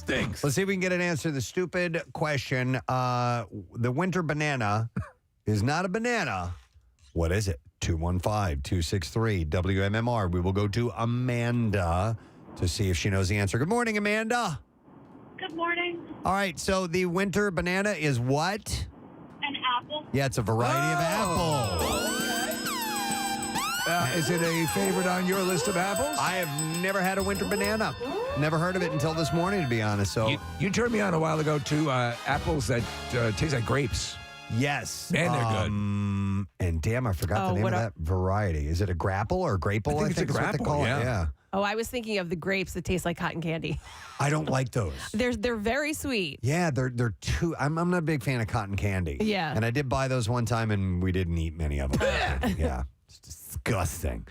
stinks. Let's see if we can get an answer to the stupid question. The winter banana is not a banana. What is it? 215-263-WMMR. We will go to Amanda to see if she knows the answer. Good morning, Amanda. Good morning. All right, so the winter banana is what? An apple. Yeah, it's a variety of apples. Is it a favorite on your list of apples? I have never had a winter banana. Never heard of it until this morning, to be honest. So You turned me on a while ago to apples that taste like grapes. yes. Man, they're good. And damn, I forgot the name of that variety. Is it a grapple or a grapple? I think it's a is what they grapple, call yeah. it. Yeah. Oh, I was thinking of the grapes that taste like cotton candy. I don't like those. They're very sweet. Yeah, they're too. I'm not a big fan of cotton candy. Yeah. And I did buy those one time, and we didn't eat many of them. Yeah, it's disgusting.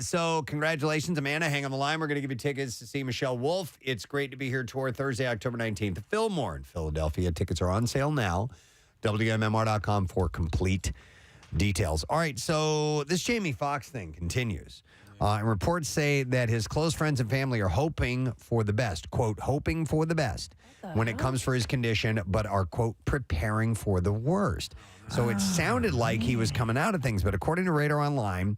So congratulations, Amanda. Hang on the line. We're going to give you tickets to see Michelle Wolf. It's great to be here tour Thursday, October 19th at Fillmore in Philadelphia. Tickets are on sale now. WMMR.com for complete details. All right, so this Jamie Foxx thing continues. And reports say that his close friends and family are hoping for the best, quote, hoping for the best when it comes for his condition, but are, quote, preparing for the worst. So it sounded like he was coming out of things, but according to Radar Online,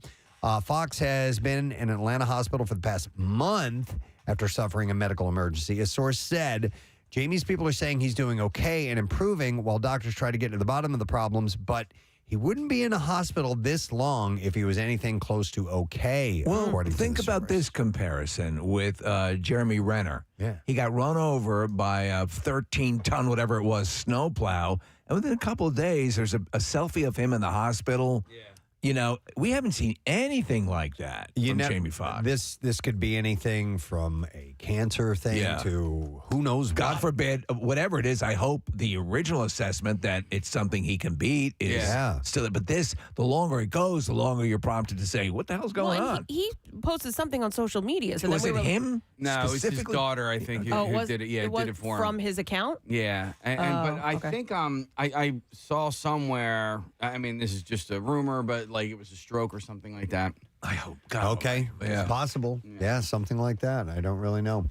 Fox has been in an Atlanta hospital for the past month after suffering a medical emergency. A source said Jamie's people are saying he's doing okay and improving while doctors try to get to the bottom of the problems, but he wouldn't be in a hospital this long if he was anything close to okay. Well, think about this comparison with Jeremy Renner. Yeah. He got run over by a 13-ton, whatever it was, snowplow. And within a couple of days, there's a selfie of him in the hospital. Yeah. You know, we haven't seen anything like that from Jamie Foxx. This could be anything from a cancer thing to who knows what. God forbid, whatever it is, I hope the original assessment that it's something he can beat is still. But this, the longer it goes, the longer you're prompted to say, what the hell's going on? He posted something on social media. So was it him? No, it was his daughter, I think, who did it. Yeah, did it for him. From his account? Yeah. But I think I saw somewhere, I mean, this is just a rumor, but like it was a stroke or something like that. I hope. God, okay. It's possible. Yeah, something like that. I don't really know.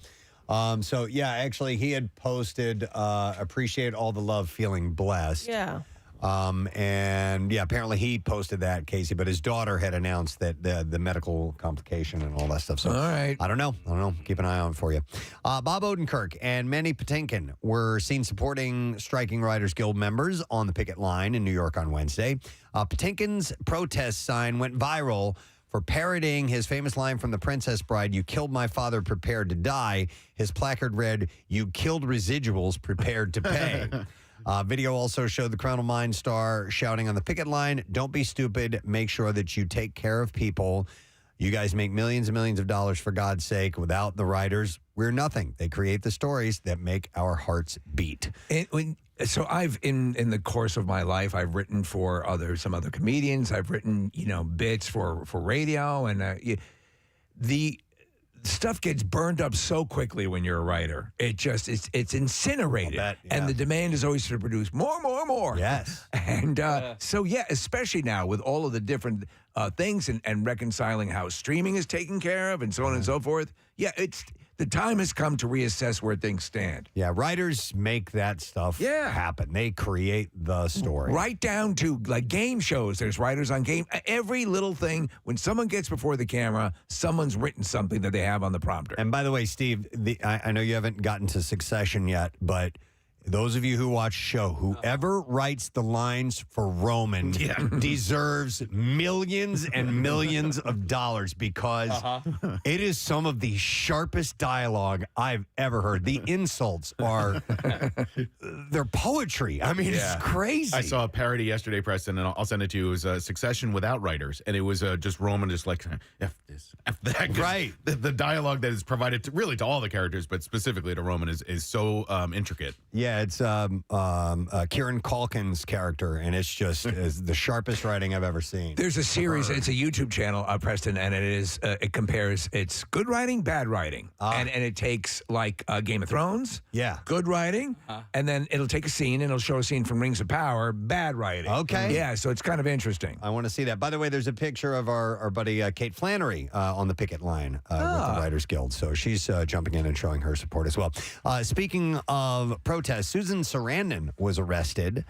So, yeah, actually, he had posted, appreciate all the love, feeling blessed. Yeah. And yeah, apparently he posted that, Casey, but his daughter had announced that the medical complication and all that stuff. So all right. I don't know. Keep an eye on it for you. Bob Odenkirk and Mandy Patinkin were seen supporting Striking Writers Guild members on the picket line in New York on Wednesday. Patinkin's protest sign went viral for parodying his famous line from The Princess Bride, "You killed my father, prepared to die." His placard read, "You killed residuals, prepared to pay." Video also showed the Crown of Mind star shouting on the picket line, "Don't be stupid. Make sure that you take care of people. You guys make millions and millions of dollars, for God's sake. Without the writers, we're nothing. They create the stories that make our hearts beat." So I've in the course of my life, I've written for some other comedians. I've written bits for radio, and the stuff gets burned up so quickly when you're a writer. It's incinerated, and the demand is always to produce more. Yes, and so especially now with all of the different things and reconciling how streaming is taken care of and so on and so forth. Yeah, the time has come to reassess where things stand. Yeah, writers make that stuff happen. They create the story. Right down to like game shows. There's writers on game. Every little thing, when someone gets before the camera, someone's written something that they have on the prompter. And by the way, Steve, I know you haven't gotten to Succession yet, but those of you who watch the show, whoever writes the lines for Roman deserves millions and millions of dollars because it is some of the sharpest dialogue I've ever heard. The insults are, they're poetry. I mean, it's crazy. I saw a parody yesterday, Preston, and I'll send it to you. It was Succession without writers, and it was just Roman just like, F this, F that. Right. The dialogue that is provided to all the characters, but specifically to Roman is so intricate. Yeah, it's Kieran Culkin's character, and it's just the sharpest writing I've ever seen. There's a series, it's a YouTube channel, Preston, and it compares, it's good writing, bad writing. And it takes like Game of Thrones, good writing, and then it'll take a scene and it'll show a scene from Rings of Power, bad writing. Okay. Yeah, so it's kind of interesting. I want to see that. By the way, there's a picture of our buddy Kate Flannery Kelly on the picket line with the Writers Guild. So she's jumping in and showing her support as well. Speaking of protests, Susan Sarandon was arrested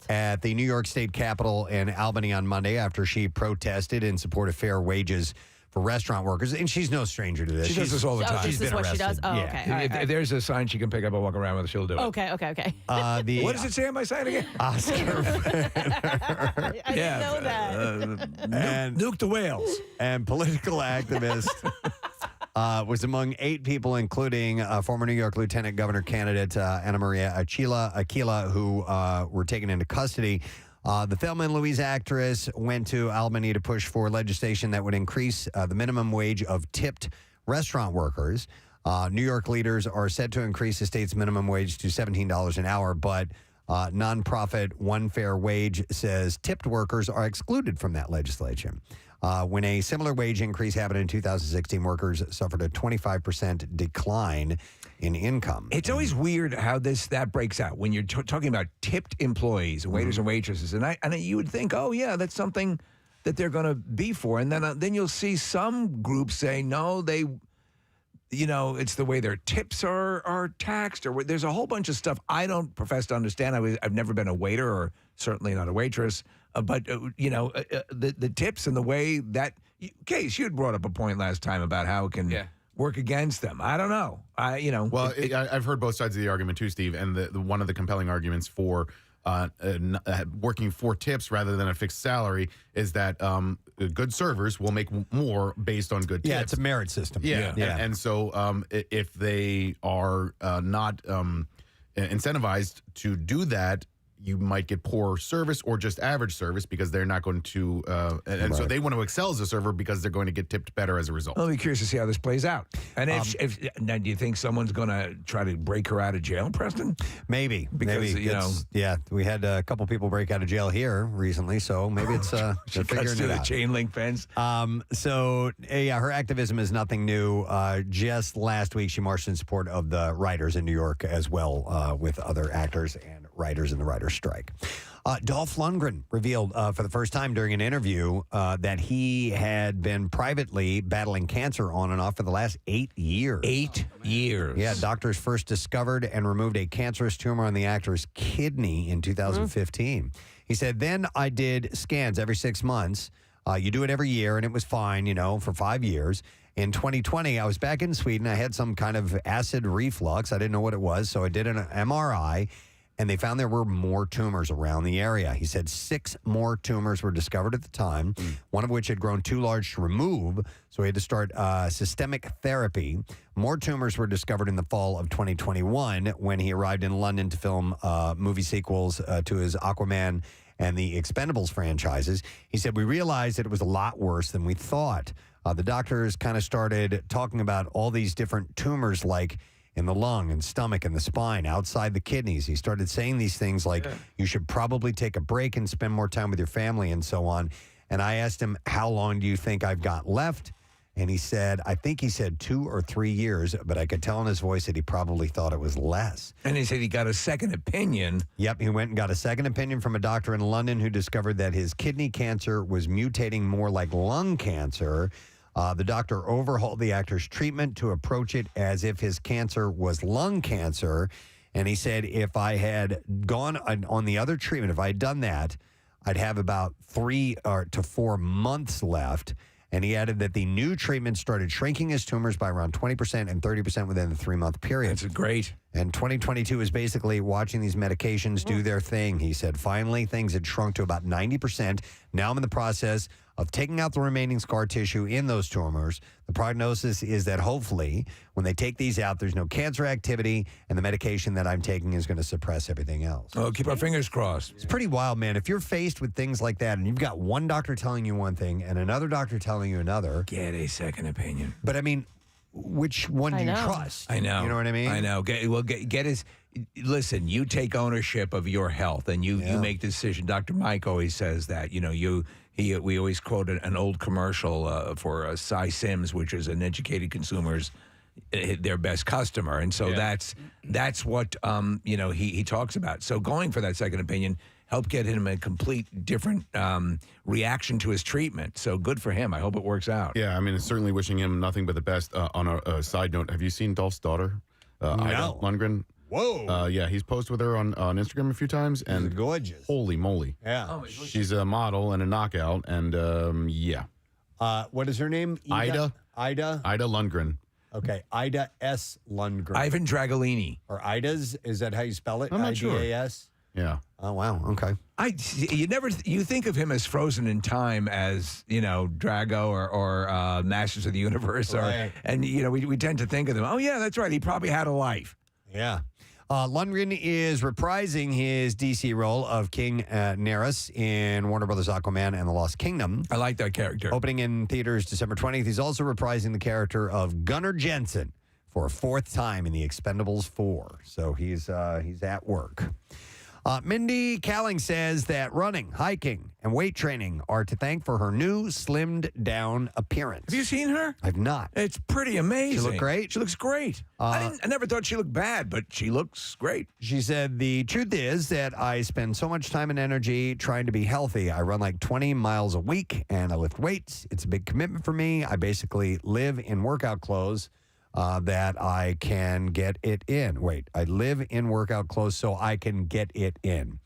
at the New York State Capitol in Albany on Monday after she protested in support of fair wages for restaurant workers, and she's no stranger to this. She does this all the time. This is what she does? Oh, okay. All right, If there's a sign she can pick up and walk around with, she'll do it. Okay. What does it say on my sign again? Oscar I didn't know that. and Nuke the whales. and political activist was among 8 people, including former New York Lieutenant Governor candidate Anna Maria Aquila, who were taken into custody. The Thelma and Louise actress went to Albany to push for legislation that would increase the minimum wage of tipped restaurant workers. New York leaders are set to increase the state's minimum wage to $17 an hour, but nonprofit One Fair Wage says tipped workers are excluded from that legislation. When a similar wage increase happened in 2016, workers suffered a 25% decline in income. It's always weird how that breaks out when you're talking about tipped employees, waiters and waitresses, and you would think, oh yeah, that's something that they're going to be for, and then you'll see some groups say no, it's the way their tips are taxed, or there's a whole bunch of stuff I don't profess to understand. I've never been a waiter, or certainly not a waitress, but the tips and the way that Case, you had brought up a point last time about how it can work against them. I don't know. Well, I've heard both sides of the argument too, Steve, and the one of the compelling arguments for working for tips rather than a fixed salary is that good servers will make more based on good tips. Yeah, it's a merit system. Yeah. And so if they are not incentivized to do that, you might get poor service or just average service because they're not going to, so they want to excel as a server because they're going to get tipped better as a result. I'll be curious to see how this plays out. And now, do you think someone's going to try to break her out of jail, Preston? Maybe. Because, we had a couple people break out of jail here recently, so maybe it's they're figuring it out. Chain link fence. Her activism is nothing new. Just last week, she marched in support of the writers in New York as well, with other actors and writers in the writers' strike. Dolph Lundgren revealed for the first time during an interview that he had been privately battling cancer on and off for the last 8 years. 8 years. Yeah, doctors first discovered and removed a cancerous tumor on the actor's kidney in 2015. He said, then I did scans every 6 months. You do it every year, and it was fine, for 5 years. In 2020, I was back in Sweden. I had some kind of acid reflux. I didn't know what it was, so I did an MRI. And they found there were more tumors around the area. He said 6 more tumors were discovered at the time, one of which had grown too large to remove, so he had to start systemic therapy. More tumors were discovered in the fall of 2021 when he arrived in London to film movie sequels to his Aquaman and the Expendables franchises. He said, we realized that it was a lot worse than we thought. The doctors kind of started talking about all these different tumors, like in the lung and stomach and the spine, outside the kidneys. He started saying these things like, you should probably take a break and spend more time with your family and so on. And I asked him, how long do you think I've got left? And he said, I think he said 2 or 3 years, but I could tell in his voice that he probably thought it was less. And he said he got a second opinion. Yep, he went and got a second opinion from a doctor in London who discovered that his kidney cancer was mutating more like lung cancer. The doctor overhauled the actor's treatment to approach it as if his cancer was lung cancer. And he said, if I had gone on the other treatment, if I had done that, I'd have about 3 to 4 months left. And he added that the new treatment started shrinking his tumors by around 20% and 30% within the 3-month period. That's great. And 2022 is basically watching these medications do their thing. He said, finally, things had shrunk to about 90%. Now I'm in the process of taking out the remaining scar tissue in those tumors. The prognosis is that hopefully when they take these out, there's no cancer activity, and the medication that I'm taking is going to suppress everything else. Oh, keep our fingers crossed. It's pretty wild, man. If you're faced with things like that and you've got one doctor telling you one thing and another doctor telling you another. Get a second opinion. But I mean, which one do you trust? I know. You know what I mean? I know. Get his. Listen, you take ownership of your health and you make the decision. Dr. Mike always says that. We always quote an old commercial for Cy Sims, which is an educated consumer's their best customer, and so that's what he talks about. So going for that second opinion, helped get him a complete different reaction to his treatment. So good for him. I hope it works out. Yeah, I mean, certainly wishing him nothing but the best. On a side note, have you seen Dolph's daughter, Ida Lundgren? Whoa. Yeah, he's posted with her on Instagram a few times. And gorgeous. Holy moly. Yeah. Oh, She's a model and a knockout. And yeah. What is her name? Ida Lundgren. Okay, Ida S. Lundgren. Ivan Dragolini. Or Ida's? Is that how you spell it? I'm not sure. IDAS? Yeah. Oh, wow. Okay. You think of him as frozen in time as, Drago or Masters of the Universe. Right. And we tend to think of them, oh, yeah, that's right. He probably had a life. Yeah. Lundgren is reprising his DC role of King Nereus in Warner Brothers' Aquaman and the Lost Kingdom. I like that character. Opening in theaters December 20th. He's also reprising the character of Gunnar Jensen for a fourth time in The Expendables 4. So he's at work. Mindy Kaling says that running, hiking, and weight training are to thank for her new slimmed down appearance. Have you seen her? I've not. It's pretty amazing. She look great? She looks great. I never thought she looked bad, but she looks great. She said, the truth is that I spend so much time and energy trying to be healthy. I run like 20 miles a week and I lift weights. It's a big commitment for me. I basically live in workout clothes that I can get it in. I live in workout clothes so I can get it in.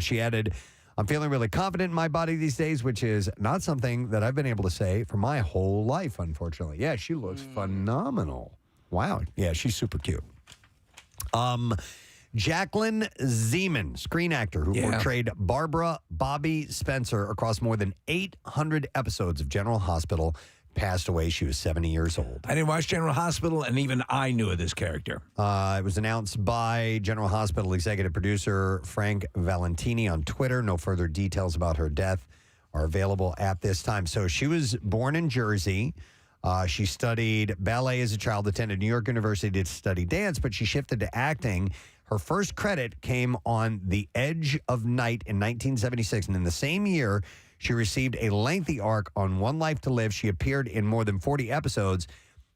She added, I'm feeling really confident in my body these days, which is not something that I've been able to say for my whole life, unfortunately. Yeah, she looks phenomenal. Wow. Yeah, she's super cute. Jacqueline Zeman, screen actor who portrayed Barbara Bobby Spencer across more than 800 episodes of General Hospital, passed away. She was 70 years old. I didn't watch General Hospital, and even I knew of this character. It was announced by General Hospital executive producer Frank Valentini on Twitter. No further details about her death are available at this time. So she was born in Jersey. She studied ballet as a child, attended New York University to study dance, but she shifted to acting. Her first credit came on The Edge of Night in 1976, and in the same year, she received a lengthy arc on One Life to Live. She appeared in more than 40 episodes.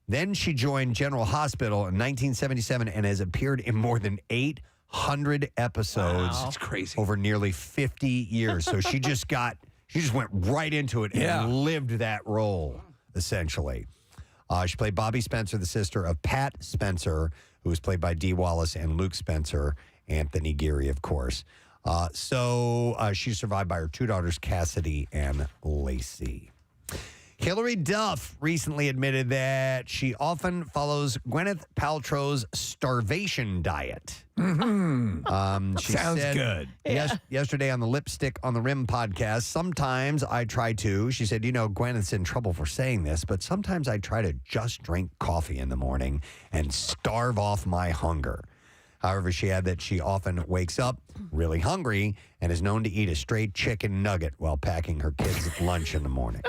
Then she joined General Hospital in 1977 and has appeared in more than 800 episodes. Wow. That's crazy. Over nearly 50 years. So she just went right into it and lived that role, essentially. She played Bobby Spencer, the sister of Pat Spencer, who was played by Dee Wallace, and Luke Spencer, Anthony Geary, of course. She's survived by her two daughters, Cassidy and Lacey. Hilary Duff recently admitted that she often follows Gwyneth Paltrow's starvation diet. She Sounds said good. Yesterday on the Lipstick on the Rim podcast, sometimes I try to, she said, Gwyneth's in trouble for saying this, but sometimes I try to just drink coffee in the morning and starve off my hunger. However, she added that she often wakes up really hungry and is known to eat a straight chicken nugget while packing her kids' lunch in the morning.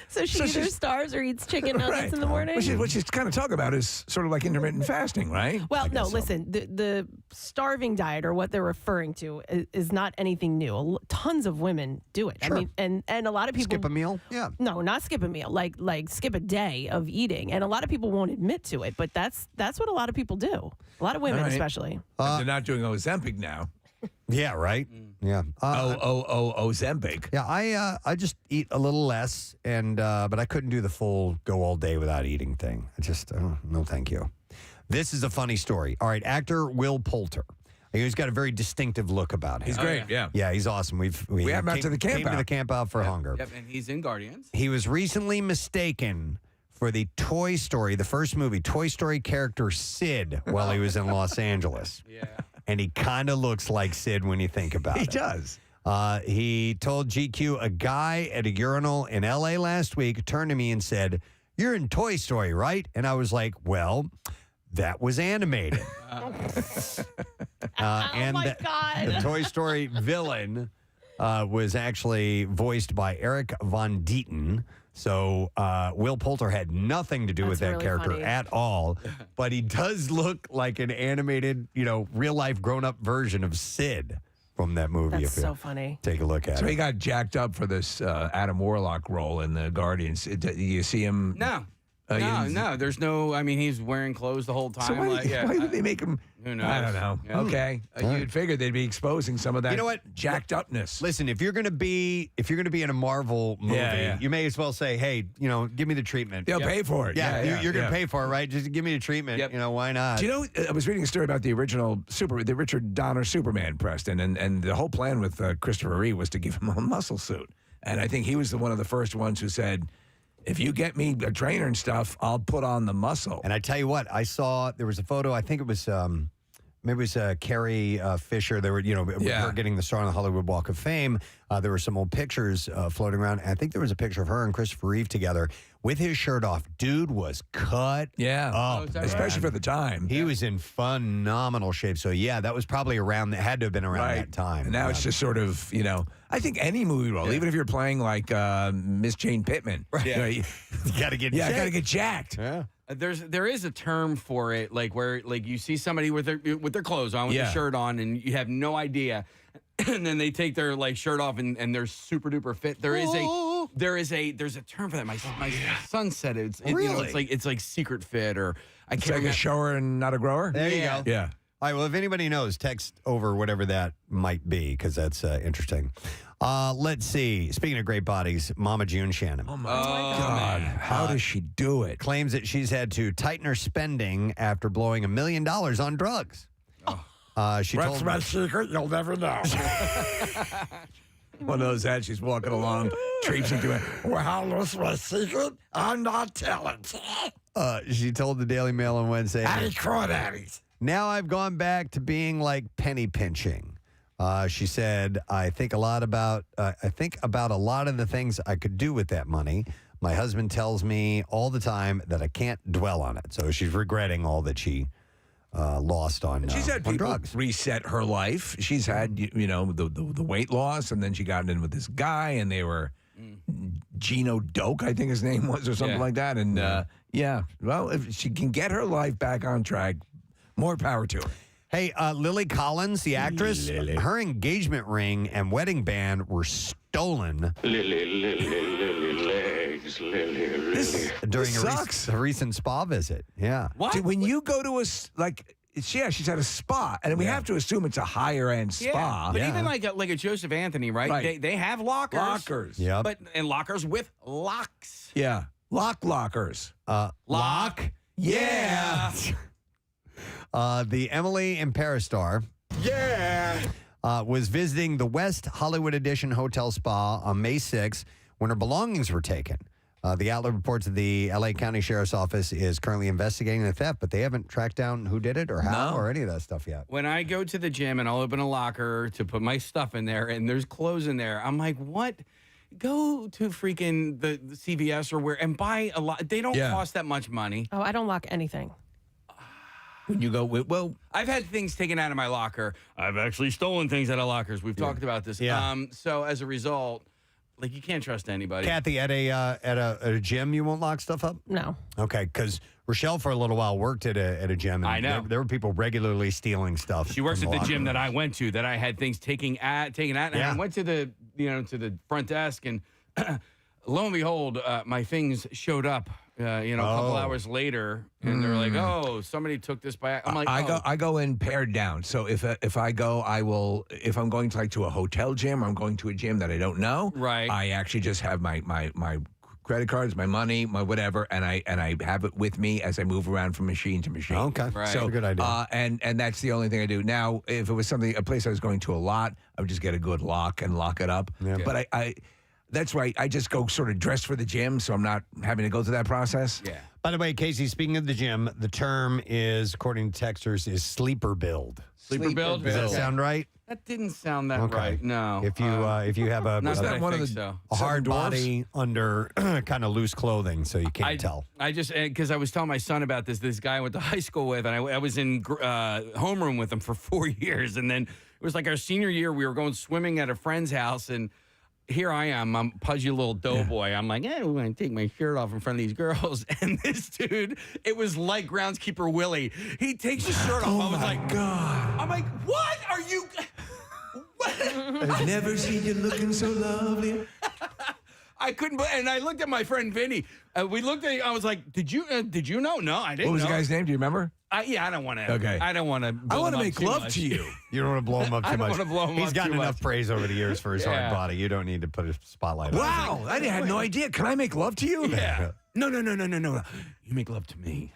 So she either starves or eats chicken nuggets in the morning? What she's kind of talking about is sort of like intermittent fasting, right? Well, no, listen, the starving diet, or what they're referring to, is not anything new. Tons of women do it. Sure. I mean, and a lot of people... Skip a meal? Yeah. No, not skip a meal. Like skip a day of eating. And a lot of people won't admit to it, but that's what a lot of people do. A lot of women, especially. They're not doing Ozempic now. Yeah, right? Yeah. Ozempic. Yeah, I just eat a little less, but I couldn't do the full go all day without eating thing. I just, no thank you. This is a funny story. All right, actor Will Poulter. He's got a very distinctive look about him. He's great, yeah. Yeah, he's awesome. We have him out to the camp came to out. the camp out for hunger. Yep, and he's in Guardians. He was recently mistaken for the Toy Story, the first movie, Toy Story character Sid, while he was in Los Angeles. Yeah. And he kind of looks like Sid when you think about it. He does. He told GQ, a guy at a urinal in L.A. last week turned to me and said, "You're in Toy Story, right?" And I was like, well, that was animated. And my God. The Toy Story villain was actually voiced by Eric Von Deeten. So Will Poulter had nothing to do with that really character funny. at all. But he does look like an animated, real-life grown-up version of Sid from that movie. That's if you so funny. Take a look at So it. he got jacked up for this Adam Warlock role in the Guardians. Do you see him? No. No, there's no. I mean, he's wearing clothes the whole time. So why did they make him? Who knows? I don't know. Yeah. Okay, you'd figure they'd be exposing some of that. You know what? Jacked upness. Listen, if you're gonna be in a Marvel movie, Yeah. you may as well say, hey, give me the treatment. They'll pay for it. Yeah, you're gonna pay for it, right? Just give me the treatment. Yep. Why not? Do you know? I was reading a story about the original the Richard Donner Superman, Preston, and the whole plan with Christopher Reeve was to give him a muscle suit, and I think he was one of the first ones who said, if you get me a trainer and stuff, I'll put on the muscle. And I tell you what, I saw there was a photo. I think it was maybe it was Carrie Fisher. They were her getting the star on the Hollywood Walk of Fame. There were some old pictures floating around. And I think there was a picture of her and Christopher Reeve together with his shirt off. Dude was cut up, especially for the time. He was in phenomenal shape. So yeah, that was probably had to have been around that time. And now it's just sort of I think any movie role, even if you're playing like Miss Jane Pittman, you got to get got to get jacked. Yeah. There is a term for it, like where like you see somebody with their clothes on, with their shirt on, and you have no idea, and then they take their like shirt off and they're super duper fit. There's a term for that. My son said it. It's like secret fit, or I can't It's like remember. a shower and not a grower. There you go. Yeah. All right, well, if anybody knows, text over whatever that might be, because that's interesting. Let's see. Speaking of great bodies, Mama June Shannon Oh, my God. How does she do it? claims that she's had to tighten her spending after blowing $1 million on drugs. She That's told my me, secret. You'll never know. One of those ads, she's walking along, traipsing through it. Well, what's my secret? I'm not telling. she told the Daily Mail on Wednesday, I crawdaddies. now I've gone back to being like penny pinching. She said, I think a lot about a lot of the things I could do with that money. My husband tells me all the time that I can't dwell on it. So she's regretting all that she lost on She's had on people drugs. reset her life. She's had, the weight loss, and then she got in with this guy, and they were Gino Doke, I think his name was, or something like that. And well, if she can get her life back on track, more power to her. Hey, Lily Collins, the actress, her engagement ring and wedding band were stolen during a recent spa visit. Yeah. What? Dude, when you go to she's at a spa, and we have to assume it's a higher end spa. But even like a Joseph Anthony, right? They have lockers. Lockers. Yeah. And lockers with locks. Yeah. Lockers. Lock? Yeah. The Emily in Paris star was visiting the West Hollywood Edition Hotel Spa on May 6th when her belongings were taken. The outlet reports that the L.A. County Sheriff's Office is currently investigating the theft, but they haven't tracked down who did it or how or any of that stuff yet. When I go to the gym and I'll open a locker to put my stuff in there and there's clothes in there, I'm like, what? Go to freaking the CVS or where and buy a lot. They don't cost that much money. Oh, I don't lock anything. When you go with, I've had things taken out of my locker. I've actually stolen things out of lockers. We've talked about this. Yeah. So as a result, like you can't trust anybody. Kathy, at a gym, you won't lock stuff up? No. Okay, because Rochelle for a little while worked at a gym. And I know. There were people regularly stealing stuff. She works from at the locker gym that room. I went to that I had things taken out. And I went to the front desk and lo and behold, my things showed up. A couple hours later, and they're like, "Oh, somebody took this by." I'm like, I go in pared down. So if I go, I will. If I'm going to a hotel gym, or I'm going to a gym that I don't know. Right. I actually just have my credit cards, my money, my whatever, and I have it with me as I move around from machine to machine. Okay, Right. That's a good idea. And that's the only thing I do. Now, if it was a place I was going to a lot, I would just get a good lock and lock it up. Yeah. But that's why I just go sort of dressed for the gym, so I'm not having to go through that process. yeah. By the way, Casey, speaking of the gym, the term is, according to texters, is sleeper build. Sleeper build? Does that sound right? That didn't sound that Okay. right. No. If you have a not that I one of think the- so. a hard Seven dwarfs? body under kind of loose clothing, so you can't tell. I just because I was telling my son about this guy I went to high school with, and I was in homeroom with him for 4 years, and then it was like our senior year. We were going swimming at a friend's house, and here I am, I'm pudgy little doughboy. I'm like, I'm going to take my shirt off in front of these girls, and this dude, it was like groundskeeper Willie. He takes his shirt off. I was like, God. I'm like, what are you? I've never seen you looking so lovely. I couldn't. And I looked at my friend Vinny. We looked at. I was like, "Did you know? No, I didn't." What was know. the guy's name? Do you remember? Yeah, I don't want to. Okay. I don't want to. I want to make love to you. You don't want to blow him up too I don't much. want to blow him He's up gotten too enough much. praise over the years for his hard Yeah. body. You don't need to put a spotlight on him. Wow, I had no idea. Can I make love to you? Yeah. No. You make love to me.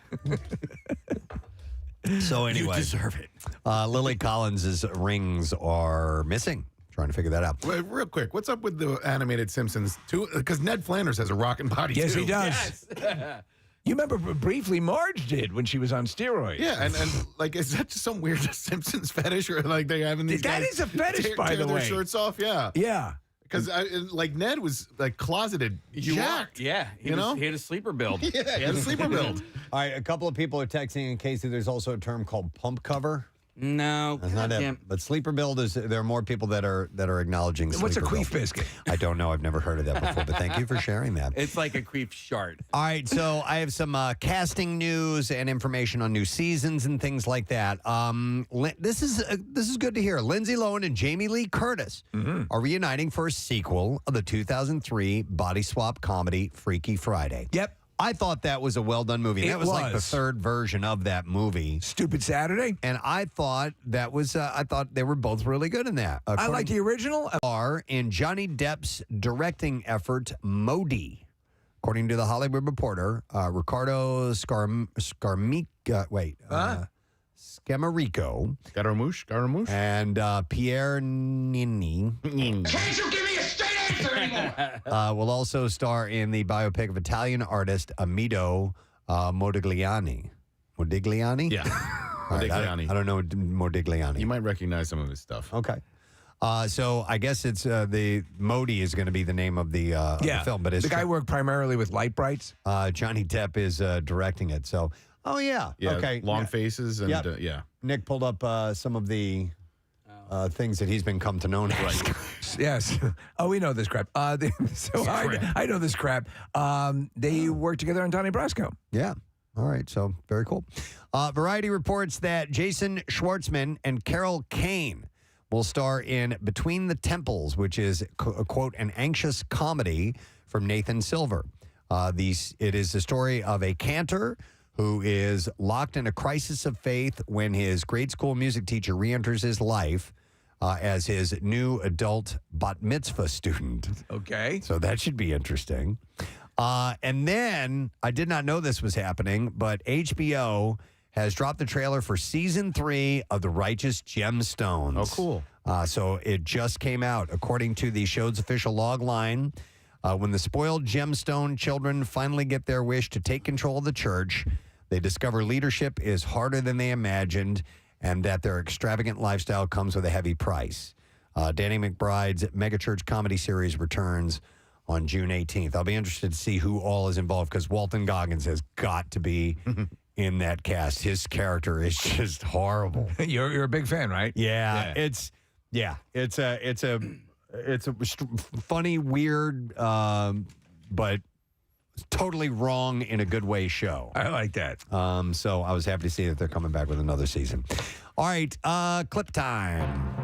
So You anyway, deserve it. Lily Collins' rings are missing. Trying to figure that out. Wait, real quick, what's up with the animated Simpsons too? Because Ned Flanders has a rockin' body. Yes, too. he does. You remember briefly Marge did when she was on steroids. Yeah, and like, is that just some weird Simpsons fetish, or like they having these? That guys is a fetish, tear, by tear the their way. shirts off? Yeah, Yeah. because like Ned was like closeted, jacked. Yeah. He had a sleeper build. Yeah, he had a sleeper build. All right, a couple of people are texting in case there's also a term called pump cover. No. That's not it. goddamn. But sleeper build is there are more people that are acknowledging What's a sleeper queef build. biscuit? I don't know. I've never heard of that before, but thank you for sharing that. It's like a queef shard. All right, so I have some casting news and information on new seasons and things like that. This is good to hear. Lindsay Lohan and Jamie Lee Curtis are reuniting for a sequel of the 2003 body swap comedy Freaky Friday. Yep. I thought that was a well done movie. And It that was like the was. third version of that movie. Stupid Saturday. And I thought that was, I thought they were both really good in that. I like the original. Are in Johnny Depp's directing effort, Modi. According to the Hollywood Reporter, Ricardo Scamarico Scaramouche. and Pierre Nini Can't you give me a straight answer anymore? will also star in the biopic of Italian artist Amido Modigliani. Modigliani? Yeah, All right, Modigliani. I don't know Modigliani. You might recognize some of his stuff. Okay. So I guess it's the Modi is going to be the name of the, of the film, but it's the guy worked primarily with light brights. Johnny Depp is directing it. So, Yeah, okay, long yeah. faces and Yep. yeah. Nick pulled up some of the things that he's been come to know as. Yes. Oh, we know this crap. I know this crap. They worked together on Donnie Brasco. Yeah. All right. So very cool. Variety reports that Jason Schwartzman and Carol Kane will star in Between the Temples, which is, quote, an anxious comedy from Nathan Silver. It is the story of a cantor who is locked in a crisis of faith when his grade school music teacher re-enters his life as his new adult bat mitzvah student. Okay. So that should be interesting. And then, I did not know this was happening, but HBO has dropped the trailer for season 3 of The Righteous Gemstones. Oh, cool. So it just came out. According to the show's official log line, when the spoiled gemstone children finally get their wish to take control of the church, they discover leadership is harder than they imagined and that their extravagant lifestyle comes with a heavy price. Danny McBride's megachurch comedy series returns on June 18th. I'll be interested to see who all is involved because Walton Goggins has got to be in that cast. His character is just horrible. You're a big fan, right? Yeah, it's a funny, weird, but totally wrong in a good way show. I like that. So I was happy to see that they're coming back with another season. All right, clip time.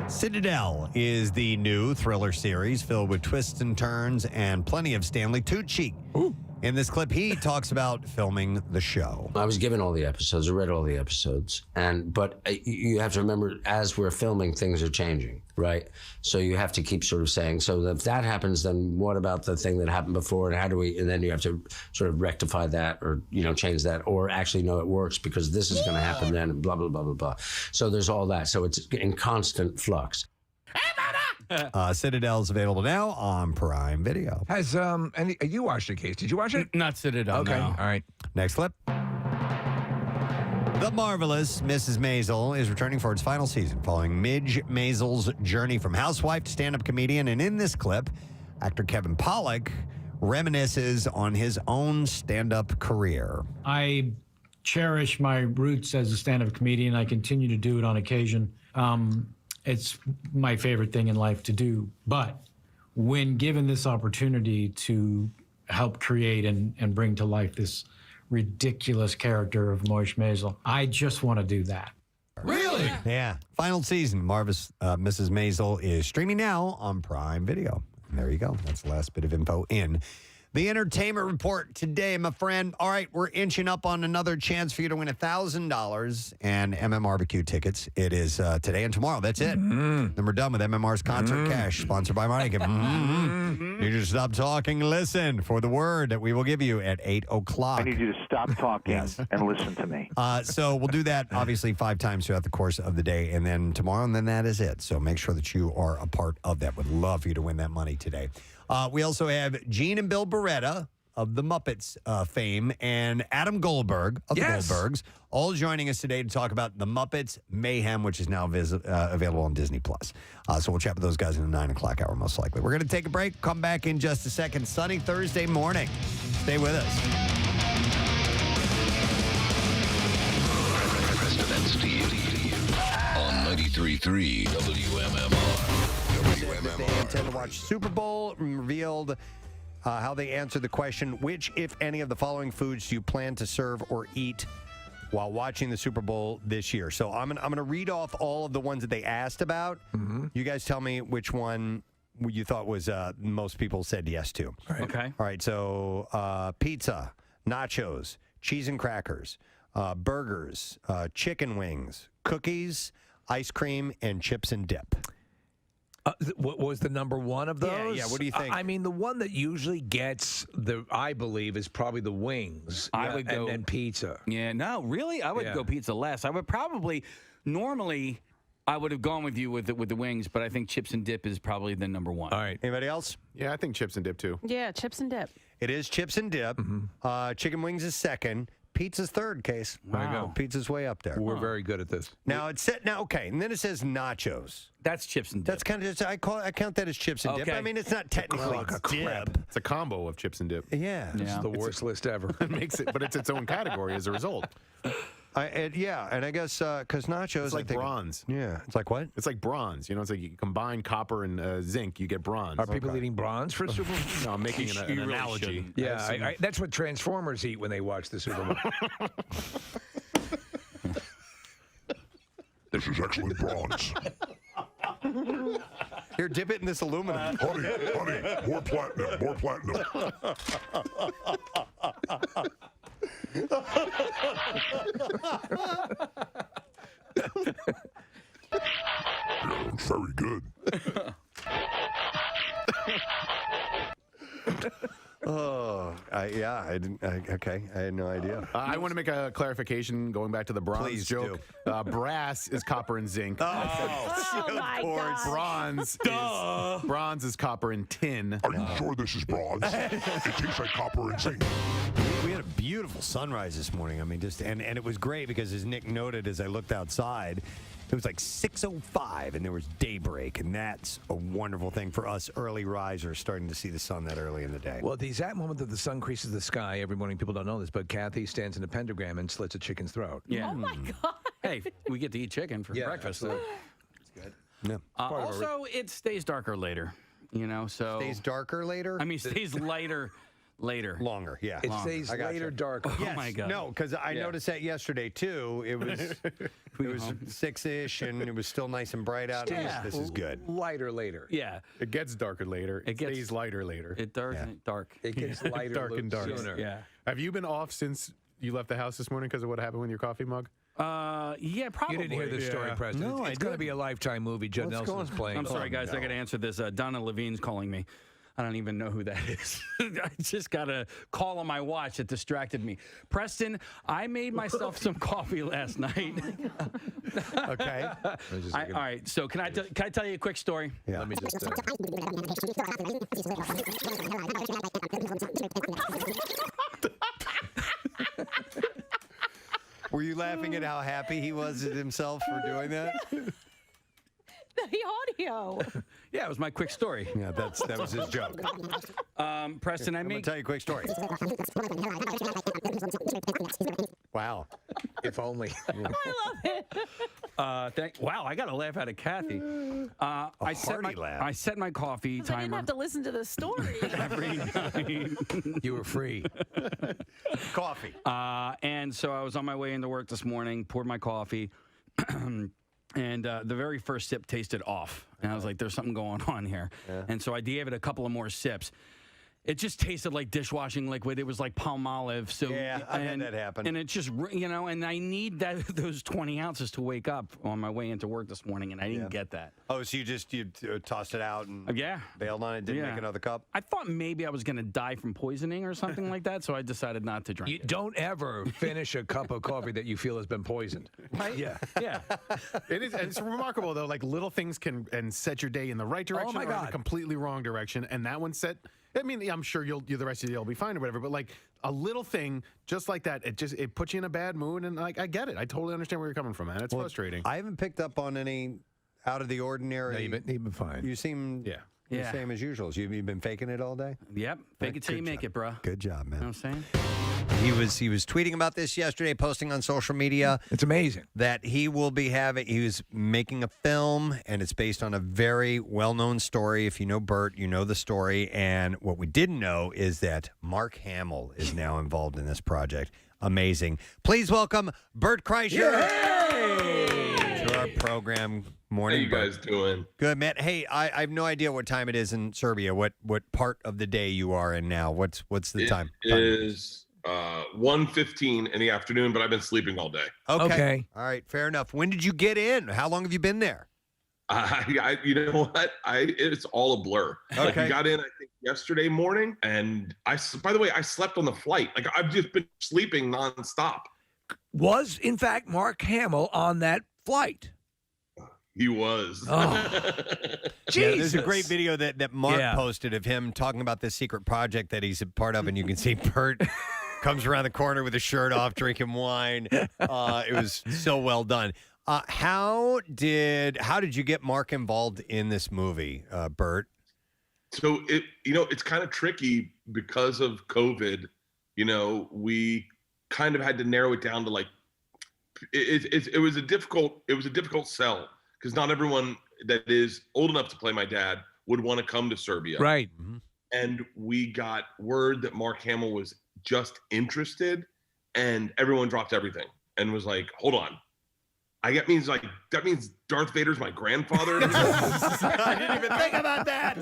Citadel is the new thriller series filled with twists and turns and plenty of Stanley Tucci. Ooh. In this clip, he talks about filming the show. I was given all the episodes. I read all the episodes, but you have to remember, as we're filming, things are changing, right? So you have to keep sort of saying, so if that happens, then what about the thing that happened before, and how do we? And then you have to sort of rectify that, or change that, or actually no, it works because this is going to happen then, and blah blah blah blah blah. So there's all that. So it's in constant flux. Citadel's available now on Prime Video. Has you watched the case? Did you watch it? Not Citadel. Okay. No. All right. Next clip. The Marvelous Mrs. Maisel is returning for its final season, following Midge Maisel's journey from housewife to stand-up comedian. And in this clip, actor Kevin Pollak reminisces on his own stand-up career. I cherish my roots as a stand-up comedian. I continue to do it on occasion. It's my favorite thing in life to do. But when given this opportunity to help create and bring to life this ridiculous character of Moish Maisel, I just want to do that. Really? Yeah. Final season, Marvelous Mrs. Maisel is streaming now on Prime Video. And there you go. That's the last bit of info in the entertainment report today, my friend. All right, we're inching up on another chance for you to win $1,000 and MMRBQ tickets. It is today and tomorrow. That's it. Then we're done with MMR's Concert Cash, sponsored by Monica. You just stop talking, listen for the word that we will give you at 8 o'clock. I need you to stop talking and listen to me. So we'll do that, obviously, 5 times throughout the course of the day, and then tomorrow, and then that is it. So make sure that you are a part of that. Would love for you to win that money today. We also have Gene and Bill Barretta of the Muppets fame and Adam Goldberg of the Goldbergs, all joining us today to talk about the Muppets Mayhem, which is now available on Disney+. So we'll chat with those guys in the 9 o'clock hour, most likely. We're going to take a break, come back in just a second. Sunny Thursday morning. Stay with us. Preston and Steve on 93.3 WMMR. They intend to watch Super Bowl, revealed how they answered the question, which, if any, of the following foods do you plan to serve or eat while watching the Super Bowl this year? So I'm gonna read off all of the ones that they asked about. You guys tell me which one you thought was most people said yes to. All right. Okay. All right, so pizza, nachos, cheese and crackers, burgers, chicken wings, cookies, ice cream, and chips and dip. What was the number one of those? Yeah, what do you think? I mean, the one that usually gets I believe, is probably the wings. I would go and then pizza. Yeah, no, really, I would go pizza less. I would probably normally I would have gone with you with the wings, but I think chips and dip is probably the number one. All right. Anybody else? Yeah, I think chips and dip too. Yeah, chips and dip. It is chips and dip. Chicken wings is second. Pizza's third, Case. Wow. There you go. Pizza's way up there. We're very good at this. Now it's set. Now, okay, and then it says nachos. That's chips and dip. That's kind of. I count that as chips and dip. Okay. I mean, it's not technically dip. It's a combo of chips and dip. Yeah. It's the worst list ever. It makes it, but it's its own category as a result. And I guess because nachos, It's like bronze. Yeah, it's like what? It's like bronze. You know, it's like you combine copper and zinc, you get bronze. Are people eating bronze for Super Bowl? No, I'm making an really analogy. shouldn't. Yeah, that's what Transformers eat when they watch the Super Bowl. This is excellent bronze. Here, dip it in this aluminum. Honey, more platinum, more platinum. Very good. I didn't. Okay, I had no idea. I want to make a clarification going back to the bronze Please joke. Brass is copper and zinc. Oh my God. Bronze is copper and tin. Are you sure this is bronze? It tastes like copper and zinc. We had a beautiful sunrise this morning. I mean, and it was great because, as Nick noted, as I looked outside, it was like 6:05 and there was daybreak, and that's a wonderful thing for us early risers starting to see the sun that early in the day. Well, the exact moment that the sun creases the sky every morning, people don't know this, but Kathy stands in a pentagram and slits a chicken's throat. Yeah. Oh my God. Hey, we get to eat chicken for breakfast. So. Yeah. Also, it stays darker later. You know, so Stays darker later. I mean, stays lighter later. Longer. Yeah. It stays I gotcha. later darker. Oh my God. No, because I noticed that yesterday too. It was 6-ish, and it was still nice and bright out. Yeah. This is good. Lighter later. Yeah. It gets darker later. It gets- stays lighter later. It dark. It gets lighter dark and dark. sooner. Yeah. Have you been off since you left the house this morning because of what happened with your coffee mug? Yeah, probably. You didn't hear this story, Yeah. Preston. No, it's I going to be a Lifetime movie. Judd What's Nelson is going- playing. I'm sorry, guys. I got to answer this. Donna Levine's calling me. I don't even know who that is. I just got a call on my watch that distracted me. Preston, I made myself some coffee last night. Okay. All right. So can I tell you a quick story? Yeah. Let me just. Were you laughing at how happy he was at himself for doing that? The audio. Yeah, it was my quick story. Yeah, that was his joke. Preston, I'm gonna tell you a quick story. Wow. If only. I love it. Wow, I got a laugh out of Kathy. I set my coffee I didn't timer have to listen to the story. every night. You were free. Coffee. And so I was on my way into work this morning, poured my coffee, And the very first sip tasted off. And I was like, there's something going on here. Yeah. And so I gave it a couple of more sips. It just tasted like dishwashing liquid. It was like palm olive. So Yeah, I had that happen. And it's just, and I need those 20 ounces to wake up on my way into work this morning, and I didn't get that. Oh, so you tossed it out and bailed on it, didn't make another cup? I thought maybe I was going to die from poisoning or something like that, so I decided not to drink You it. don't ever finish a cup of coffee that you feel has been poisoned. Right? Yeah. Yeah. It's remarkable though. Like little things can and set your day in the right direction my or in God. the completely wrong direction. And that one set. I mean, I'm sure you the rest of the day will be fine or whatever. But like a little thing just like that, it puts you in a bad mood. And like I get it. I totally understand where you're coming from, man. It's frustrating. I haven't picked up on any out of the ordinary. No, you've been fine. You seem the same as usual. You've been faking it all day? Yep. Fake it till you make it, bro. Good job, man. You know what I'm saying? He was tweeting about this yesterday, posting on social media. It's amazing that he was making a film, and it's based on a very well-known story. If you know Bert, you know the story. And what we didn't know is that Mark Hamill is now involved in this project. Amazing. Please welcome Bert Kreischer to our program. Morning. How you guys doing? Good, man. Hey, I have no idea what time it is in Serbia. What part of the day you are in now? What's the time? It is 1:15 in the afternoon, but I've been sleeping all day. Okay. All right. Fair enough. When did you get in? How long have you been there? You know what? It's all a blur. Like Okay. we got in, I think, yesterday morning, and by the way, I slept on the flight. Like I've just been sleeping nonstop. Was, in fact, Mark Hamill on that flight? He was. Yeah, there's a great video that Mark posted of him talking about this secret project that he's a part of, and you can see Bert comes around the corner with his shirt off, drinking wine. It was so well done. How did you get Mark involved in this movie, Bert? So it's kind of tricky because of COVID. We kind of had to narrow it down to like it was a difficult sell because not everyone that is old enough to play my dad would want to come to Serbia. Right. And we got word that Mark Hamill was just interested, and everyone dropped everything and was like, "Hold on, that means Darth Vader's my grandfather." I didn't even think about that.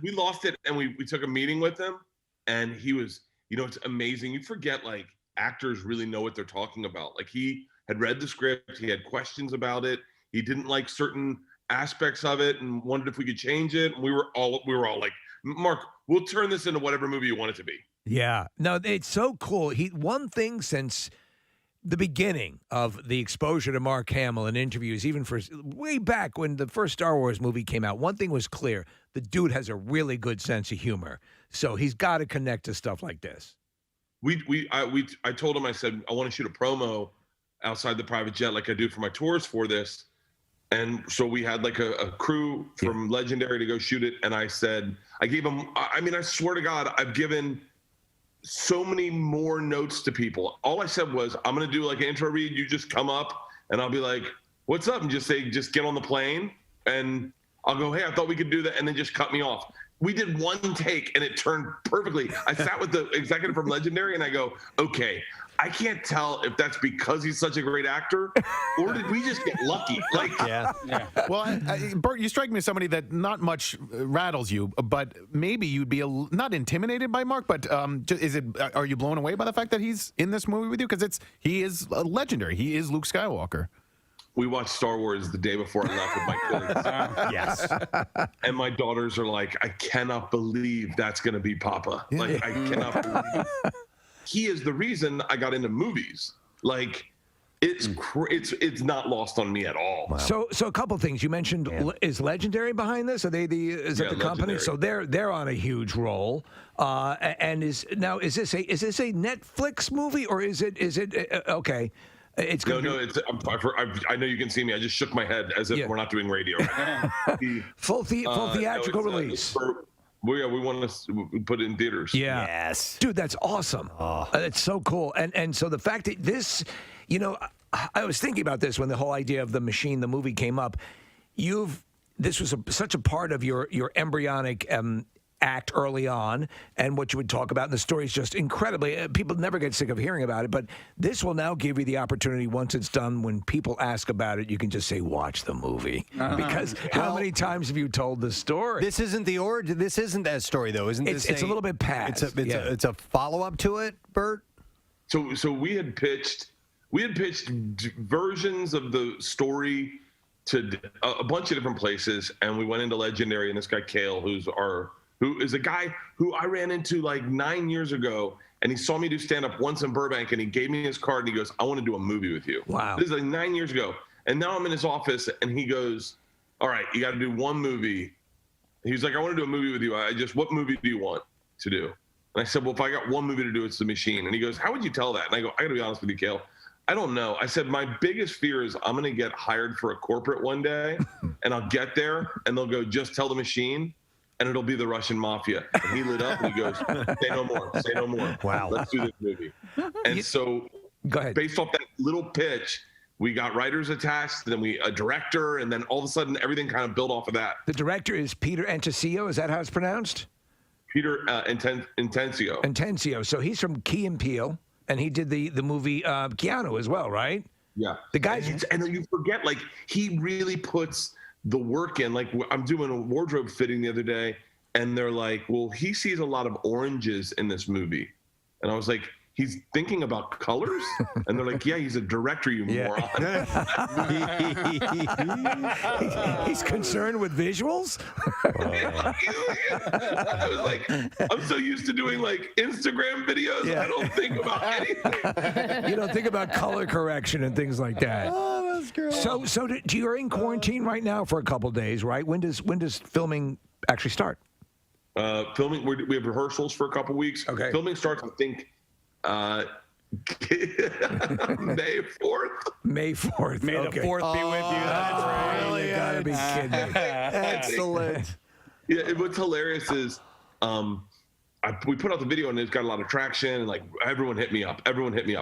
We lost it, and we took a meeting with him, and he was, it's amazing. You forget like actors really know what they're talking about. Like he had read the script, he had questions about it, he didn't like certain aspects of it, and wondered if we could change it. And we were all like, "Mark, we'll turn this into whatever movie you want it to be." Yeah. No, it's so cool. One thing since the beginning of the exposure to Mark Hamill in interviews, even for way back when the first Star Wars movie came out, one thing was clear. The dude has a really good sense of humor. So he's got to connect to stuff like this. I told him, I said, I want to shoot a promo outside the private jet like I do for my tours for this. And so we had like a crew from Legendary to go shoot it. And I said, I gave him, I swear to God, I've given so many more notes to people. All I said was, I'm going to do like an intro read. You just come up and I'll be like, "What's up?" And just say, "Just get on the plane." And I'll go, "Hey, I thought we could do that." And then just cut me off. We did one take and it turned perfectly. I sat with the executive from Legendary and I go, "Okay, I can't tell if that's because he's such a great actor or did we just get lucky?" Like, yeah. Well, Bert, you strike me as somebody that not much rattles you, but maybe you'd be not intimidated by Mark, but are you blown away by the fact that he's in this movie with you? Because he is a legendary. He is Luke Skywalker. We watched Star Wars the day before I left with my kids. Yes. And my daughters are like, "I cannot believe that's going to be Papa." Like, I cannot believe. He is the reason I got into movies. Like, it's not lost on me at all. Wow. So a couple things you mentioned. Is Legendary behind this? Are they is it the company? Legendary. So they're on a huge roll. And is this a Netflix movie or is it okay? It's no. I know you can see me. I just shook my head as if we're not doing radio right now. Full theatrical release. We want to put it in theaters. Yeah. Yes. Dude, that's awesome. It's so cool. And so the fact that this, I was thinking about this when the whole idea of the machine, the movie came up. This was such a part of your embryonic act early on and what you would talk about. And the story is just incredibly, people never get sick of hearing about it, but this will now give you the opportunity once it's done, when people ask about it, you can just say, watch the movie. Because how many times have you told the story? This isn't the origin. This isn't that story, though, isn't this? It's a little bit past. It's a follow-up to it, Bert? So we had pitched versions of the story to a bunch of different places, and we went into Legendary, and this guy Kale, who is a guy who I ran into like 9 years ago, and he saw me do stand-up once in Burbank, and he gave me his card, and he goes, I want to do a movie with you. Wow. This is like 9 years ago. And now I'm in his office, and he goes, all right, you got to do one movie. He's like, I want to do a movie with you. What movie do you want to do? And I said, well, if I got one movie to do, it's The Machine. And he goes, how would you tell that? And I go, I got to be honest with you, Kale. I don't know. I said, my biggest fear is I'm going to get hired for a corporate one day, and I'll get there, and they'll go, just tell The Machine, and it'll be the Russian mafia. And he lit up, and he goes, say no more, say no more. Wow. Let's do this movie. And so Go ahead. based off that little pitch, we got writers attached, then a director, and then all of a sudden everything kind of built off of that. The director is Peter Antencio. Is that how it's pronounced? Peter Intencio. Intencio. So he's from Key and Peele, and he did the movie Keanu as well, right? Yeah. The guys, and you forget, like, he really puts the work in. Like, I'm doing a wardrobe fitting the other day, and they're like, well, he sees a lot of oranges in this movie. And I was like, he's thinking about colors? And they're like, yeah, he's a director, you moron. he's concerned with visuals? I was like, I'm so used to doing like Instagram videos. Yeah. I don't think about anything. You don't think about color correction and things like that. Oh, that's great. So you're in quarantine right now for a couple days, right? When does filming actually start? Filming, we have rehearsals for a couple weeks. Okay. Filming starts, I think, May 4th. May 4th. May the 4th be with you. That's right. You gotta be kidding me. Excellent. Yeah, what's hilarious is we put out the video and it's got a lot of traction, and like everyone hit me up.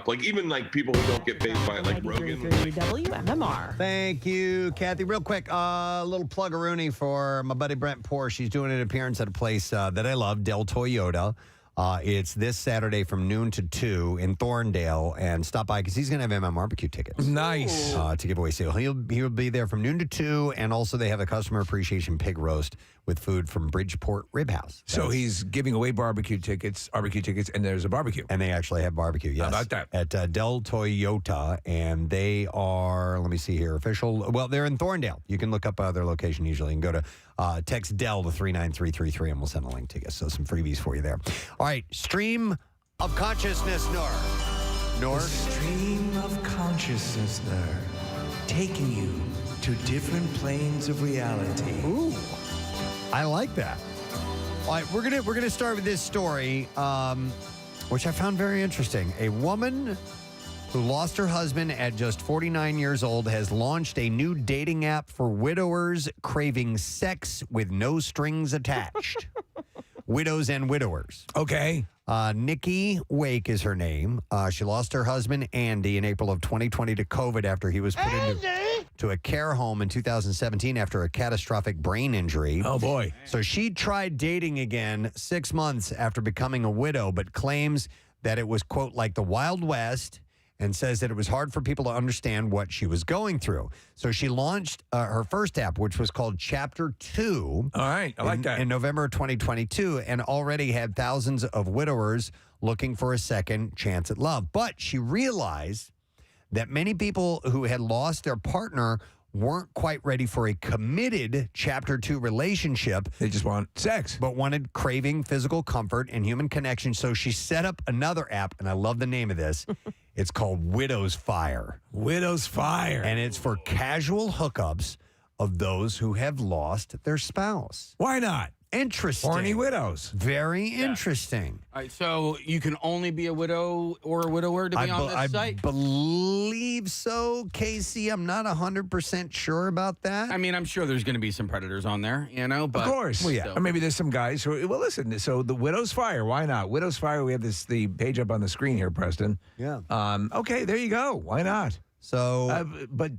Like even like people who don't get paid by it, like Rogan. WMMR. Thank you, Kathy. Real quick, little plug-a-rooney for my buddy Brent Porsche. She's doing an appearance at a place that I love, Del Toyota. It's this Saturday from noon to 2 in Thorndale, and stop by because he's going to have MM barbecue tickets. Nice. To give away. So he'll be there from noon to 2, and also they have a customer appreciation pig roast with food from Bridgeport Rib House. So he's giving away barbecue tickets, and there's a barbecue. And they actually have barbecue, yes. How about that? At Del Toyota, and they are, let me see here, official. Well, they're in Thorndale. You can look up their location usually and go to text Del to 39333, and we'll send a link to you. So some freebies for you there. All right, stream of consciousness, Nor. Stream of consciousness, taking you to different planes of reality. Ooh, I like that. All right, we're gonna start with this story, which I found very interesting. A woman who lost her husband at just 49 years old has launched a new dating app for widowers craving sex with no strings attached. Widows and widowers. Okay. Nikki Wake is her name. She lost her husband, Andy, in April of 2020 to COVID after he was put into a care home in 2017 after a catastrophic brain injury. Oh, boy. So she tried dating again 6 months after becoming a widow, but claims that it was, quote, like the Wild West, and says that it was hard for people to understand what she was going through. So she launched her first app, which was called Chapter 2. All right, I like that. In November of 2022, and already had thousands of widowers looking for a second chance at love. But she realized that many people who had lost their partner weren't quite ready for a committed Chapter 2 relationship. They just want sex. But wanted craving physical comfort and human connection. So she set up another app, and I love the name of this. It's called Widow's Fire. Widow's Fire. And it's for casual hookups of those who have lost their spouse. Why not? Interesting. Horny widows. Very interesting. All right, so you can only be a widow or a widower to be on this site? I believe so, Casey. I'm not 100% sure about that. I mean, I'm sure there's going to be some predators on there, you know, but Of course. Well, yeah. still. Or maybe there's some guys who, well, listen, so the Widow's Fire, why not? Widow's Fire, we have the page up on the screen here, Preston. Yeah. Okay, there you go. Why not? So, But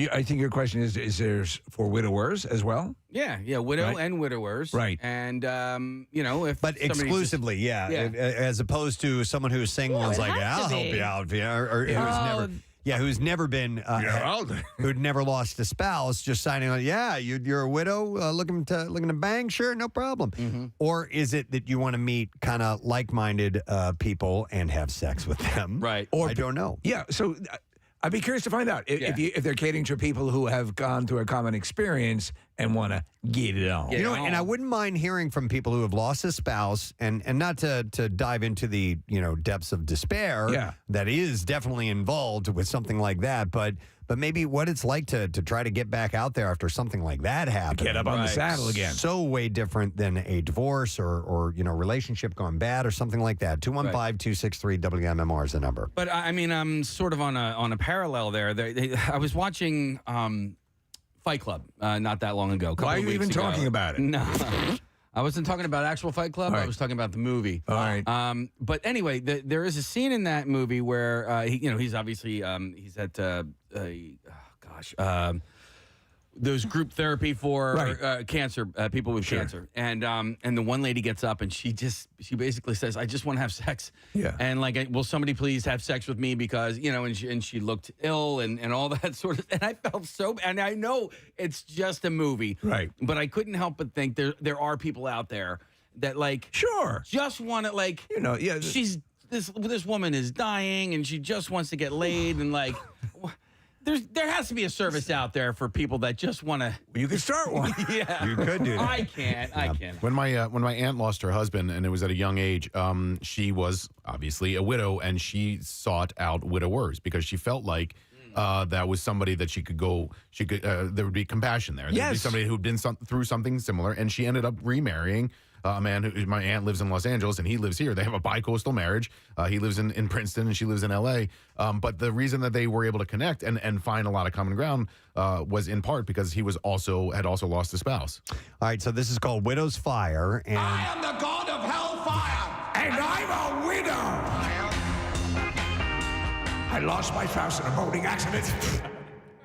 I think your question is there for widowers as well? Yeah, widow Right. and widowers. Right. And, if But somebody exclusively, just- as opposed to someone who's single and is it like, has to I'll help be. you out, who's never been, who'd never lost a spouse, just signing on. Yeah, you're a widow, looking to bang, sure, no problem. Mm-hmm. Or is it that you want to meet kind of like-minded people and have sex with them? Right. Or I don't know. Yeah. So I'd be curious to find out if they're catering to people who have gone through a common experience and want to get it on. And I wouldn't mind hearing from people who have lost a spouse, and not to dive into the depths of despair that is definitely involved with something like that, but maybe what it's like to try to get back out there after something like that happened. Get up on the saddle again. So way different than a divorce or relationship gone bad or something like that. 215-263-WMMR is the number. But I mean, I'm sort of on a parallel there. I was watching Fight Club not that long ago. Why are you even talking about it? No, I wasn't talking about actual Fight Club. All right. I was talking about the movie. All right. But anyway, there is a scene in that movie where he's obviously he's at those group therapy for cancer people with cancer, and the one lady gets up and she basically says, "I just want to have sex." Yeah. And like, will somebody please have sex with me because and she looked ill and all that sort of. And I felt so. And I know it's just a movie, right? But I couldn't help but think there are people out there that just want to she's this woman is dying and she just wants to get laid and like. There has to be a service out there for people that just want to. You can start one. Yeah, you could do that. I can't. When my aunt lost her husband, and it was at a young age, she was obviously a widow, and she sought out widowers because she felt like that was somebody that she could go. There would be compassion there. There would be somebody who'd been through something similar, and she ended up remarrying a man who, my aunt lives in Los Angeles and he lives here. They have a bi-coastal marriage. He lives in Princeton and she lives in L.A. But the reason that they were able to connect and find a lot of common ground was in part because he had also lost a spouse. All right, so this is called Widow's Fire. And I am the god of hellfire, And I'm a widow. I lost my spouse in a boating accident.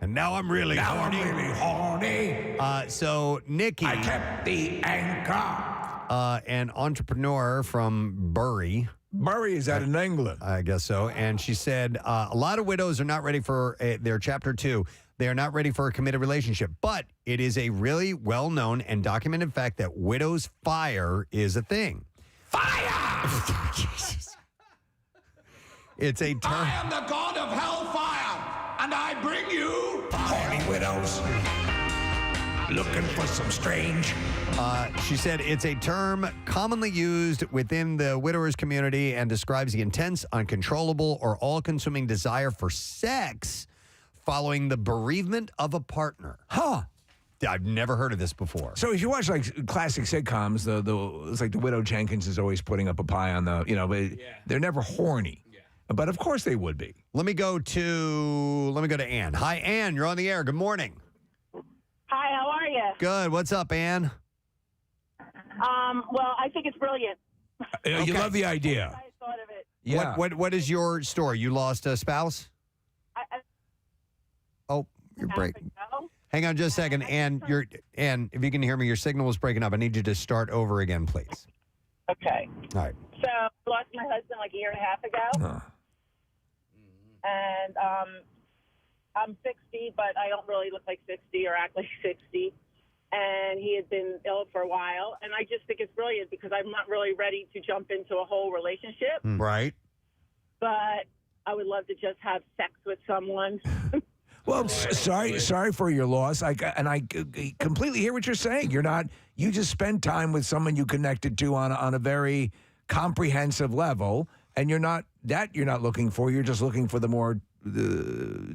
And now I'm really horny. So Nikki, I kept the anchor. An entrepreneur from Bury. Bury is out in England. I guess so. And she said a lot of widows are not ready for their Chapter 2. They are not ready for a committed relationship. But it is a really well-known and documented fact that widow's fire is a thing. Fire! Jesus. It's a term. I am the god of hellfire, and I bring you horny widows looking for some strange. She said it's a term commonly used within the widowers community and describes the intense, uncontrollable, or all-consuming desire for sex following the bereavement of a partner. Huh. I've never heard of this before. So if you watch like classic sitcoms, it's like the Widow Jenkins is always putting up a pie on the, but they're never horny. Yeah. But of course they would be. Let me go to Ann. Hi, Ann. You're on the air. Good morning. Hi, how are you? Good. What's up, Ann? Well, I think it's brilliant. You love the idea. I thought of it. Yeah. What is your story? You lost a spouse? Oh, you're breaking. Hang on just a second. Ann, if you can hear me, your signal was breaking up. I need you to start over again, please. Okay. All right. So I lost my husband like a year and a half ago. And I'm 60, but I don't really look like 60 or act like 60. And he had been ill for a while. And I just think it's brilliant because I'm not really ready to jump into a whole relationship. Right. But I would love to just have sex with someone. Well, sorry for your loss. I completely hear what you're saying. You just spend time with someone you connected to on a very comprehensive level, and you're not looking for. You're just looking for the more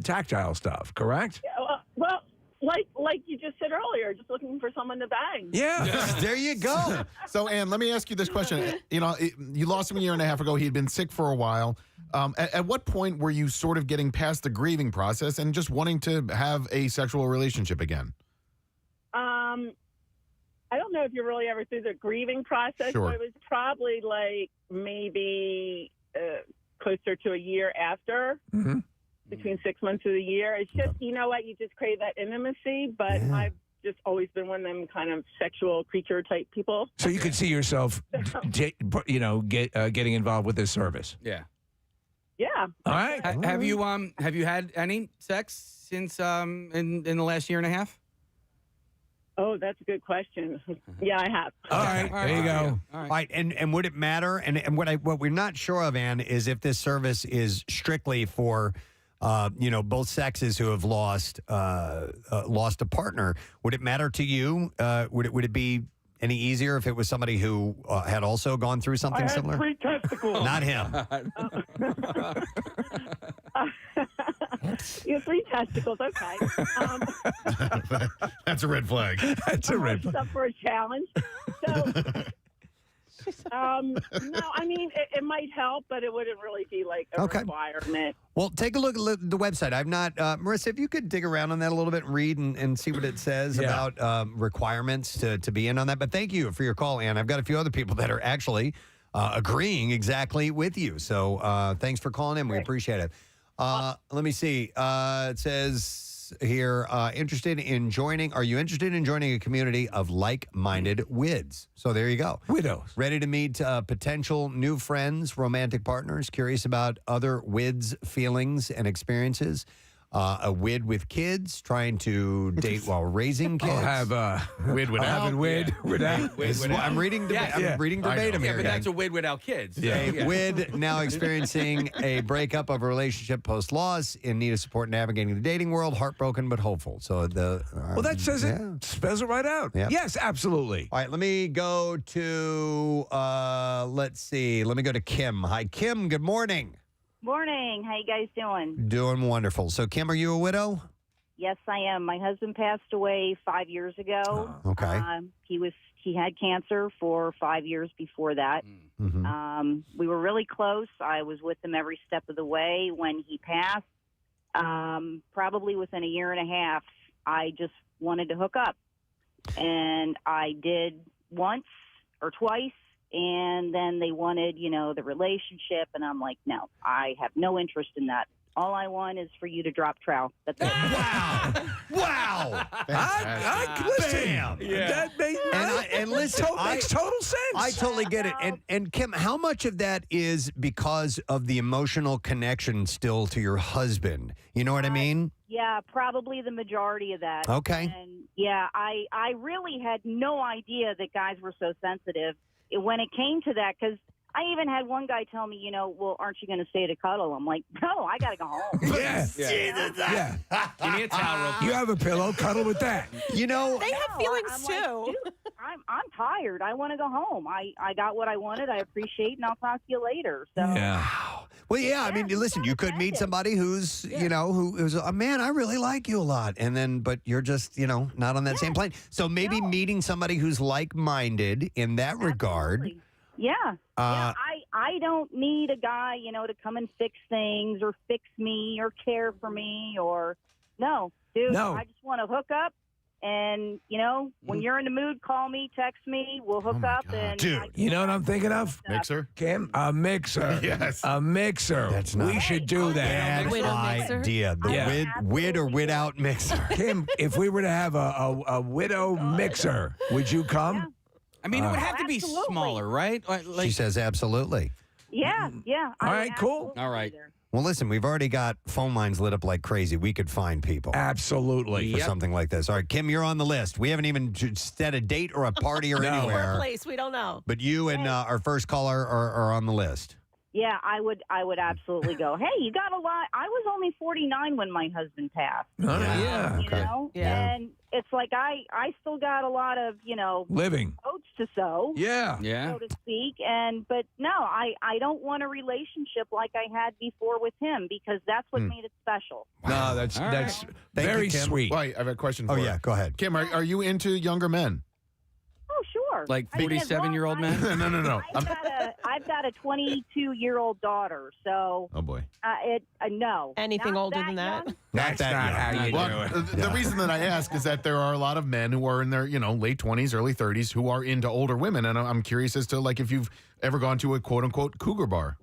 tactile stuff, correct? Yeah, well, like you just said earlier, just looking for someone to bang. Yeah. There you go. So, Ann, let me ask you this question. You lost him a year and a half ago. He had been sick for a while. At what point were you sort of getting past the grieving process and just wanting to have a sexual relationship again? I don't know if you're really ever through the grieving process, Sure. but it was probably like maybe closer to a year after. Mm-hmm. between 6 months of the year. It's just, you know what, you just crave that intimacy, but I've just always been one of them kind of sexual creature type people. So you could see yourself, getting involved with this service. Yeah. Yeah. All right. Have you had any sex since in the last year and a half? Oh, that's a good question. Yeah, I have. All right. There you go. All right. And would it matter? And what we're not sure of, Ann, is if this service is strictly for both sexes who have lost a partner. Would it matter to you? Would it be any easier if it was somebody who had also gone through something similar? 3 testicles. Not him. You have 3 testicles, okay. That's a red flag. That's a red flag. Up for a challenge. So, no, I mean, it might help, but it wouldn't really be like a requirement. Well, take a look at the website. I've not, Marissa, if you could dig around on that a little bit and read and see what it says about requirements to be in on that. But thank you for your call, Ann. I've got a few other people that are actually agreeing exactly with you. So thanks for calling in. We appreciate it. Let me see. It says here, are you interested in joining a community of like-minded wids? So there you go. Widows. Ready to meet potential new friends, romantic partners, curious about other wids' feelings and experiences. A wid with kids, trying to date while raising kids. I'll have wid without. I'm reading verbatim here. But that's a wid without kids. A wid now experiencing a breakup of a relationship post-loss, in need of support navigating the dating world, heartbroken but hopeful. So that says it, spells it right out. Yep. Yes, absolutely. All right, let me go to let's see. Let me go to Kim. Hi, Kim. Good morning. Morning. How you guys doing? Doing wonderful. So, Kim, are you a widow? Yes, I am. My husband passed away 5 years ago. Okay. He had cancer for 5 years before that. Mm-hmm. We were really close. I was with him every step of the way. When he passed, probably within a year and a half, I just wanted to hook up. And I did once or twice. And then they wanted, the relationship. And I'm like, no, I have no interest in that. All I want is for you to drop trow. That's it. Wow. Listen. Yeah. And listen, makes total sense. I totally get it. And Kim, how much of that is because of the emotional connection still to your husband? You know what I mean? Yeah, probably the majority of that. Okay. And yeah, I really had no idea that guys were so sensitive when it came to that, because I even had one guy tell me, well, aren't you going to stay to cuddle? I'm like, no, I got to go home. Yeah. Give me a towel real quick. You have a pillow, cuddle with that. They have feelings I'm too. Like, dude, I'm tired. I want to go home. I got what I wanted. I appreciate, and I'll talk to you later. So. Yeah. Well, yeah. I mean, listen, you could meet somebody who's, who's a man, I really like you a lot. And then, but you're just, not on that same plane. So maybe meeting somebody who's like-minded in that regard. Yeah. I don't need a guy, to come and fix things or fix me or care for me or no, dude. No. I just want to hook up. And, when you're in the mood, call me, text me. We'll hook up. And dude, you know what I'm thinking of? Mixer? Kim? A mixer. Yes. A mixer. That's not we should do that. Bad idea. The wid or wid out mixer. Kim, if we were to have a widow mixer, would you come? Yeah. I mean, it would have to be smaller, right? She says absolutely. Yeah. All right, cool. All right. Well, listen, we've already got phone lines lit up like crazy. We could find people. Absolutely. For something like this. All right, Kim, you're on the list. We haven't even set a date or a party or anywhere. Or a place, we don't know. But you and our first caller are on the list. Yeah, I would absolutely go. Hey, you got a lot. I was only 49 when my husband passed. Yeah. And it's like I still got a lot of, living oats to sow. Yeah. So to speak. But no, I don't want a relationship like I had before with him because that's what made it special. No, that's very sweet. Well, I have a question for you. Go ahead. Kim, are you into younger men? Oh, sure. Like 47-year-old men? No. I've got a 22-year-old daughter, so. Oh boy. No. Anything older than that? That's not how you do it. The reason that I ask is that there are a lot of men who are in their, late 20s, early 30s who are into older women, and I'm curious as to if you've ever gone to a quote unquote cougar bar.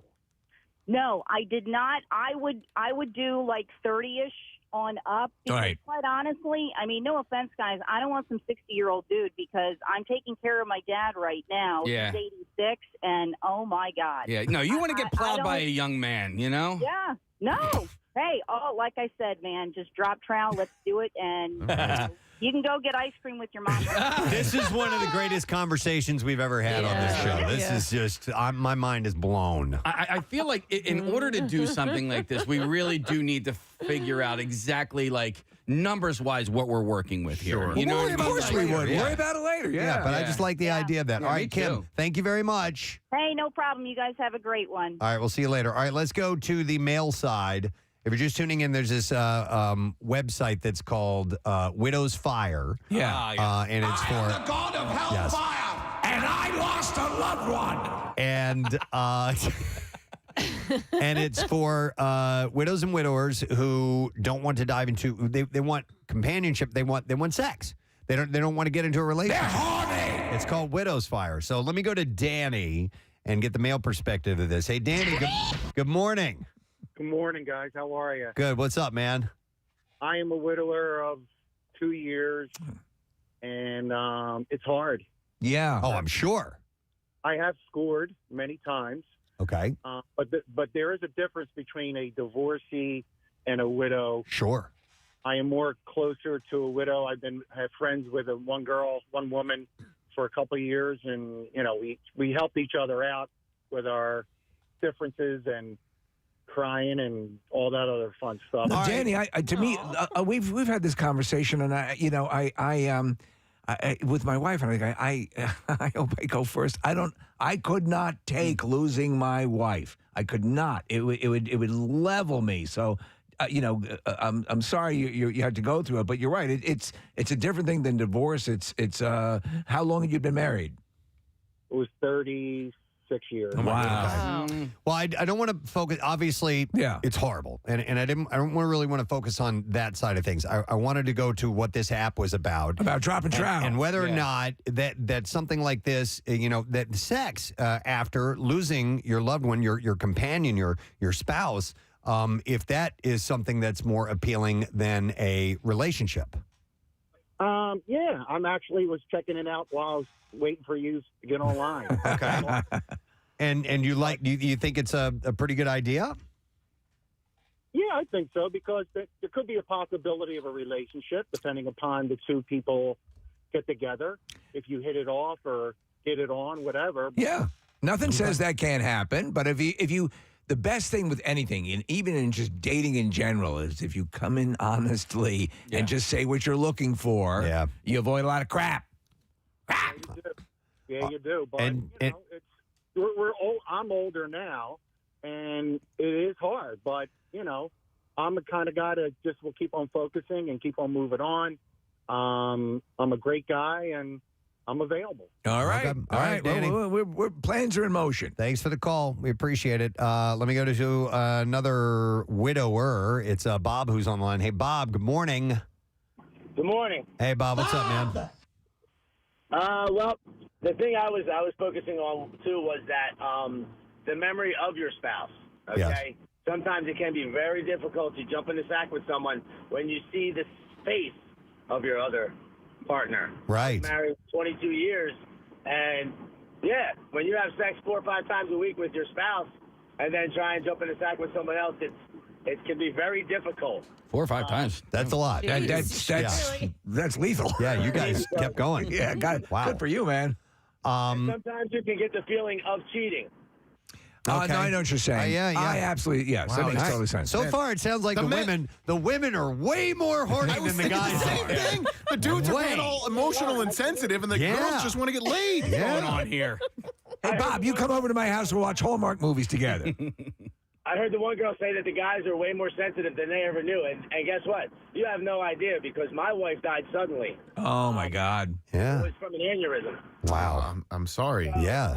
No, I did not. I would do like 30-ish on up. Because Right. quite honestly, I mean, no offense, guys, I don't want some 60-year-old dude because I'm taking care of my dad right now. Yeah. He's 86, and oh my God. Yeah, no, you want to get I plowed by a don't- young man, you know? Yeah. No. Hey, like I said, man, just drop trowel. Let's do it, and you can go get ice cream with your mom. This is one of the greatest conversations we've ever had on this show. This is just, my mind is blown. I feel like in order to do something like this, we really do need to figure out exactly, like, numbers-wise what we're working with here. Sure. You know, Well, what of I mean? course we would. Yeah. Worry about it later. Yeah. But I just like the idea of that. Yeah, All me right, Kim, too. thank you very much. Hey, no problem. You guys have a great one. All right, we'll see you later. All right, let's go to the male side. If you're just tuning in, there's this website that's called Widow's Fire. Yeah. And it's for The god of hellfire, and I lost a loved one. and and it's for widows and widowers who don't want to dive into. They want companionship. They want sex. They don't want to get into a relationship. They're horny. It's called Widow's Fire. So let me go to Danny and get the male perspective of this. Hey, Danny. Good morning. Good morning, guys. How are you? Good. What's up, man? I am a widower of 2 years, and it's hard. Yeah. Oh, I'm sure. I have scored many times, Okay. but there is a difference between a divorcee and a widow. Sure. I am more closer to a widow. have friends with one woman for a couple of years, and we helped each other out with our differences and crying and all that other fun stuff. No, Danny, to me, we've had this conversation, and I with my wife, and I hope I go first. I could not take losing my wife. I could not. It would level me. So, I'm sorry you had to go through it, but you're right. It's a different thing than divorce. It's how long had you been married? It was 36 years. Wow. Well, I don't want to focus. Obviously, it's horrible, and I don't really want to focus on that side of things. I wanted to go to what this app was about dropping trowel, and whether or not that something like this, that sex after losing your loved one, your companion, your spouse, if that is something that's more appealing than a relationship. Yeah, I'm actually was checking it out while I was waiting for you to get online. Okay. And you think it's a pretty good idea? Yeah, I think so, because there could be a possibility of a relationship depending upon the two people get together. If you hit it off or get it on, whatever. Yeah. Nothing says that can't happen, but if you the best thing with anything, and even in just dating in general, is if you come in honestly and just say what you're looking for, you avoid a lot of crap. Yeah, you do. But we're old. I'm older now, and it is hard. But I'm the kind of guy that just will keep on focusing and keep on moving on. I'm a great guy, and I'm available. All right. Okay. All right, Danny. well, we're plans are in motion. Thanks for the call. We appreciate it. Let me go to another widower. It's Bob who's on the line. Hey, Bob, good morning. Good morning. Hey, Bob, what's up, man? Well, the thing I was focusing on too was that the memory of your spouse. Okay. Yes. Sometimes it can be very difficult to jump in the sack with someone when you see the face of your other partner. Right. Married 22 years, and when you have sex 4 or 5 times a week with your spouse, and then try and jump in the sack with someone else, it can be very difficult. 4 or 5 times. That's a lot. That's lethal. Yeah, you guys kept going. Yeah, wow. Good for you, man. Sometimes you can get the feeling of cheating. No, I know what you're saying. Yeah. I absolutely, yes. Wow, That makes nice. total sense. So far, it sounds like the women are way more horny than the guys Same are. thing. The dudes are getting all emotional and sensitive, and the girls just want to get laid. What's going on here? Hey, Bob, you come over to my house and watch Hallmark movies together. I heard the one girl say that the guys are way more sensitive than they ever knew. And guess what? You have no idea, because my wife died suddenly. Oh, my God. Yeah. It was from an aneurysm. Wow. I'm sorry. Yeah.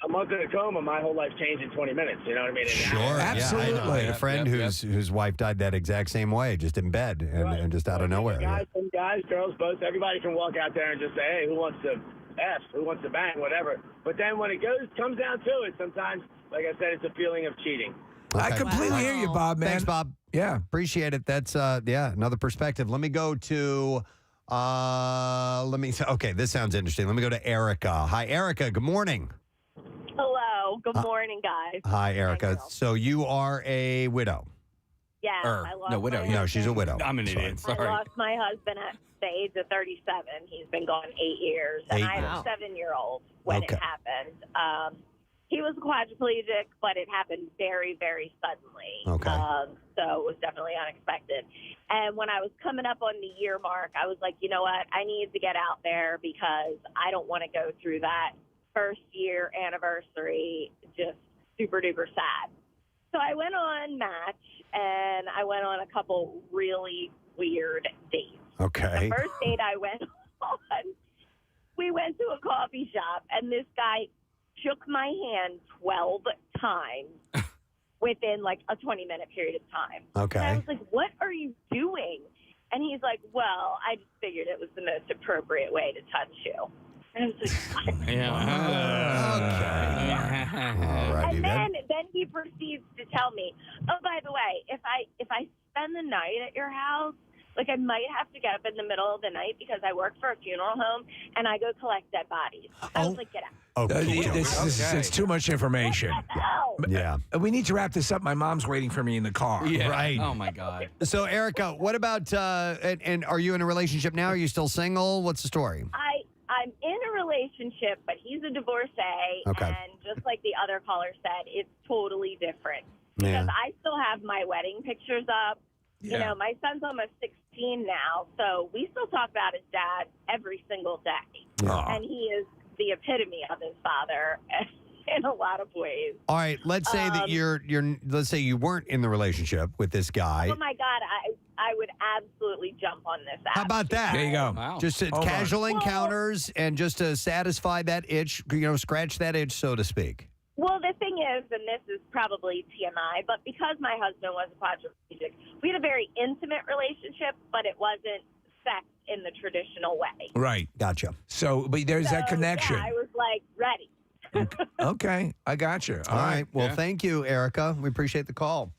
A month in a coma, my whole life changed in 20 minutes. You know what I mean? Sure. Absolutely. Yeah, I had a friend whose wife died that exact same way, just in bed and just out of nowhere. Guys, girls, both, everybody can walk out there and just say, hey, who wants to F, who wants to bang, whatever. But then when it comes down to it, sometimes, like I said, it's a feeling of cheating. I completely hear you, Bob, man. Thanks, Bob. Yeah. Appreciate it. That's, another perspective. Let me go to, okay, this sounds interesting. Let me go to Erica. Hi, Erica. Good morning. Hello. Good morning, guys. Hi, Erica. So you are a widow. Yeah. I lost widow. my No, she's a widow. I'm an idiot. I Sorry. lost my husband at the age of 37. He's been gone 8 years, and 8 I have a 7-year-old when Okay. it happened. He was quadriplegic, but it happened very, very suddenly. Okay. So it was definitely unexpected. And when I was coming up on the year mark, I was like, you know what? I need to get out there because I don't want to go through that first year anniversary just super duper sad. So I went on Match, and I went on a couple really weird dates. Okay. The first date I went on, we went to a coffee shop, and this guy shook my hand 12 times within like a 20-minute period of time. Okay. And I was like, what are you doing? And he's like, well, I just figured it was the most appropriate way to touch you. And I was like, what? Alrighty And then he proceeds to tell me, oh, by the way, if I spend the night at your house, like I might have to get up in the middle of the night because I work for a funeral home and I go collect dead bodies. I was like, get out. It's too much information. Yeah. We need to wrap this up. My mom's waiting for me in the car. Yeah. Right. Oh my God. So, Erica, what about, and are you in a relationship now? Are you still single? What's the story? I'm in a relationship, but he's a divorcee. Okay. And just like the other caller said, it's totally different. Yeah. Because I still have my wedding pictures up. You know, my son's almost 16 now, so we still talk about his dad every single day. And he is the epitome of his father in a lot of ways. All right, let's say that let's say you weren't in the relationship with this guy. Oh my God, I would absolutely jump on this app. How about that? There you go. Wow. Just casual encounters and just to satisfy that itch, scratch that itch, so to speak. Well, the thing is, and this is probably TMI, but because my husband was a quadriplegic, we had a very intimate relationship, but it wasn't sex in the traditional way. Right. Gotcha. So, but there's that connection. Yeah, I was like, ready. Okay. I got you. All right. Well, thank you, Erica. We appreciate the call.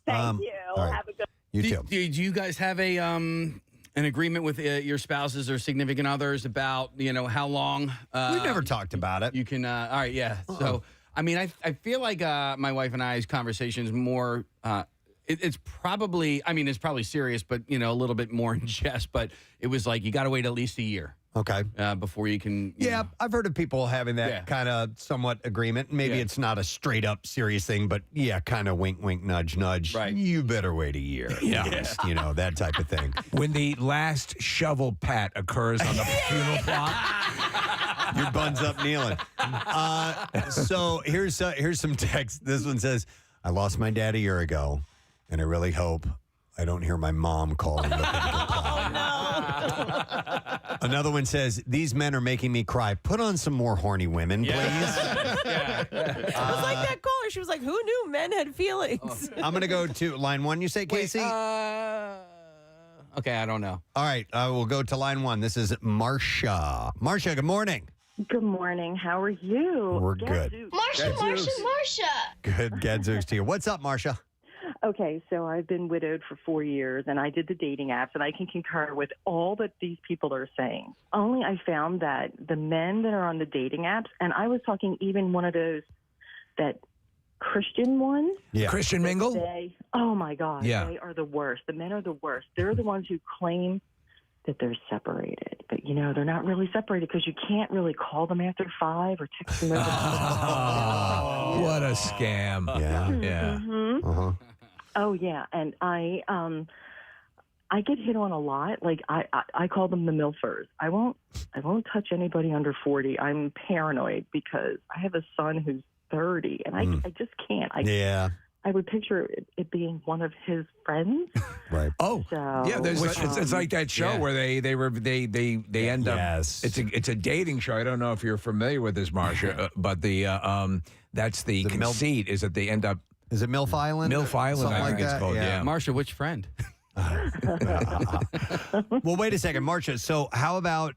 Thank you. all right. Have a good You do, too. Do you guys have an agreement with your spouses or significant others about how long? We've never talked about it. You can. All right. Yeah. So I mean, I feel like my wife and I's conversation is more. It's probably. I mean, it's probably serious, but a little bit more in jest. But it was like you got to wait at least a year. Okay. Before you can. Yeah, I've heard of people having that kind of somewhat agreement. Maybe it's not a straight up serious thing, but kind of wink, wink, nudge, nudge. Right. You better wait a year. Yeah. Yes, that type of thing. When the last shovel pat occurs on the funeral plot. Your bun's up kneeling. So here's some text. This one says, I lost my dad a year ago, and I really hope I don't hear my mom calling looking to get Another one says, these men are making me cry. Put on some more horny women, please. It was like that caller. She was like, who knew men had feelings? I'm going to go to line one, you say, Casey? Okay, I don't know. All right, we'll go to line one. This is Marcia. Marcia, good morning. Good morning. How are you? We're good. Marsha. Good. Gadzooks to you. What's up, Marcia? Okay, so I've been widowed for 4 years, and I did the dating apps, and I can concur with all that these people are saying. Only I found that the men that are on the dating apps, and I was talking even one of those that Christian ones. Yeah. Christian Mingle? Oh, my God. Yeah. They are the worst. The men are the worst. They're the ones who claim that they're separated. But, they're not really separated because you can't really call them after 5 or text them over. What a scam. Yeah. Yeah. Mm-hmm. Uh-huh. Oh, yeah. And I get hit on a lot. Like I call them the milfers. I won't touch anybody under 40. I'm paranoid because I have a son who's 30 and I just can't. I would picture it being one of his friends. Right. Oh, so, yeah. It's like that show where they end up. Yes. It's a dating show. I don't know if you're familiar with this, Marcia, but that's the conceit is that they end up. Is it MILF Island? MILF Island, I think it's called. Yeah. Marcia, which friend? Well, wait a second, Marcia. So, how about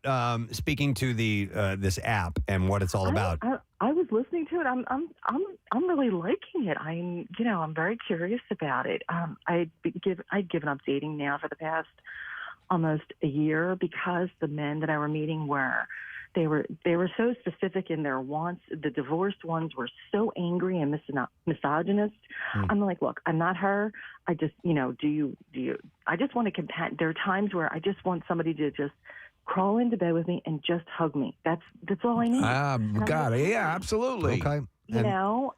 speaking to the this app and what it's all about? I was listening to dude, I'm really liking it. I'm very curious about it. I'd given up dating now for the past almost a year because the men that I were meeting they were so specific in their wants. The divorced ones were so angry and misogynist. I'm like, look, I'm not her. I just, I just want to there are times where I just want somebody to just crawl into bed with me and just hug me. That's all I need. Got it. Yeah, absolutely. Okay. I don't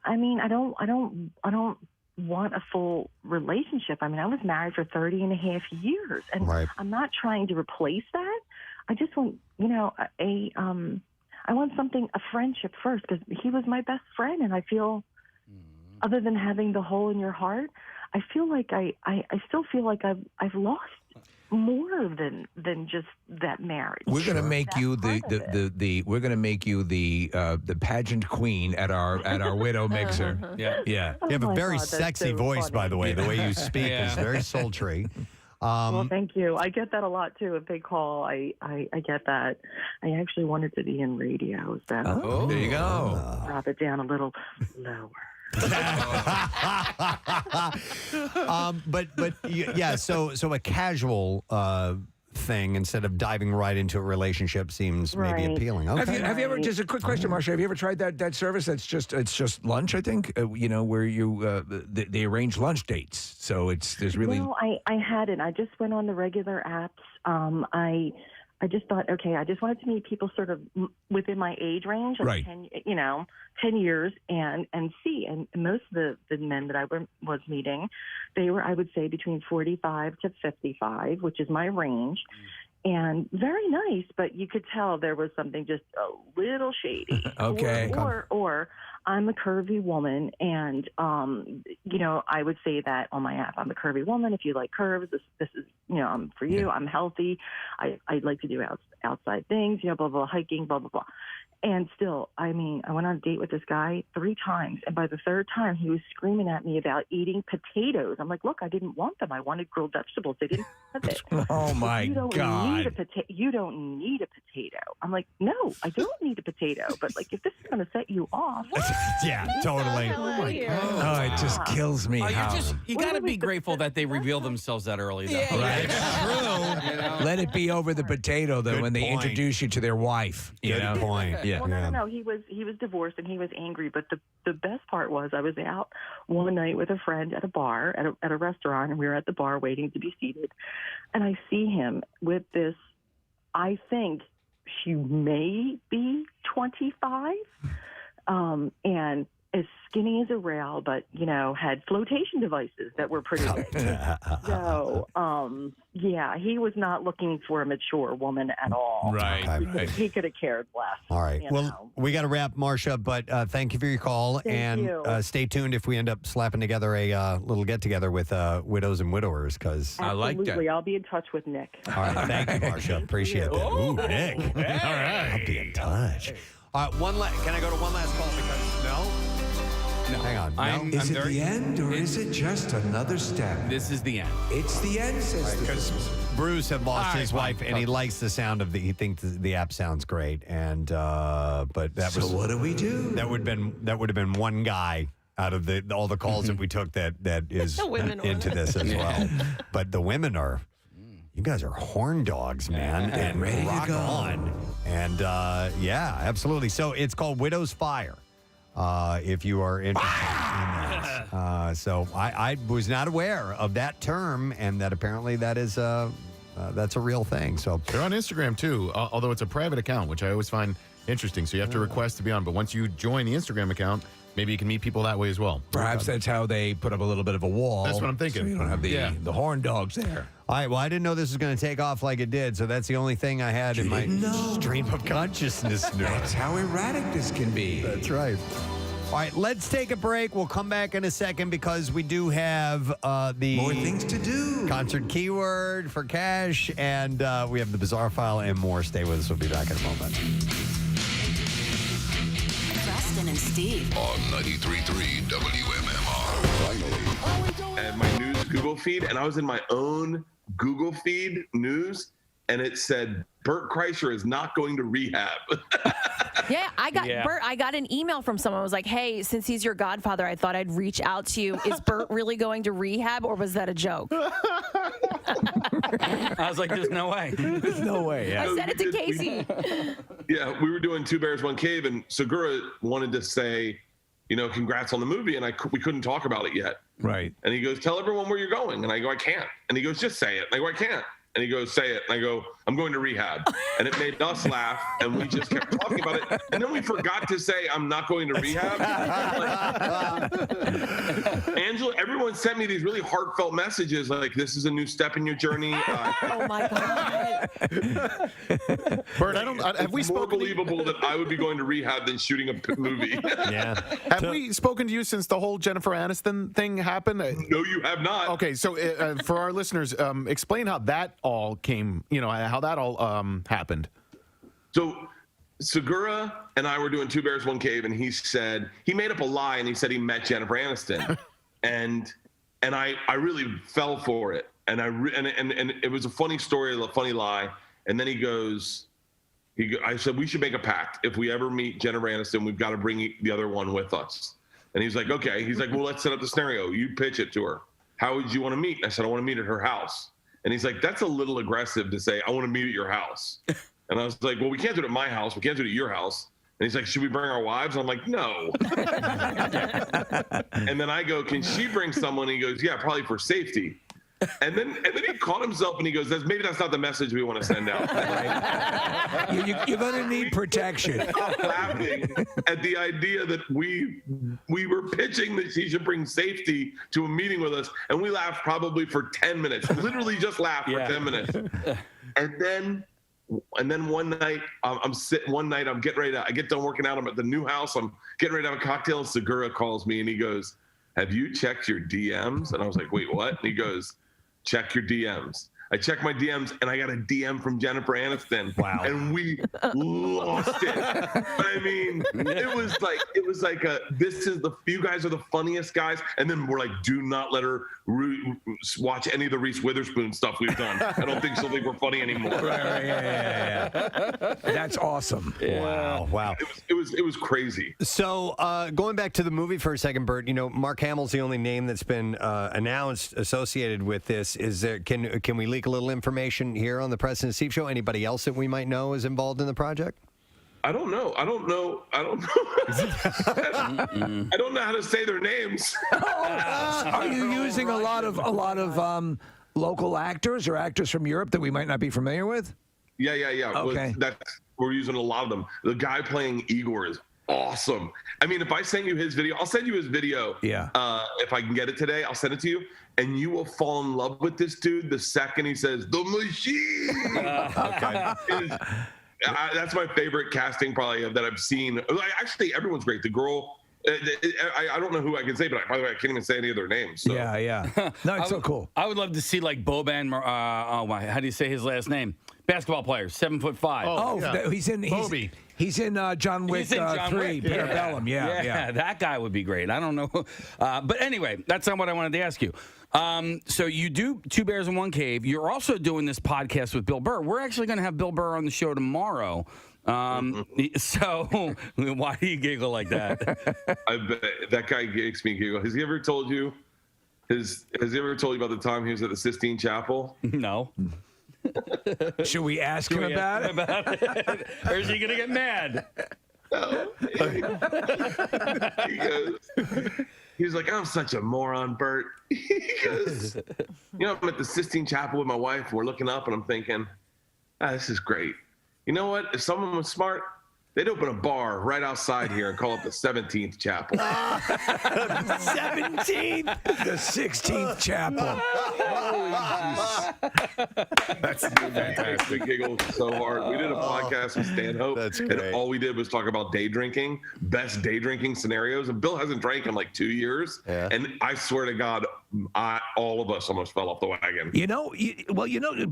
want a full relationship. I was married for 30 and a half years, and I'm not trying to replace that. I just want, I want a friendship first, because he was my best friend, and I feel, other than having the hole in your heart, I feel like I still feel like I've lost more than just that marriage. We're going to make you we're going to make you the pageant queen at our widow mixer. Yeah. Yeah. You have a very God, that's sexy so voice, funny. by the way. The way you speak is very sultry. Well, thank you. I get that a lot too. If they call, I get that. I actually wanted to be in radio, so there you go. drop it down a little lower. So a casual thing instead of diving right into a relationship seems maybe appealing. Okay. Have you ever, just a quick question, Marcia, have you ever tried that service that's just lunch, I think, where you they arrange lunch dates, so there's really No, I hadn't. I just went on the regular apps. I just thought, okay, I just wanted to meet people sort of within my age range, like 10 years, and see. And most of the men that I was meeting, they were, I would say, between 45 to 55, which is my range, and very nice. But you could tell there was something just a little shady. Okay. Or I'm a curvy woman, and I would say that on my app, I'm a curvy woman. If you like curves, this is I'm for you. I'm healthy. I like to do outside things, blah blah, hiking, blah blah blah. And still, I went on a date with this guy 3 times, and by the 3rd time, he was screaming at me about eating potatoes. I'm like, look, I didn't want them. I wanted grilled vegetables. They didn't have it. Oh my you don't God! You don't need a potato. I'm like, no, I don't need a potato. But like, if this is going to set you off, yeah, totally. Oh, it just kills me. You got to be grateful that they reveal themselves that early, though. Yeah, right. True. Let it be over the potato, though, when they introduce you to their wife. Good point. Yeah. Well, no. He was divorced and he was angry. But the best part was I was out one night with a friend at a bar, at a restaurant, and we were at the bar waiting to be seated. And I see him with this, I think she may be 25, and as skinny as a rail, but, had flotation devices that were pretty big. So, he was not looking for a mature woman at all. Right. He could have cared less. All right. Well, we got to wrap, Marcia, but thank you for your call. Thank you. Stay tuned if we end up slapping together a little get-together with widows and widowers, because I like that. Absolutely. I'll be in touch with Nick. All right. Thank you, Marcia. Appreciate that. Ooh, Nick. All right. I'll be in touch. All right. Can I go to one last call? Because no. Hang on. Is it the end, or is it just another step? This is the end. It's the end, says Because Bruce had lost his wife, and he likes the sound of he thinks the app sounds great, and but that was. So what do we do? That would have been one guy out of all the calls that we took that is into this as well. But the women are. You guys are horn dogs, man, and ready rock to go on. And absolutely. So it's called Widow's Fire. If you are interested in that. So I was not aware of that term, and that apparently that is that's a real thing. So they're on Instagram too, although it's a private account, which I always find interesting. So you have to request to be on, but once you join the Instagram account, maybe you can meet people that way as well. Perhaps that's how they put up a little bit of a wall. That's what I'm thinking. So you don't have the horn dogs there. All right, well, I didn't know this was going to take off like it did, so that's the only thing I had in my stream of consciousness. That's how erratic this can be. That's right. All right, let's take a break. We'll come back in a second because we do have the more things to do. Concert keyword for Cash, and we have the bizarre file and more. Stay with us. We'll be back in a moment. Preston and Steve on 93.3 WMMR. Finally. And my news Google feed, and I was in my own Google feed news, and it said Bert Kreischer is not going to rehab. Yeah, Bert, I got an email from someone who was like, hey, since he's your godfather, I thought I'd reach out to you. Is Bert really going to rehab, or was that a joke? I was like, there's no way. There's no way. Yeah. I said it to Casey. Yeah, we were doing Two Bears, One Cave, and Segura wanted to say, congrats on the movie, and we couldn't talk about it yet. Right. And he goes, tell everyone where you're going. And I go, I can't. And he goes, just say it. And I go, I can't. And he goes, say it. And I go, I'm going to rehab. And it made us laugh, and we just kept talking about it. And then we forgot to say, I'm not going to rehab. Angela, everyone sent me these really heartfelt messages like, this is a new step in your journey. Oh, my God. Bert, have we it's more spoken believable that I would be going to rehab than shooting a movie. Yeah. Have we spoken to you since the whole Jennifer Aniston thing happened? No, you have not. Okay, so for our listeners, explain how that all came, how that all happened. So Segura and I were doing Two Bears, One Cave, and he said, he made up a lie, and he said he met Jennifer Aniston. and I really fell for it. And it was a funny story, a funny lie. And then I said, we should make a pact. If we ever meet Jennifer Aniston, we've got to bring the other one with us. And he's like, okay. He's like, well, let's set up the scenario. You pitch it to her. How would you want to meet? And I said, I want to meet at her house. And he's like, that's a little aggressive to say, I want to meet at your house. And I was like, well, we can't do it at my house. We can't do it at your house. And he's like, should we bring our wives? I'm like, no. And then I go, can she bring someone? He goes, yeah, probably for safety. And then he caught himself and he goes, maybe that's not the message we want to send out. You're going to need protection. Laughing at the idea that we were pitching that she should bring safety to a meeting with us, and we laughed probably for 10 minutes. Literally just laughed for 10 minutes. And then one night I'm getting ready I get done working out. I'm at the new house. I'm getting ready to have a cocktail, and Segura calls me and he goes, have you checked your DMs? And I was like, wait, what? And he goes, check your DMs. I checked my DMs, and I got a DM from Jennifer Aniston. Wow. And we lost it. I mean, it was like you guys are the funniest guys. And then we're like, do not let her watch any of the Reese Witherspoon stuff we've done. I don't think she'll think we're funny anymore. Right, yeah. That's awesome. Yeah. Wow. It was crazy. So going back to the movie for a second, Bert, Mark Hamill's the only name that's been announced associated with this. Is there, can we leak a little information here on the Preston and Steve Show? Anybody else that we might know is involved in the project? I don't know. I don't know how to say their names. Are you using a lot of local actors or actors from Europe that we might not be familiar with? Yeah. Okay. We're using a lot of them. The guy playing Igor is awesome. I mean, if I send you his video, I'll send you his video. Yeah. If I can get it today, I'll send it to you, and you will fall in love with this dude the second he says the machine. Okay. That's my favorite casting probably that I've seen. Actually, everyone's great. The girl. I don't know who I can say, but by the way, I can't even say any of their names. So. Yeah. No, it's so cool. I would love to see like Boban. How do you say his last name? Basketball player, 7'5". He's in John Wick 3, Parabellum. Yeah. That guy would be great. I don't know. But anyway, that's not what I wanted to ask you. So you do Two Bears in One Cave. You're also doing this podcast with Bill Burr. We're actually going to have Bill Burr on the show tomorrow. So why do you giggle like that? I bet that guy makes me giggle. Has he ever told you? Has he ever told you about the time he was at the Sistine Chapel? No. Should we ask him about it? Or is he going to get mad? No. He's like, I'm such a moron, Bert. He goes, I'm at the Sistine Chapel with my wife. We're looking up, and I'm thinking, this is great. You know what? If someone was smart, they'd open a bar right outside here and call it the 17th Chapel. 17th? The 16th Chapel. That's fantastic. Giggle so hard. We did a podcast with Stan Hope. That's great. And all we did was talk about day drinking, best day drinking scenarios. And Bill hasn't drank in like 2 years. Yeah. And I swear to God, all of us almost fell off the wagon.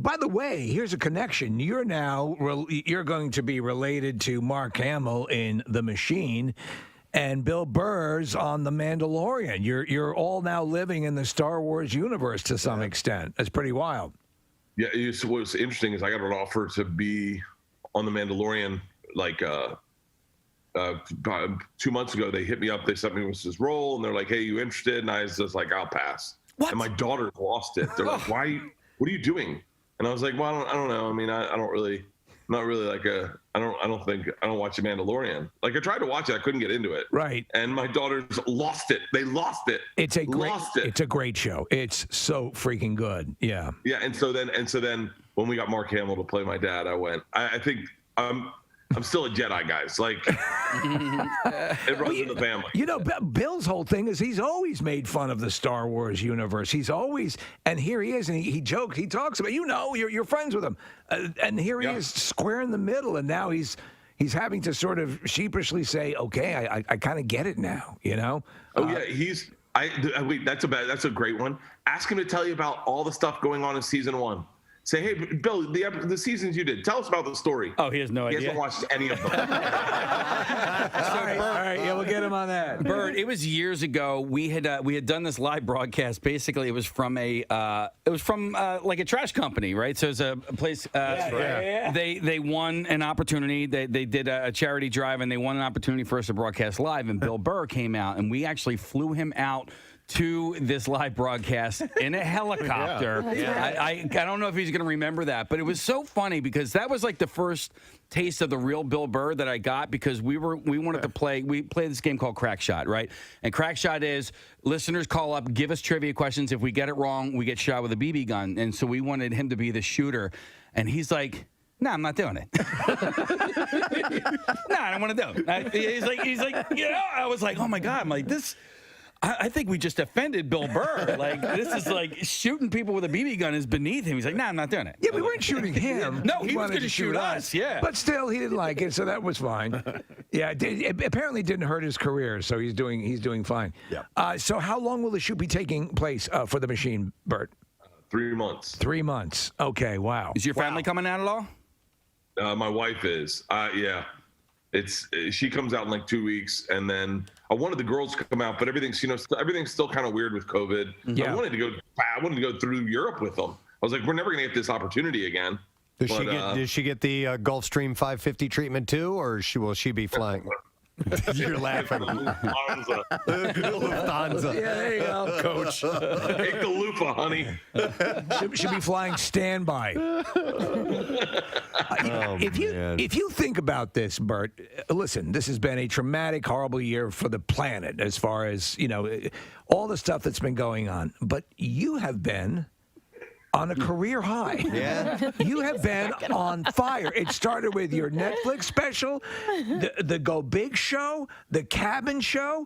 By the way, here's a connection. You're going to be related to Mark Hamill in The Machine, and Bill Burr's on The Mandalorian. You're all now living in the Star Wars universe to some extent. That's pretty wild. Yeah, what's interesting is I got an offer to be on The Mandalorian like 2 months ago. They hit me up. They sent me with this role, and they're like, "Hey, you interested?" And I was just like, "I'll pass." What? And my daughter lost it. They're like, "Why? What are you doing?" And I was like, "Well, I don't know. I mean, I don't really, not really like I don't watch The Mandalorian. Like I tried to watch it, I couldn't get into it. Right. And my daughters lost it. They lost it. It's a great show. It's so freaking good. Yeah. Yeah. And so then when we got Mark Hamill to play my dad, I went. I think I'm still a Jedi, guys. Like, it runs in the family. You know, Bill's whole thing is he's always made fun of the Star Wars universe. He's always, and here he is, and he jokes, he talks about, you're friends with him. And here he is square in the middle, and now he's having to sort of sheepishly say, okay, I kind of get it now, you know? Oh, yeah, wait, that's a great one. Ask him to tell you about all the stuff going on in season 1. Say, hey, Bill, the seasons you did, tell us about the story. Oh, he has no idea. He hasn't watched any of them. All right, yeah, we'll get him on that. Bert, it was years ago. We had done this live broadcast. Basically, it was from like a trash company, right? So it's a place. They won an opportunity. They did a charity drive, and they won an opportunity for us to broadcast live. And Bill Burr came out, and we actually flew him out to this live broadcast in a helicopter. I don't know if he's going to remember that, but it was so funny because that was like the first taste of the real Bill Burr that I got, because we wanted to play this game called Crack Shot, right? And Crack Shot is listeners call up, give us trivia questions. If we get it wrong, we get shot with a BB gun. And so we wanted him to be the shooter. And he's like, no, I'm not doing it. No, I don't want to do it. He's like, you know, I was like, oh my God. I'm like, this. I think we just offended Bill Burr. Like, this is like shooting people with a BB gun is beneath him. He's like, nah, I'm not doing it. Yeah, we weren't shooting him. No, he was going to shoot us. Yeah. But still, he didn't like it, so that was fine. Yeah, it apparently didn't hurt his career, so he's doing fine. Yeah. So how long will the shoot be taking place for the machine, Bert? 3 months. 3 months. Okay, wow. Is your family coming out at all? My wife is. Yeah. She comes out in like 2 weeks, and then I wanted the girls to come out, but everything's still kind of weird with COVID. Yeah. I wanted to go through Europe with them. I was like, we're never gonna get this opportunity again. Does she get the Gulfstream 550 treatment too, or will she be flying? You're laughing. Lufthansa. Lufthansa. Yeah, there you go, Coach. Take the Lufa, honey. Should be flying standby. If you think about this, Bert, listen, this has been a traumatic, horrible year for the planet as far as, all the stuff that's been going on. But you have been on a career high. Yeah. You have been on fire. It started with your Netflix special, the Go Big show, the Cabin show.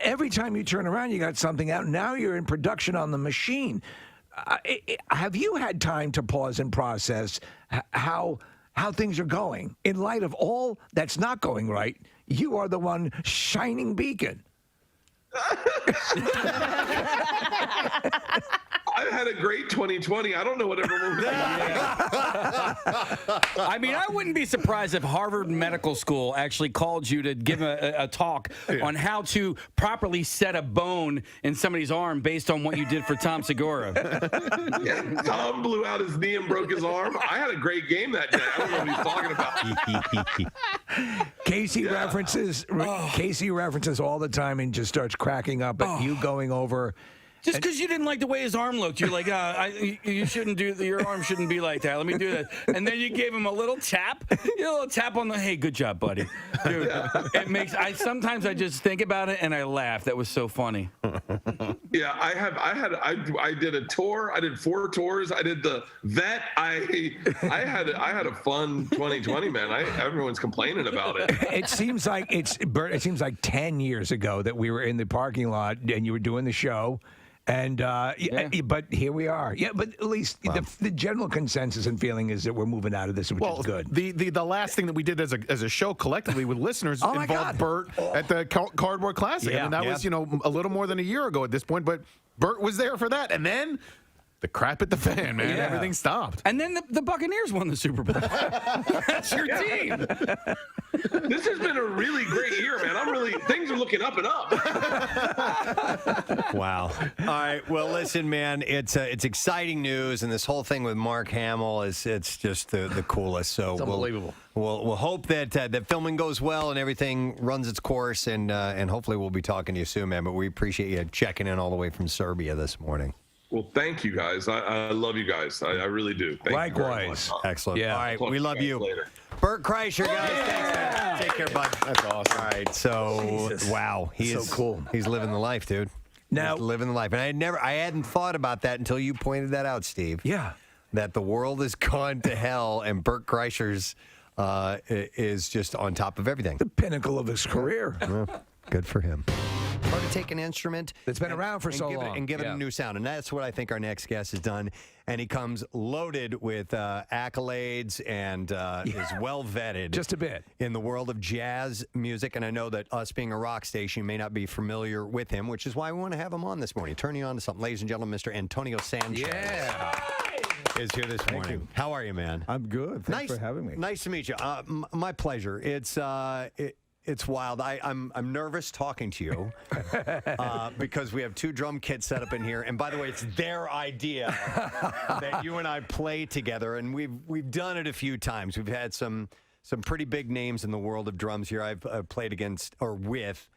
Every time you turn around, you got something out. Now you're in production on the machine. Have you had time to pause and process how things are going? In light of all that's not going right, you are the one shining beacon. I had a great 2020. I don't know what everyone was I mean, I wouldn't be surprised if Harvard Medical School actually called you to give a talk on how to properly set a bone in somebody's arm based on what you did for Tom Segura. Yeah, Tom blew out his knee and broke his arm. I had a great game that day. I don't know what he's talking about. Casey references all the time and just starts cracking up at you going over. Just because you didn't like the way his arm looked, you're like, you shouldn't your arm shouldn't be like that. Let me do that. And then you gave him a little tap, on the, hey, good job, buddy. Dude, sometimes I just think about it and I laugh. That was so funny. Yeah, I did a tour. I did 4 tours. I did the vet. I had a fun 2020, man. Everyone's complaining about it. It seems like 10 years ago that we were in the parking lot and you were doing the show. And but here we are. Yeah, but at least the general consensus and feeling is that we're moving out of this, which is good. The last thing that we did as a show collectively with listeners involved Bert at the Cardboard Classic. Yeah. I mean, that was a little more than a year ago at this point, but Bert was there for that, and then The crap at the fan, man. Yeah. Everything stopped. And then the Buccaneers won the Super Bowl. That's your team. This has been a really great year, man. Things are looking up and up. Wow. All right. Well, listen, man, it's exciting news, and this whole thing with Mark Hamill it's just the coolest. So It's unbelievable. We'll hope that that filming goes well and everything runs its course, and hopefully we'll be talking to you soon, man. But we appreciate you checking in all the way from Serbia this morning. Well, thank you guys. I love you guys. I really do. Thank you very much. Excellent. Yeah. All right. Talk We to love guys you. later. Bert Kreischer, guys. Thanks, man. Take care, bud. That's awesome. All right. So, Jesus. wow. So cool. He's living the life, dude. Now- He's living the life. And I hadn't thought about that until you pointed that out, Steve. Yeah. That the world has gone to hell and Bert Kreischer's is just on top of everything. The pinnacle of his career. Well, good for him. Hard to take an instrument That's been around for so give long. and give it a new sound. And that's what I think our next guest has done. And he comes loaded with accolades and is well vetted. Just a bit. In the world of jazz music. And I know that us being a rock station may not be familiar with him, which is why we want to have him on this morning. Turning on to something. Ladies and gentlemen, Mr. Antonio Sanchez. Yeah. Is here this morning. How are you, man? I'm good. Thanks for having me. Nice to meet you. My pleasure. It's wild. I'm nervous talking to you because we have two drum kits set up in here, and by the way, it's their idea that you and I play together, and we've done it a few times. We've had some pretty big names in the world of drums here. I've played against or with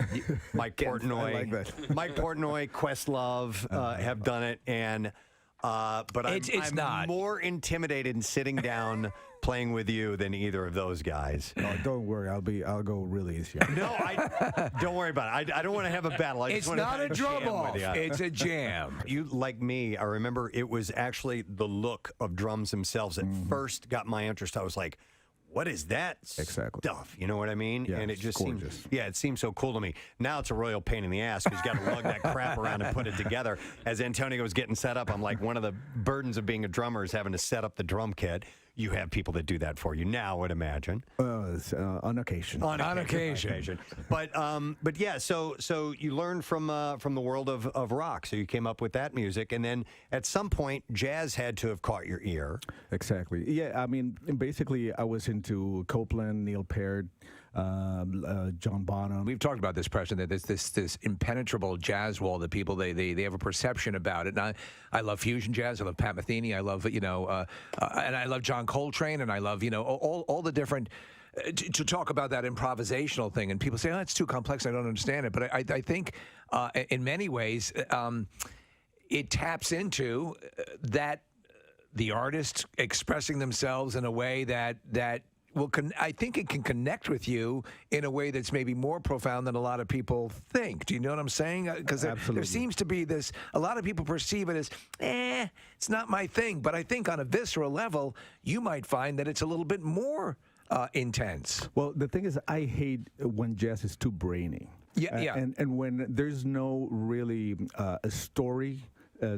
Mike Portnoy. I like that. Mike Portnoy, Questlove have done it, and but I'm not more intimidated in sitting down playing with you than either of those guys. Oh, don't worry. I'll go really easy. No, don't worry about it. I don't want to have a battle. I It's just want not to a drum jam off. with you. It's a jam. You, like me, I remember it was actually the look of drums themselves that first got my interest. I was like, what is that stuff? You know what I mean? Yeah, and it it's just gorgeous. seems so cool to me. Now it's a royal pain in the ass because you got to lug that crap around and put it together. As Antonio was getting set up, I'm like, one of the burdens of being a drummer is having to set up the drum kit. You have people that do that for you now, I would imagine. On occasion. On occasion. But yeah, so you learned from the world of rock. So you came up with that music, and then at some point, jazz had to have caught your ear. Exactly. Yeah, I mean, basically, I was into Copeland, Neil Peart, John Bonham. We've talked about this, Preston, that there's this impenetrable jazz wall that people they have a perception about it. And I love fusion jazz. I love Pat Metheny. I love and I love John Coltrane, and I love all the different. To talk about that improvisational thing, and people say, "Oh, it's too complex. I don't understand it." But I think in many ways it taps into that the artist expressing themselves in a way that. I think it can connect with you in a way that's maybe more profound than a lot of people think. Do you know what I'm saying? Because there seems to be this, a lot of people perceive it as, it's not my thing. But I think on a visceral level, you might find that it's a little bit more intense. Well, the thing is, I hate when jazz is too brainy. Yeah. And when there's no really a story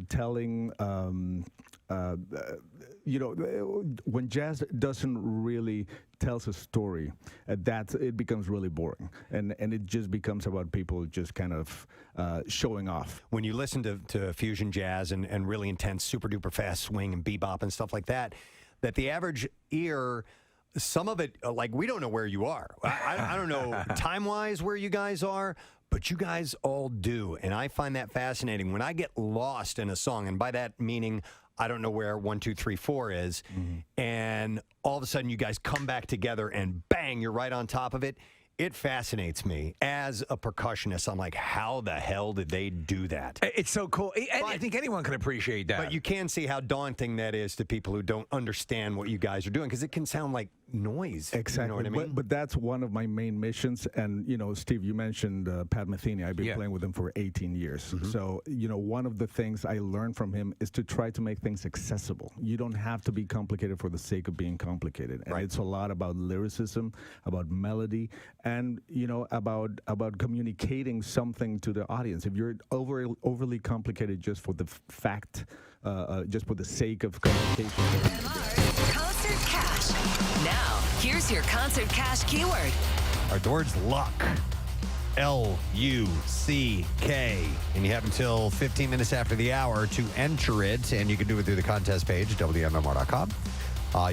telling, when jazz doesn't really tells a story, it becomes really boring, and it just becomes about people just kind of showing off. When you listen to fusion jazz and really intense, super duper fast swing and bebop and stuff like that, that the average ear. Some of it, like, we don't know where you are. I don't know time-wise where you guys are, but you guys all do. And I find that fascinating. When I get lost in a song, and by that meaning I don't know where 1, 2, 3, 4 is, and all of a sudden you guys come back together and bang, you're right on top of it. It fascinates me as a percussionist. I'm like, how the hell did they do that? It's so cool. I think anyone can appreciate that. But you can see how daunting that is to people who don't understand what you guys are doing, because it can sound like noise. Exactly. You know what I mean? But that's one of my main missions. And, Steve, you mentioned Pat Metheny. I've been playing with him for 18 years. So, one of the things I learned from him is to try to make things accessible. You don't have to be complicated for the sake of being complicated. And it's a lot about lyricism, about melody, and, about communicating something to the audience. If you're overly complicated just for the fact, just for the sake of communication. Concert Cash. Now, here's your Concert Cash keyword. Our word's luck. LUCK. And you have until 15 minutes after the hour to enter it, and you can do it through the contest page, WMMR.com.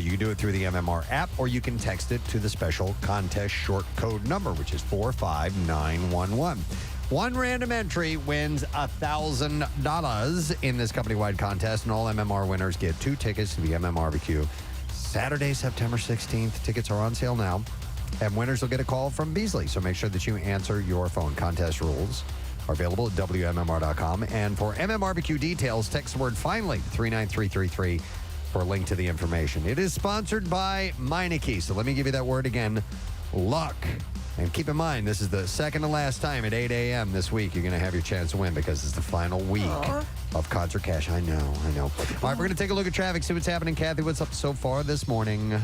You can do it through the MMR app, or you can text it to the special contest short code number, which is 45911. One random entry wins $1,000 in this company-wide contest, and all MMR winners get 2 tickets to the MMRBQ Saturday, September 16th. Tickets are on sale now, and winners will get a call from Beasley. So make sure that you answer your phone. Contest rules are available at WMMR.com. And for MMRBQ details, text the word FINALLY 39333 for a link to the information. It is sponsored by Meineke. So let me give you that word again, luck. And keep in mind, this is the second to last time at 8 a.m. this week you're going to have your chance to win, because it's the final week of Concert Cash. I know. All right, we're going to take a look at traffic, see what's happening. Kathy, what's up so far this morning?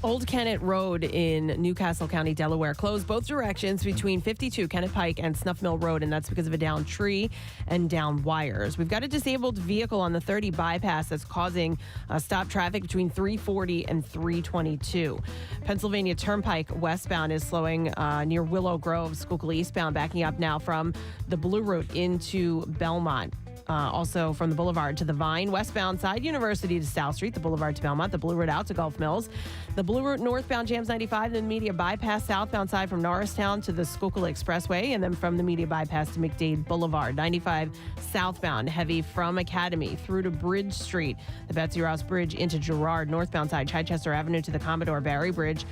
Old Kennett Road in Newcastle County, Delaware, closed both directions between 52 Kennett Pike and Snuff Mill Road, and that's because of a downed tree and downed wires. We've got a disabled vehicle on the 30 bypass that's causing stop traffic between 340 and 322. Pennsylvania Turnpike westbound is slowing near Willow Grove. Schuylkill eastbound backing up now from the Blue Route into Belmont. Also from the Boulevard to the Vine, westbound side University to South Street, the Boulevard to Belmont, the Blue Route out to Gulf Mills, the Blue Route northbound jams 95, then Media Bypass southbound side from Norristown to the Schuylkill Expressway, and then from the Media Bypass to McDade Boulevard. 95 southbound heavy from Academy through to Bridge Street, the Betsy Ross Bridge into Girard, northbound side Chichester Avenue to the Commodore Barry Bridge,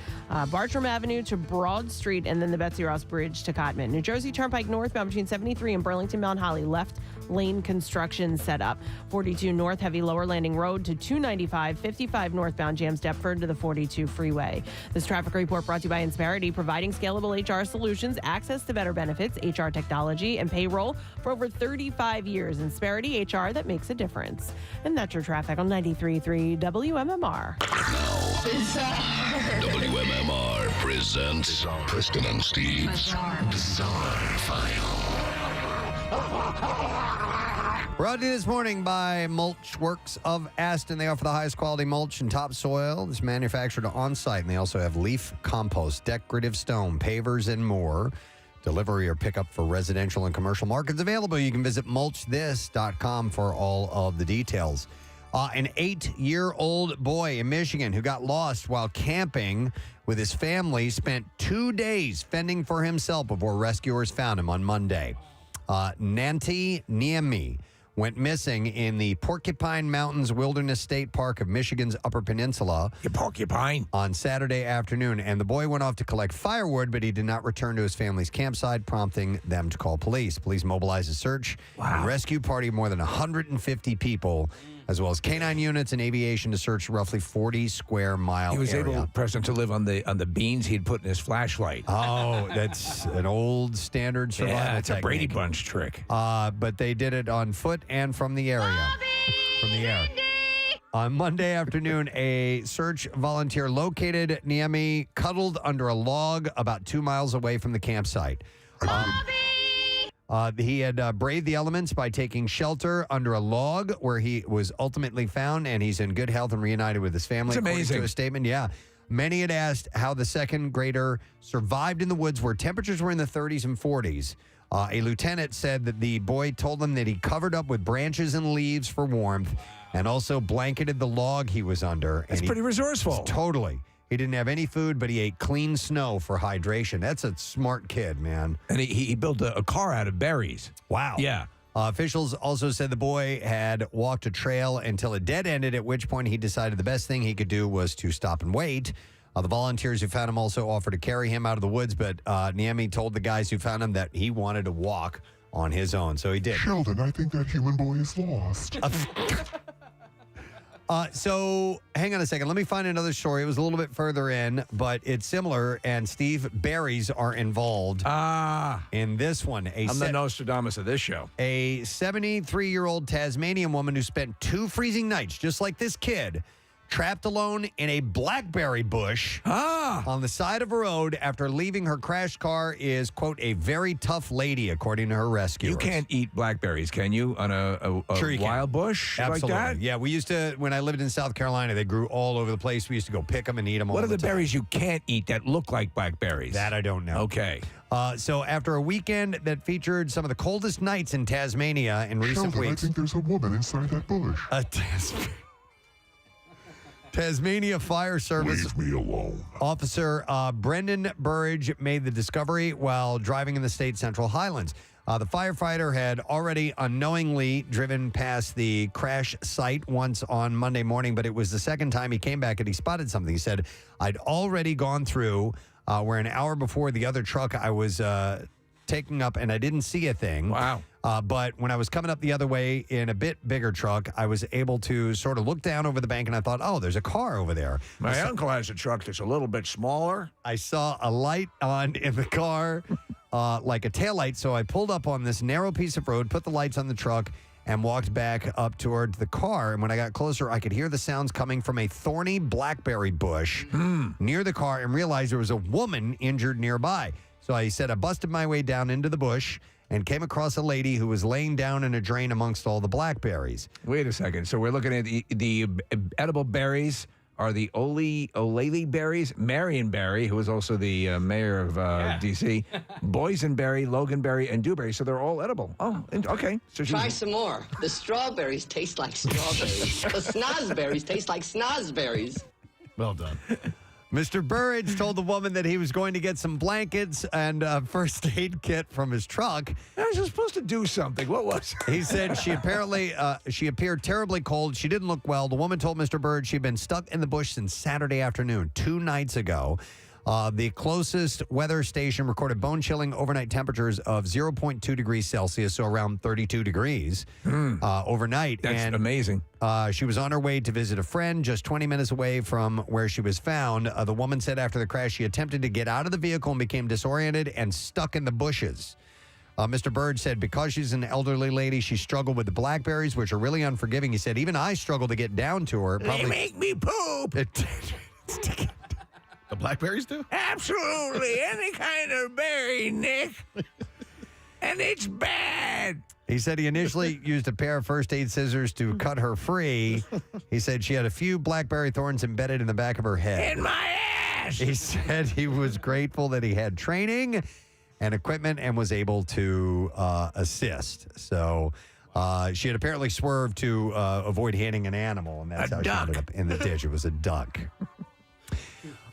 Bartram Avenue to Broad Street, and then the Betsy Ross Bridge to Cotman. New Jersey Turnpike northbound between 73 and Burlington Mount Holly, left lane construction set up. 42 north heavy lower landing road to 295. 55 northbound jams Deptford to the 42 freeway. This traffic report brought to you by Insperity, providing scalable HR solutions, access to better benefits, HR technology, and payroll for over 35 years. Insperity, HR that makes a difference. And that's your traffic on 93.3 WMMR. WMMR presents Preston and Steve's Bizarre File. Brought to you this morning by Mulch Works of Aston. They offer the highest quality mulch and topsoil. It's manufactured on-site, and they also have leaf compost, decorative stone, pavers, and more. Delivery or pickup for residential and commercial markets available. You can visit mulchthis.com for all of the details. An 8-year-old boy in Michigan who got lost while camping with his family spent 2 days fending for himself before rescuers found him on Monday. Nanti Niemi went missing in the Porcupine Mountains Wilderness State Park of Michigan's Upper Peninsula. Porcupine. On Saturday afternoon, and the boy went off to collect firewood, but he did not return to his family's campsite, prompting them to call police. Police mobilized a search and rescue party of more than 150 people, as well as canine units and aviation to search roughly 40 square mile He was area. able, Preston, to live on the beans he'd put in his flashlight. Oh, that's an old standard survival technique. It's a Brady Bunch trick. But they did it on foot and from the area. From the air. On Monday afternoon, a search volunteer located Niemi cuddled under a log about 2 miles away from the campsite. He had braved the elements by taking shelter under a log where he was ultimately found, and he's in good health and reunited with his family. It's amazing. According to a statement, yeah. Many had asked how the second grader survived in the woods where temperatures were in the 30s and 40s. A lieutenant said that the boy told them that he covered up with branches and leaves for warmth and also blanketed the log he was under. That's pretty resourceful. Totally. He didn't have any food, but he ate clean snow for hydration. That's a smart kid, man. And he built a car out of berries. Wow. Yeah. Officials also said the boy had walked a trail until it dead ended, at which point he decided the best thing he could do was to stop and wait. The volunteers who found him also offered to carry him out of the woods, but Niemi told the guys who found him that he wanted to walk on his own, so he did. Sheldon, I think that human boy is lost. So hang on a second. Let me find another story. It was a little bit further in, but it's similar, and Steve berries are involved in this one. I'm the Nostradamus of this show. A 73-year-old Tasmanian woman who spent 2 freezing nights, just like this kid, trapped alone in a blackberry bush on the side of a road after leaving her crashed car is, quote, a very tough lady, according to her rescuers. You can't eat blackberries, can you, on a Sure you wild can. bush Absolutely. like that? Yeah, we used to, when I lived in South Carolina, they grew all over the place. We used to go pick them and eat them all What are the time. berries you can't eat that look like blackberries? That I don't know. Okay. So after a weekend that featured some of the coldest nights in Tasmania in recent Sheldon, weeks. I think there's a woman inside that bush. Tasmania Fire Service Leave me alone. Officer Brendan Burridge made the discovery while driving in the state's Central Highlands. The firefighter had already unknowingly driven past the crash site once on Monday morning, but it was the second time he came back and he spotted something. He said, I'd already gone through where an hour before the other truck I was taking up and I didn't see a thing. Wow. But when I was coming up the other way in a bit bigger truck, I was able to sort of look down over the bank and I thought, oh, there's a car over there. My uncle has a truck that's a little bit smaller. I saw a light on in the car, like a taillight. So I pulled up on this narrow piece of road, put the lights on the truck, and walked back up toward the car. And when I got closer, I could hear the sounds coming from a thorny blackberry bush near the car and realized there was a woman injured nearby. So I said I busted my way down into the bush and came across a lady who was laying down in a drain amongst all the blackberries. Wait a second. So we're looking at the edible berries are the Olele berries, Marionberry, who is also the mayor of D.C., boysenberry, loganberry, and dewberry. So they're all edible. Oh, okay. So Try some more. The strawberries taste like strawberries. The snozberries taste like snozberries. Well done. Mr. Burridge told the woman that he was going to get some blankets and a first aid kit from his truck. I was supposed to do something. What was it? He said she appeared terribly cold. She didn't look well. The woman told Mr. Burridge she'd been stuck in the bush since Saturday afternoon, 2 nights ago. The closest weather station recorded bone-chilling overnight temperatures of 0.2 degrees Celsius, so around 32 degrees overnight. That's amazing. She was on her way to visit a friend just 20 minutes away from where she was found. The woman said after the crash she attempted to get out of the vehicle and became disoriented and stuck in the bushes. Mr. Bird said because she's an elderly lady, she struggled with the blackberries, which are really unforgiving. He said, even I struggle to get down to her. They make me poop. The blackberries do? Absolutely. Any kind of berry, Nick. And it's bad. He said he initially used a pair of first aid scissors to cut her free. He said she had a few blackberry thorns embedded in the back of her head. In my ass. He said he was grateful that he had training and equipment and was able to assist. So she had apparently swerved to avoid hitting an animal, and that's how she ended up in the ditch. It was a duck.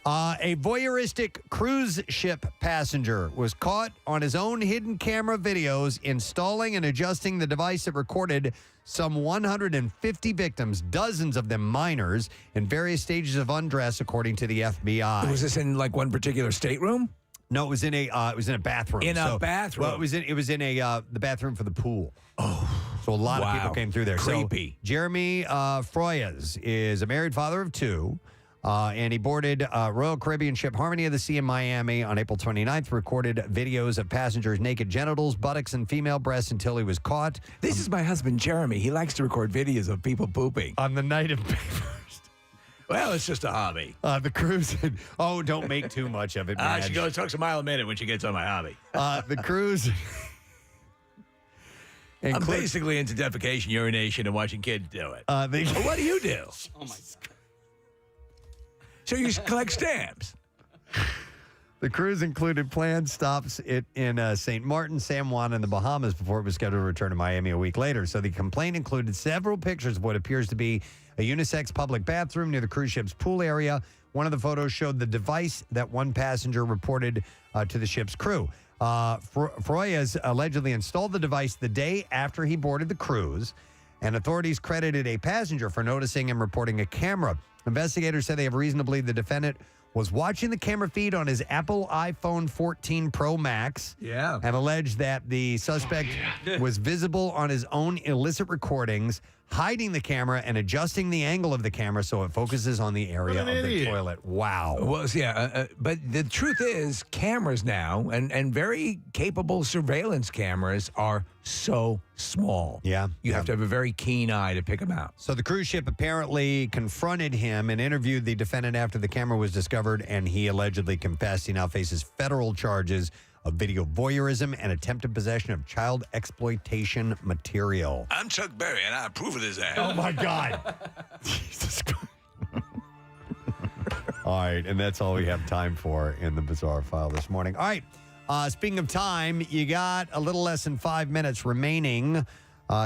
A voyeuristic cruise ship passenger was caught on his own hidden camera videos installing and adjusting the device that recorded some 150 victims, dozens of them minors, in various stages of undress, according to the FBI. Was this in like one particular stateroom? No, it was in a bathroom. In a bathroom. Well, it was in the bathroom for the pool. Oh, so a lot of people came through there. Creepy. So Jeremy Froyas is a married father of 2. And he boarded Royal Caribbean ship Harmony of the Sea in Miami on April 29th, recorded videos of passengers' naked genitals, buttocks, and female breasts until he was caught. This is my husband, Jeremy. He likes to record videos of people pooping. On the night of May 1st. Well, it's just a hobby. The cruise. Don't make too much of it, man. She talks a mile a minute when she gets on my hobby. The cruise. I'm basically into defecation, urination, and watching kids do it. What do you do? Oh, my God. So you collect stamps. The cruise included planned stops in St. Martin, San Juan, and the Bahamas before it was scheduled to return to Miami a week later. So the complaint included several pictures of what appears to be a unisex public bathroom near the cruise ship's pool area. One of the photos showed the device that one passenger reported to the ship's crew. Froyas allegedly installed the device the day after he boarded the cruise, and authorities credited a passenger for noticing and reporting a camera. Investigators said they have reason to believe the defendant was watching the camera feed on his Apple iPhone 14 Pro Max. Yeah. And alleged that the suspect was visible on his own illicit recordings, hiding the camera and adjusting the angle of the camera so it focuses on the area of the toilet. Wow. Well, but the truth is, cameras now and very capable surveillance cameras are so small. Yeah. You have to have a very keen eye to pick them out. So the cruise ship apparently confronted him and interviewed the defendant after the camera was discovered, and he allegedly confessed. He now faces federal charges of video voyeurism and attempted possession of child exploitation material. I'm Chuck Berry, and I approve of this act. Oh, my God. Jesus Christ. All right, and that's all we have time for in the Bizarre File this morning. All right, speaking of time, you got a little less than 5 minutes remaining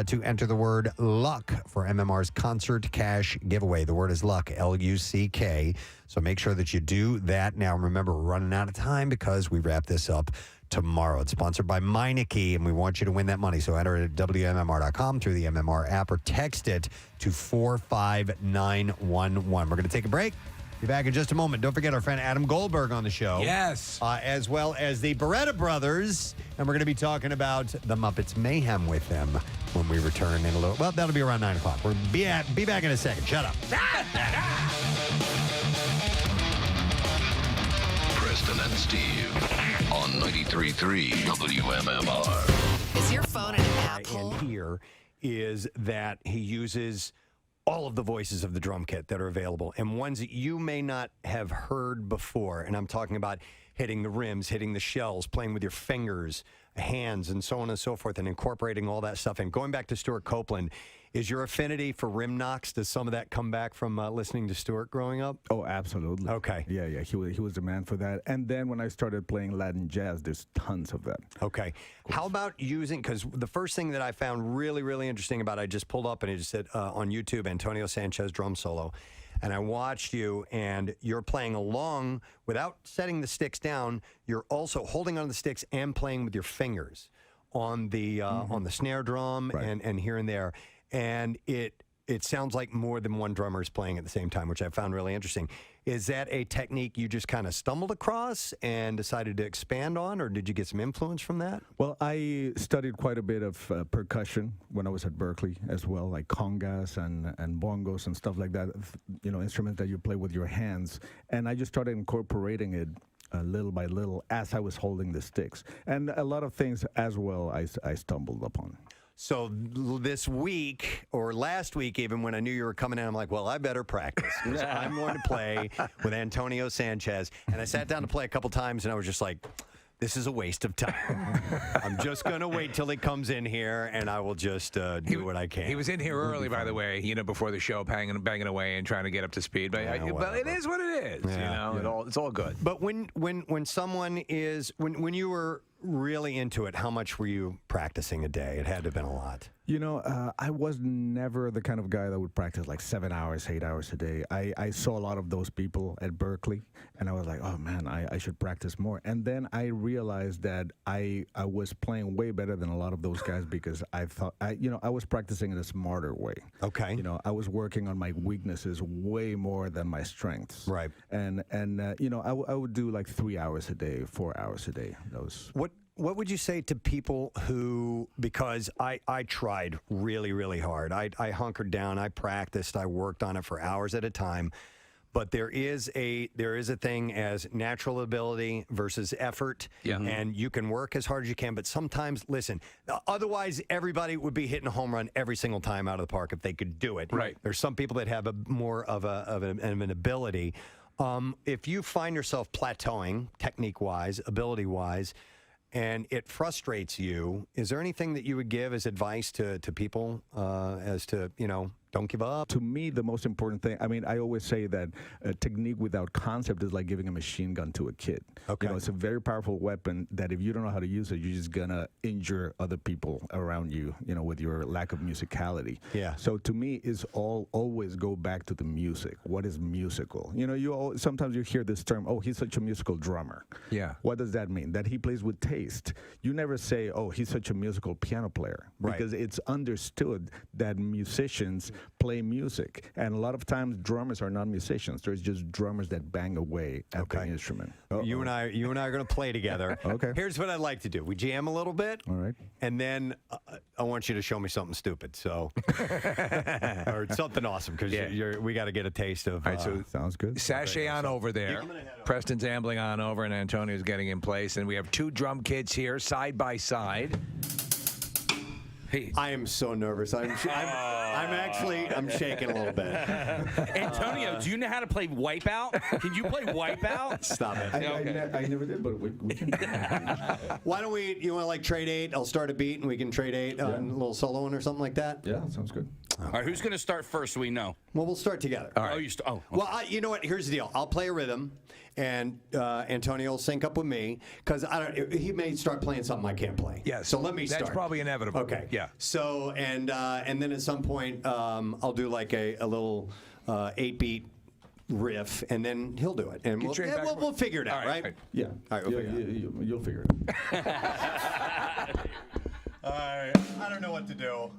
to enter the word luck for MMR's concert cash giveaway. The word is luck, L-U-C-K. So make sure that you do that now. Remember, we're running out of time because we wrap this up tomorrow. It's sponsored by Meineke, and we want you to win that money. So enter it at WMMR.com through the MMR app or text it to 45911. We're going to take a break. Be back in just a moment. Don't forget our friend Adam Goldberg on the show. Yes. As well as the Barretta brothers. And we're going to be talking about the Muppets Mayhem with them when we return in a little. Well, that'll be around 9 o'clock. We'll be back in a second. Shut up. Preston and Steve on 93.3 WMMR. Is your phone an Apple? And here is that he uses all of the voices of the drum kit that are available and ones that you may not have heard before. And I'm talking about hitting the rims, hitting the shells, playing with your fingers, hands, and so on and so forth, and incorporating all that stuff. And going back to Stuart Copeland, is your affinity for rim knocks, does some of that come back from listening to Stuart growing up? Oh, absolutely. Okay. Yeah. He was the man for that. And then when I started playing Latin jazz, there's tons of that. Okay. How about using, because the first thing that I found really, really interesting about, I just pulled up and it just said on YouTube, Antonio Sanchez drum solo. And I watched you, and you're playing along without setting the sticks down. You're also holding on the sticks and playing with your fingers on the snare drum and here and there. And it sounds like more than one drummer is playing at the same time, which I found really interesting. Is that a technique you just kind of stumbled across and decided to expand on, or did you get some influence from that? Well, I studied quite a bit of percussion when I was at Berkeley as well, like congas and bongos and stuff like that, instruments that you play with your hands. And I just started incorporating it little by little as I was holding the sticks. And a lot of things as well I stumbled upon. So this week, or last week even, when I knew you were coming in, I'm like, well, I better practice. 'Cause I'm going to play with Antonio Sanchez. And I sat down to play a couple times, and I was just like, this is a waste of time. I'm just going to wait till he comes in here, and I will just do what I can. He was in here early, by the way, before the show, banging away and trying to get up to speed. But, but it is what it is. It's all good. But when someone is, when you were really into it, how much were you practicing a day? It had to have been a lot. I was never the kind of guy that would practice like 7 hours, 8 hours a day. I saw a lot of those people at Berkeley, and I was like, oh man, I should practice more. And then I realized that I was playing way better than a lot of those guys because I thought, I was practicing in a smarter way. Okay. I was working on my weaknesses way more than my strengths. Right. And I would do like 3 hours a day, 4 hours a day. What would you say to people who, because I tried really, really hard. I hunkered down, I practiced, I worked on it for hours at a time. But there is a thing as natural ability versus effort. Yeah. And you can work as hard as you can, but sometimes, listen, otherwise everybody would be hitting a home run every single time out of the park if they could do it. Right. There's some people that have more of an ability. If you find yourself plateauing technique-wise, ability-wise, and it frustrates you, is there anything that you would give as advice to people as to, don't give up? To me, the most important thing, I always say that a technique without concept is like giving a machine gun to a kid. Okay. It's a very powerful weapon that if you don't know how to use it, you're just going to injure other people around you, with your lack of musicality. Yeah. So to me, it's always go back to the music. What is musical? Sometimes you hear this term, oh, he's such a musical drummer. Yeah. What does that mean? That he plays with taste. You never say, oh, he's such a musical piano player. Right. Because it's understood that musicians play music. And a lot of times drummers are not musicians. There's just drummers that bang away at the instrument. You and I are going to play together. Okay. Here's what I'd like to do. We jam a little bit. All right. And then I want you to show me something stupid. So, or something awesome, because we got to get a taste of. All right, so sounds good. Sashay on over there. Preston's ambling on over, and Antonio's getting in place. And we have two drum kits here, side by side. Hey. I am so nervous. I'm shaking a little bit. Antonio, do you know how to play Wipeout? Can you play Wipeout? Stop it. I never did, but we can. Why don't you want to like trade 8? I'll start a beat and we can trade 8 on a little soloing or something like that. Yeah, sounds good. All right, who's going to start first so we know? Well, we'll start together. All right. Oh, you start. Oh, okay. Well, you know what? Here's the deal. I'll play a rhythm, and Antonio will sync up with me, because he may start playing something I can't play. Yeah. So let me start. That's probably inevitable. Okay. Yeah. So and then at some point I'll do like a little 8-beat riff, and then he'll do it, and we'll figure it out, right? Yeah. All right. You'll figure it out. All right. I don't know what to do.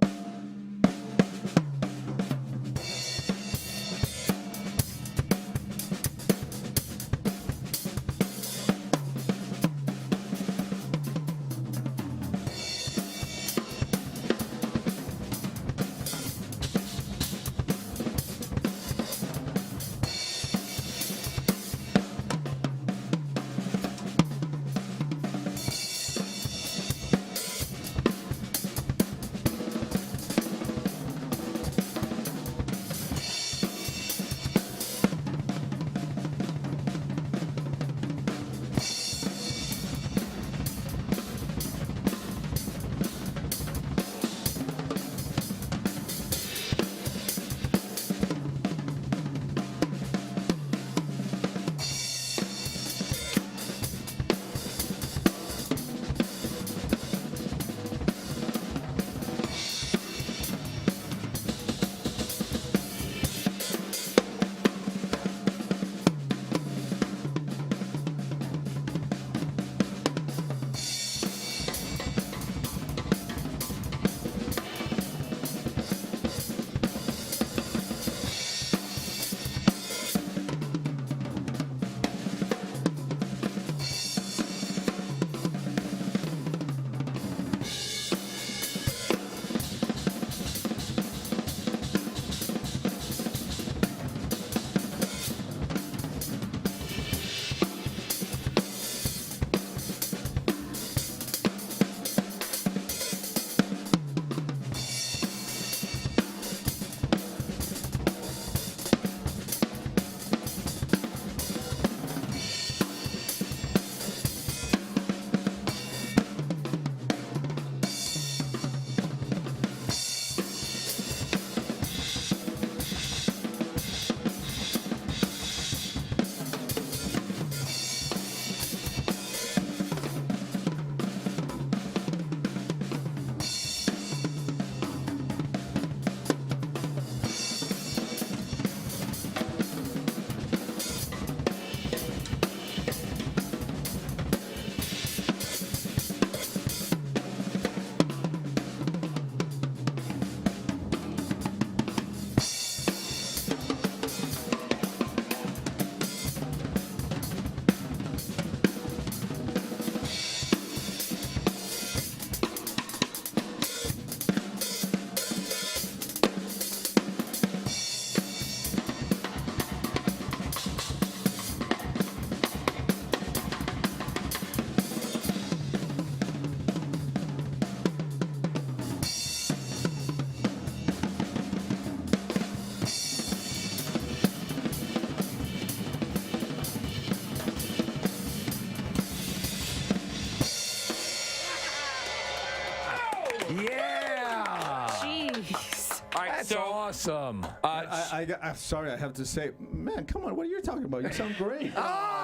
Awesome. I'm sorry, I have to say, man, come on, what are you talking about? You sound great.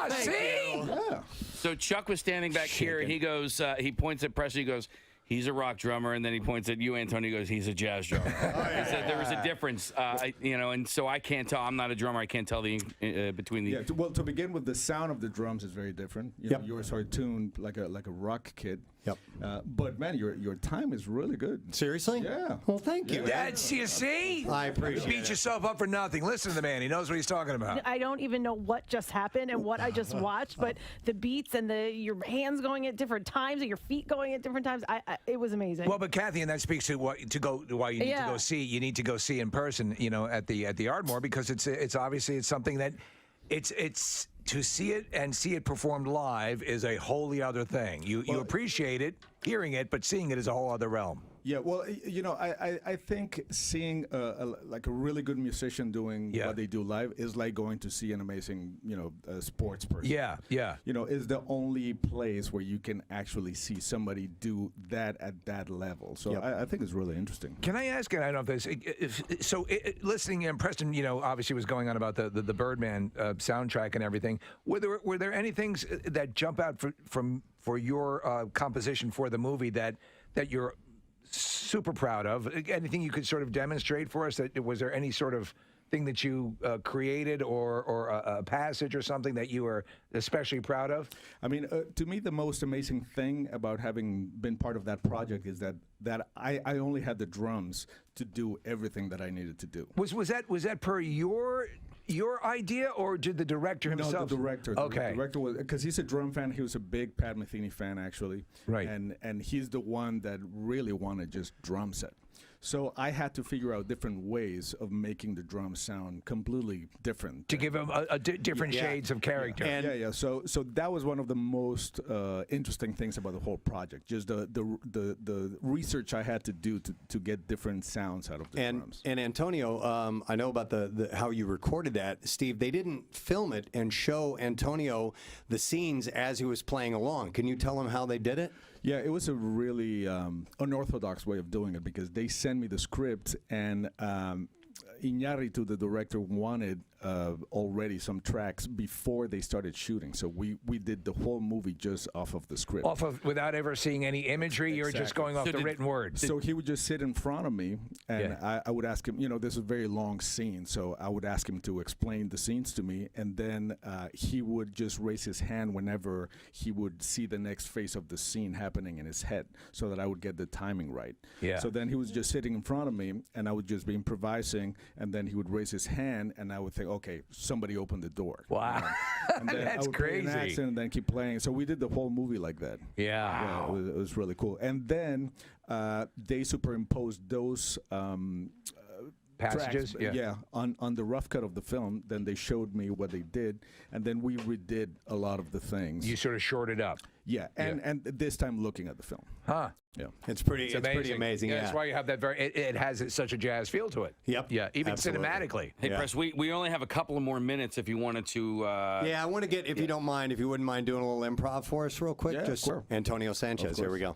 See? Yeah. So Chuck was standing back here, and he goes, he points at Preston, he goes, he's a rock drummer, and then he points at you, Antonio, he goes, he's a jazz drummer. He said there was a difference, and so I can't tell. I'm not a drummer. I can't tell the between the. Yeah. Well, to begin with, the sound of the drums is very different. Yours are tuned like a rock kit. Yep. But man, your time is really good. Seriously? Yeah. Well, thank you. That's you see. I appreciate Beat it. yourself up for nothing. Listen to the man. He knows what he's talking about. I don't even know what just happened and what I just watched, but the beats and your hands going at different times and your feet going at different times, it was amazing. Well, but Kathy, and that speaks to why you need to go see. You need to go see in person, at the Ardmore, because it's obviously it's something that it's to see it and see it performed live is a wholly other thing. You appreciate it, hearing it, but seeing it is a whole other realm. Yeah, well, I think seeing a really good musician doing what they do live is like going to see an amazing, sports person. Yeah, yeah. Is the only place where you can actually see somebody do that at that level. So I think it's really interesting. Can I ask? And I don't know if this. Listening, and Preston, obviously was going on about the Birdman soundtrack and everything. Were there any things that jump out for your composition for the movie that you're super proud of? Anything you could sort of demonstrate for us? Was there any sort of thing that you created or a passage or something that you were especially proud of? I mean, to me, the most amazing thing about having been part of that project is that I only had the drums to do everything that I needed to do. Was that per your idea, or did the director himself? No, the director. Okay. The director was, because he's a drum fan. He was a big Pat Metheny fan, actually. Right. And he's the one that really wanted just drum set. So I had to figure out different ways of making the drums sound completely different. To give them different shades of character. And So that was one of the most interesting things about the whole project. Just the research I had to do to get different sounds out of the drums. And Antonio, I know about the how you recorded that, Steve. They didn't film it and show Antonio the scenes as he was playing along. Can you tell him how they did it? Yeah, it was a really unorthodox way of doing it, because they sent me the script, and Iñárritu, the director, wanted already some tracks before they started shooting. So we did the whole movie just off of the script. Without ever seeing any imagery, you're just going off the written word. So he would just sit in front of me, and I would ask him, this is a very long scene, so I would ask him to explain the scenes to me, and then he would just raise his hand whenever he would see the next phase of the scene happening in his head, so that I would get the timing right. Yeah. So then he was just sitting in front of me, and I would just be improvising, and then he would raise his hand, and I would think, okay, somebody opened the door. Wow. And then That's I would play an crazy. accent and then keep playing. So we did the whole movie like that. Yeah. It was really cool. And then they superimposed those passages, tracks, on the rough cut of the film. Then they showed me what they did, and then we redid a lot of the things. You sort of shorted up. Yeah, and this time looking at the film. Huh. Yeah, it's pretty amazing. Yeah, that's why you have that it has such a jazz feel to it. Yep. Yeah, even Absolutely. cinematically. Hey, Press, we only have a couple of more minutes if you wanted to. Yeah, I want to get, if you don't mind, if you wouldn't mind doing a little improv for us real quick. Yeah, Just sure. Antonio Sanchez, here we go.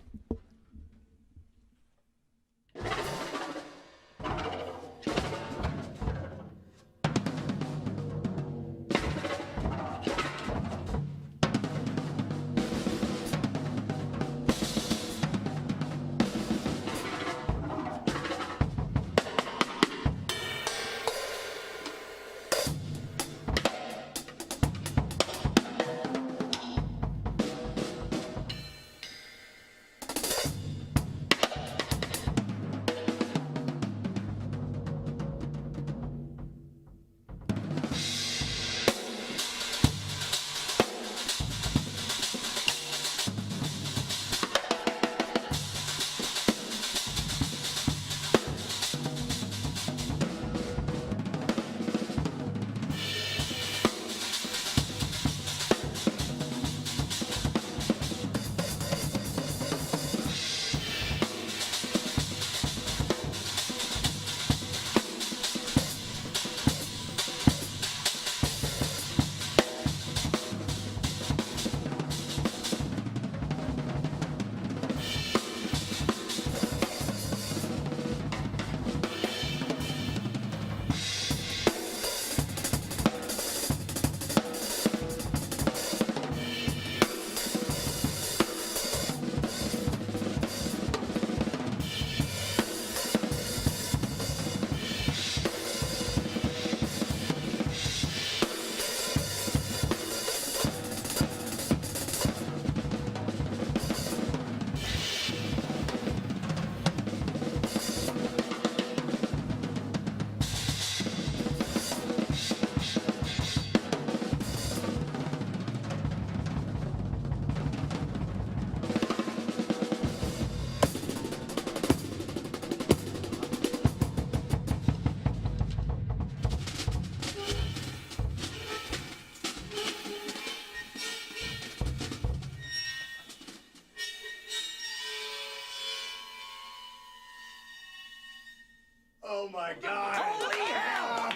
Oh, my God. Holy hell!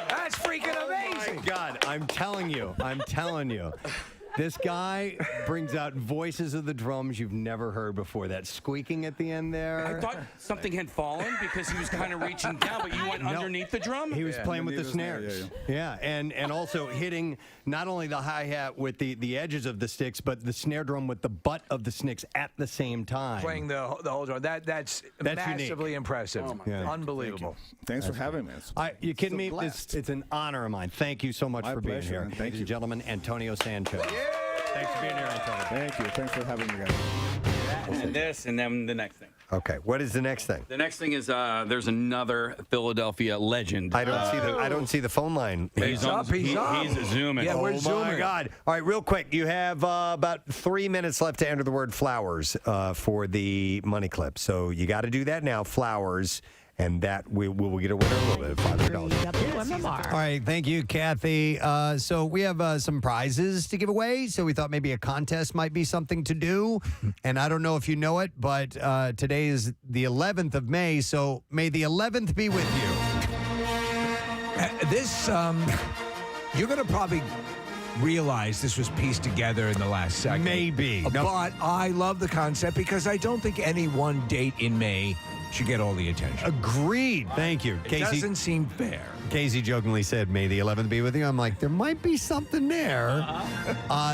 That's freaking amazing. Oh, my God. I'm telling you. This guy brings out voices of the drums you've never heard before. That squeaking at the end there. I thought something had fallen because he was kind of reaching down, but you went underneath the drum? He was playing with the snares. Yeah, and also hitting not only the hi-hat with the edges of the sticks, but the snare drum with the butt of the sticks at the same time. Playing the whole drum. That's massively impressive. Oh, my God. Unbelievable. Thanks for having me. You kidding me? It's an honor of mine. Thank you so much for being pleasure, here. man. Thank Ladies you. and gentlemen, Antonio Sanchez. Thanks for being here, Antonio. Thank you. Thanks for having me, guys. And this, and then the next thing. Okay, what is the next thing? The next thing is there's another Philadelphia legend. I don't see the phone line. He's zooming. Yeah, we're zooming. Oh my God! All right, real quick, you have about 3 minutes left to enter the word flowers for the money clip. So you got to do that now. Flowers. And that we will get a winner a little bit of $500. WMMR. All right, thank you, Kathy. So we have some prizes to give away. So we thought maybe a contest might be something to do. And I don't know if you know it, but today is the 11th of May. So may the 11th be with you. You're going to probably realize this was pieced together in the last second. Maybe. But I love the concept because I don't think any one date in May should get all the attention. Agreed. Thank you. It doesn't seem fair. Casey jokingly said, may the 11th be with you. I'm like, there might be something there.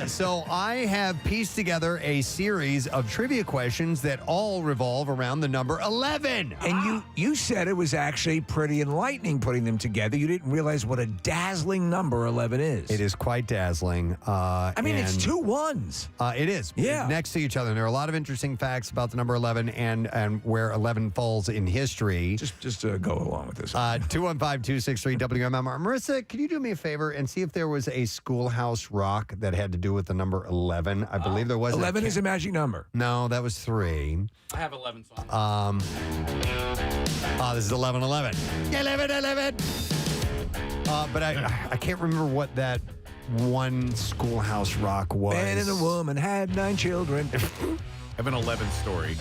So I have pieced together a series of trivia questions that all revolve around the number 11. And you said it was actually pretty enlightening putting them together. You didn't realize what a dazzling number 11 is. It is quite dazzling. It's 2 ones. It is. Yeah. Next to each other. And there are a lot of interesting facts about the number 11 and where 11 falls in history. Just to go along with this. 215-263 WMMR. Marissa, could you do me a favor and see if there was a Schoolhouse Rock that had to do with the number 11? I believe there was. 11 is a magic number. No, that was 3. I have 11 songs. This is 11-11. 11-11. But I can't remember what that one Schoolhouse Rock was. Man and a woman had 9 children. I have an 11 story.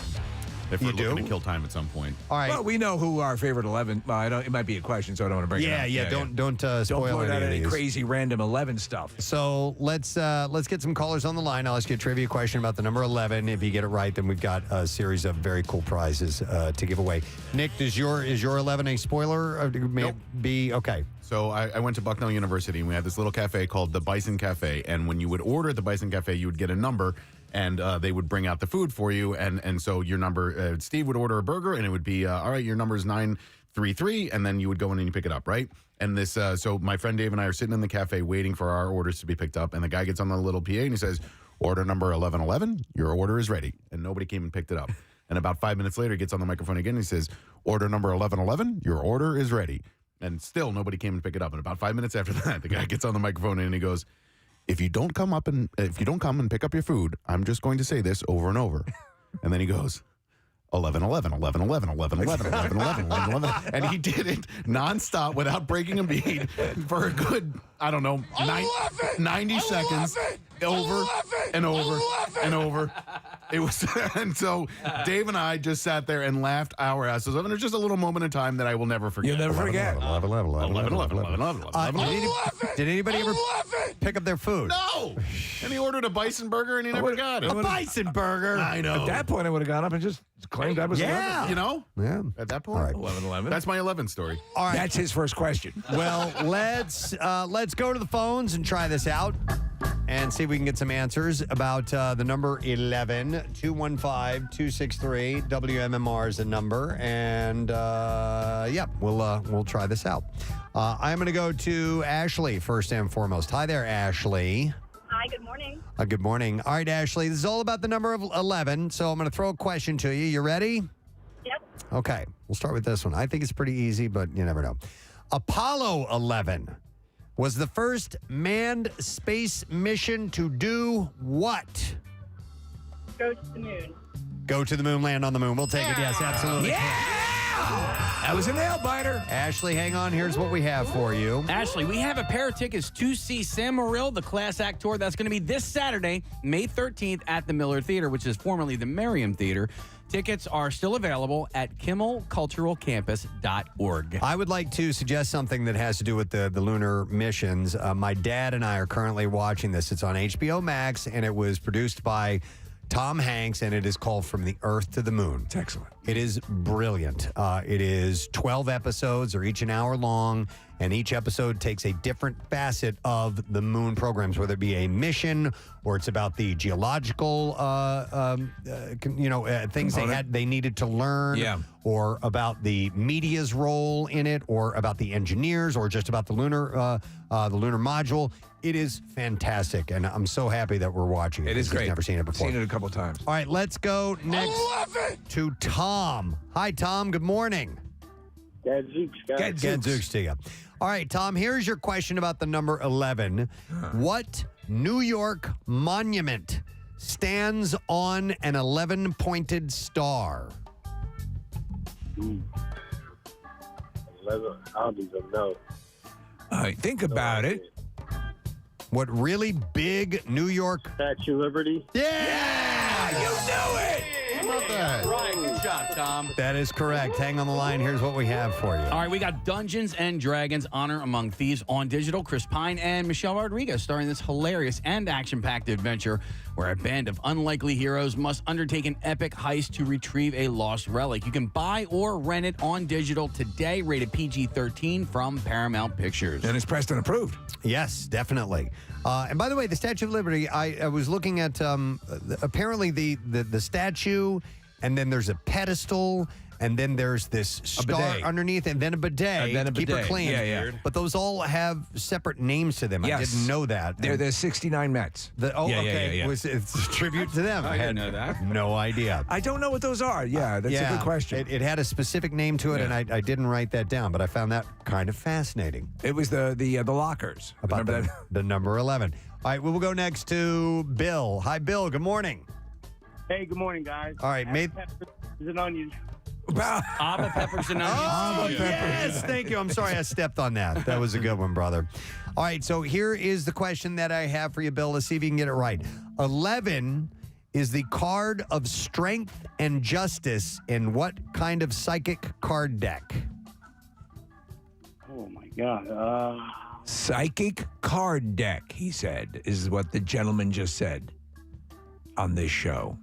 If we're looking to kill time at some point. All right. Well, we know who our favorite 11. Well, it might be a question, so I don't want to bring it up. Don't spoil put out any any of these. crazy random 11 stuff. So let's get some callers on the line. I'll ask you a trivia question about the number 11. If you get it right, then we've got a series of very cool prizes to give away. Nick, is your 11 a spoiler? Or may it be okay? So I went to Bucknell University, and we had this little cafe called the Bison Cafe. And when you would order at the Bison Cafe, you would get a number, and they would bring out the food for you. And so your number, Steve would order a burger, and it would be, all right, your number is 933, and then you would go in and you pick it up, right? And this, so my friend Dave and I are sitting in the cafe waiting for our orders to be picked up, and the guy gets on the little PA, and he says, order number 1111, your order is ready. And nobody came and picked it up. And about 5 minutes later, he gets on the microphone again, and he says, order number 1111, your order is ready. And still nobody came and picked it up. And about 5 minutes after that, the guy gets on the microphone and he goes, if you don't come and pick up your food, I'm just going to say this over and over. And then he goes, 1111, 1111, 1111, 1111, 1111. And he did it nonstop without breaking a beat for a good, I don't know, 90 seconds. Over and over and over. It was, and so Dave and I just sat there and laughed our asses off. And it was just a little moment in time that I will never forget. You'll never forget. 11. Did anybody ever pick up their food? No. And he ordered a bison burger and he never got it. A bison burger. I know. At that point, I would have gone up and just claimed I was 11. You know? Yeah. At that point. All right. 1111. That's my 11 story. All right. That's his first question. Well, let's go to the phones and try this out and see if we can get some answers about the number 11. 215-263 WMMR is the number, and we'll try this out. I'm going to go to Ashley first and foremost. Hi there, Ashley. Hi, good morning. Good morning. All right, Ashley, this is all about the number of 11, so I'm going to throw a question to you. You ready? Yep. Okay, we'll start with this one. I think it's pretty easy, but you never know. Apollo 11 was the first manned space mission to do what? Go to the moon. Go to the moon, land on the moon. We'll take it. Yes, absolutely. Yeah! That was a nail biter. Ashley, hang on. Here's what we have for you. Ashley, we have a pair of tickets to see Sam Morril, the Class Act Tour. That's going to be this Saturday, May 13th at the Miller Theater, which is formerly the Merriam Theater. Tickets are still available at kimmelculturalcampus.org. I would like to suggest something that has to do with the lunar missions. My dad and I are currently watching this. It's on HBO Max, and it was produced by Tom Hanks, and it is called From the Earth to the Moon. It's excellent. It is brilliant. It is 12 episodes. They're each an hour long, and each episode takes a different facet of the moon programs, whether it be a mission or it's about the geological, things they needed to learn, or about the media's role in it, or about the engineers, or just about the lunar module. It is fantastic, and I'm so happy that we're watching it. It is great. I've never seen it before. Seen it a couple of times. All right, let's go next to Tom. Hi, Tom. Good morning. Gadzooks, guys. Gadzooks to you. All right, Tom, here's your question about the number 11. What New York monument stands on an 11-pointed star? 11. I don't even know. Think about it. What really big New York... Statue of Liberty? Yeah! You knew it! How about that? Right, good job, Tom. That is correct. Hang on the line. Here's what we have for you. All right, we got Dungeons and Dragons Honor Among Thieves on digital. Chris Pine and Michelle Rodriguez starring this hilarious and action-packed adventure where a band of unlikely heroes must undertake an epic heist to retrieve a lost relic. You can buy or rent it on digital today, rated PG-13 from Paramount Pictures. And it's Preston approved. Yes, definitely. And by the way, the Statue of Liberty, I was looking at apparently the statue, and then there's a pedestal, and then there's this star underneath, and then a bidet to keep her clean. Yeah. But those all have separate names to them. Yes. I didn't know that. They're the 69 Mets. Okay. Yeah. It's a tribute to them. I didn't know that. No idea. I don't know what those are. Yeah, that's a good question. It had a specific name to it, and I didn't write that down, but I found that kind of fascinating. It was the lockers. About Remember the number 11. All right, we will go next to Bill. Hi, Bill. Good morning. Hey, good morning, guys. All right, mate. Is an onion. Abba peppers and onions. Yes, thank you. I'm sorry I stepped on that. That was a good one, brother. All right, so here is the question that I have for you, Bill. Let's see if you can get it right. 11 is the card of strength and justice in what kind of psychic card deck? Oh, my God. Psychic card deck, he said, is what the gentleman just said on this show.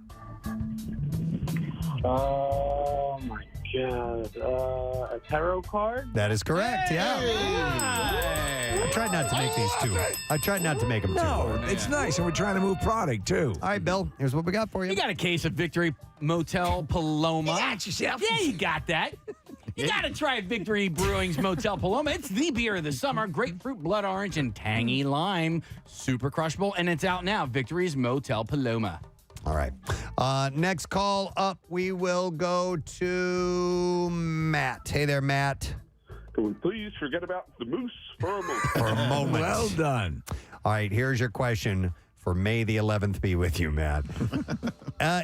Oh, my God. A tarot card? That is correct, yeah. I tried not to make these two. I tried not to make them too hard. It's nice, and we're trying to move product, too. All right, Bill, here's what we got for you. You got a case of Victory Motel Paloma. You got yourself. Yeah, you got that. You got to try Victory Brewing's Motel Paloma. It's the beer of the summer. Grapefruit, blood orange, and tangy lime. Super crushable, and it's out now. Victory's Motel Paloma. All right. Next call up, we will go to Matt. Hey there, Matt. Can we please forget about the moose for a moment? For a moment. Well done. All right, here's your question for May the 11th be with you, Matt.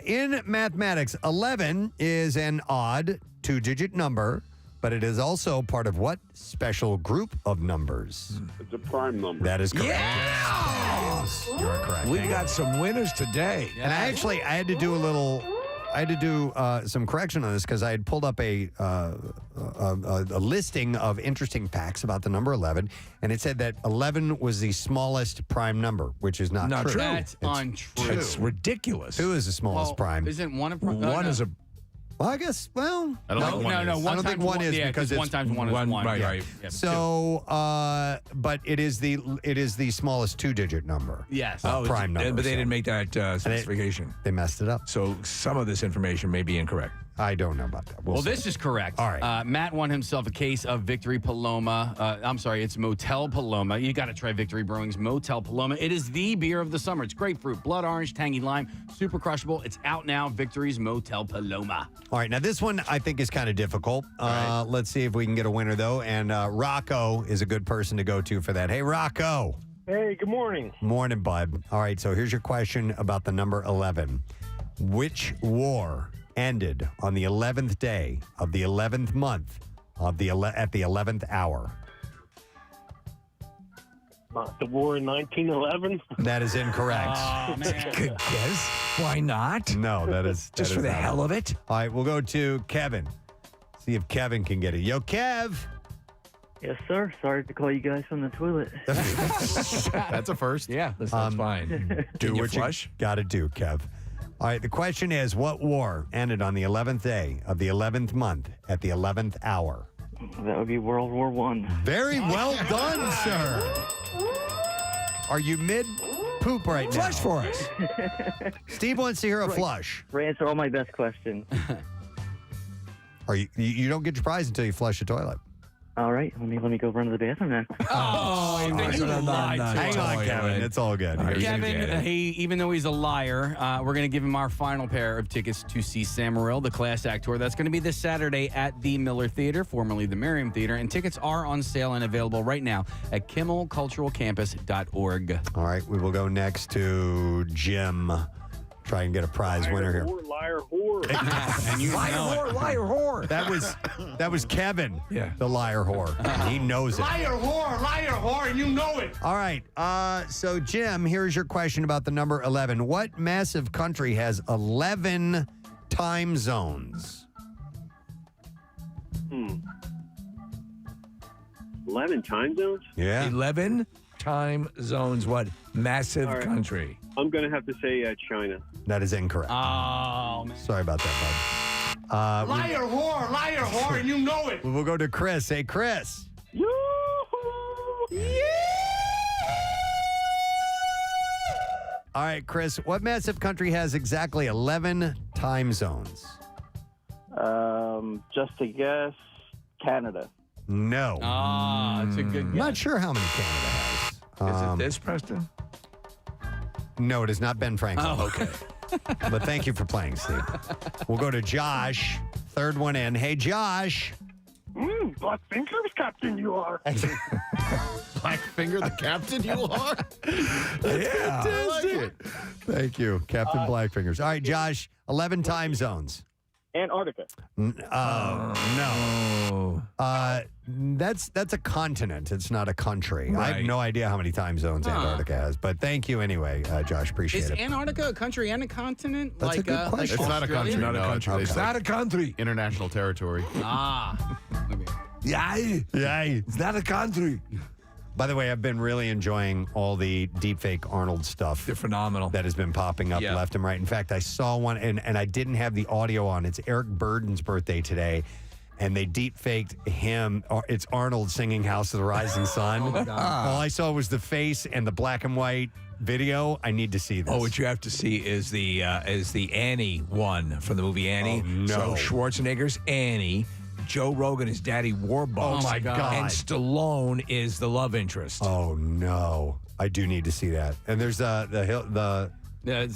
In mathematics, 11 is an odd two-digit number, but it is also part of what special group of numbers? It's a prime number. That is correct. Yeah! You're correct. We got some winners today. And I had to do some correction on this because I had pulled up a listing of interesting facts about the number 11, and it said that 11 was the smallest prime number, which is not true. That's untrue. It's ridiculous. 2 is the smallest prime. Isn't one a prime? One is a... Well, I guess, I don't think one is. I don't think one is because it's 1 times 1 is 1. Right. Yeah, so, but it is the smallest two-digit number. Yes. Prime number. But they didn't make that specification. They messed it up. So some of this information may be incorrect. I don't know about that. Well, this is correct. All right. Matt won himself a case of Victory Paloma. I'm sorry, it's Motel Paloma. You got to try Victory Brewing's Motel Paloma. It is the beer of the summer. It's grapefruit, blood orange, tangy lime, super crushable. It's out now. Victory's Motel Paloma. All right. Now, this one I think is kind of difficult. Let's see if we can get a winner, though. And Rocco is a good person to go to for that. Hey, Rocco. Hey, good morning. Morning, bud. All right. So here's your question about the number 11. Which war ended on the 11th day of the 11th month at the 11th hour? The war in 1911. That is incorrect. Oh, man. Good guess. Why not? No, that is Just for the not hell it. of it. All right, we'll go to Kevin. See if Kevin can get it. Yo, Kev. Yes, sir. Sorry to call you guys from the toilet. That's a first. Yeah. That's fine. Do Can you what flush? you got to do, Kev. All right, the question is, what war ended on the 11th day of the 11th month at the 11th hour? That would be World War One. Very well done, sir. Are you mid-poop right now? Flush for us. Steve wants to hear a flush. For answer all my best questions. Are you don't get your prize until you flush the toilet. All right, let me go run to the bathroom then. Oh, you lied to Hang on, Kevin. It's all good. Kevin, even though he's a liar, we're going to give him our final pair of tickets to see Samarillo, the Class Act Tour. That's going to be this Saturday at the Miller Theater, formerly the Merriam Theater, and tickets are on sale and available right now at kimmelculturalcampus.org. All right, we will go next to Jim. Try and get a prize winner here. Liar, whore. And you know it. Liar whore. That was Kevin, the liar whore. He knows it. Liar whore, and you know it. All right. So, Jim, here's your question about the number 11. What massive country has 11 time zones? 11 time zones? Yeah. 11 time zones. What massive All right. country? I'm going to have to say China. That is incorrect. Oh, man. Sorry about that, bud. Liar whore, and you know it. We'll go to Chris. Hey, Chris. All right, Chris. What massive country has exactly 11 time zones? Just to guess, Canada. No. That's a good guess. Not sure how many Canada has. Is it this, Preston? No, it is not Ben Franklin. Oh, okay. But thank you for playing, Steve. We'll go to Josh. Third one in. Hey, Josh. Black fingers, Captain, you are. Blackfinger, the captain you are? Yeah. I like it. Thank you, Captain Blackfingers. All right, Josh. 11 time zones. Antarctica. No. That's a continent. It's not a country. I have Right. no idea how many time zones Antarctica has, but thank you anyway, Josh. Appreciate Is it. Antarctica a country and a continent? That's a good question. It's not a country. Australia? Not a country. It's not a country. International territory. Ah. Yeah. It's not a country. By the way, I've been really enjoying all the deepfake Arnold stuff. They're phenomenal. That has been popping up left and right. In fact, I saw one, and I didn't have the audio on. It's Eric Burden's birthday today, and they deepfaked him. It's Arnold singing House of the Rising Sun. Oh, my God. All I saw was the face and the black and white video. I need to see this. Oh, what you have to see is the Annie one from the movie Annie. Oh, no. So Schwarzenegger's Annie. Joe Rogan is Daddy Warbucks. Oh, my God. And Stallone is the love interest. Oh, no. I do need to see that. And there's the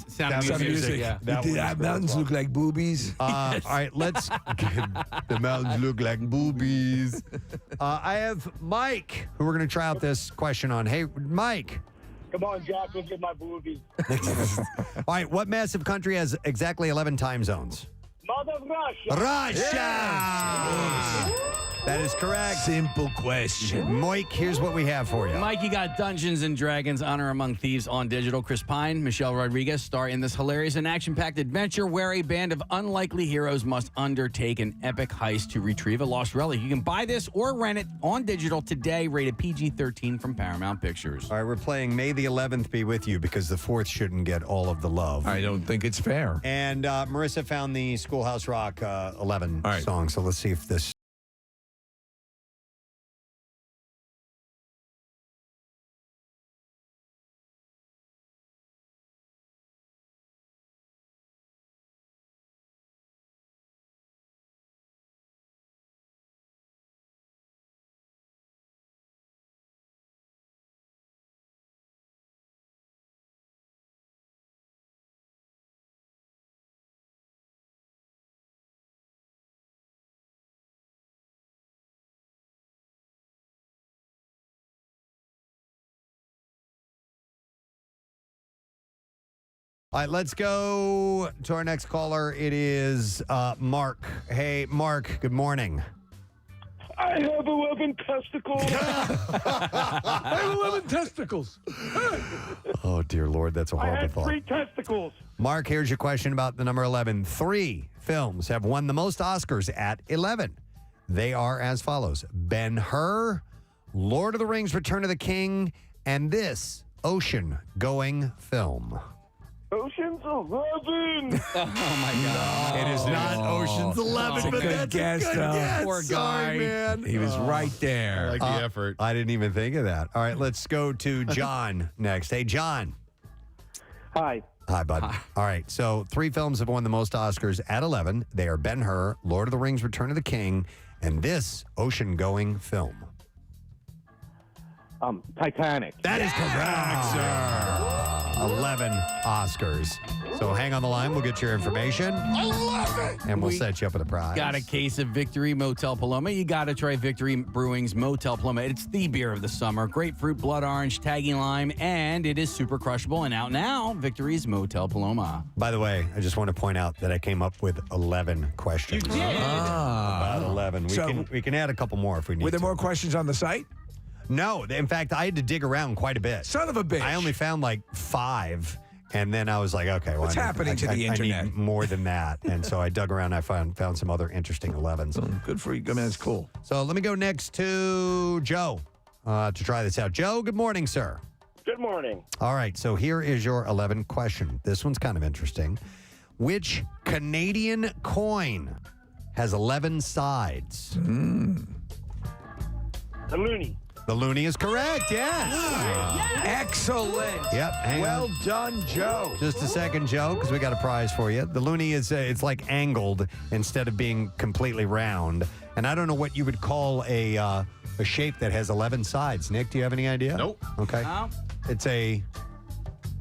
Sound of Music. Yeah. That one is The great mountains as well. look like boobies. All right, let's. The mountains look like boobies. I have Mike, who we're going to try out this question on. Hey, Mike. Come on, Jack, look at my boobies. All right, what massive country has exactly 11 time zones? Mother Russia. Russia! That is correct. Simple question. Mike, here's what we have for you. Mike, you got Dungeons and Dragons Honor Among Thieves on digital. Chris Pine, Michelle Rodriguez star in this hilarious and action-packed adventure where a band of unlikely heroes must undertake an epic heist to retrieve a lost relic. You can buy this or rent it on digital today, rated PG-13 from Paramount Pictures. All right, we're playing May the 11th Be With You because the 4th shouldn't get all of the love. I don't think it's fair. And Marissa found the Schoolhouse Rock 11 song, so let's see if this All right, let's go to our next caller. It is Mark. Hey, Mark, good morning. I have 11 testicles. I have 11 testicles. Oh, dear Lord, that's a I horrible had thought. 3 testicles. Mark, here's your question about the number 11. 3 films have won the most Oscars at 11. They are as follows: Ben-Hur, Lord of the Rings, Return of the King, and this ocean-going film. Ocean's 11. Oh my God! It is not Ocean's 11, but good that's guess, a good though. guess. Poor Sorry, guy. man. He was right there. I like the effort. I didn't even think of that. All right, let's go to John next. Hey, John. Hi. Hi, bud. All right, so 3 films have won the most Oscars at 11. They are Ben-Hur, Lord of the Rings, Return of the King, and this ocean-going film. Titanic. That is correct, sir. 11 Oscars. So hang on the line. We'll get your information. I love it. And we'll set you up with a prize. Got a case of Victory Motel Paloma. You got to try Victory Brewing's Motel Paloma. It's the beer of the summer. Grapefruit, blood orange, tangy lime, and it is super crushable. And out now, Victory's Motel Paloma. By the way, I just want to point out that I came up with 11 questions. You did? About 11. So- We can add a couple more if we need Were there to. more questions on the site? No. In fact, I had to dig around quite a bit. Son of a bitch. I only found like 5. And then I was like, okay, well, What's happening to the I internet? need more than that. And so I dug around. I found some other interesting 11s. Good for you. I mean, that's cool. So let me go next to Joe to try this out. Joe, good morning, sir. Good morning. All right, so here is your 11 question. This one's kind of interesting. Which Canadian coin has 11 sides? The loonie. The loonie is correct, yes. Excellent. Yep. hang Well on. done, Joe. Just a second, Joe, because we got a prize for you. The loonie is it's like angled instead of being completely round. And I don't know what you would call a shape that has 11 sides. Nick, do you have any idea? Nope. Okay. No? It's a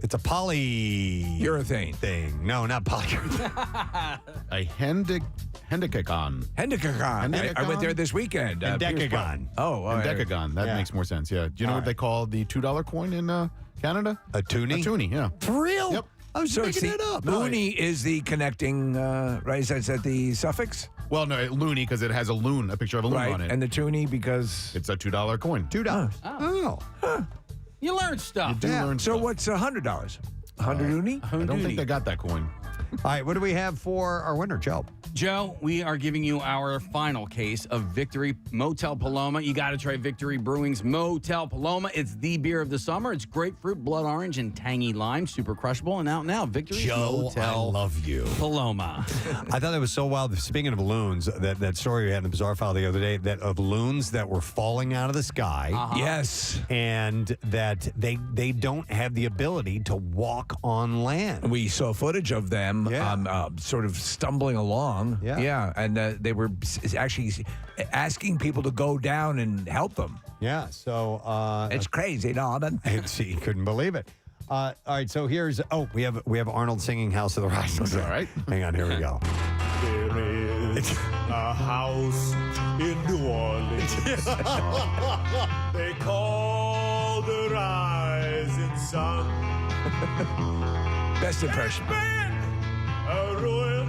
Urethane thing. No, not polyurethane. A hendecagon. Hendecagon. I went there this weekend. Decagon. Decagon. That Yeah. makes more sense. Yeah. Do you know what they call the $2 coin in Canada? A toonie? A toonie, yeah. For real? Yep. I was So it's making the that up. loony is the connecting, right? Is that the suffix? Well, no, loony because it has a loon, a picture of a loon Right. on it. And the toonie because... It's a $2 coin. $2. Oh. You learn stuff. You do learn So stuff. what's $100? 100 loony? I don't think they got that coin. All right, what do we have for our winner, Joe? Joe, we are giving you our final case of Victory Motel Paloma. You got to try Victory Brewing's Motel Paloma. It's the beer of the summer. It's grapefruit, blood orange, and tangy lime. Super crushable. And out now, Victory Joe, Motel I love you. Paloma. I thought it was so wild. Speaking of loons, that story we had in the Bizarre File the other day, that of loons that were falling out of the sky. Yes. And that they don't have the ability to walk on land. We saw footage of them sort of stumbling along. Yeah. And they were actually asking people to go down and help them. Yeah, so it's crazy, Norman. He couldn't believe it. All right, so here's we have Arnold singing "House of the Rising Sun." All right, hang on, here we go. There is a house in New Orleans. They call the rising sun. Best impression. A ruin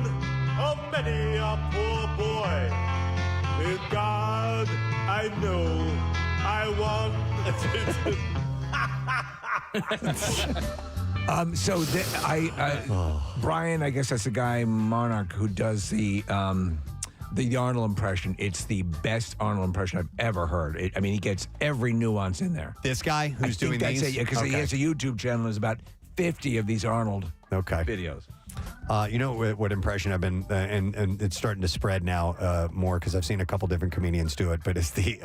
of many a poor boy. In God, I know I won. Brian, I guess that's the guy, Monarch, who does the Arnold impression. It's the best Arnold impression I've ever heard. He gets every nuance in there. This guy who's doing these? Because he has a YouTube channel. There's about 50 of these Arnold videos. You know what impression I've been, and it's starting to spread now more because I've seen a couple different comedians do it, but it's the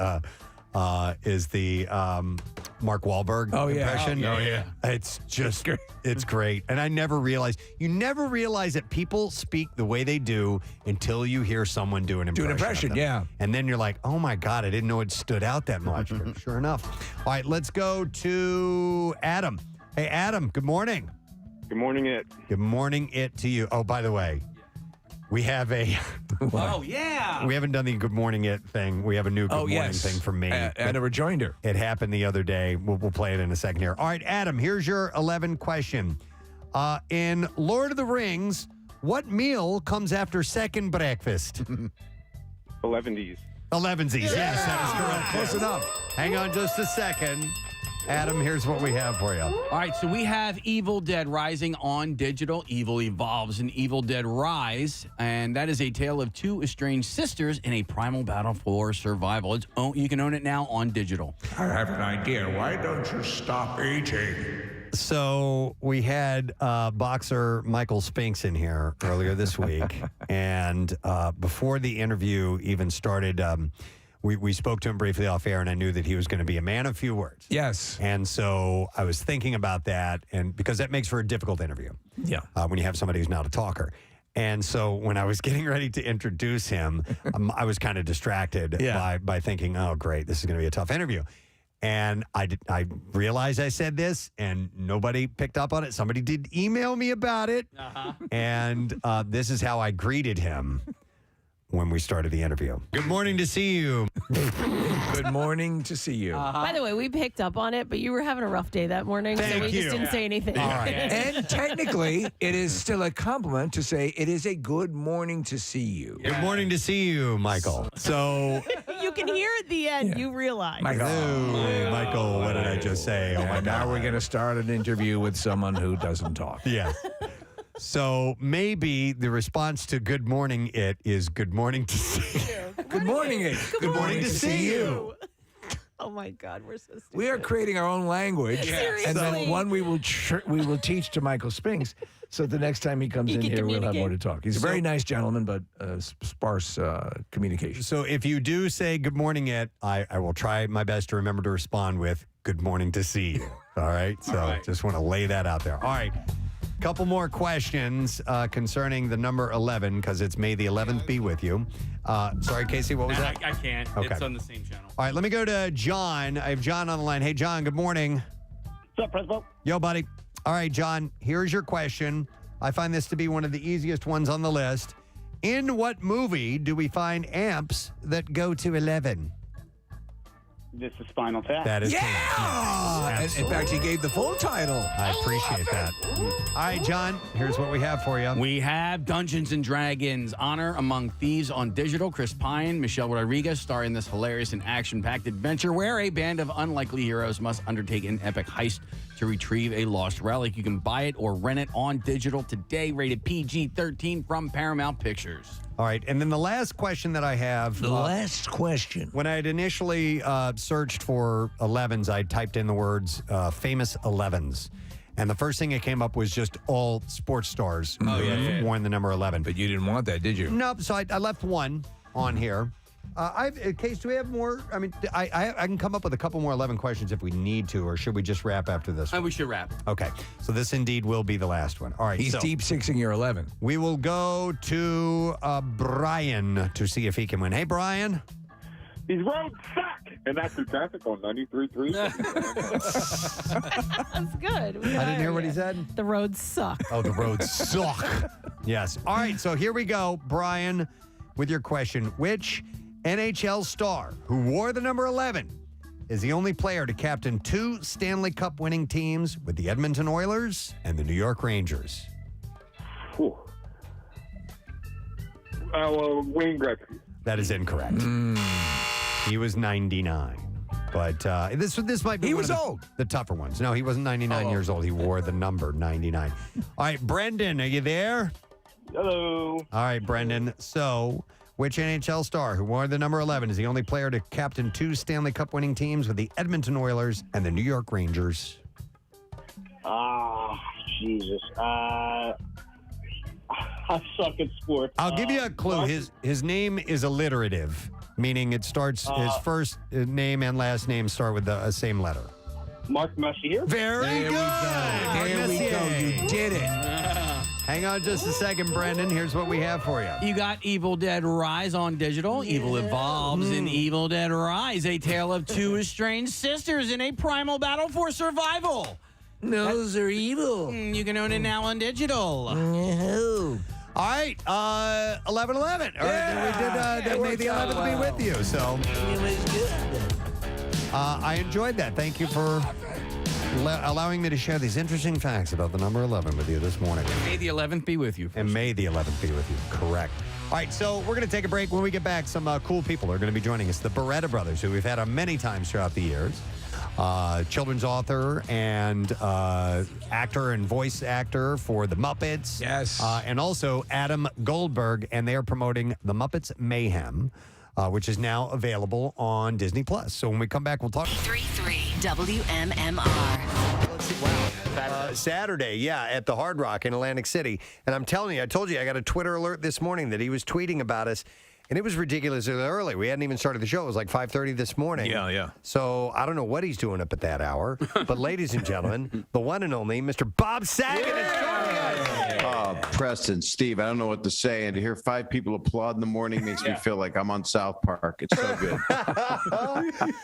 Mark Wahlberg impression. Oh, yeah. It's just, it's great. And you never realize that people speak the way they do until you hear someone do an impression. of them. Yeah. And then you're like, oh my God, I didn't know it stood out that much. But sure enough. All right, let's go to Adam. Hey, Adam, good morning. Good morning, it. Good morning, it to you. Oh, by the way, we have a. Oh, yeah. We haven't done the good morning, it thing. We have a new good morning thing from me. And a rejoinder. It happened the other day. We'll play it in a second here. All right, Adam, here's your 11 question. In Lord of the Rings, what meal comes after second breakfast? 11Ds. 11sies. Yes, that is correct. Close enough. Hang on just a second. Adam, here's what we have for you. All right, so we have Evil Dead Rising on digital. Evil evolves in Evil Dead Rise, and that is a tale of two estranged sisters in a primal battle for survival. You can own it now on digital. I have an idea. Why don't you stop eating? So we had boxer Michael Spinks in here earlier this week, and before the interview even started, we spoke to him briefly off air, and I knew that he was going to be a man of few words. Yes. And so I was thinking about that, and because that makes for a difficult interview. Yeah. When you have somebody who's not a talker. And so when I was getting ready to introduce him, I was kind of distracted by thinking, oh, great, this is going to be a tough interview. And I realized I said this, and nobody picked up on it. Somebody did email me about it. And this is how I greeted him when we started the interview. Good morning to see you. Good morning to see you. By the way, we picked up on it, but you were having a rough day that morning, so we just didn't say anything. All right. And technically, it is still a compliment to say it is a good morning to see you. Good morning to see you, Michael. So, You can hear at the end, you realize. Michael, what did I just say? Oh, my God. Now we're going to start an interview with someone who doesn't talk. Yeah. So maybe the response to good morning it is good morning to see you. Good morning, it. Good morning to see you. Oh my God, we're so stupid. We are creating our own language, Seriously. and then one we will teach to Michael Spinks. So the next time he comes in here, we'll have more to talk. He's a very nice gentleman, but sparse communication. So if you do say good morning it, I will try my best to remember to respond with good morning to see you. All right? So just want to lay that out there. All right. Couple more questions concerning the number 11, because it's May the 11th be with you. Sorry, Casey, what was that? I can't. Okay. It's on the same channel. All right, let me go to John. I have John on the line. Hey, John, good morning. What's up, Preston? Yo, buddy. All right, John, here's your question. I find this to be one of the easiest ones on the list. In what movie do we find amps that go to 11? This is Spinal Tap. That is correct. Yes, In fact, he gave the full title. I appreciate that. All right, John, here's what we have for you. We have Dungeons and Dragons Honor Among Thieves on digital. Chris Pine, Michelle Rodriguez star in this hilarious and action-packed adventure where a band of unlikely heroes must undertake an epic heist to retrieve a lost relic. You can buy it or rent it on digital today, rated PG-13 from Paramount Pictures. All right, and then the last question that I have. The last question. When I had initially searched for 11s, I typed in the words famous 11s. And the first thing that came up was just all sports stars who worn the number 11. But you didn't want that, did you? Nope, so I left one on here. Case, do we have more? I mean, I can come up with a couple more 11 questions if we need to, or should we just wrap after this one? We should wrap. Okay, so this indeed will be the last one. All right, He's so deep sixing your 11. we will go to Brian to see if he can win. Hey, Brian. These roads suck. And that's the traffic on 93.3. That's good. I didn't hear what he said. The roads suck. Oh, the roads suck. Yes. All right, so here we go, Brian, with your question. Which NHL star who wore the number 11 is the only player to captain two Stanley Cup winning teams with the Edmonton Oilers and the New York Rangers? Wayne Gretzky. That is incorrect. He was 99. But this might be He one was of old. the tougher ones. No, he wasn't 99 years old. He wore the number 99. All right, Brendan, are you there? Hello. All right, Brendan. So, which NHL star who wore the number 11 is the only player to captain two Stanley Cup winning teams with the Edmonton Oilers and the New York Rangers? Jesus. I suck at sports. I'll give you a clue. His name is alliterative, meaning it starts, his first name and last name start with the same letter. Mark Messier. Very good. There we go. You did it. Hang on just a second, Brendan. Here's what we have for you. You got Evil Dead Rise on digital. Evil evolves in Evil Dead Rise, a tale of two estranged sisters in a primal battle for survival. Those are evil. You can own it now on digital. No. All right, 11-11. All right, we did May the 11th be with you. So It was good. I enjoyed that. Thank you for allowing me to share these interesting facts about the number 11 with you this morning. May the 11th be with you. And may the 11th be with you. Correct. All right, so we're going to take a break. When we get back, some cool people are going to be joining us. The Barretta brothers, who we've had on many times throughout the years. Children's author and actor and voice actor for The Muppets. Yes. And also Adam Goldberg, and they are promoting The Muppets Mayhem, which is now available on Disney+. So when we come back, we'll talk. 3-3 WMMR. Let's see. Wow. Saturday, yeah, at the Hard Rock in Atlantic City. And I'm telling you, I told you I got a Twitter alert this morning that he was tweeting about us. And it was ridiculously early. We hadn't even started the show. It was like 5:30 this morning. Yeah. So I don't know what he's doing up at that hour. But ladies and gentlemen, the one and only Mr. Bob Saget is joining us. Preston, Steve, I don't know what to say. And to hear 5 people applaud in the morning makes me feel like I'm on South Park. It's so good.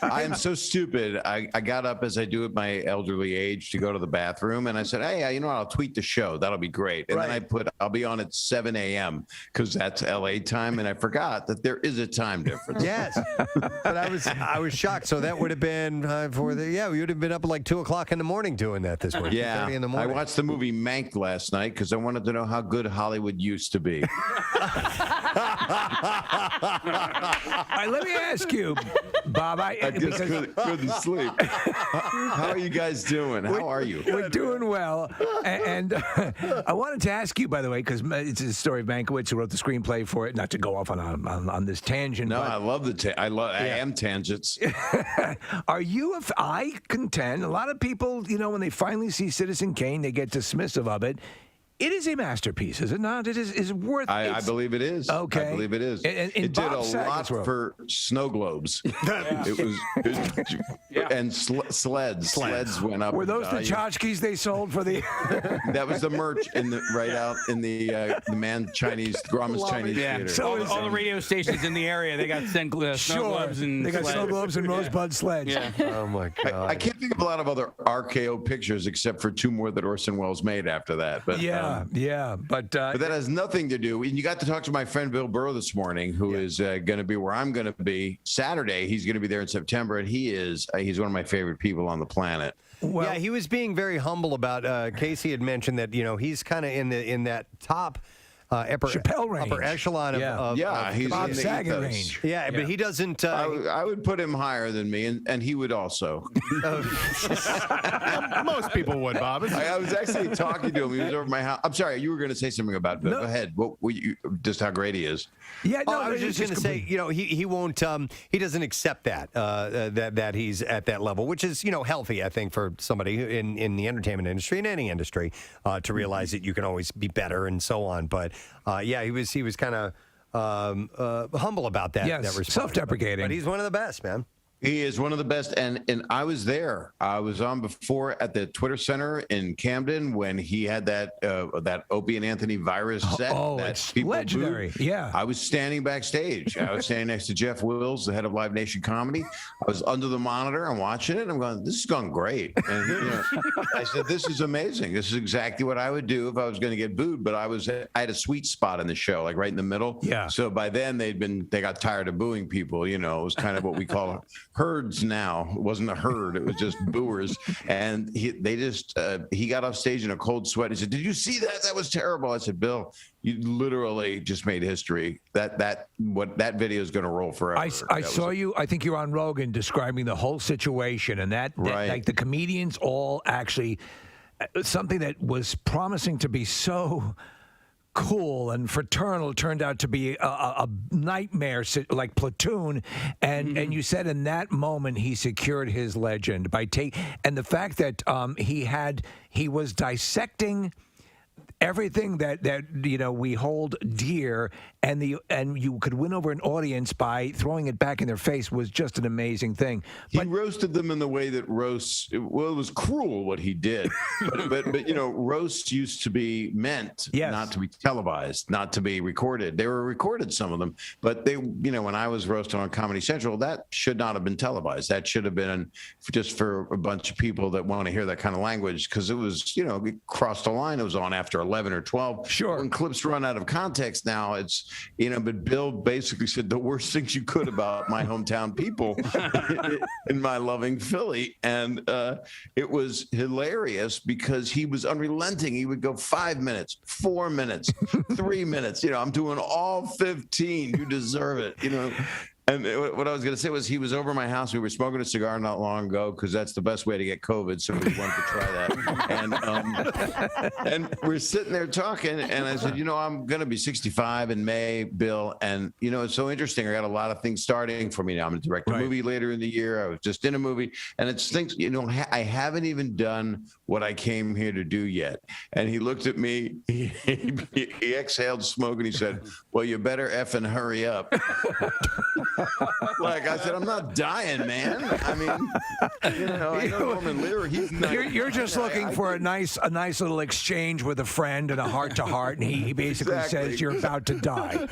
I am so stupid. I got up, as I do at my elderly age, to go to the bathroom. And I said, hey, you know what? I'll tweet the show. That'll be great. And then I put, I'll be on at 7 a.m. because that's LA time. And I forgot that there is a time difference. Yes. But I was shocked. So that would have been we would have been up at like 2 o'clock in the morning doing that this morning. Yeah. 2:30 in the morning. I watched the movie Mank last night because I wanted to know how good Hollywood used to be. All right, let me ask you, Bob. I just couldn't sleep. How are you guys doing? How are you? We're doing well. And I wanted to ask you, by the way, because it's a story of Mankiewicz, who wrote the screenplay for it, not to go off on this tangent. No, but, I love I am tangents. Are you, if I contend, a lot of people, when they finally see Citizen Kane, they get dismissive of it. It is a masterpiece, is it not? It is worth. I believe it is. Okay, I believe it is. It did a lot for snow globes. It was, and sleds. Sleds went up. Were those the tchotchkes they sold for the? That was the merch right out in the Grauman's Chinese Theater. So all the radio stations in the area, they got snow globes and they got snow globes and rosebud sleds. Yeah. Oh my God! I can't think of a lot of other RKO pictures except for 2 more that Orson Welles made after that. But but that has nothing to do. And you got to talk to my friend Bill Burrow this morning, who is going to be where I'm going to be Saturday. He's going to be there in September, and he's one of my favorite people on the planet. Well, he was being very humble about. Casey had mentioned that he's kind of in that top. Chappelle range. Upper echelon of he's Bob in the Saget ethos. range. Yeah, but he doesn't. I would put him higher than me, and he would also. Most people would, Bob. I was actually talking to him. He was over my house. I'm sorry, you were going to say something about it. No. Go ahead. Just how great he is. Yeah, no, I was just going to say, he won't. He doesn't accept that he's at that level, which is healthy, I think, for somebody in the entertainment industry, in any industry, to realize that you can always be better and so on. But he was kind of humble about that. Yes, that response. self-deprecating. But he's one of the best, man. He is one of the best, and I was there. I was on before at the Twitter Center in Camden when he had that Opie and Anthony virus set. Oh, that it's people legendary. booed. Yeah. I was standing backstage. I was standing next to Jeff Wills, the head of Live Nation Comedy. I was under the monitor and watching it. I'm going, this is going great. And I said, this is amazing. This is exactly what I would do if I was going to get booed. But I had a sweet spot in the show, like right in the middle. Yeah. So by then they got tired of booing people. It was kind of what we call herds now. It wasn't a herd, it was just booers. And he got off stage in a cold sweat. He said, did you see that? That was terrible. I said, Bill, you literally just made history. That video is going to roll forever. I saw you. I think you're on Rogan describing the whole situation, and that like the comedians all actually something that was promising to be so cool and fraternal turned out to be a nightmare, like Platoon, and you said in that moment he secured his legend by and the fact that he was dissecting everything that we hold dear, and you could win over an audience by throwing it back in their face was just an amazing thing. He roasted them in the way that it was cruel what he did, but roasts used to be meant not to be televised, not to be recorded. They were recorded, some of them, but they when I was roasting on Comedy Central, that should not have been televised. That should have been just for a bunch of people that want to hear that kind of language, because it was it crossed the line. It was on after 11. 11 or 12. Sure. When clips run out of context now, it's, but Bill basically said the worst things you could about my hometown people in my loving Philly. And it was hilarious because he was unrelenting. He would go 5 minutes, 4 minutes, 3 minutes. I'm doing all 15. You deserve it. And what I was going to say was he was over at my house. We were smoking a cigar not long ago because that's the best way to get COVID. So we wanted to try that. And we're sitting there talking. And I said, I'm going to be 65 in May, Bill. And, it's so interesting. I got a lot of things starting for me now. I'm going to direct a movie later in the year. I was just in a movie. And it's things, I haven't even done what I came here to do yet. And he looked at me. He exhaled smoke and he said, well, you better effing hurry up. Like I said, I'm not dying, man. I mean, I know Norman Lear. He's not. You're just looking for a nice little exchange with a friend and a heart to heart, and he basically says you're about to die.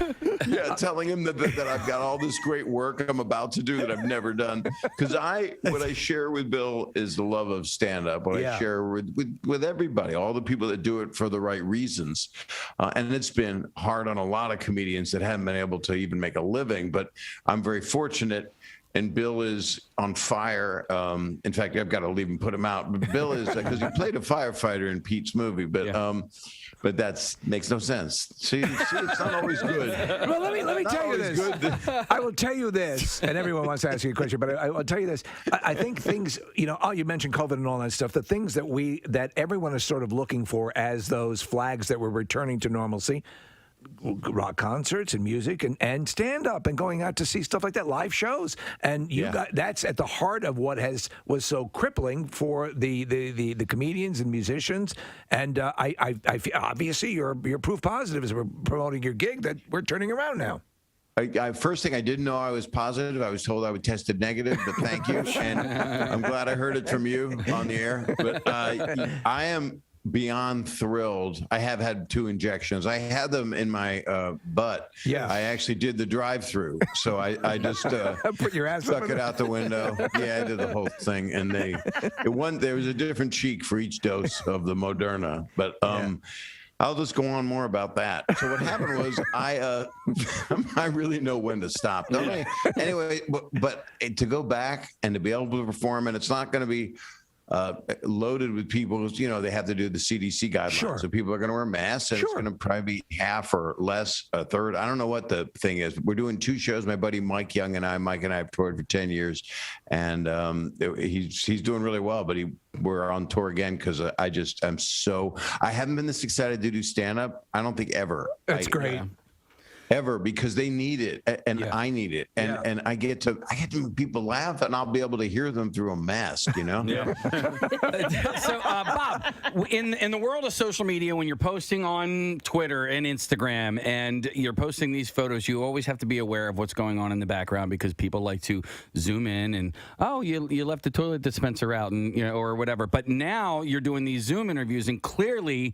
Yeah, telling him that I've got all this great work I'm about to do that I've never done. Because what I share with Bill is the love of stand-up. What I share with everybody, all the people that do it for the right reasons. And it's been hard on a lot of comedians that haven't been able to even make a living, but I'm very fortunate, and Bill is on fire. In fact, I've got to leave and put him out. But Bill is, because he played a firefighter in Pete's movie, but that makes no sense. See, it's not always good. Well, let me tell you this. I will tell you this, and everyone wants to ask you a question, but I will tell you this. I think things, you mentioned COVID and all that stuff. The things that everyone is sort of looking for as those flags that we're returning to normalcy. Rock concerts and music and stand up and going out to see stuff like that, live shows, and that's at the heart of what was so crippling for the comedians and musicians. And I feel, obviously you're proof positive as we're promoting your gig that we're turning around now. First thing, I didn't know I was positive. I was told I was tested negative, but thank you, and I'm glad I heard it from you on the air. But I am beyond thrilled. I have had 2 injections. I had them in my butt. Yeah. I actually did the drive-through. So I just put your ass stuck it out the window. Yeah, I did the whole thing. And there was a different cheek for each dose of the Moderna. But I'll just go on more about that. So what happened was I really know when to stop. Don't I? Anyway, but to go back and to be able to perform, and it's not going to be loaded with people, they have to do the CDC guidelines. Sure. So people are going to wear masks, and it's going to probably be half or less, a third. I don't know what the thing is. We're doing 2 shows. My buddy Mike and I have toured for 10 years, and he's doing really well, but we're on tour again because I haven't been this excited to do stand-up, I don't think, ever. That's great. Ever, because they need it and I need it, and I get to make people laugh, and I'll be able to hear them through a mask, Yeah. So, Bob, in the world of social media, when you're posting on Twitter and Instagram, and you're posting these photos, you always have to be aware of what's going on in the background because people like to zoom in and you left the toilet dispenser out and or whatever. But now you're doing these Zoom interviews, and clearly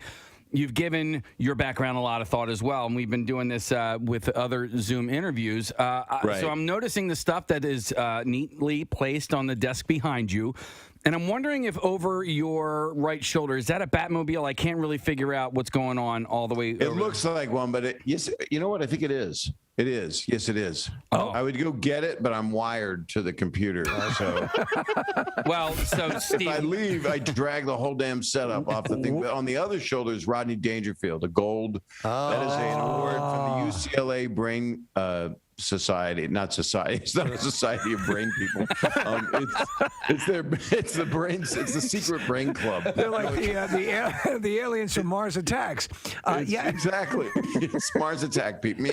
you've given your background a lot of thought as well, and we've been doing this with other Zoom interviews. Right. So I'm noticing the stuff that is neatly placed on the desk behind you, and I'm wondering if over your right shoulder, is that a Batmobile? I can't really figure out what's going on all the way. It looks like one, but yes, you know what? I think it is. It is. Yes, it is. Oh. I would go get it, but I'm wired to the computer. So, so Steve, if I leave, I drag the whole damn setup off the thing. But on the other shoulder is Rodney Dangerfield, a gold. That is an award from the UCLA Brain Society. Not society. It's not a society of brain people. It's the secret brain club. They're like the aliens from Mars Attacks. Exactly. It's Mars Attack people.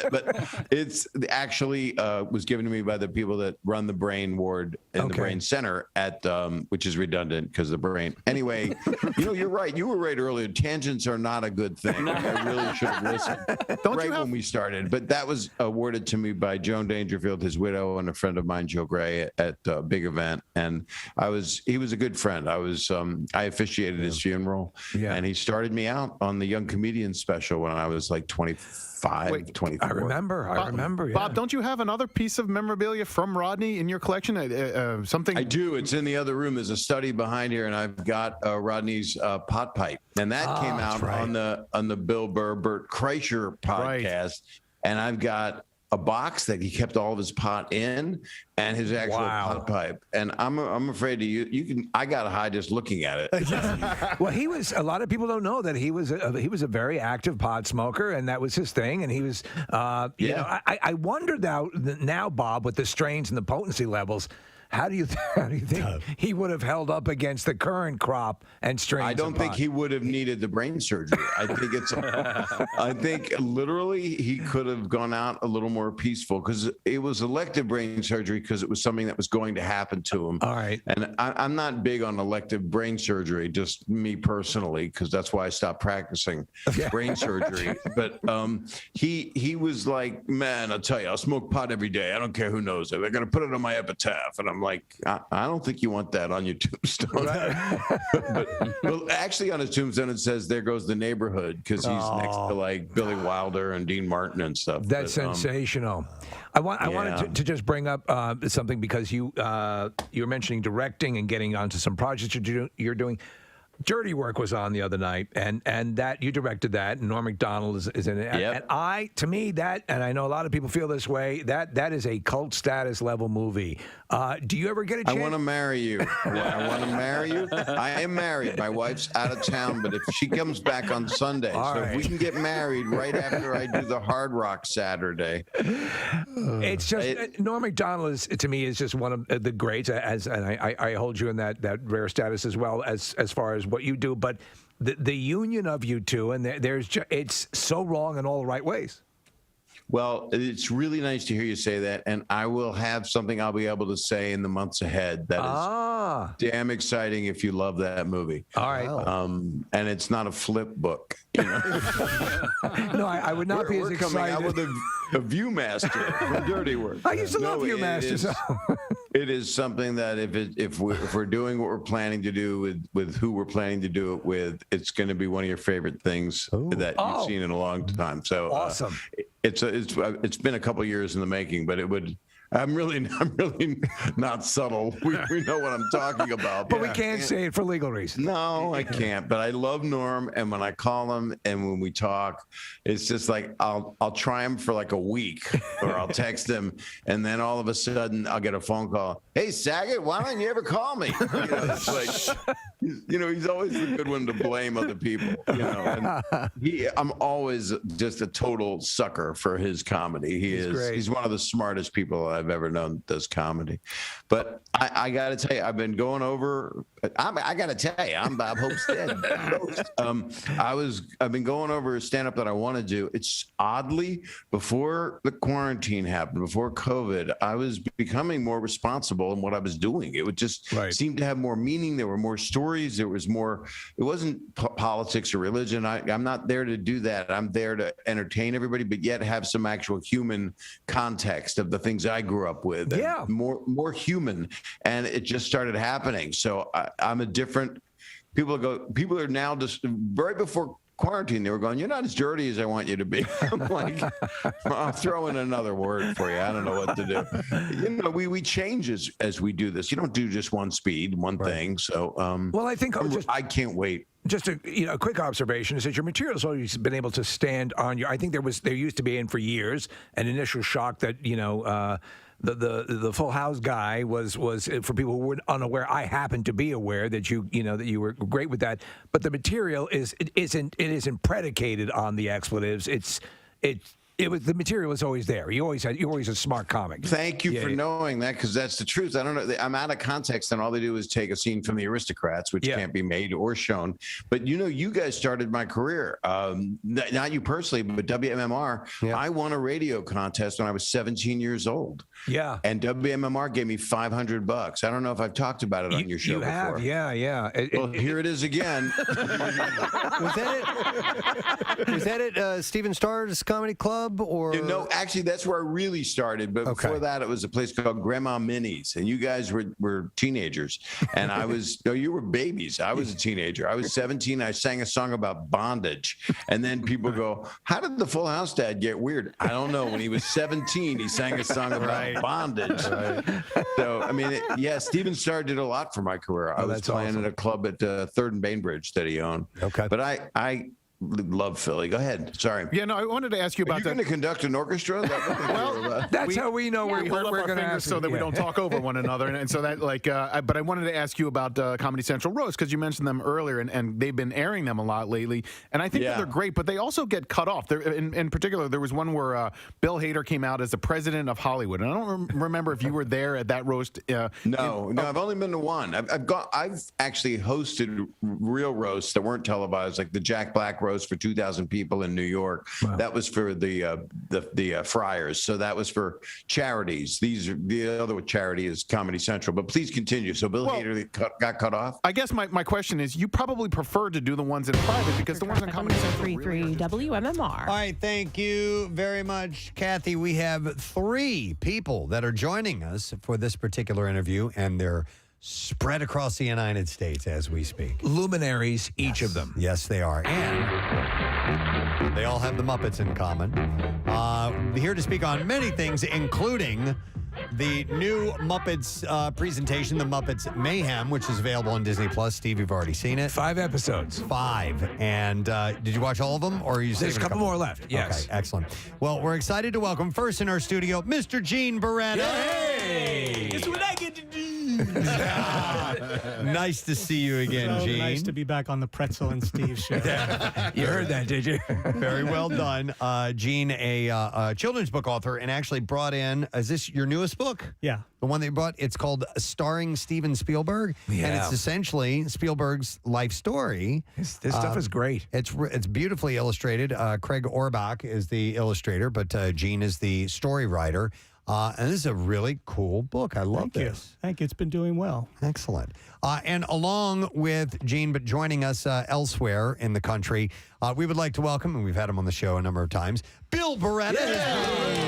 But it's actually was given to me by the people that run the brain ward in the brain center at which is redundant because the brain. Anyway, you're right. You were right earlier. Tangents are not a good thing. I really should have listened when we started. But that was awarded to me by Joan Dangerfield, his widow, and a friend of mine, Joe Gray, at a big event. And he was a good friend. I officiated his funeral, and he started me out on the Young Comedian special when I was like 25, 24. I remember. Yeah. Bob, don't you have another piece of memorabilia from Rodney in your collection? Something I do. It's in the other room. There's a study behind here, and I've got Rodney's pot pipe, and that came out on the Bill Burr, Bert Kreischer podcast, and I've got a box that he kept all of his pot in and his actual pot pipe. And I'm afraid I got high just looking at it. Well, a lot of people don't know that he was a very active pot smoker, and that was his thing. And he was, you know, I wonder now, Bob, with the strains and the potency levels, how do you think he would have held up against the current crop and strains? I don't think he would have needed the brain surgery. I think literally he could have gone out a little more peaceful, because it was elective brain surgery because it was something that was going to happen to him. All right. And I'm not big on elective brain surgery, just me personally, because that's why I stopped practicing brain surgery. But he was like, man, I'll tell you, I'll smoke pot every day. I don't care who knows it. They're going to put it on my epitaph. And I'm like, I don't think you want that on your tombstone. But actually on his tombstone it says, "There goes the neighborhood," because he's next to like Billy Wilder and Dean Martin and stuff. That's sensational. I wanted to just bring up something, because you were mentioning directing and getting onto some projects you're doing. Dirty Work was on the other night, and that you directed that, and Norm Macdonald is in it. Yep. And to me, that, and I know a lot of people feel this way, that is a cult status level movie. Do you ever get a chance? I want to marry you. I want to marry you. I am married. My wife's out of town, but if she comes back on Sunday, if we can get married right after I do the Hard Rock Saturday. It's just Norm Macdonald to me is just one of the greats, and I hold you in that rare status as well as far as what you do, but the union of you two, and it's so wrong in all the right ways. Well, it's really nice to hear you say that, and I will have something I'll be able to say in the months ahead that is damn exciting if you love that movie. All right. And it's not a flip book. You know? No, I would not be as excited. We're coming out with a Viewmaster from Dirty Work. I used to love Viewmasters. It is something that if we're doing what we're planning to do with who we're planning to do it with, it's going to be one of your favorite things that you've seen in a long time. So awesome. It's been a couple years in the making, but it would. I'm really not subtle. We know what I'm talking about. But we can't say it for legal reasons. No, I can't. But I love Norm, and when I call him and when we talk, it's just like I'll try him for like a week, or I'll text him, and then all of a sudden I'll get a phone call. Hey, Saget, why don't you ever call me? It's like, he's always the good one to blame other people. And I'm always just a total sucker for his comedy. He's one of the smartest people I've ever known that does comedy. But I got to tell you, I've been going over. I got to tell you, I'm Bob Hope's dad. I've been going over a stand-up that I want to do. It's oddly, before the quarantine happened, before COVID, I was becoming more responsible in what I was doing. It would just seem to have more meaning. There were more stories. There was more. It wasn't politics or religion. I'm not there to do that. I'm there to entertain everybody, but yet have some actual human context of the things I grew up with. Yeah, more human, and it just started happening. So I'm a different. People are now just right before quarantine. They were going, "You're not as dirty as I want you to be." I'm like, I'll throw in another word for you. I don't know what to do. We change as we do this. You don't do just one speed, one thing. So, well, I think I can't wait. Just a quick observation is that your material's always been able to stand on your. I think there used to be for years an initial shock that the Full House guy was for people who were unaware. I happen to be aware that you were great with that, but the material isn't predicated on the expletives. The material is always there. You're always a smart comic. Thank you for knowing that, because that's the truth. I don't know. I'm out of context, and all they do is take a scene from The Aristocrats, which can't be made or shown. But you guys started my career. Not you personally, but WMMR. Yeah. I won a radio contest when I was 17 years old. Yeah. And WMMR gave me $500. I don't know if I've talked about it on your show before. Have, yeah. Well, here it is again. Was that at Stephen Starr's Comedy Club? Club or? Actually, that's where I really started. But before that, it was a place called Grandma Minnie's, and you guys were teenagers, and I was. No, you were babies. I was a teenager. I was 17. I sang a song about bondage, and then people go, "How did the Full House dad get weird?" I don't know. When he was 17, he sang a song about bondage. So I mean, Steven Starr did a lot for my career. I was playing at a club at 3rd and Bainbridge that he owned. Okay, but I love Philly. Go ahead. Sorry. Yeah, no, I wanted to ask you about Are you going to conduct an orchestra? That's how we know we're hold up our going to fingers so that we don't talk over one another. And so that, but I wanted to ask you about Comedy Central Roast because you mentioned them earlier, and they've been airing them a lot lately. And I think that they're great, but they also get cut off. In particular, there was one where Bill Hader came out as the president of Hollywood, and I don't remember if you were there at that roast. No, I've only been to one. I've actually hosted real roasts that weren't televised, like the Jack Black roast for 2,000 people in New York. Wow. That was for the Friars. So that was for charities. The other charity is Comedy Central. But please continue. So Bill Hader got cut off. I guess my question is, you probably prefer to do the ones in private because the ones in Comedy Central. 103.3 WMMR. All right, thank you very much, Kathy. We have 3 people that are joining us for this particular interview, and they're spread across the United States as we speak. Luminaries, each of them. Yes, they are. And they all have the Muppets in common. Here to speak on many things, including the new Muppets presentation, The Muppets Mayhem, which is available on Disney+. Steve, you've already seen it. 5 episodes. 5. And did you watch all of them? Or are you There's a couple more left, yes. Okay, excellent. Well, we're excited to welcome first in our studio, Mr. Gene Barretta. Hey! It's what I get to do. Nice to see you again, Gene. Nice to be back on the Pretzel and Steve show. You heard that, did you? Very well done. Gene, a children's book author, and actually brought in, is this your newest book? Yeah. The one that you brought, it's called Starring Steven Spielberg. Yeah. And it's essentially Spielberg's life story. This stuff is great. It's beautifully illustrated. Craig Orbach is the illustrator, but Gene is the story writer. And this is a really cool book. I love this. Thank you. It's been doing well. Excellent. And along with Gene, but joining us elsewhere in the country, we would like to welcome, and we've had him on the show a number of times, Bill Barretta.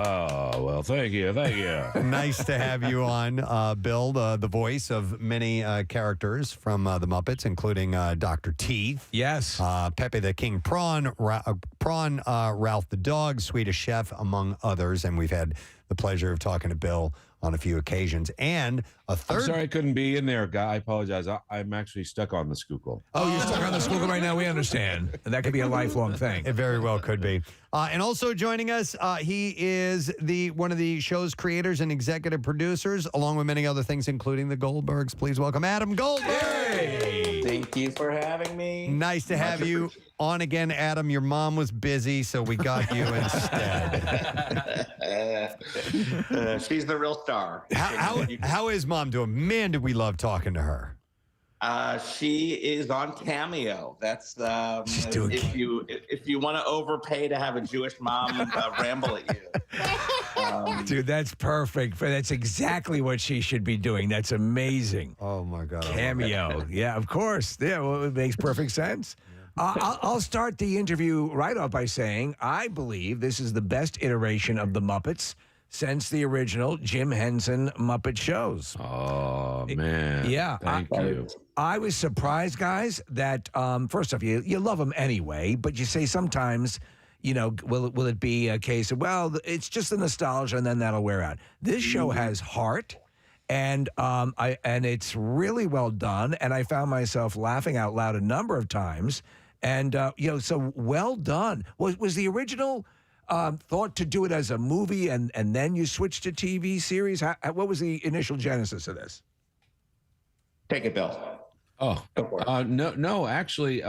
Oh, well, thank you. Thank you. Nice to have you on, Bill, the voice of many characters from the Muppets, including Dr. Teeth. Yes. Pepe the King Prawn, Ralph the Dog, Swedish Chef, among others. And we've had the pleasure of talking to Bill on a few occasions. And a third. I'm sorry I couldn't be in there, guy. I apologize. I'm actually stuck on the Schuylkill. Oh, you're stuck on the Schuylkill right now. We understand. And that could be a lifelong thing. It very well could be. And also joining us, he is one of the show's creators and executive producers, along with many other things, including the Goldbergs. Please welcome Adam Goldberg. Hey. Thank you for having me. Nice to have you on again, Adam. Your mom was busy, so we got you instead. She's the real star. How is mom doing? Man, did we love talking to her. She is on Cameo. That's if you want to overpay to have a Jewish mom ramble at you. Dude, that's perfect. That's exactly what she should be doing. That's amazing. Oh my God. Cameo. Yeah, of course. Yeah, well, it makes perfect sense. I'll start the interview right off by saying I believe this is the best iteration of the Muppets since the original Jim Henson Muppet shows. Oh, man. Yeah. Thank you. I was surprised, guys, that first off, you love them anyway, but you say sometimes, will it be a case of, well, it's just the nostalgia and then that'll wear out. This show has heart. And and it's really well done. And I found myself laughing out loud a number of times. And, so well done. Was the original thought to do it as a movie and then you switched to TV series? What was the initial genesis of this? Take it, Bill. Oh, no, actually,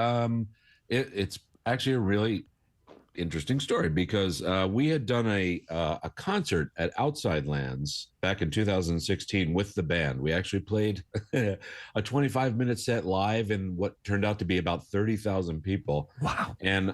it's actually a really interesting story because we had done a concert at Outside Lands back in 2016 with the band. We actually played a 25-minute set live in what turned out to be about 30,000 people. Wow. And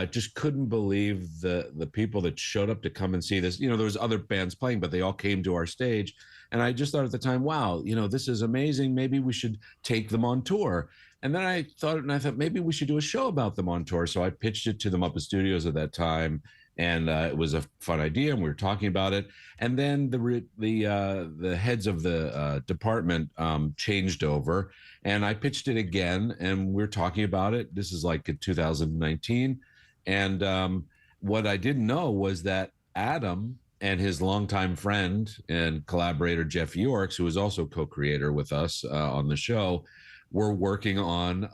just couldn't believe the people that showed up to come and see this. There was other bands playing, but they all came to our stage. And I just thought at the time, wow, this is amazing. Maybe we should take them on tour. And then I thought maybe we should do a show about them on tour. So I pitched it to the Muppet Studios at that time. And it was a fun idea, and we were talking about it. And then the heads of the department changed over, and I pitched it again, and we're talking about it. This is like in 2019, and what I didn't know was that Adam and his longtime friend and collaborator Jeff Yorks, who was also co-creator with us on the show, were working on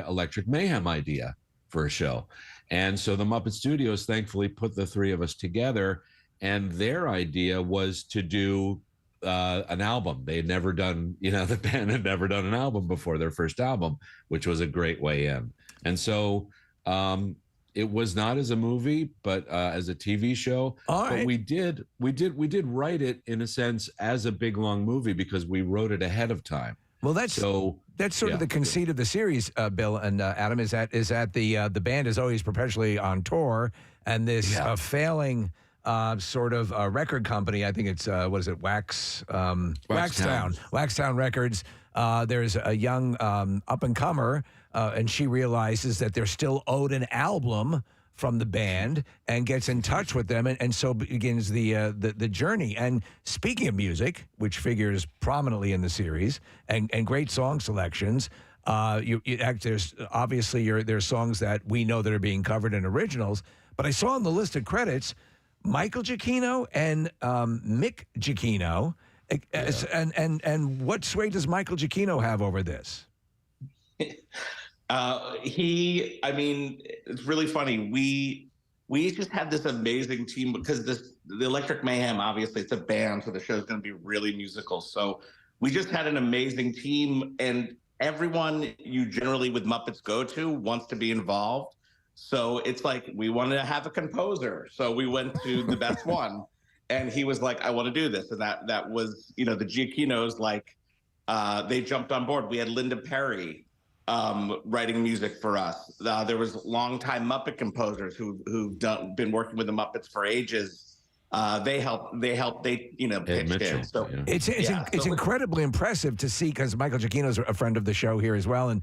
Electric Mayhem idea for a show. And so the Muppet Studios thankfully put the three of us together, and their idea was to do an album. They had never done, the band had never done an album before, their first album, which was a great way in. And so it was not as a movie, but as a TV show. All right. But we did write it in a sense as a big long movie because we wrote it ahead of time. Well, that's sort of the conceit of the series, Bill and Adam, is that the band is always perpetually on tour, and this failing sort of record company, I think it's Waxtown Records. There's a young up and comer, and she realizes that they're still owed an album from the band and gets in touch with them, and so begins the journey. And speaking of music, which figures prominently in the series, and great song selections, there's obviously there's songs that we know that are being covered in originals, but I saw on the list of credits Michael Giacchino and Mick Giacchino, and what sway does Michael Giacchino have over this? It's really funny. We just had this amazing team because the Electric Mayhem, obviously it's a band, so the show's going to be really musical. So we just had an amazing team, and everyone you generally with Muppets go to wants to be involved. So it's like we wanted to have a composer. So we went to the best one, and he was like, I want to do this. And that was, the Giacchinos, they jumped on board. We had Linda Perry writing music for us. There was longtime Muppet composers who've been working with the Muppets for ages. They pitched in. So it's incredibly impressive to see, because Michael Giacchino's a friend of the show here as well, and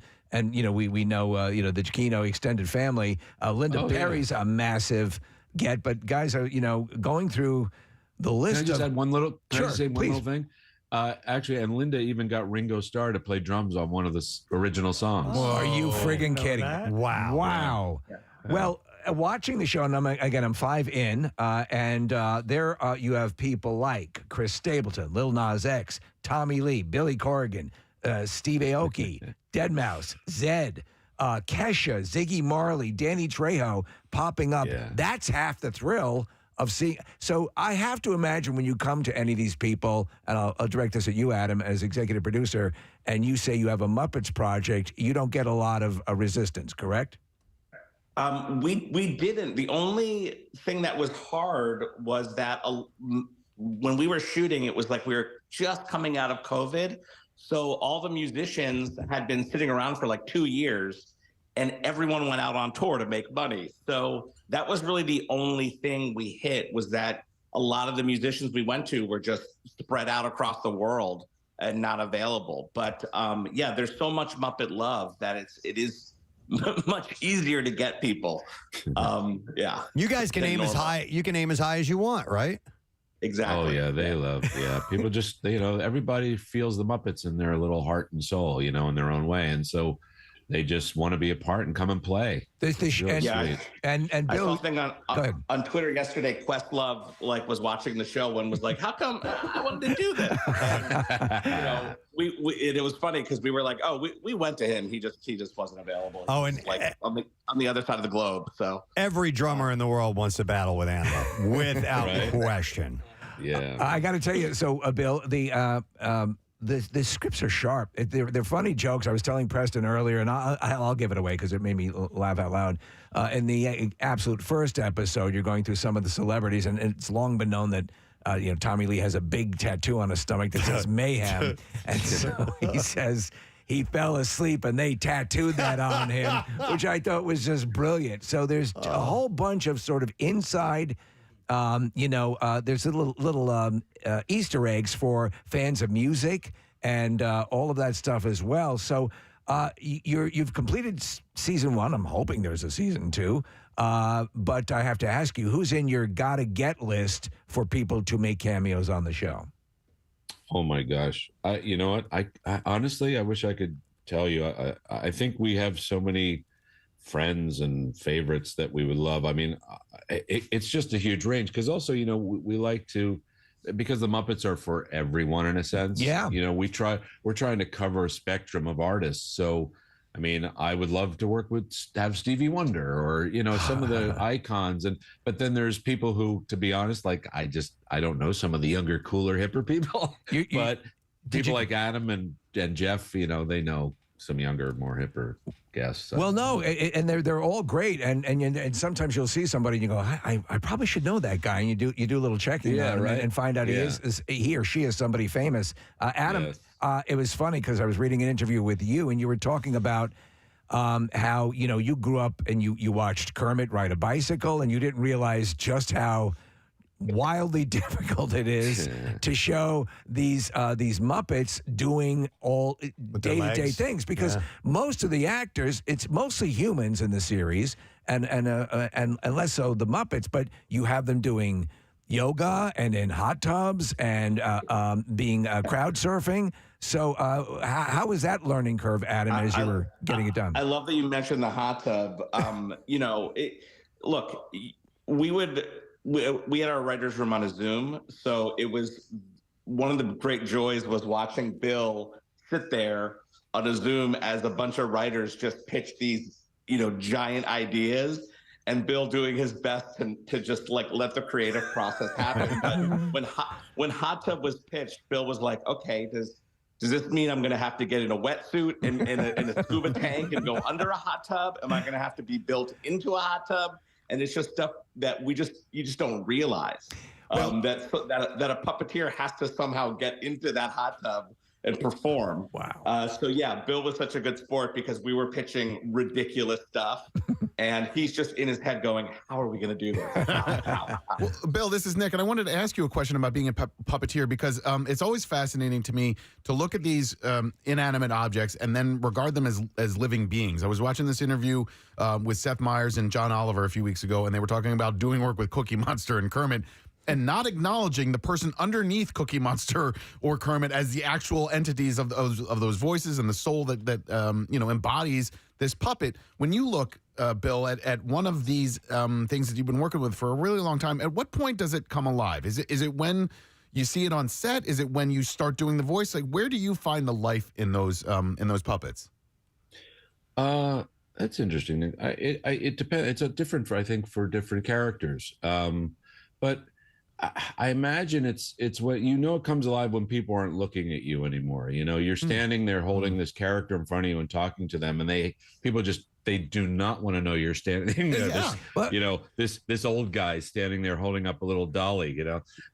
we know the Giacchino extended family. Linda Perry's a massive get, but guys are going through the list. Can I just add one little? Can I just say one please. little thing? Actually, and Linda even got Ringo Starr to play drums on one of the original songs. Whoa, are you friggin' kidding? Wow. Yeah. Well, watching the show, and I'm 5 in, and there you have people like Chris Stapleton, Lil Nas X, Tommy Lee, Billy Corrigan, Steve Aoki, Deadmau5, Zed, Kesha, Ziggy Marley, Danny Trejo popping up. Yeah. That's half the thrill of seeing. So I have to imagine when you come to any of these people, and I'll direct this at you, Adam, as executive producer, and you say you have a Muppets project, you don't get a lot of resistance, correct? We didn't. The only thing that was hard was that when we were shooting, it was like we were just coming out of COVID. So all the musicians had been sitting around for like 2 years, and everyone went out on tour to make money. So that was really the only thing we hit, was that a lot of the musicians we went to were just spread out across the world and not available. But there's so much Muppet love that it is much easier to get people. You guys can aim as high. You can aim as high as you want, right? Exactly. Oh yeah, they love. Yeah, people just everybody feels the Muppets in their little heart and soul, in their own way, and so they just want to be a part and come and play. And Bill, I saw a thing on Twitter yesterday. Questlove was watching the show and was like, "How come I wanted to do this?" And, it was funny because we were like, "Oh, we went to him. He just wasn't available." Oh, and on the other side of the globe. So every drummer in the world wants to battle with Anna, without question. Yeah, I got to tell you. So, Bill, the scripts are sharp. They're funny jokes. I was telling Preston earlier, and I'll give it away because it made me laugh out loud. In the absolute first episode, you're going through some of the celebrities, and it's long been known that Tommy Lee has a big tattoo on his stomach that says Mayhem, and so he says he fell asleep and they tattooed that on him, which I thought was just brilliant. So there's a whole bunch of sort of inside. There's little Easter eggs for fans of music and all of that stuff as well. So you've completed season 1. I'm hoping there's a season 2. But I have to ask you, who's in your gotta get list for people to make cameos on the show? Oh my gosh. You know what? I honestly, I wish I could tell you. I think we have so many friends and favorites that we would love. I mean, it's just a huge range because also, you know, we like to, because the Muppets are for everyone in a sense. Yeah. You know, we're trying to cover a spectrum of artists. So, I mean, I would love to work with, have Stevie Wonder or, you know, some of the icons. But then there's people who, to be honest, like, I don't know some of the younger, cooler, hipper people, but people like Adam and Jeff, you know, they know some younger, more hipper guests. So. Well, no, and they're all great, and sometimes you'll see somebody and you go, I probably should know that guy, and you do a little checking on him and find out he or she is somebody famous. Adam, it was funny because I was reading an interview with you, and you were talking about how you grew up and you watched Kermit ride a bicycle, and you didn't realize just how wildly difficult it is to show these Muppets doing all day-to-day things because most of the actors, it's mostly humans in the series and less so the Muppets, but you have them doing yoga and in hot tubs and being crowd surfing. So how was that learning curve, Adam, as you were getting it done? I love that you mentioned the hot tub. Look, we had our writer's room on a Zoom. So it was one of the great joys was watching Bill sit there on a Zoom as a bunch of writers just pitch these, giant ideas and Bill doing his best to just like let the creative process happen. But when Hot Tub was pitched, Bill was like, okay, does this mean I'm going to have to get in a wetsuit and in a scuba tank and go under a hot tub? Am I going to have to be built into a hot tub? And it's just stuff that you just don't realize that a puppeteer has to somehow get into that hot tub and perform. Wow. So yeah, Bill was such a good sport because we were pitching ridiculous stuff, and he's just in his head going, "How are we going to do this?" How? Well, Bill, this is Nick, and I wanted to ask you a question about being a puppeteer because it's always fascinating to me to look at these inanimate objects and then regard them as living beings. I was watching this interview with Seth Meyers and John Oliver a few weeks ago, and they were talking about doing work with Cookie Monster and Kermit and not acknowledging the person underneath Cookie Monster or Kermit as the actual entities of those voices and the soul that embodies this puppet. When you look, Bill, at one of these things that you've been working with for a really long time, at what point does it come alive? Is it when you see it on set? Is it when you start doing the voice? Like, where do you find the life in those puppets? That's interesting. It depends. It's a different, I think, for different characters. But I imagine it's what it comes alive when people aren't looking at you anymore. You're standing there holding this character in front of you and talking to them, and they do not want to know you're standing there. This old guy standing there holding up a little dolly.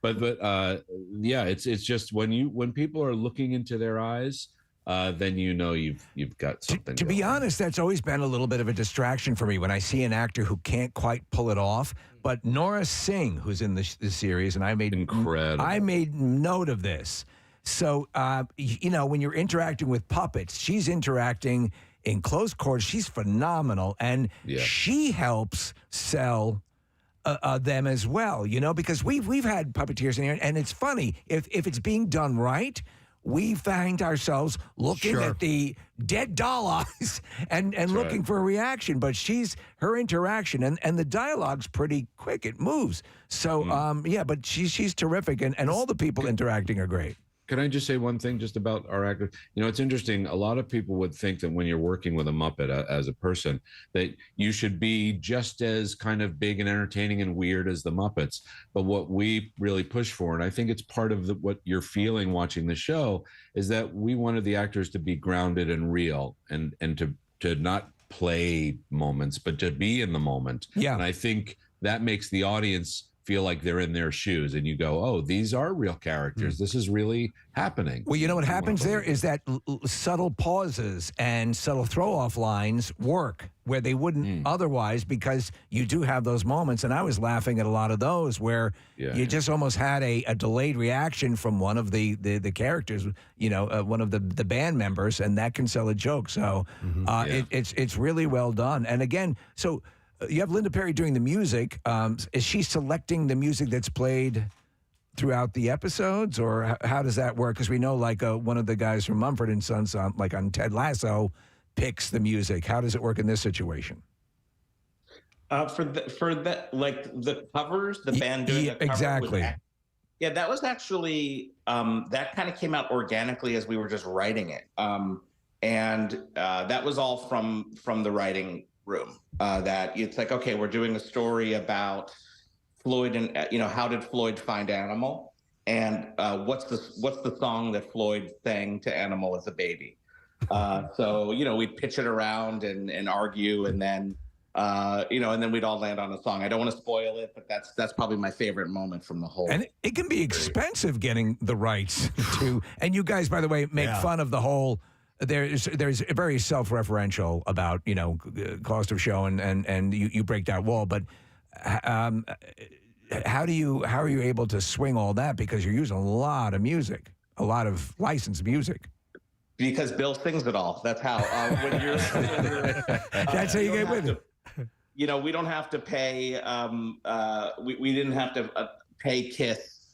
But it's just when people are looking into their eyes. Then you've got something. To be honest, that's always been a little bit of a distraction for me when I see an actor who can't quite pull it off. But Nora Singh, who's in the series, and I made note of this. So when you're interacting with puppets, she's interacting in close quarters. She's phenomenal, and she helps sell them as well. Because we've had puppeteers in here, and it's funny if it's being done right. We find ourselves looking at the dead doll eyes and looking for a reaction. But her interaction and the dialogue's pretty quick. It moves. So, but she's terrific. And all the people interacting are great. Can I just say one thing just about our actors? It's interesting. A lot of people would think that when you're working with a Muppet as a person, that you should be just as kind of big and entertaining and weird as the Muppets. But what we really push for, and I think it's part of what you're feeling watching the show, is that we wanted the actors to be grounded and real and to not play moments, but to be in the moment. Yeah. And I think that makes the audience feel like they're in their shoes, and you go, oh, these are real characters. This is really happening. Well, what happens there is that subtle pauses and subtle throw-off lines work where they wouldn't otherwise, because you do have those moments. And I was laughing at a lot of those where you just almost had a delayed reaction from one of the characters, one of the band members, and that can sell a joke. So it's really well done. And again, so you have Linda Perry doing the music. Is she selecting the music that's played throughout the episodes, or how does that work? Because we know, like, one of the guys from Mumford and Sons, like on Ted Lasso, picks the music. How does it work in this situation? For the covers, the band doing the cover exactly. Yeah, that was actually that kind of came out organically as we were just writing it, and that was all from the writing room. That it's like, okay, we're doing a story about Floyd and how did Floyd find Animal, and what's the song that Floyd sang to Animal as a baby. So we'd pitch it around and argue, and then. And then we'd all land on a song. I don't want to spoil it, but that's probably my favorite moment from the whole. And it can be expensive getting the rights to. And you guys, by the way, make fun of the whole. There's very self-referential about cost of show and you break that wall. But how are you able to swing all that, because you're using a lot of music, a lot of licensed music? Because Bill sings it all. That's how. That's how you get with it. We don't have to pay. We didn't have to pay Kiss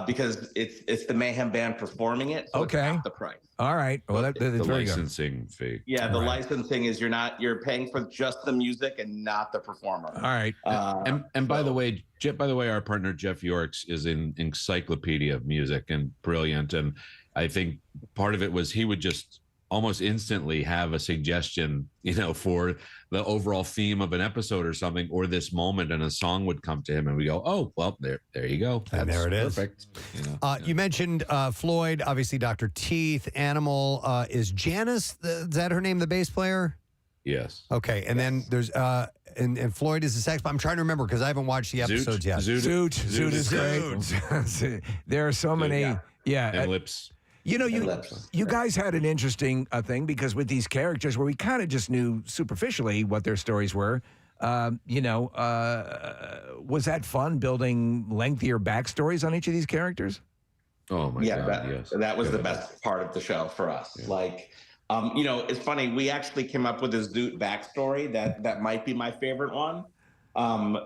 because it's the Mayhem Band performing it. So okay. It's half the price. All right. Well, that's the very licensing good. fee. Yeah, the licensing is you're paying for just the music and not the performer. All right. And by the way, our partner Jeff Yorks is in Encyclopedia of Music and brilliant. And I think part of it was he would just almost instantly have a suggestion, for the overall theme of an episode or something, or this moment, and a song would come to him, and we go, "Oh, well, there you go, and there it is." Perfect. You mentioned Floyd, obviously Dr. Teeth, Animal. Is Janice? Is that her name? The bass player? Yes. Okay, and then there's and Floyd is the sax. I'm trying to remember because I haven't watched the episodes yet. Zoot is great. There are so many. And Lips. You guys had an interesting thing, because with these characters where we kind of just knew superficially what their stories were, was that fun building lengthier backstories on each of these characters? Oh my God! Yes, that was the best part of the show for us. Yeah. Like, it's funny. We actually came up with a Zoot backstory that might be my favorite one.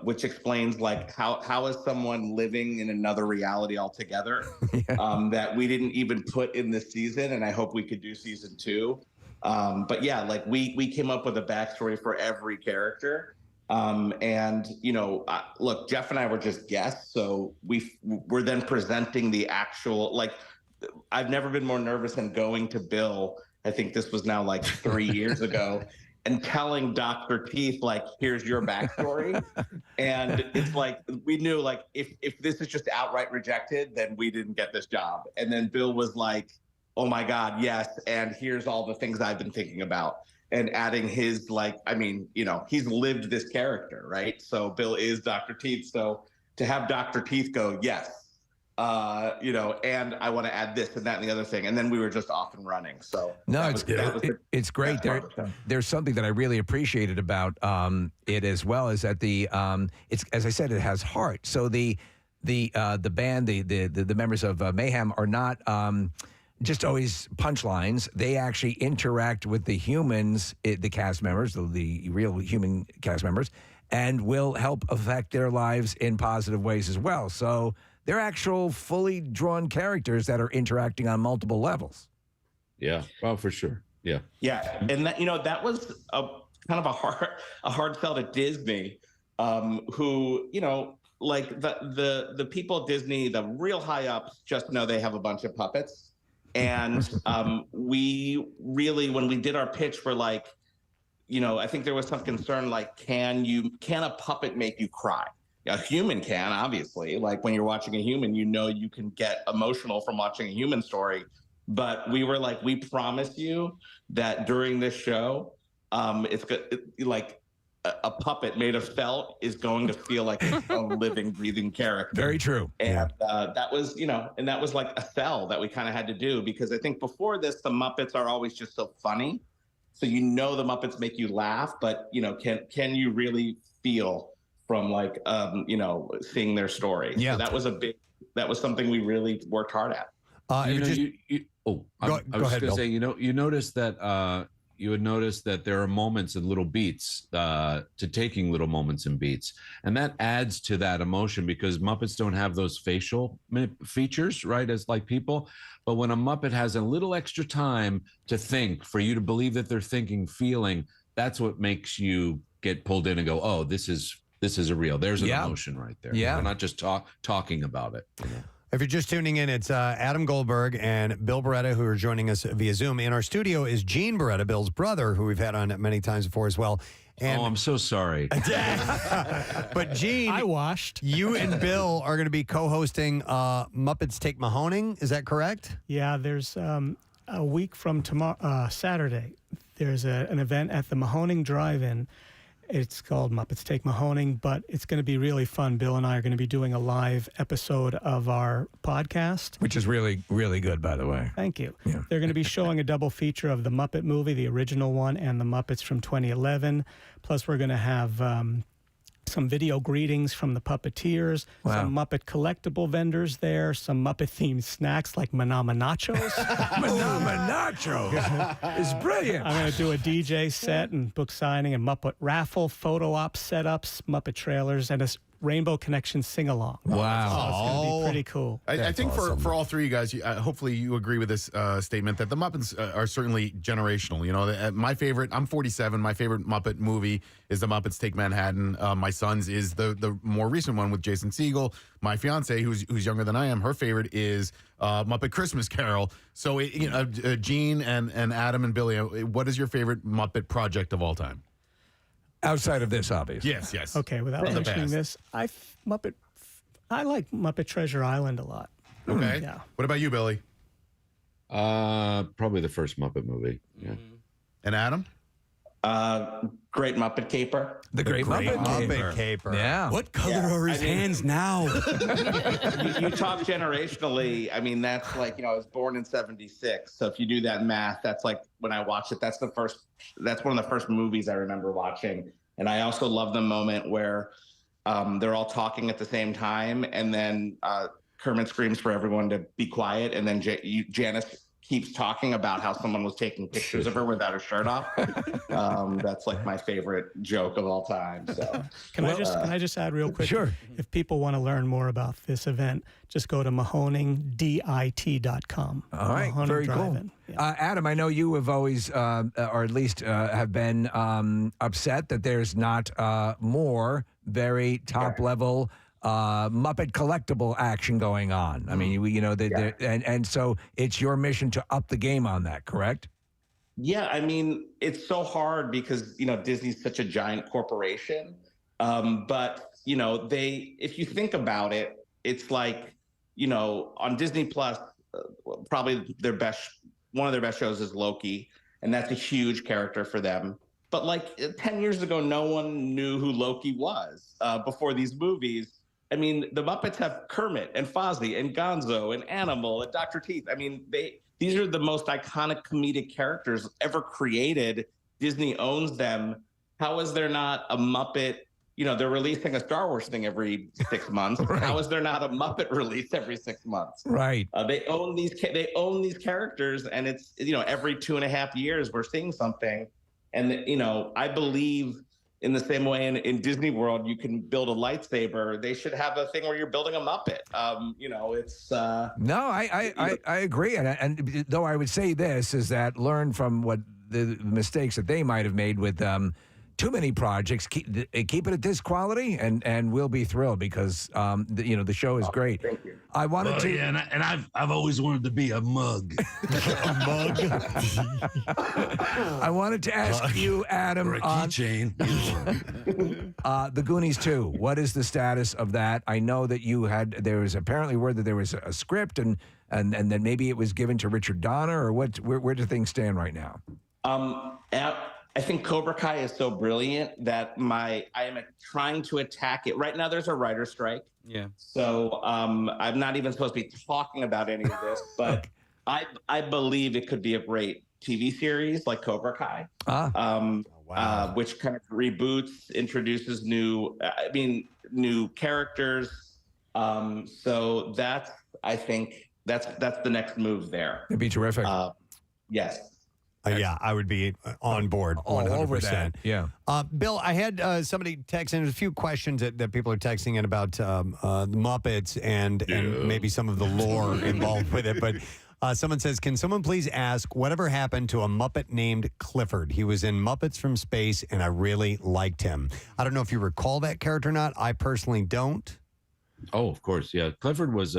Which explains like how is someone living in another reality altogether that we didn't even put in this season, and I hope we could do season 2. But yeah, like we came up with a backstory for every character, and look, Jeff and I were just guests, so we're then presenting the actual. Like, I've never been more nervous than going to Bill. I think this was now like 3 years ago. And telling Dr. Teeth, like, here's your backstory. And it's like, we knew, like, if this is just outright rejected, then we didn't get this job. And then Bill was like, oh my God, yes. And here's all the things I've been thinking about. And adding his, like, he's lived this character, right? So Bill is Dr. Teeth. So to have Dr. Teeth go, yes. And I want to add this and that and the other thing. And then we were just off and running. So it's great. There's something that I really appreciated about it as well, is that it's, as I said, it has heart. So the band, the members of Mayhem are not just always punchlines. They actually interact with the humans, the cast members, the real human cast members, and will help affect their lives in positive ways as well. So they're actual fully drawn characters that are interacting on multiple levels. Yeah, well, for sure. Yeah. Yeah, and that was a kind of a hard sell to Disney, who like the people at Disney, the real high ups, just know they have a bunch of puppets, and we really, when we did our pitch, we're like, I think there was some concern, like, can a puppet make you cry? A human can, obviously. Like, when you're watching a human, you can get emotional from watching a human story. But we were like, we promise you that during this show, it's good. Like a puppet made of felt is going to feel like a living, breathing character. Very true. And that was, and that was like a sell that we kind of had to do, because I think before this, the Muppets are always just so funny. So the Muppets make you laugh, but can you really feel from like seeing their story? Yeah, so that was something we really worked hard at. I was just going to say, you notice that you would notice that there are moments and little beats to taking little moments and beats. And that adds to that emotion because Muppets don't have those facial features, right, as like people. But when a Muppet has a little extra time to think, for you to believe that they're thinking, feeling, that's what makes you get pulled in and go, oh, this is a real. There's an emotion right there. Yeah. We're not just talking about it. If you're just tuning in, it's Adam Goldberg and Bill Barretta who are joining us via Zoom. In our studio is Gene Barretta, Bill's brother, who we've had on many times before as well. And I'm so sorry. But Gene, I washed. You and Bill are going to be co-hosting Muppets Take Mahoning. Is that correct? Yeah, there's a week from tomorrow, Saturday. There's an event at the Mahoning Drive-In. It's called Muppets Take Mahoning, but it's going to be really fun. Bill and I are going to be doing a live episode of our podcast. Which is really, really good, by the way. Thank you. Yeah. They're going to be showing a double feature of the Muppet movie, the original one, and the Muppets from 2011. Plus, we're going to have some video greetings from the Puppeteers, some Muppet collectible vendors there, some Muppet-themed snacks like Manama Nachos. Manama Nachos is brilliant. I'm going to do a DJ set and book signing and Muppet raffle, photo op setups, Muppet trailers, and a Rainbow Connection sing-along. Wow. So it's going to be pretty cool. I think for all three of you guys, hopefully you agree with this statement that the Muppets are certainly generational. You know, my favorite, I'm 47, my favorite Muppet movie is The Muppets Take Manhattan. My son's is the more recent one with Jason Segel. My fiance, who's younger than I am, her favorite is Muppet Christmas Carol. So, Gene and Adam and Billy, what is your favorite Muppet project of all time? Outside of this, obviously. Yes. Okay, without mentioning this, I like Muppet Treasure Island a lot. Okay. Yeah. What about you, Billy? Probably the first Muppet movie. Yeah. And Adam? Great Muppet Caper. The Great Muppet Caper. Yeah. What color are his hands now? You talk generationally. I mean, that's like, I was born in 76. So if you do that math, that's like when I watch it, that's one of the first movies I remember watching. And I also love the moment where they're all talking at the same time. And then Kermit screams for everyone to be quiet. And then Janice keeps talking about how someone was taking pictures of her without her shirt off. That's like my favorite joke of all time. So Can I just add real quick? Sure. If people want to learn more about this event, just go to mahoningdit.com. All right, Mahoning very cool. Drive-In. Yeah. Adam, I know you have always, or at least have been upset that there's not more very top-level Muppet collectible action going on. I mean, and so it's your mission to up the game on that, correct? Yeah, I mean, it's so hard because, Disney's such a giant corporation. But, if you think about it, it's like, on Disney Plus, probably one of their best shows is Loki, and that's a huge character for them. But like 10 years ago, no one knew who Loki was before these movies. I mean, the Muppets have Kermit and Fozzie and Gonzo and Animal and Dr. Teeth. I mean, these are the most iconic comedic characters ever created. Disney owns them. How is there not a Muppet? They're releasing a Star Wars thing every 6 months. Right. How is there not a Muppet release every 6 months? Right. They own these characters, and it's every 2.5 years we're seeing something. And I believe. In the same way in Disney World, you can build a lightsaber. They should have a thing where you're building a Muppet. It's no, I agree, and though I would say this is that learn from what the mistakes that they might have made with too many projects. Keep it at this quality, and we'll be thrilled because the show is great. Thank you. I wanted to, and I've always wanted to be a mug. A mug. I wanted to ask you, Adam, or a keychain. The Goonies 2. What is the status of that? I know that there was apparently word that there was a script and then maybe it was given to Richard Donner, or where do things stand right now? I think Cobra Kai is so brilliant that I am trying to attack it. Right now, there's a writer's strike. Yeah. So I'm not even supposed to be talking about any of this, but I believe it could be a great TV series like Cobra Kai. Which kind of reboots, introduces new characters. So I think that's the next move there. It'd be terrific. Yes. Yeah, I would be on board 100%. All over that. Yeah. Bill, I had somebody text in. There's a few questions that people are texting in about the Muppets and maybe some of the lore involved with it. But someone says, can someone please ask whatever happened to a Muppet named Clifford? He was in Muppets from Space, and I really liked him. I don't know if you recall that character or not. I personally don't. Oh, of course. Yeah. Clifford was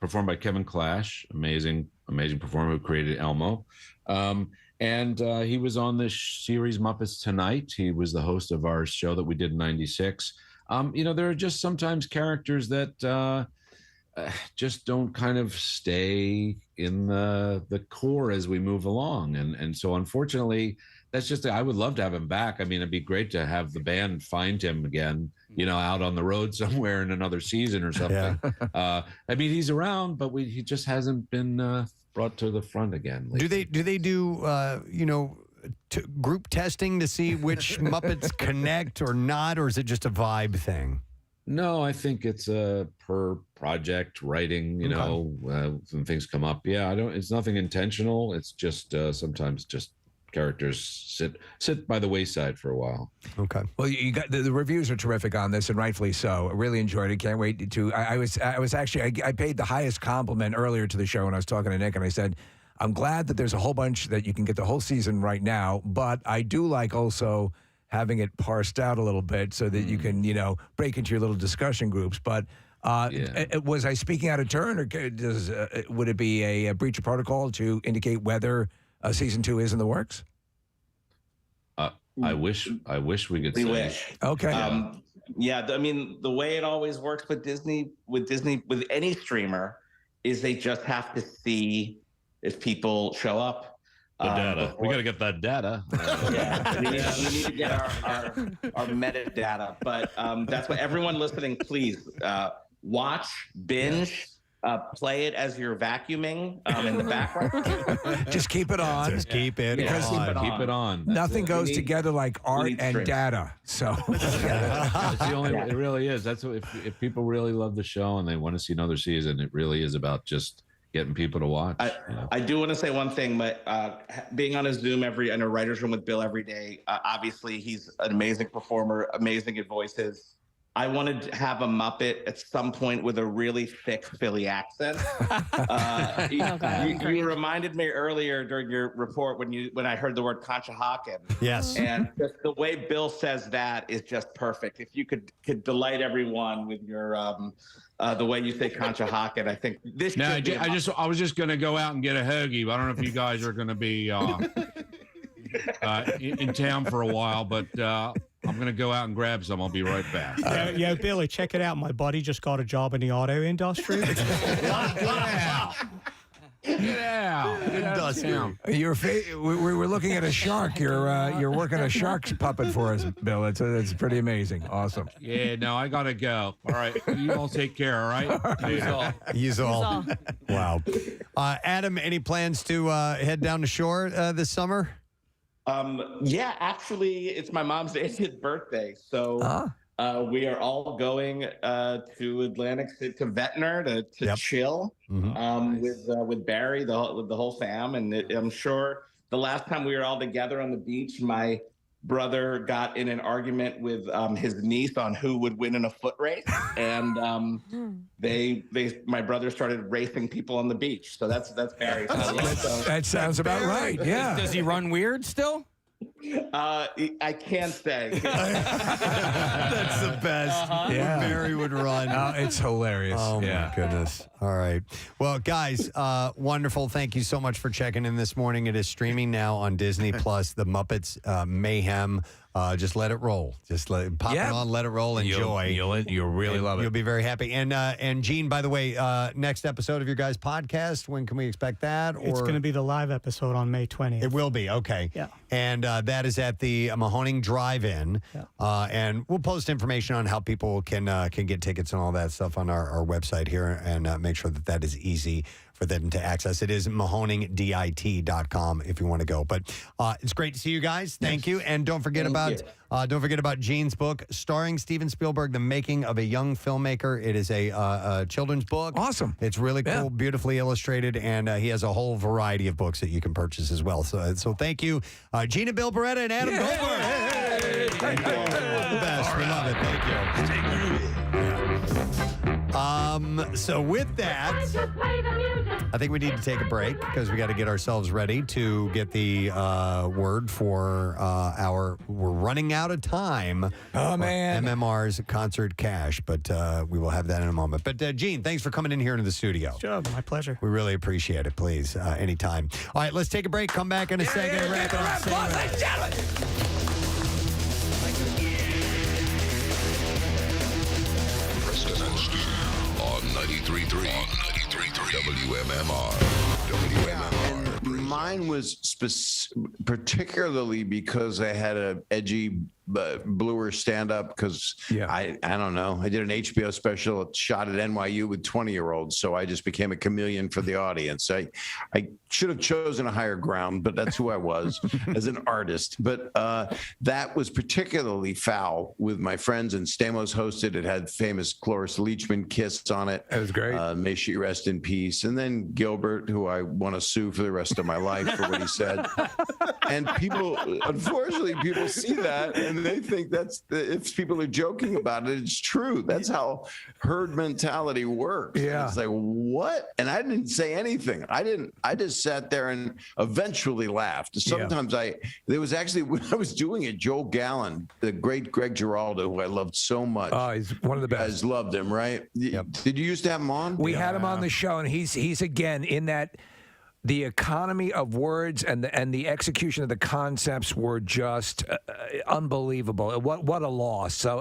performed by Kevin Clash, amazing performer who created Elmo. And he was on this series Muppets Tonight. He was the host of our show that we did in '96. There are just sometimes characters that just don't kind of stay in the core as we move along. And so unfortunately, that's just, I would love to have him back. I mean, it'd be great to have the band find him again, out on the road somewhere in another season or something. Yeah. I mean, he's around, but he just hasn't been brought to the front again. Lately. Do they do group testing to see which Muppets connect or not, or is it just a vibe thing? No, I think it's per project writing, when things come up. Yeah, it's nothing intentional. It's just sometimes just characters sit by the wayside for a while. Okay. Well, you got the reviews are terrific on this, and rightfully so. I really enjoyed it. Can't wait to. I was actually I paid the highest compliment earlier to the show when I was talking to Nick, and I said, I'm glad that there's a whole bunch that you can get the whole season right now, but I do like also having it parsed out a little bit so that you can break into your little discussion groups. But was I speaking out of turn, or would it be a breach of protocol to indicate whether season 2 is in the works? I wish we could say. We wish. Okay. I mean, the way it always works with Disney, with any streamer, is they just have to see if people show up. The data. We got to get that data. We need to get our metadata. But that's what everyone listening, please watch, binge. Play it as you're vacuuming in the background. Just keep it on. Just keep it on. Keep it on. Nothing goes together like art and data. So that's the only. It really is. That's what, if people really love the show and they want to see another season, it really is about just getting people to watch. I do want to say one thing, but being on a Zoom in a writer's room with Bill every day, obviously he's an amazing performer, amazing at voices. I wanted to have a Muppet at some point with a really thick Philly accent. You reminded me earlier during your report when I heard the word Conshohocken. Yes. And just the way Bill says that is just perfect. If you could delight everyone with your the way you say Conshohocken, I think this. No, I was just going to go out and get a hoagie. But I don't know if you guys are going to be in town for a while, but. I'm going to go out and grab some. I'll be right back. Yo, Billy, check it out. My buddy just got a job in the auto industry. Yeah. We're looking at a shark. You're working a shark's puppet for us, Bill. It's pretty amazing. Awesome. Yeah, no, I got to go. All right. You all take care, all right? Use all. Wow. Adam, any plans to head down to shore this summer? Actually, it's my mom's 80th birthday, so we are all going to Atlantic City, to Ventnor to chill with Barry, the whole fam, and I'm sure the last time we were all together on the beach, my brother got in an argument with his niece on who would win in a foot race, and my brother started racing people on the beach. So that's Barry. That sounds about right. Yeah. Does he run weird still? I can't say. That's the best. Yeah. Barry would run. It's hilarious. Oh, my goodness. All right. Well, guys, wonderful. Thank you so much for checking in this morning. It is streaming now on Disney Plus, The Muppets Mayhem. Just let it roll. Just pop it on, let it roll, enjoy. You'll really love it. You'll be very happy. And Gene, by the way, next episode of your guys' podcast, when can we expect that? It's going to be the live episode on May 20th. It will be, okay. Yeah. And that is at the Mahoning Drive-In. Yeah. And we'll post information on how people can get tickets and all that stuff on our website here, and make sure that is easy for them to access. It is mahoningdit.com if you want to go. But it's great to see you guys. Thank you. And don't forget about Gene's book, starring Steven Spielberg, The Making of a Young Filmmaker. It is a children's book. Awesome. It's really cool, beautifully illustrated, and he has a whole variety of books that you can purchase as well. So thank you, Gina, Bill Barretta, and Adam Goldberg. Thank you. All the best. We love it. Thank you. So with that, I think we need to take a break because we got to get ourselves ready to get the word for we're running out of time. Oh, man. MMR's concert cash, but we will have that in a moment. But Gene, thanks for coming in here into the studio. Sure, my pleasure. We really appreciate it. Please, anytime. All right, let's take a break. Come back in a second and wrap it up. Ladies and gentlemen. Preston and Steve on 93.3 WMMR. Mine was particularly because I had a edgy bluer stand-up because I don't know. I did an HBO special shot at NYU with 20-year-olds, so I just became a chameleon for the audience. I should have chosen a higher ground, but that's who I was as an artist. But that was particularly foul with my friends, and Stamos hosted. It had famous Cloris Leachman kiss on it. That was great. May she rest in peace. And then Gilbert, who I want to sue for the rest of my life for what he said. And unfortunately, people see that and they think if people are joking about it, it's true. That's how herd mentality works. Yeah. And it's like, what? And I didn't say anything. I just sat there and eventually laughed. Sometimes there was actually, when I was doing it, Joel Gallen, the great Greg Giraldo, who I loved so much. Oh, he's one of the best. You guys loved him, right? Yep. Did you used to have him on? We had him on the show, and he's again in that the economy of words and the execution of the concepts were just unbelievable. What a loss. So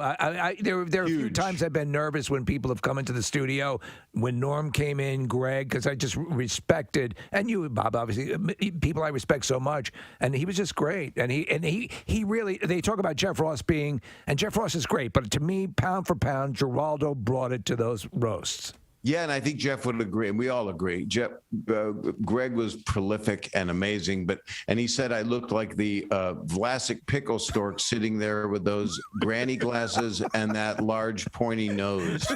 there are a few times I've been nervous when people have come into the studio, when Norm came in, Greg, because I just respected, and you, Bob, obviously, people I respect so much, and he was just great. And he really, they talk about Jeff Ross and Jeff Ross is great, but to me, pound for pound, Giraldo brought it to those roasts. Yeah, and I think Jeff would agree, and we all agree. Greg was prolific and amazing, and he said I looked like the Vlasic pickle stork sitting there with those granny glasses and that large pointy nose.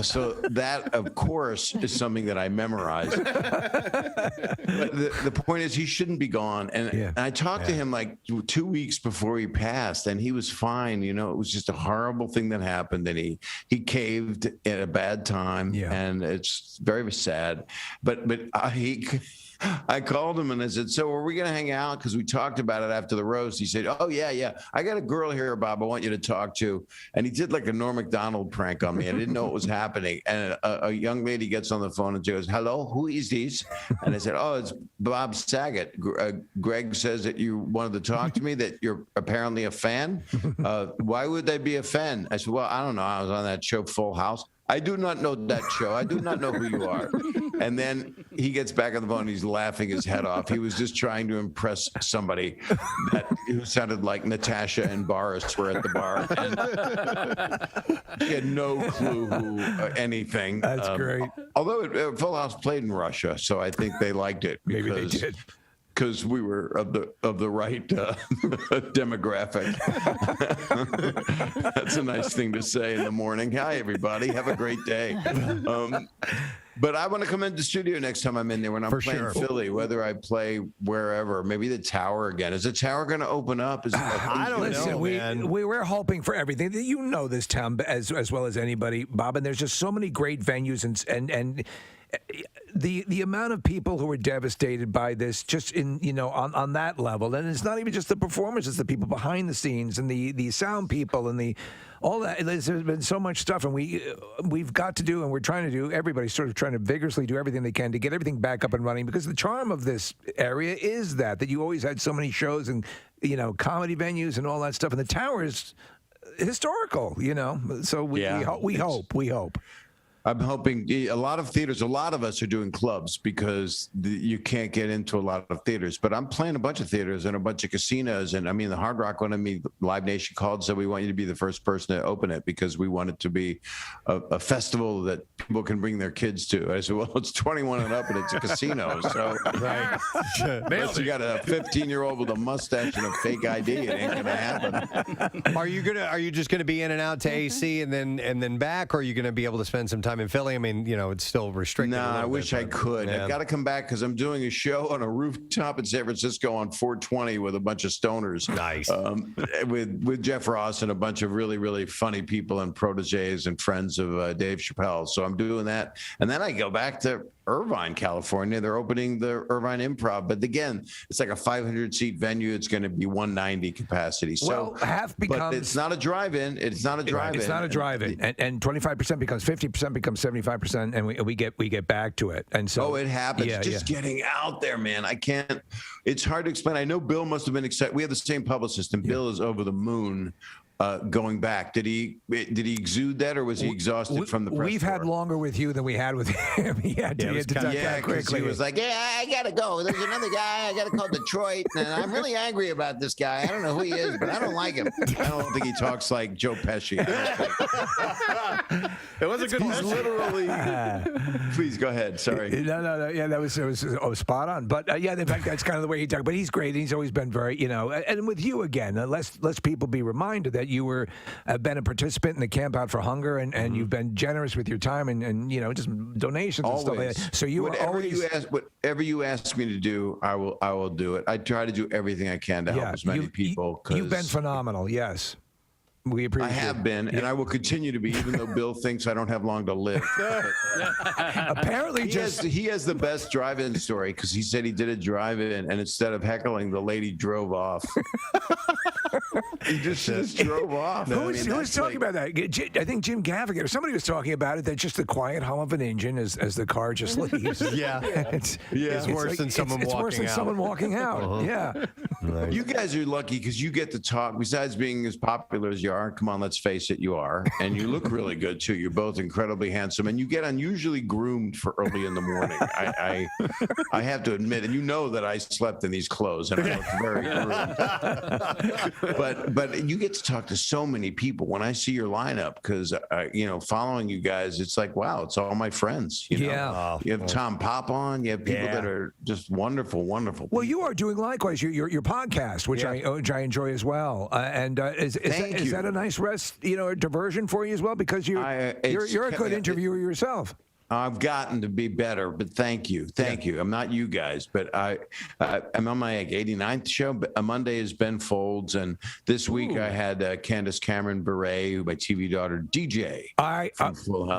So that, of course, is something that I memorized. But the point is, he shouldn't be gone. And I talked to him like 2 weeks before he passed, and he was fine. You know, it was just a horrible thing that happened, and he caved at a bad time. Yeah. And it's very sad, but I called him and I said, so are we going to hang out? Because we talked about it after the roast. He said, oh, yeah. I got a girl here, Bob, I want you to talk to. And he did like a Norm Macdonald prank on me. I didn't know what was happening. And a young lady gets on the phone and she goes, hello, who is this? And I said, oh, it's Bob Saget. Greg says that you wanted to talk to me, that you're apparently a fan. Why would they be a fan? I said, well, I don't know. I was on that show, Full House. I do not know that show. I do not know who you are. And then he gets back on the phone and he's laughing his head off. He was just trying to impress somebody who sounded like Natasha and Boris were at the bar. And he had no clue who anything. That's great. Although Full House played in Russia, so I think they liked it. Maybe they did. Because we were of the right demographic. That's a nice thing to say in the morning. Hi, everybody. Have a great day. But I want to come into the studio next time I'm in there when I'm playing Philly, whether I play wherever, maybe the Tower again. Is the Tower going to open up? I don't know, man. We're hoping for everything. You know this town as well as anybody, Bob, and there's just so many great venues and the amount of people who are devastated by this, just on that level, and it's not even just the performers; it's the people behind the scenes and the sound people and all that. There's been so much stuff, and we've got to do, and we're trying to do. Everybody's sort of trying to vigorously do everything they can to get everything back up and running, because the charm of this area is that you always had so many shows and comedy venues and all that stuff, and the Tower is historical, So we hope. I'm hoping a lot of theaters, a lot of us are doing clubs because you can't get into a lot of theaters. But I'm playing a bunch of theaters and a bunch of casinos. And I mean, the Hard Rock one, Live Nation called, said we want you to be the first person to open it because we want it to be a festival that people can bring their kids to. I said, well, it's 21 and up and it's a casino. So right. Unless you got a 15-year-old with a mustache and a fake ID, it ain't going to happen. Are you just gonna be in and out to AC and then back, or are you gonna be able to spend some time in Philly? I mean, it's still restricted. No, I wish I could. Yeah. I've got to come back because I'm doing a show on a rooftop in San Francisco on 420 with a bunch of stoners. Nice. With Jeff Ross and a bunch of really, really funny people and proteges and friends of Dave Chappelle. So I'm doing that. And then I go back to Irvine, California. They're opening the Irvine Improv. But again, it's like a 500-seat venue. It's going to be 190 capacity. So half becomes... But it's not a drive-in. It's not a drive-in. It's not a drive-in. And 25% becomes 50%, becomes 75%, and we get back to it. And so it happens. Getting out there, man. I can't. It's hard to explain. I know Bill must have been excited. We have the same publicist, and Bill is over the moon. Going back, did he exude that, or was he exhausted from the press? We've had longer with you than we had with him. He had to get to quickly. He was like, I gotta go. There's another guy. I gotta call Detroit, and I'm really angry about this guy. I don't know who he is, but I don't like him. I don't think he talks like Joe Pesci. It was a good. He's literally. Please go ahead. Sorry. No. Yeah, that was spot on. But in fact, that's kind of the way he talked. But he's great. He's always been very, and with you again, let's people be reminded that you were been a participant in the Camp Out for Hunger, and you've been generous with your time and just donations and stuff like that. So you whatever you ask me to do, I will do it. I try to do everything I can to help as many people. You've been phenomenal. Yes. We appreciate I have been, and I will continue to be, even though Bill thinks I don't have long to live. Apparently, he has the best drive-in story because he said he did a drive-in, and instead of heckling, the lady drove off. He just drove off. Who was talking about that? I think Jim Gaffigan or somebody was talking about it. That just the quiet hum of an engine as the car just leaves. It's worse than someone walking out. It's worse than someone walking out. Yeah. Nice. You guys are lucky because you get to talk. Besides being as popular as you are, come on, let's face it, you are, and you look really good too. You're both incredibly handsome, and you get unusually groomed for early in the morning. I have to admit, and you know that I slept in these clothes, and I look very groomed. But you get to talk to so many people when I see your lineup because following you guys, it's like wow, it's all my friends. You have Tom Pop on, you have people that are just wonderful. Well, you are doing likewise. Your podcast, which I enjoy as well, and is that a nice rest, diversion for you as well? Because you're a good interviewer yourself. I've gotten to be better, but thank you. I'm not you guys, but I'm on my 89th show. But Monday is Ben Folds, and this week I had Candace Cameron Bure, who my TV daughter DJ. I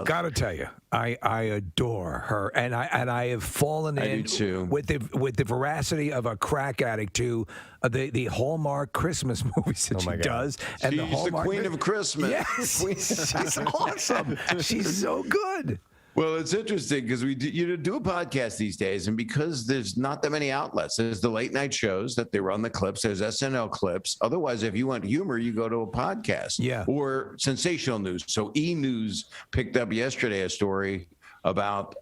gotta tell you, I adore her, and I have fallen in with the veracity of a crack addict to the Hallmark Christmas movies that she does, and she's the Hallmark Queen of Christmas. Yes, she's awesome. She's so good. Well, it's interesting because we do a podcast these days, and because there's not that many outlets, there's the late night shows that they run the clips, there's SNL clips. Otherwise, if you want humor, you go to a podcast or sensational news. So E! News picked up yesterday a story about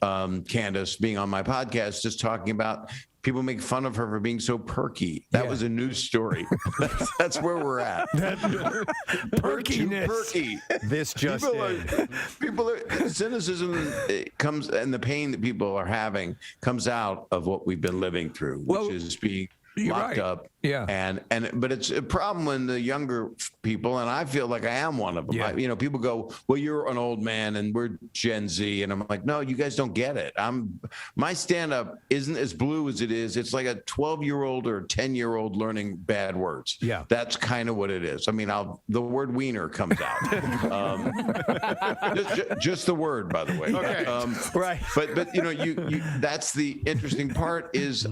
Candace being on my podcast, just talking about people make fun of her for being so perky. That was a news story. That's where we're at. Perkiness. Perky. This just people are cynicism comes, and the pain that people are having comes out of what we've been living through, which is being locked up. Yeah. But it's a problem when the younger people, and I feel like I am one of them. Yeah. People go, well, you're an old man and we're Gen Z. And I'm like, no, you guys don't get it. My stand-up isn't as blue as it is. It's like a 12-year-old or 10-year-old learning bad words. Yeah. That's kind of what it is. I mean, the word wiener comes out. Just the word, by the way. Okay. Right. But that's the interesting part is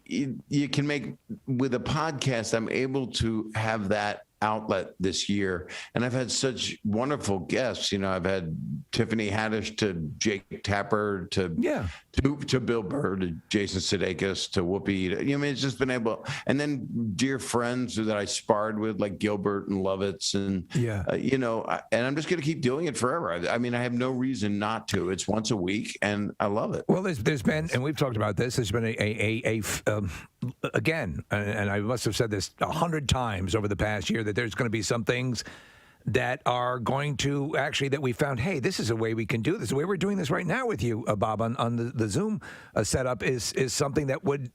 you can make with a podcast, I'm able to have that outlet this year. And I've had such wonderful guests. You know, I've had Tiffany Haddish to Jake Tapper to Bill Burr to Jason Sudeikis to Whoopi. I mean, it's just been able, and then dear friends that I sparred with like Gilbert and Lovitz, and you know, and I'm just going to keep doing it forever. I mean, I have no reason not to. It's once a week, and I love it. Well, there's been, and we've talked about this. There's been again, and I must have said this 100 times over the past year, that there's going to be some things that are going to actually, that we found, hey, this is a way we can do this. The way we're doing this right now with you, Bob, on the Zoom setup is something that it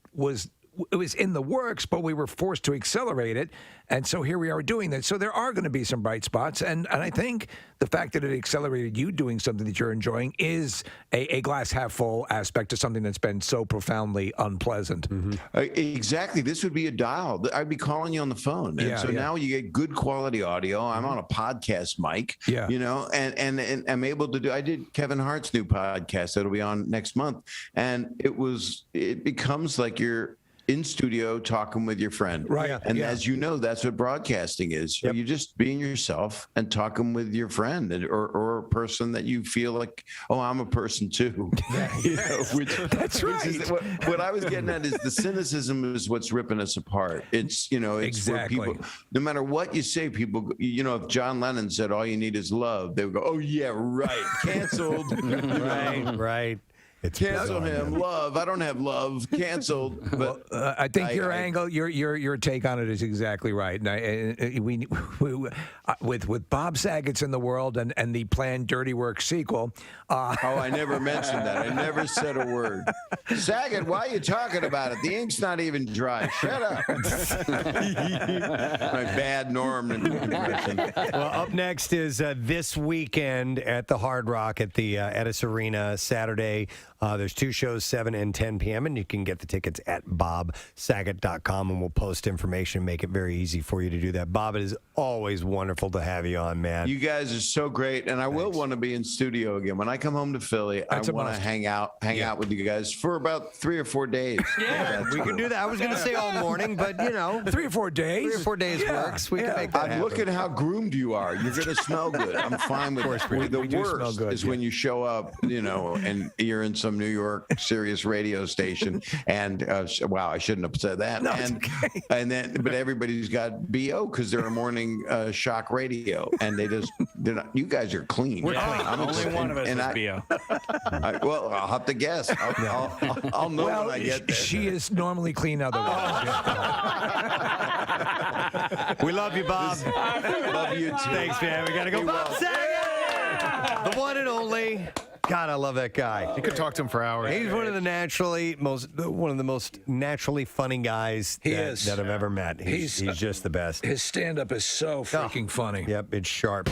was in the works, but we were forced to accelerate it. And so here we are doing that. So there are going to be some bright spots. And I think the fact that it accelerated you doing something that you're enjoying is a glass half full aspect to something that's been so profoundly unpleasant. Exactly. This would be a dial. I'd be calling you on the phone. And now you get good quality audio. I'm on a podcast mic, you know, and I'm able to do, I did Kevin Hart's new podcast that'll be on next month. And it becomes like you're in studio talking with your friend. Right. And as you know, that's what broadcasting is. You're just being yourself and talking with your friend or a person that you feel like, oh, I'm a person too. You know, that's right. Which is what I was getting at is the cynicism is what's ripping us apart. It's, you know, it's where people, no matter what you say, people, you know, if John Lennon said all you need is love, they would go, oh yeah, right. Canceled. Right. It's cancel him. Love. I don't have love. Canceled. But I think your angle, your take on it is exactly right. And we with Bob Saget's in the world and the planned Dirty Work sequel. I never mentioned that. I never said a word. Saget, why are you talking about it? The ink's not even dry. Shut up. My bad Norm impression. Well, up next is this weekend at the Hard Rock at the Edis Arena, Saturday. There's 2 shows, 7 and 10 p.m., and you can get the tickets at bobsaget.com, and we'll post information and make it very easy for you to do that. Bob, it is always wonderful to have you on, man. You guys are so great, and I will want to be in studio again. When I come home to Philly, I want to hang out with you guys for about 3 or 4 days. We can do that. I was going to say all morning, but, you know. 3 or 4 days? 3 or 4 days works. We can make that happen. Look at how groomed you are. You're going to smell good. I'm fine with it. The worst is when you show up, you know, and you're in some New York Sirius radio station, and wow, I shouldn't have said that. No, but everybody's got BO because they're a morning shock radio, and they're not. You guys are clean. We're clean. Only one of us is BO. Well, I'll have to guess. I'll know when I get there. She is normally clean otherwise. We love you, Bob. Love you too. Thanks, man. We got to go. Bob Saget, the one and only. God, I love that guy. You could talk to him for hours. He's one of the most naturally funny guys that I've ever met. He's just the best. His stand-up is so freaking funny. Yep, it's sharp.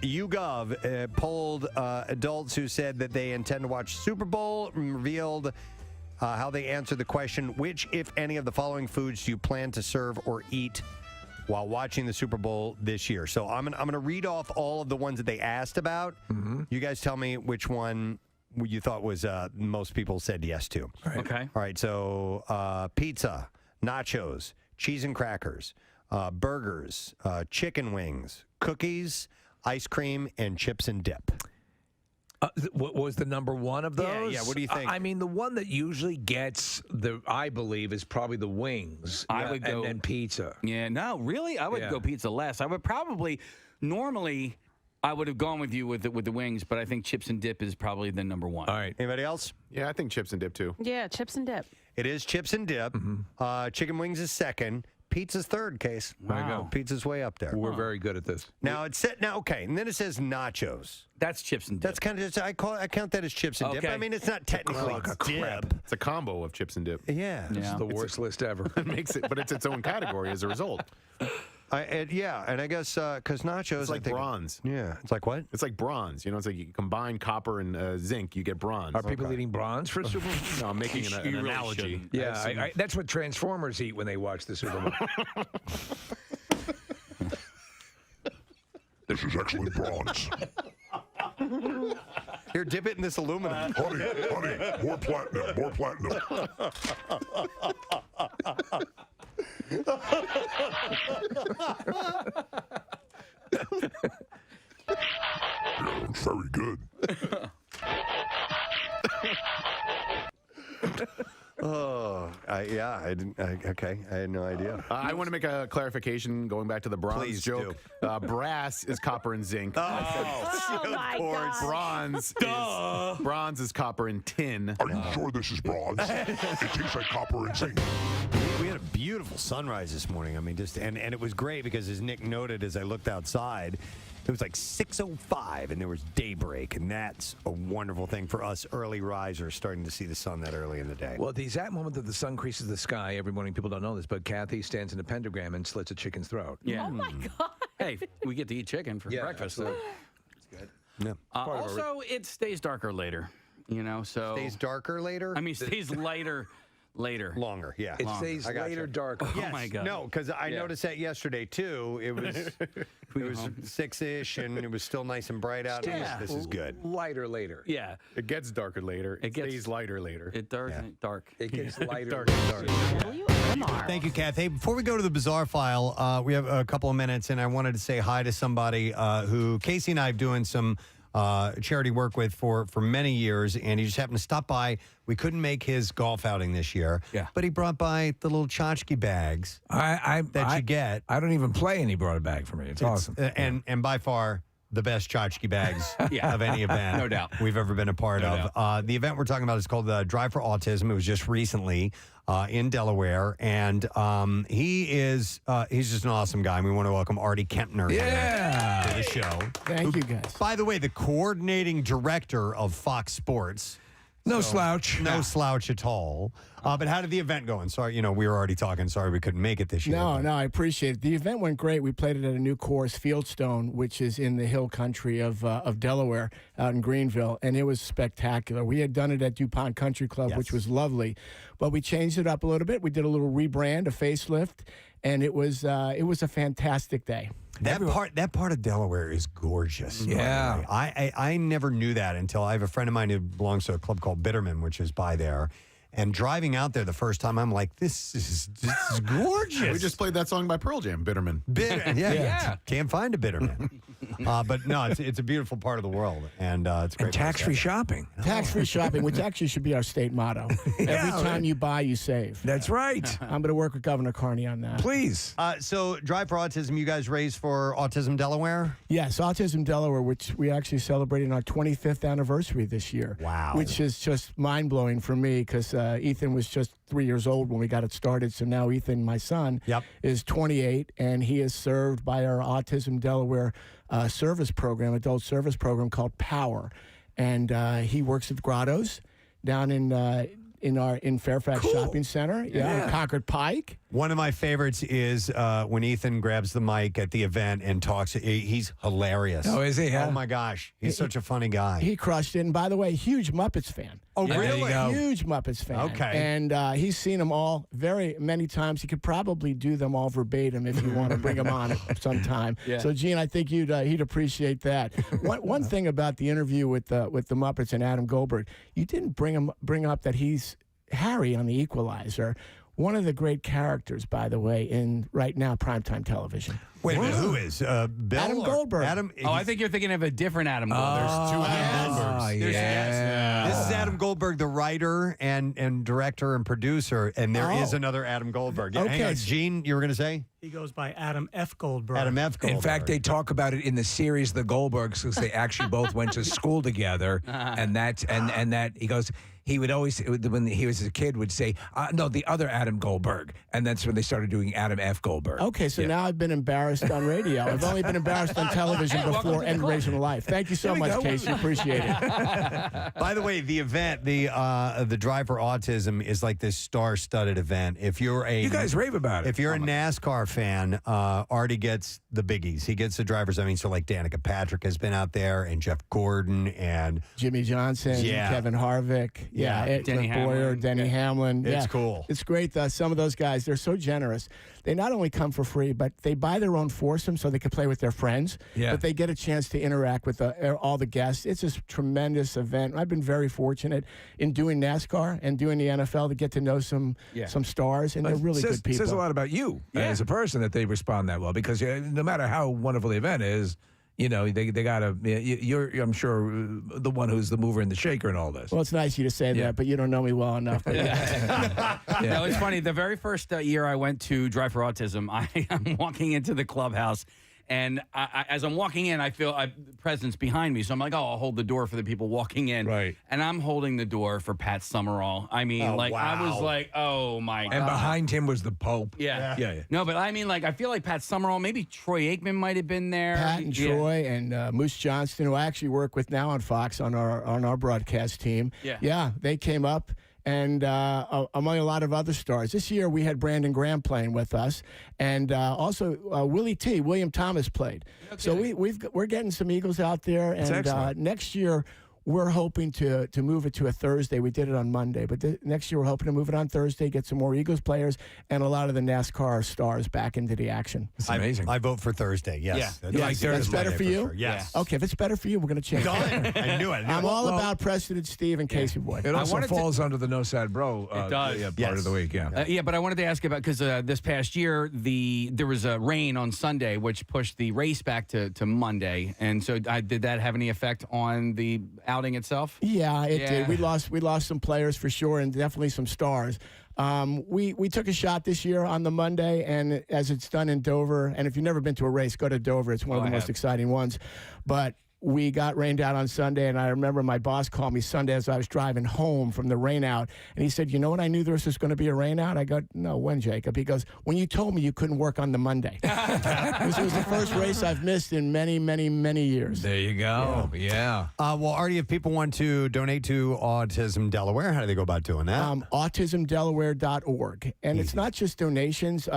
YouGov polled adults who said that they intend to watch Super Bowl and revealed how they answered the question, which, if any, of the following foods do you plan to serve or eat while watching the Super Bowl this year? So I'm gonna read off all of the ones that they asked about. You guys tell me which one you thought was most people said yes to. Right. Okay. All right. So pizza, nachos, cheese and crackers, burgers, chicken wings, cookies, ice cream, and chips and dip. What was the number one of those? Yeah. What do you think? I mean, the one that usually gets I believe, is probably the wings. I would go and pizza. Yeah, no, really, I would go pizza less. I would probably normally I would have gone with you with the wings, but I think chips and dip is probably the number one. All right. Anybody else? Yeah, I think chips and dip too. Yeah, chips and dip. It is chips and dip. Chicken wings is second. Pizza's third, Case. There you go. Pizza's way up there. We're very good at this. Now it's set. Now, okay, and then it says nachos. That's chips and dip. That's kind of just I count that as chips and dip. I mean, it's not technically dip. It's a combo of chips and dip. Yeah, This is the worst list ever. It makes it, but it's its own category as a result. And I guess because nachos, it's like bronze. Yeah, it's like what? It's like bronze. You know, it's like you combine copper and zinc, you get bronze. Are people eating bronze for Super Bowl? No, I'm making an really analogy. Yeah, that's what Transformers eat when they watch the Super Bowl. This is excellent bronze. Here, dip it in this aluminum. Honey, more platinum, more platinum. It's very good. Yeah, I didn't. Okay, I had no idea. I want to make a clarification going back to the bronze Please joke. Brass is copper and zinc. Oh, my gosh. Bronze is copper and tin. Are you sure this is bronze? It tastes like copper and zinc. We had a beautiful sunrise this morning. I mean, and it was great because, as Nick noted, as I looked outside, it was like 6:05 and there was daybreak, and that's a wonderful thing for us early risers, starting to see the sun that early in the day. Well, the exact moment that the sun creases the sky every morning, people don't know this, but Kathy stands in a pentagram and slits a chicken's throat. Yeah. Oh my God. Hey, we get to eat chicken for breakfast. So. It's good. Yeah. Also, it stays darker later. So Stays darker later? I mean, stays lighter later. Longer, yeah. It stays later darker. Oh my God. No, because I noticed that yesterday too. It was 6-ish, and it was still nice and bright out. Yeah. This is good. Lighter later. Yeah. It gets darker later. It stays lighter later. It dark. It gets lighter. Dark. Thank you, Kath. Hey, before we go to the bizarre file, we have a couple of minutes, and I wanted to say hi to somebody who Casey and I have doing some charity work with for many years, and he just happened to stop by. We couldn't make his golf outing this year, but he brought by the little tchotchke bags that you get. I don't even play, and he brought a bag for me. It's awesome. And by far the best tchotchke bags of any event No doubt. we've ever been a part of. The event we're talking about is called the Drive for Autism. It was just recently in Delaware, and he's just an awesome guy. And we want to welcome Artie Kempner to the show. Thank you, guys. By the way, the coordinating director of Fox Sports. No slouch. No slouch at all. But how did the event go? And sorry, we were already talking. Sorry we couldn't make it this year. No, I appreciate it. The event went great. We played it at a new course, Fieldstone, which is in the hill country of Delaware, out in Greenville, and it was spectacular. We had done it at DuPont Country Club, which was lovely, but we changed it up a little bit. We did a little rebrand, a facelift, and it was a fantastic day. That part of Delaware is gorgeous. Yeah. I never knew that until I have a friend of mine who belongs to a club called Bitterman, which is by there. And driving out there the first time, I'm like, this is gorgeous. We just played that song by Pearl Jam, Bitterman. Yeah. Can't find a Bitterman. But no, it's a beautiful part of the world, and it's great. And tax-free shopping. Tax-free shopping, which actually should be our state motto. Every time you buy, you save. That's right. I'm going to work with Governor Carney on that. Please. So Drive for Autism, you guys raised for Autism Delaware? Yes, Autism Delaware, which we actually celebrated our 25th anniversary this year. Wow. Which is just mind-blowing for me because Ethan was just 3 years old when we got it started. So now Ethan, my son, is 28, and he is served by our Autism Delaware service program, adult service program called Power. And he works at Grottos down in Fairfax Shopping Center, in Concord Pike. One of my favorites is when Ethan grabs the mic at the event and talks. He's hilarious. Oh, is he? Yeah. Oh, my gosh. He's such a funny guy. He crushed it. And by the way, huge Muppets fan. Oh, really? Huge Muppets fan. Okay. And he's seen them all many times. He could probably do them all verbatim if you want to bring them on sometime. Yeah. So, Gene, I think he'd appreciate that. One thing about the interview with the Muppets and Adam Goldberg, you didn't bring up that he's Harry on The Equalizer. One of the great characters, by the way, in right now primetime television. Wait a minute, who is? Bill Adam Goldberg. I think you're thinking of a different Adam Goldberg. There's two Adam Goldbergs. Yeah. This is Adam Goldberg, the writer and director and producer, and there is another Adam Goldberg. Okay. Hang on, Gene, you were going to say? He goes by Adam F. Goldberg. Adam F. Goldberg. In fact, they talk about it in the series The Goldbergs because they actually both went to school together, and that he goes. He would always, when he was a kid, would say, no, the other Adam Goldberg. And that's when they started doing Adam F. Goldberg. Okay, so now I've been embarrassed on radio. I've only been embarrassed on television before and Raising Life. Thank you so much, Casey. Appreciate it. By the way, the event, the Drive for Autism is like this star-studded event. If you're You guys rave about it. If you're a NASCAR fan, Artie gets the biggies. He gets the drivers. I mean, so like Danica Patrick has been out there, and Jeff Gordon, and Jimmy Johnson, Kevin Harvick. Yeah, Denny Boyer, Hamlin. Denny Hamlin. It's yeah. cool. It's great. Some of those guys, they're so generous. They not only come for free, but they buy their own foursome so they can play with their friends. Yeah. But they get a chance to interact with all the guests. It's a tremendous event. I've been very fortunate in doing NASCAR and doing the NFL to get to know some stars, and they're really good people. It says a lot about you as a person that they respond that well, because no matter how wonderful the event is, they got to. You're, I'm sure, the one who's the mover and the shaker in all this. Well, it's nice of you to say that, but you don't know me well enough. But No, it's funny. The very first year I went to Drive for Autism, I'm walking into the clubhouse. And as I'm walking in, I feel presence behind me. So I'm like, I'll hold the door for the people walking in. Right. And I'm holding the door for Pat Summerall. I mean, I was like, oh, my God. And behind him was the Pope. Yeah. Yeah. No, but I mean, I feel like Pat Summerall, maybe Troy Aikman might have been there. Pat and Troy and Moose Johnston, who I actually work with now on Fox on our broadcast team. Yeah, they came up. And among a lot of other stars. This year we had Brandon Graham playing with us, and also William Thomas played. Okay. So we're getting some Eagles out there, and next year we're hoping to move it to a Thursday. We did it on Monday, but next year we're hoping to move it on Thursday, get some more Eagles players and a lot of the NASCAR stars back into the action. It's amazing. I vote for Thursday, yes. Yeah. That's better for you? Sure. Yes. Okay, if it's better for you, we're going to change it. I knew it. I'm all about Preston and Steve and Casey Boy. It also falls under the No Sad Bro it does. Part of the week, but I wanted to ask about, because this past year, there was a rain on Sunday, which pushed the race back to Monday. And so did that have any effect on the outing itself? Yeah, it did. We lost some players for sure, and definitely some stars. We took a shot this year on the Monday, and as it's done in Dover, and if you've never been to a race, go to Dover. It's one of the most exciting ones. But we got rained out on Sunday, and I remember my boss called me Sunday as I was driving home from the rain out, and he said, "You know what? I knew there was going to be a rain out." I go, "No, when, Jacob?" He goes, "When you told me you couldn't work on the Monday." This was the first race I've missed in many, many, many years. There you go. Yeah. Well, Artie, if people want to donate to Autism Delaware, how do they go about doing that? AutismDelaware.org. And it's not just donations.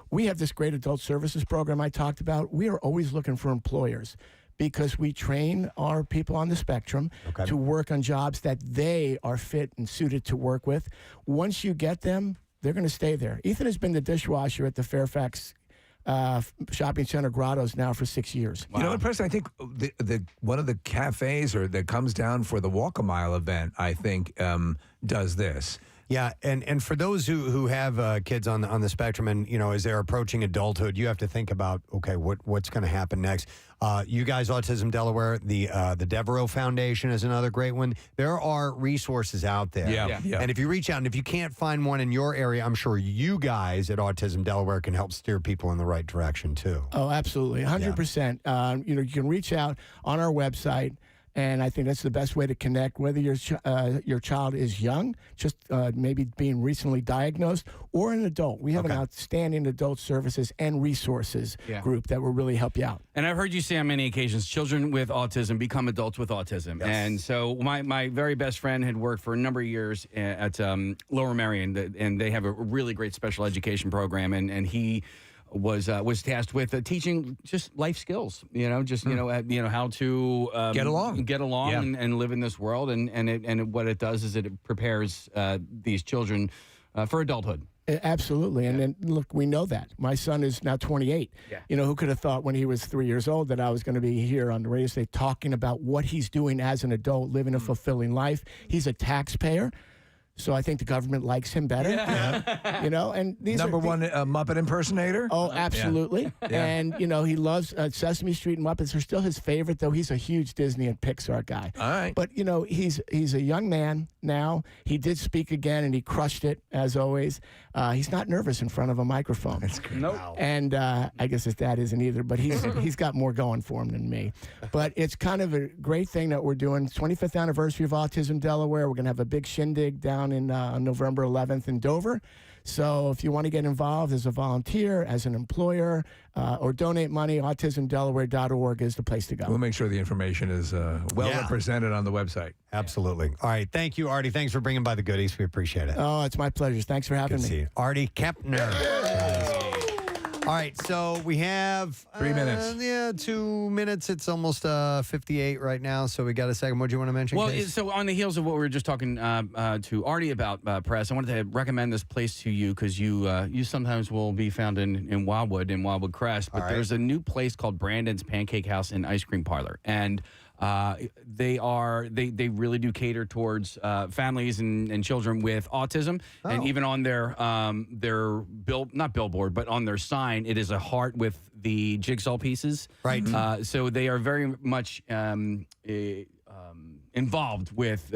We have this great adult services program I talked about. We are always looking for employers, because we train our people on the spectrum to work on jobs that they are fit and suited to work with. Once you get them, they're going to stay there. Ethan has been the dishwasher at the Fairfax Shopping Center Grottos now for 6 years. Wow. You know what, Preston? I think the one of the cafes that comes down for the Walk a Mile event, I think, does this. Yeah, and for those who have kids on the spectrum, and as they're approaching adulthood, you have to think about, okay, what's going to happen next. You guys, Autism Delaware, the Devereaux Foundation is another great one. There are resources out there. Yeah. And if you reach out, and if you can't find one in your area, I'm sure you guys at Autism Delaware can help steer people in the right direction too. Oh, absolutely, 100%. You can reach out on our website. And I think that's the best way to connect, whether your child is young, just maybe being recently diagnosed, or an adult. We have an outstanding adult services and resources group that will really help you out. And I've heard you say on many occasions, children with autism become adults with autism. Yes. And so my very best friend had worked for a number of years at Lower Merion, and they have a really great special education program, and he was tasked with teaching just life skills, how to get along and live in this world, and what it does is it prepares these children for adulthood. Absolutely. And then, look, we know that. My son is now 28. Yeah. Who could have thought when he was 3 years old that I was going to be here on the radio station talking about what he's doing as an adult, living a fulfilling life. He's a taxpayer. So I think the government likes him better. And these Number one Muppet impersonator? Oh, absolutely. Yeah. And, he loves Sesame Street and Muppets are still his favorite, though he's a huge Disney and Pixar guy. All right. But, he's a young man now. He did speak again, and he crushed it, as always. He's not nervous in front of a microphone. That's good. Nope. Wow. And I guess his dad isn't either, but he's got more going for him than me. But it's kind of a great thing that we're doing. 25th anniversary of Autism Delaware. We're going to have a big shindig down on November 11th in Dover. So if you want to get involved as a volunteer, as an employer, or donate money, autismdelaware.org is the place to go. We'll make sure the information is represented on the website. Absolutely. All right. Thank you, Artie. Thanks for bringing by the goodies. We appreciate it. Oh, it's my pleasure. Thanks for having me. See you. Artie Kempner. All right, so we have 3 minutes. Yeah, 2 minutes. It's almost 58 right now, so we got a second. What do you want to mention? Well, Case? so on the heels of what we were just talking to Artie about, Press, I wanted to recommend this place to you because you sometimes will be found in Wildwood Crest, but there's a new place called Brandon's Pancake House and Ice Cream Parlor, and they really do cater towards families and children with autism, and even on their not billboard, but on their sign, it is a heart with the jigsaw pieces. Right. So they are very much involved with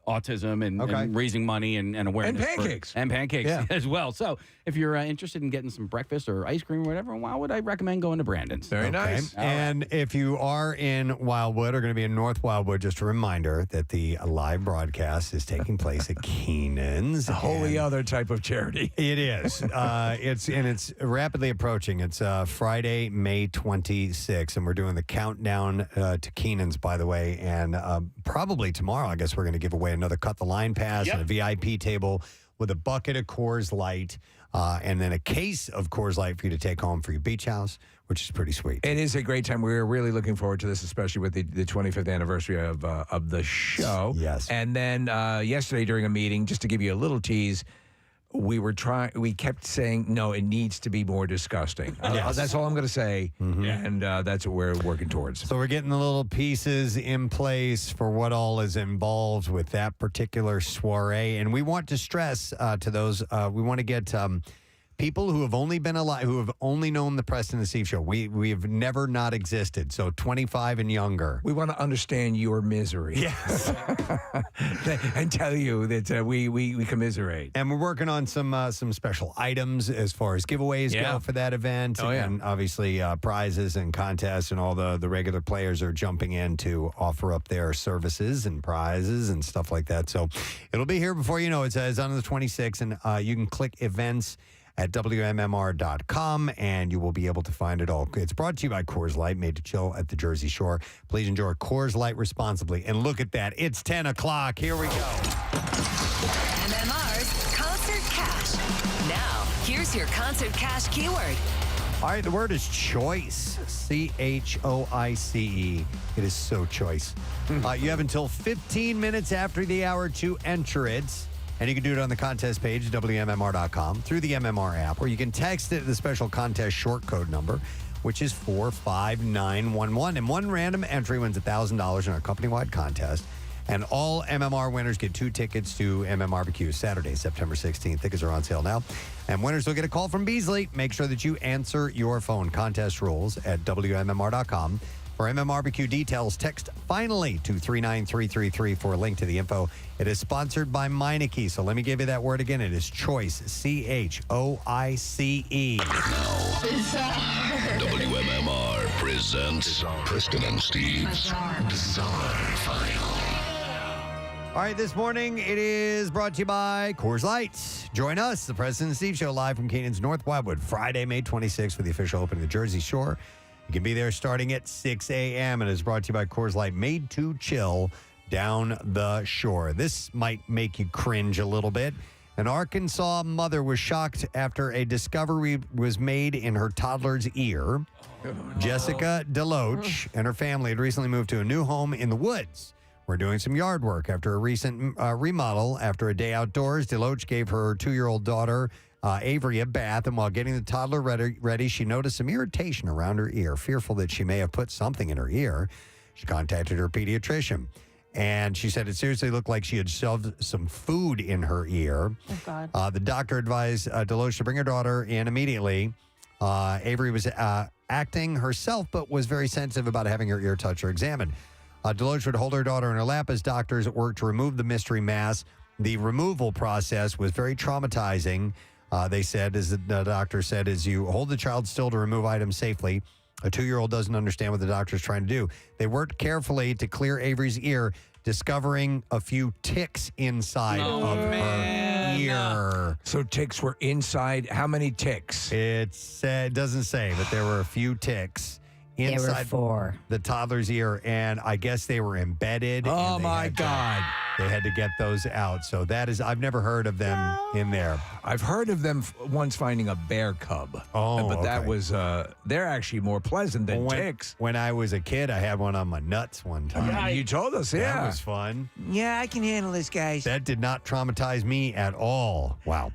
autism and raising money and awareness. And pancakes. As well. So if you're interested in getting some breakfast or ice cream or whatever, why would I recommend going to Brandon's? Very nice. And if you are in Wildwood or going to be in North Wildwood, just a reminder that the live broadcast is taking place at Keenan's. A wholly other type of charity. It is. It's rapidly approaching. It's Friday, May 26th, and we're doing the countdown to Keenan's, by the way. And probably tomorrow, I guess we're going to give away another Cut the Line pass and a VIP table with a bucket of Coors Light and then a case of Coors Light for you to take home for your beach house, which is pretty sweet. It is a great time. We're really looking forward to this, especially with the 25th anniversary of the show. Yes. And then yesterday during a meeting, just to give you a little tease, we kept saying, no, it needs to be more disgusting. That's all I'm going to say. And that's what we're working towards. So we're getting the little pieces in place for what all is involved with that particular soiree. And we want to stress to those, we want to get people who have only been alive, who have only known the Preston and Steve show. We have never not existed. So 25 and younger. We want to understand your misery. Yes. And tell you that we commiserate. And we're working on some special items as far as giveaways go for that event. And obviously prizes and contests and all the regular players are jumping in to offer up their services and prizes and stuff like that. So it'll be here before you know it. It's on the 26th, and you can click events at WMMR.com, and you will be able to find it all. It's brought to you by Coors Light, made to chill at the Jersey Shore. Please enjoy Coors Light responsibly. And look at that. It's 10 o'clock. Here we go. MMR's Concert Cash. Now, here's your Concert Cash keyword. All right, the word is choice. CHOICE. It is so choice. You have until 15 minutes after the hour to enter it. And you can do it on the contest page, WMMR.com, through the MMR app, or you can text it to the special contest short code number, which is 45911. And one random entry wins $1,000 in our company-wide contest. And all MMR winners get 2 tickets to MMRBQ Saturday, September 16th. Tickets are on sale now. And winners will get a call from Beasley. Make sure that you answer your phone. Contest rules at WMMR.com. For MMRBQ details, text FINALLY to 39333 for a link to the info. It is sponsored by Meineke. So let me give you that word again. It is choice, CHOICE. WMMR presents Preston and Steve's Bizarre File. All right, this morning it is brought to you by Coors Light. Join us, the Preston and Steve Show, live from Canaan's North Wildwood, Friday, May 26th for the official opening of the Jersey Shore. You can be there starting at 6 a.m. and is brought to you by Coors Light, made to chill down the shore. This might make you cringe a little bit. An Arkansas mother was shocked after a discovery was made in her toddler's ear. Jessica DeLoach and her family had recently moved to a new home in the woods. We're doing some yard work after a recent remodel. After a day outdoors, DeLoach gave her 2-year-old daughter Avery a bath, and while getting the toddler ready, she noticed some irritation around her ear. Fearful that she may have put something in her ear, she contacted her pediatrician, and she said it seriously looked like she had shoved some food in her ear. Oh, God. The doctor advised Deloach to bring her daughter in immediately. Avery was acting herself, but was very sensitive about having her ear touched or examined. Deloach would hold her daughter in her lap as doctors worked to remove the mystery mass. The removal process was very traumatizing. They said, as the doctor said, as you hold the child still to remove items safely, a 2-year-old doesn't understand what the doctor's trying to do. They worked carefully to clear Avery's ear, discovering a few ticks inside of her ear. So ticks were inside. How many ticks? It doesn't say, but there were a few ticks inside 4. the toddler's ear, and I guess they were embedded. Oh, and my God. They had to get those out. So that is, I've never heard of them in there. I've heard of them once finding a bear cub. Oh, but that okay. was, they're actually more pleasant than when, ticks. When I was a kid, I had one on my nuts one time. You told us, yeah. That was fun. Yeah, I can handle this, guys. That did not traumatize me at all. Wow.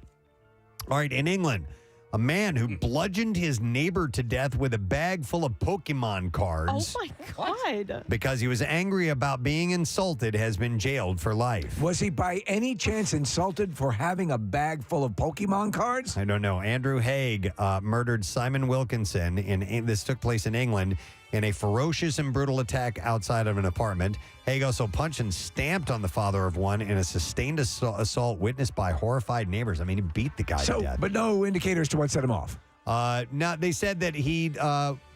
All right, in England, a man who bludgeoned his neighbor to death with a bag full of Pokemon cards. Oh, my God. Because he was angry about being insulted, has been jailed for life. Was he by any chance insulted for having a bag full of Pokemon cards? I don't know. Andrew Haig murdered Simon Wilkinson. This took place in England in a ferocious and brutal attack outside of an apartment. Haig also punched and stamped on the father of one in a sustained assault witnessed by horrified neighbors. I mean, he beat the guy to death. But no indicators to what set him off. No, they said that he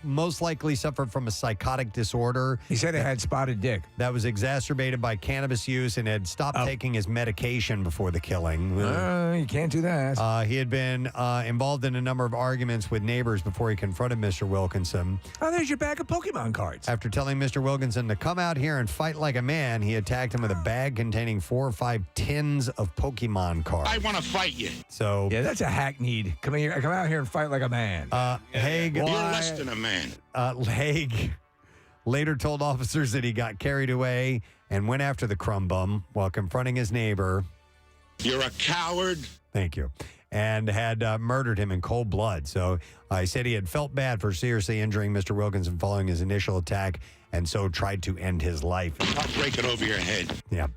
most likely suffered from a psychotic disorder. He said it had spotted dick. That was exacerbated by cannabis use and had stopped taking his medication before the killing. You can't do that. He had been involved in a number of arguments with neighbors before he confronted Mr. Wilkinson. Oh, there's your bag of Pokemon cards. After telling Mr. Wilkinson to come out here and fight like a man, he attacked him with a bag containing 4 or 5 tins of Pokemon cards. I want to fight you. So yeah, that's a hackneyed. Come out here and fight like a man. Haig, You're less than a man. Haig later told officers that he got carried away and went after the crumb bum while confronting his neighbor. You're a coward. Thank you. And had murdered him in cold blood. So he said he had felt bad for seriously injuring Mr. Wilkinson following his initial attack and so tried to end his life. I'll break it over your head. Yeah.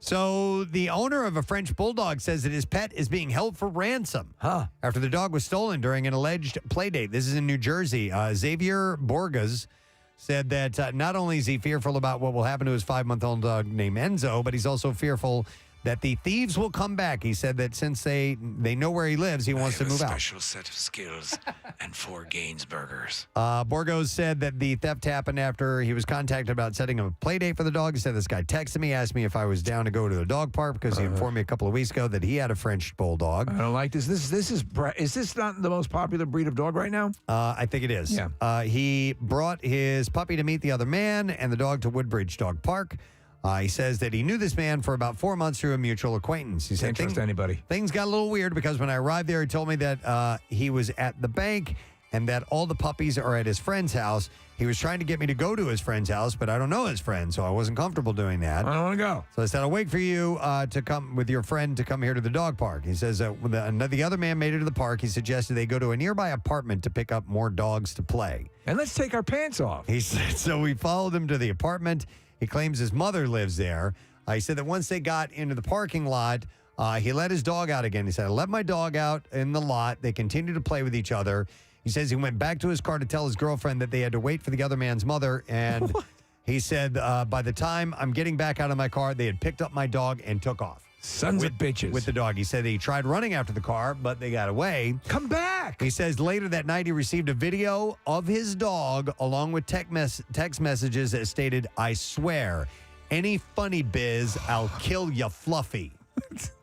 So the owner of a French bulldog says that his pet is being held for ransom after the dog was stolen during an alleged play date. This is in New Jersey. Xavier Borges said that not only is he fearful about what will happen to his 5-month-old dog named Enzo, but he's also fearful that the thieves will come back. He said that since they know where he lives, he wants to move out. Special set of skills and 4 Gainsburgers. Borgos said that the theft happened after he was contacted about setting up a play date for the dog. He said this guy texted me, asked me if I was down to go to the dog park because he informed me a couple of weeks ago that he had a French bulldog. I don't like this. Is this not the most popular breed of dog right now? I think it is. Yeah. He brought his puppy to meet the other man and the dog to Woodbridge Dog Park. He says that he knew this man for about 4 months through a mutual acquaintance. He said Can't trust anybody. Things got a little weird because when I arrived there, he told me that he was at the bank and that all the puppies are at his friend's house. He was trying to get me to go to his friend's house, but I don't know his friend, so I wasn't comfortable doing that. I don't want to go. So I said, I'll wait for you to come with your friend to come here to the dog park. He says when the other man made it to the park, he suggested they go to a nearby apartment to pick up more dogs to play. And let's take our pants off. He said, so we followed him to the apartment. He claims his mother lives there. He said that once they got into the parking lot, he let his dog out again. He said, I let my dog out in the lot. They continued to play with each other. He says he went back to his car to tell his girlfriend that they had to wait for the other man's mother. And he said, by the time I'm getting back out of my car, they had picked up my dog and took off. Sons of bitches. With the dog. He said he tried running after the car, but they got away. Come back. He says later that night he received a video of his dog along with text messages that stated, I swear, any funny biz, I'll kill ya Fluffy.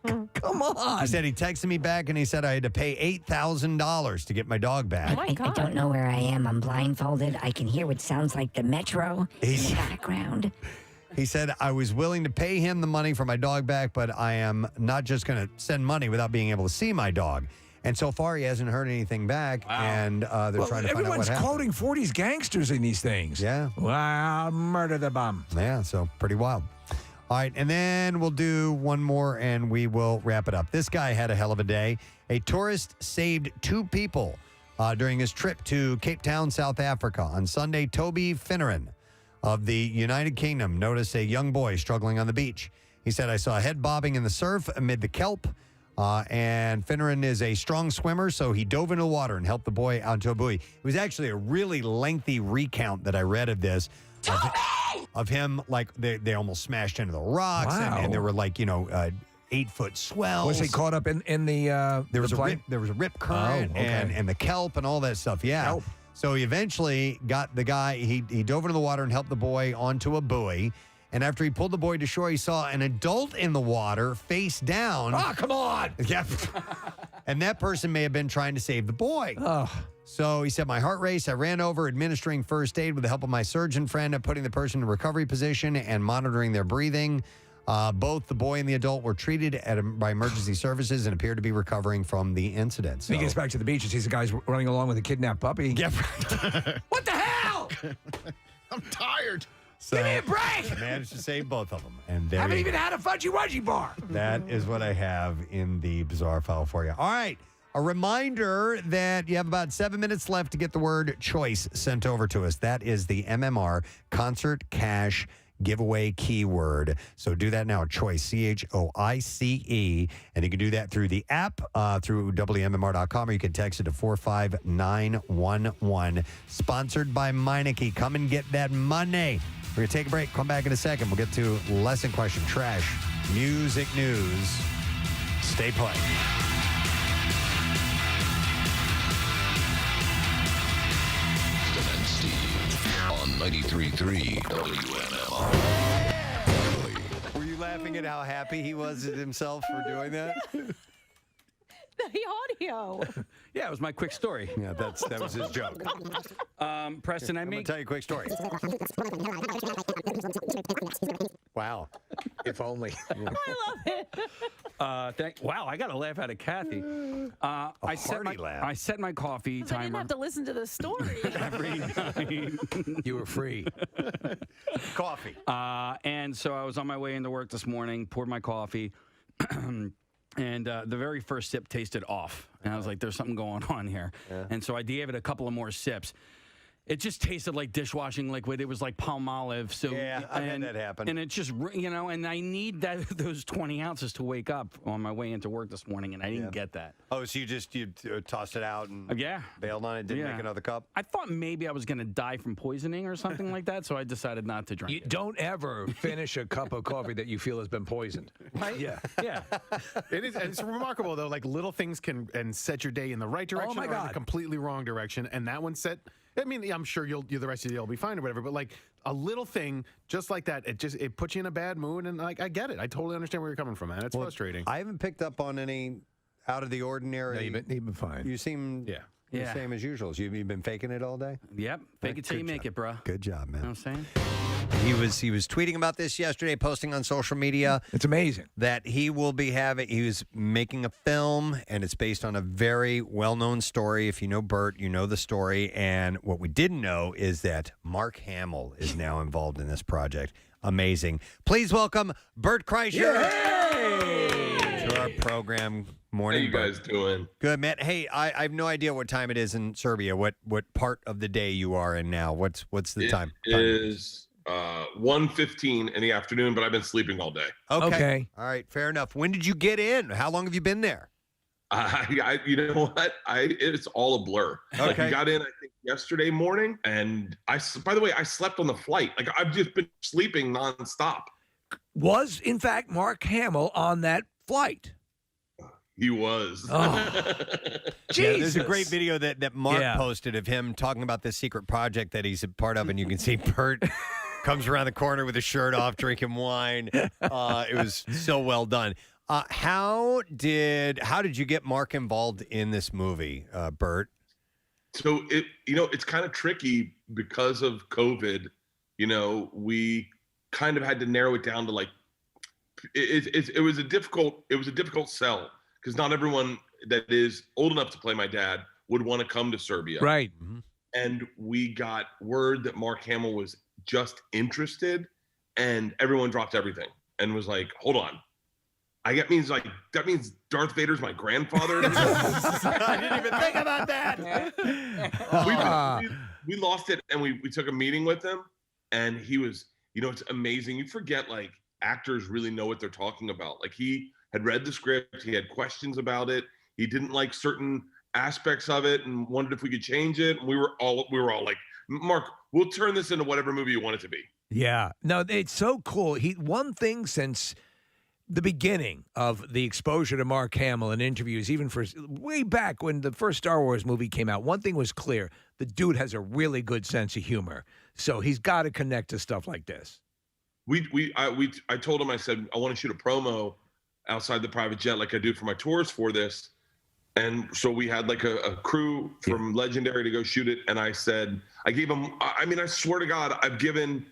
Come on. He said he texted me back and he said I had to pay $8,000 to get my dog back. Oh my God. I don't know where I am. I'm blindfolded. I can hear what sounds like the metro in the background. He said, I was willing to pay him the money for my dog back, but I am not just going to send money without being able to see my dog. And so far, he hasn't heard anything back, and they're trying to find out what Everyone's happened. quoting 40s gangsters in these things. Yeah. Wow, murder the bum. Yeah, so pretty wild. All right, and then we'll do one more, and we will wrap it up. This guy had a hell of a day. A tourist saved 2 people during his trip to Cape Town, South Africa. On Sunday, Toby Finneran of the United Kingdom noticed a young boy struggling on the beach. He said, I saw a head bobbing in the surf amid the kelp, and Finneran is a strong swimmer, so he dove into the water and helped the boy out to a buoy. It was actually a really lengthy recount that I read of this. Of him, like, they almost smashed into the rocks, and there were, like, 8-foot swells. Was he caught up in the there was the a rip current and the kelp and all that stuff. Yeah. Kelp. So he eventually got the guy, he dove into the water and helped the boy onto a buoy. And after he pulled the boy to shore, he saw an adult in the water face down. Oh, come on. Yeah. And that person may have been trying to save the boy. Oh. So he said, my heart raced. I ran over administering first aid with the help of my surgeon friend and putting the person in a recovery position and monitoring their breathing. Both the boy and the adult were treated by emergency services and appeared to be recovering from the incident. So He gets back to the beach and sees the guys running along with a kidnapped puppy. Yeah. What the hell? I'm tired. Give me a break. Managed to save both of them. And there Haven't you even go. had a fudgy wudgy bar. That is what I have in the bizarre file for you. All right. A reminder that you have about 7 minutes left to get the word choice sent over to us. That is the MMR Concert Cash giveaway keyword. So do that now. Choice, CHOICE. And you can do that through the app, through WMMR.com, or you can text it to 45911. Sponsored by Meineke. Come and get that money. We're going to take a break. Come back in a second. We'll get to lesson question, trash, music news. Stay put. And Steve on 93.3 WMMR. Were you laughing at how happy he was at himself for doing that? The audio. Yeah, it was my quick story. Yeah, that was his joke. Preston, I'm going to tell you a quick story. Wow. If only. I love it. Wow, I got to laugh out of Kathy. I set my coffee I didn't timer have to listen to the story. every night. You were free. Coffee. And so I was on my way into work this morning, poured my coffee, and the very first sip tasted off. And I was like, there's something going on here. Yeah. And so I gave it a couple of more sips. It just tasted like dishwashing liquid. It was like Palmolive. So Yeah, I've had that happen. And it just, and I need those 20 ounces to wake up on my way into work this morning, and I didn't get that. Oh, so you tossed it out and bailed on it, didn't make another cup? I thought maybe I was going to die from poisoning or something like that, so I decided not to drink You it. don't ever finish a cup of coffee that you feel has been poisoned. Right? Yeah. Yeah. It's remarkable, though. Like, little things can set your day in the right direction my or in God. the completely wrong direction. And that one set, I mean, I'm sure the rest of the day will be fine or whatever, but like a little thing just like that, it puts you in a bad mood. And like, I get it. I totally understand where you're coming from, man. It's frustrating. I haven't picked up on any out of the ordinary. No, you've been fine. You seem the same as usual. You've been faking it all day? Yep. Fake it till you make it, bro. Good job, man. You know what I'm saying? He was tweeting about this yesterday, posting on social media. It's amazing that he was making a film, and it's based on a very well-known story. If you know Bert, you know the story. And what we didn't know is that Mark Hamill is now involved in this project. Amazing. Please welcome Bert Kreischer to our program. Morning. How you guys doing? Good, man. Hey, I have no idea what time it is in Serbia. What part of the day you are in now? What's the time? It is 1:15 in the afternoon, but I've been sleeping all day. Okay. All right. Fair enough. When did you get in? How long have you been there? You know what? It's all a blur. Like, Okay. we got in, I think, yesterday morning, and by the way, I slept on the flight. Like, I've just been sleeping nonstop. Was, in fact, Mark Hamill on that flight? He was. Yeah, there's a great video that Mark Yeah. posted of him talking about this secret project that he's a part of, and you can see Bert comes around the corner with his shirt off, drinking wine. It was so well done. How did you get Mark involved in this movie, Bert? So it's kind of tricky because of COVID. We kind of had to narrow it down to like it was a difficult sell because not everyone that is old enough to play my dad would want to come to Serbia. Right. And we got word that Mark Hamill was just interested, and everyone dropped everything and was like, "Hold on." That means Darth Vader's my grandfather. I didn't even think about that. We lost it, and we took a meeting with him, and he was, it's amazing. You forget, like, actors really know what they're talking about. Like, he had read the script, he had questions about it, he didn't like certain aspects of it, and wondered if we could change it. And we were all like, Mark, we'll turn this into whatever movie you want it to be. Yeah. No, it's so cool. One thing since the beginning of the exposure to Mark Hamill in interviews, even for way back when the first Star Wars movie came out, one thing was clear. The dude has a really good sense of humor. So he's got to connect to stuff like this. I told him, I said, I want to shoot a promo outside the private jet like I do for my tours for this. And so we had like a crew from Legendary to go shoot it. And I said, I gave them, I mean, I swear to God, I've given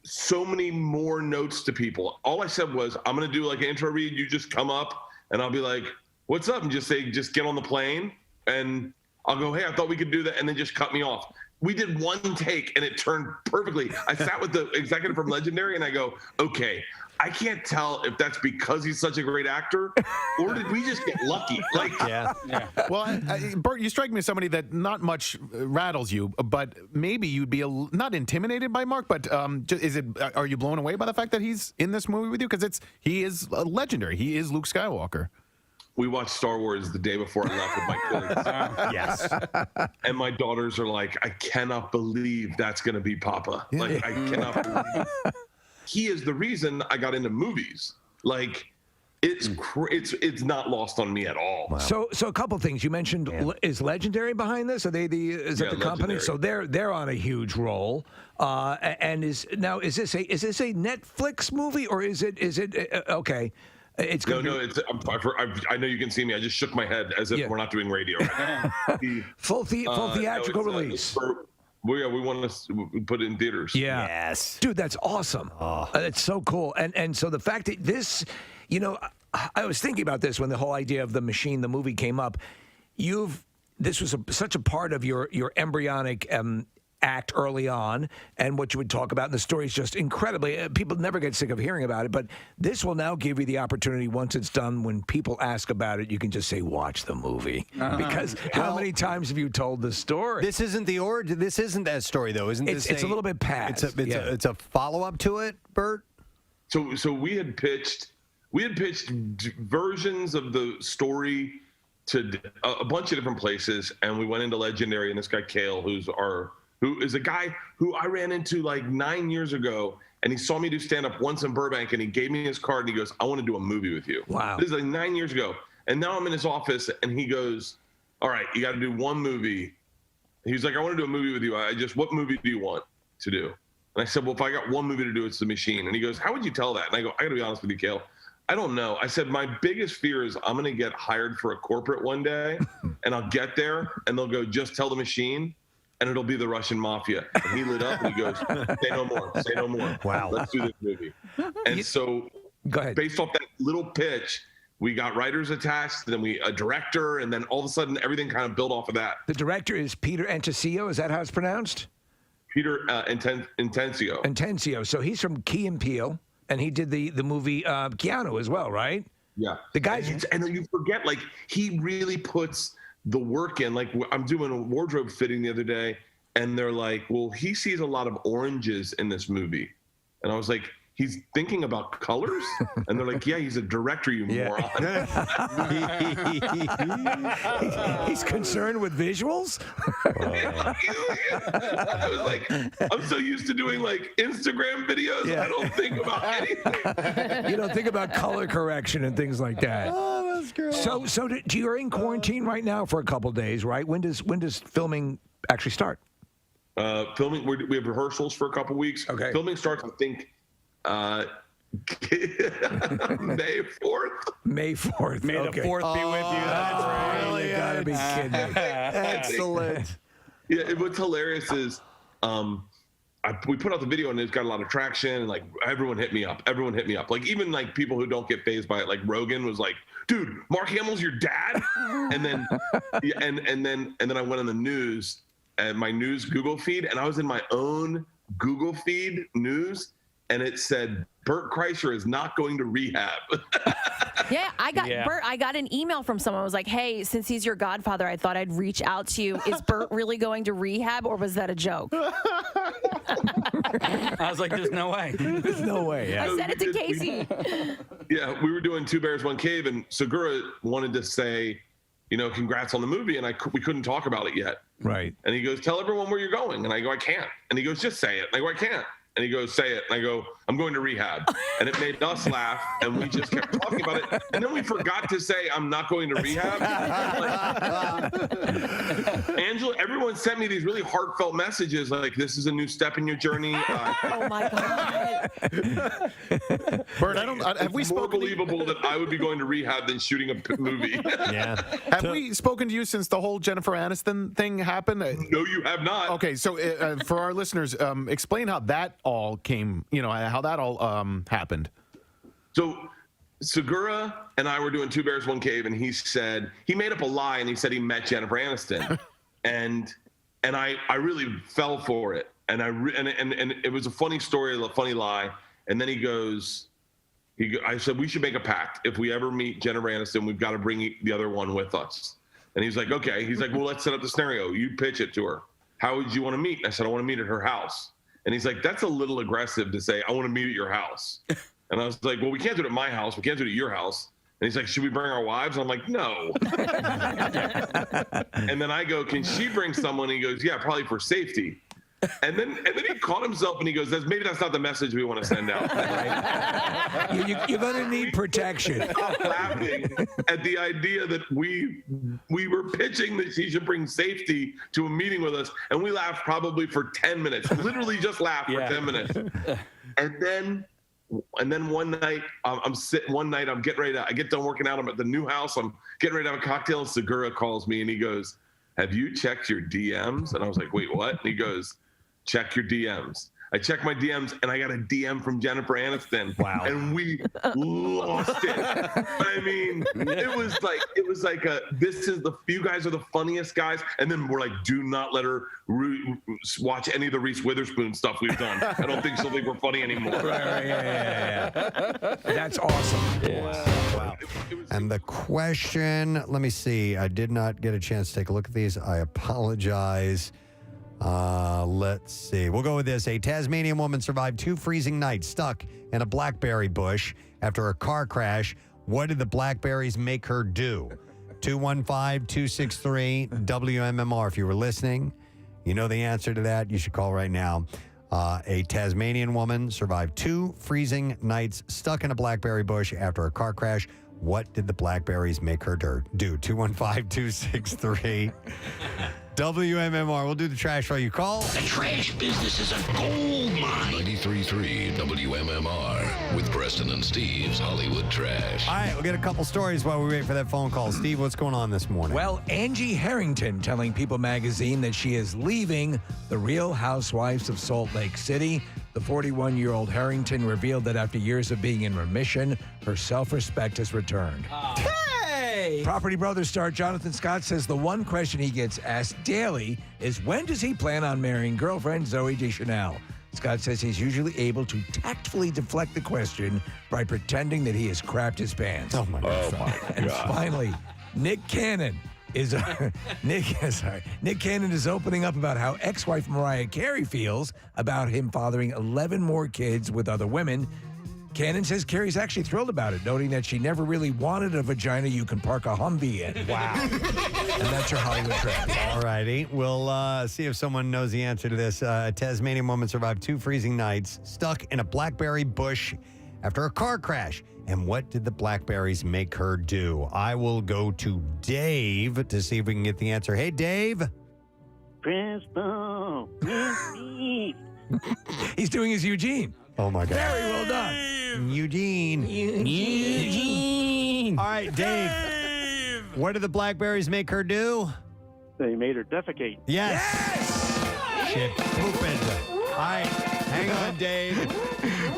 so many more notes to people. All I said was, I'm going to do like an intro read. You just come up and I'll be like, what's up? And just say, just get on the plane. And I'll go, hey, I thought we could do that. And then just cut me off. We did one take and it turned perfectly. I sat with the executive from Legendary and I go, okay, I can't tell if that's because he's such a great actor or did we just get lucky? Like, Well, Bert, you strike me as somebody that not much rattles you, but maybe you'd be not intimidated by Mark, but are you blown away by the fact that he's in this movie with you? Because he is legendary. He is Luke Skywalker. We watched Star Wars the day before I left with my kids. Yes. And my daughters are like, I cannot believe that's going to be Papa. Like, I cannot believe. He is the reason I got into movies. Like, it's not lost on me at all. Wow. So a couple things you mentioned. Is Legendary behind this? Are they is it the company? So they're on a huge roll. And is this a Netflix movie or is it okay? It's no. I know you can see me. I just shook my head as if we're not doing radio right now. Full theatrical release. We want to put it in theaters. Yeah. Yes. Dude, that's awesome. It's so cool. And so the fact that this, I was thinking about this when the whole idea of the machine, the movie came up. This was such a part of your embryonic act early on, and what you would talk about in the story is just incredibly. People never get sick of hearing about it, but this will now give you the opportunity once it's done. When people ask about it, you can just say, "Watch the movie," because how many times have you told the story? This isn't the origin. This isn't that story, though, isn't this? It's a little bit past. It's a follow up to it, Bert. So we had pitched versions of the story to a bunch of different places, and we went into Legendary, and this guy Kale, who is a guy who I ran into like 9 years ago, and he saw me do stand-up once in Burbank, and he gave me his card, and he goes, I want to do a movie with you. Wow. This is like 9 years ago. And now I'm in his office, and he goes, all right, you got to do one movie. He's like, I want to do a movie with you. What movie do you want to do? And I said, well, if I got one movie to do, it's The Machine. And he goes, how would you tell that? And I go, I got to be honest with you, Kale. I don't know. I said, my biggest fear is I'm going to get hired for a corporate one day, and I'll get there, and they'll go, just tell The Machine. And it'll be the Russian mafia. And he lit up and he goes, say no more, say no more. Wow. Let's do this movie. And so based off that little pitch, we got writers attached, then a director, and then all of a sudden everything kind of built off of that. The director is Peter Antencio. Is that how it's pronounced? Peter Intencio. Intencio. So he's from Key and Peele, and he did the movie Keanu as well, right? Yeah. The guy's... And then you forget, like, he really puts the work in. Like, I'm doing a wardrobe fitting the other day, and they're like, well, he sees a lot of oranges in this movie. And I was like, he's thinking about colors? And they're like, yeah, he's a director, you moron. He's concerned with visuals? I was like, I'm so used to doing like Instagram videos, I don't think about anything. You don't think about color correction and things like that. Oh, that's great. So you're in quarantine right now for a couple days, right? When does filming actually start? Filming, we have rehearsals for a couple weeks. Okay. Filming starts, I think, May 4th. May 4th. May the 4th be with you. That's right. You gotta be kidding me. Excellent. Yeah, what's hilarious is we put out the video and it's got a lot of traction, and like everyone hit me up. Like even like people who don't get fazed by it, like Rogan was like, dude, Mark Hamill's your dad? And then and then I went on the news and my news Google feed, and I was in my own Google feed news, and it said Bert Kreischer is not going to rehab. Yeah, Bert, I got an email from someone who was like, hey, since he's your godfather, I thought I'd reach out to you. Is Bert really going to rehab, or was that a joke? I was like, there's no way. There's no way. Yeah. I said it to Casey. Yeah, we were doing Two Bears, One Cave, and Segura wanted to say, congrats on the movie, and we couldn't talk about it yet. Right. And he goes, tell everyone where you're going. And I go, I can't. And he goes, just say it. And I go, I can't. And he goes, say it. And I go, I'm going to rehab. And it made us laugh, and we just kept talking about it. And then we forgot to say, I'm not going to rehab. Angela, everyone sent me these really heartfelt messages like, this is a new step in your journey. Oh, my God. Bert, have we it's more spoken believable that I would be going to rehab than shooting a movie. Yeah. Have we spoken to you since the whole Jennifer Aniston thing happened? No, you have not. Okay, so for our listeners, explain how that all came, how that all happened. So Segura and I were doing Two Bears, One Cave, and he made up a lie, and he said he met Jennifer Aniston. and I really fell for it. And it was a funny story, a funny lie. And then I said, we should make a pact. If we ever meet Jennifer Aniston, we've got to bring the other one with us. And he's like, okay. He's like, well, let's set up the scenario. You pitch it to her. How would you want to meet? And I said, I want to meet at her house. And he's like, that's a little aggressive to say, I want to meet at your house. And I was like, well, we can't do it at my house. We can't do it at your house. And he's like, should we bring our wives? And I'm like, no. And then I go, can she bring someone? And he goes, yeah, probably for safety. And then he caught himself and he goes, maybe that's not the message we want to send out. You're going to need protection. Laughing at the idea that we were pitching that she should bring safety to a meeting with us, and we laughed probably for 10 minutes. Literally just laughed for 10 minutes. And then one night I'm getting ready I get done working out. I'm at the new house. I'm getting ready to have a cocktail, and Segura calls me and he goes, have you checked your DMs? And I was like, wait, what? And he goes, check your DMs. I checked my DMs, and I got a DM from Jennifer Aniston. Wow. And we lost it. I mean, it was like you guys are the funniest guys. And then we're like, do not let her watch any of the Reese Witherspoon stuff we've done. I don't think she'll think we're funny anymore. Right. Yeah. That's awesome. Yeah. Wow. And the question, let me see. I did not get a chance to take a look at these. I apologize. Let's see. We'll go with this. A Tasmanian woman survived 2 freezing nights stuck in a blackberry bush after a car crash. What did the blackberries make her do? 215-263-WMMR. If you were listening, you know the answer to that. You should call right now. A Tasmanian woman survived 2 freezing nights stuck in a blackberry bush after a car crash. What did the blackberries make her do? 215-263 WMMR. We'll do the trash while you call. The trash business is a gold mine. 93.3 WMMR with Preston and Steve's Hollywood Trash. All right, we'll get a couple stories while we wait for that phone call. Steve, what's going on this morning? Well, Angie Harrington telling People magazine that she is leaving the Real Housewives of Salt Lake City. The 41-year-old Harrington revealed that after years of being in remission, her self-respect has returned. Hey! Property Brothers star Jonathan Scott says the one question he gets asked daily is when does he plan on marrying girlfriend Zooey Deschanel? Scott says he's usually able to tactfully deflect the question by pretending that he has crapped his pants. Oh, my God. And finally, Nick Cannon is Nick Cannon is opening up about how ex-wife Mariah Carey feels about him fathering 11 more kids with other women. Cannon says Carey's actually thrilled about it, noting that she never really wanted a vagina you can park a Humvee in. Wow. And that's your Hollywood Trash. All righty. We'll see if someone knows the answer to this. A Tasmanian woman survived 2 freezing nights stuck in a blackberry bush after a car crash. And what did the blackberries make her do? I will go to Dave to see if we can get the answer. Hey, Dave. Preston. He's doing his Eugene. Oh, my God. Very well done. Eugene. All right, Dave. What did the blackberries make her do? They made her defecate. Yes. Shit pooping. All right, hang on, Dave.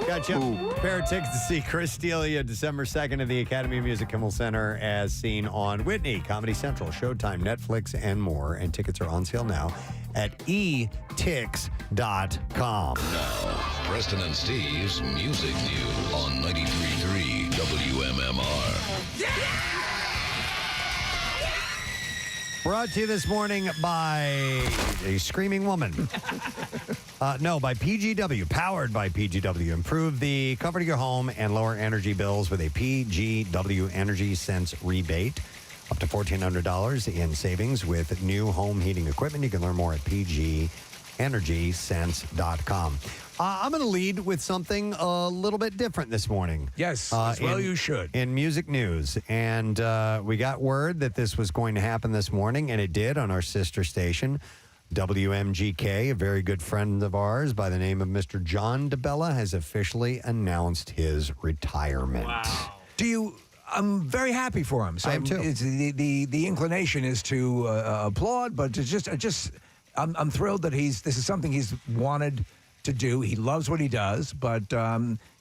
Got you a pair of tickets to see Chris D'Elia December 2nd at the Academy of Music Kimmel Center as seen on Whitney, Comedy Central, Showtime, Netflix, and more. And tickets are on sale now at etix.com. Now, Preston and Steve's Music News on 93.3 WMMR. Brought to you this morning by a screaming woman. By PGW, powered by PGW. Improve the comfort of your home and lower energy bills with a PGW Energy Sense rebate. Up to $1,400 in savings with new home heating equipment. You can learn more at pgenergysense.com. I'm going to lead with something a little bit different this morning. Yes, you should. In music news. And we got word that this was going to happen this morning, and it did on our sister station, WMGK. A very good friend of ours by the name of Mr. John DeBella has officially announced his retirement. Wow. I'm very happy for him. So I am too. It's the inclination is to applaud, but to I'm thrilled that this is something he's wanted to do. He loves what he does, but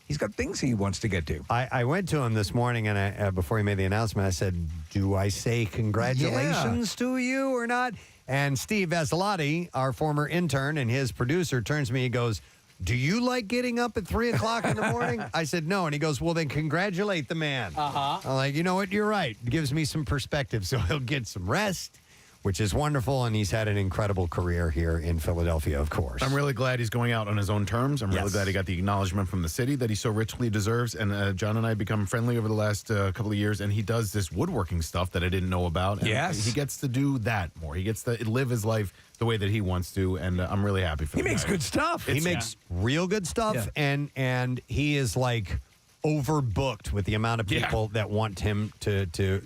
he's got things he wants to get to. I went to him this morning, and before he made the announcement, I said, do I say congratulations to you or not? And Steve Vasilati, our former intern and his producer, turns to me and goes, do you like getting up at 3 o'clock in the morning? I said, no. And he goes, well, then congratulate the man. I'm like, you know what? You're right. It gives me some perspective. So he'll get some rest, which is wonderful. And he's had an incredible career here in Philadelphia, of course. I'm really glad he's going out on his own terms. I'm really glad he got the acknowledgement from the city that he so richly deserves. And John and I have become friendly over the last couple of years. And he does this woodworking stuff that I didn't know about. And he gets to do that more. He gets to live his life the way that he wants to, and I'm really happy for him. He makes good stuff. He makes real good stuff, and he is like overbooked with the amount of people that want him to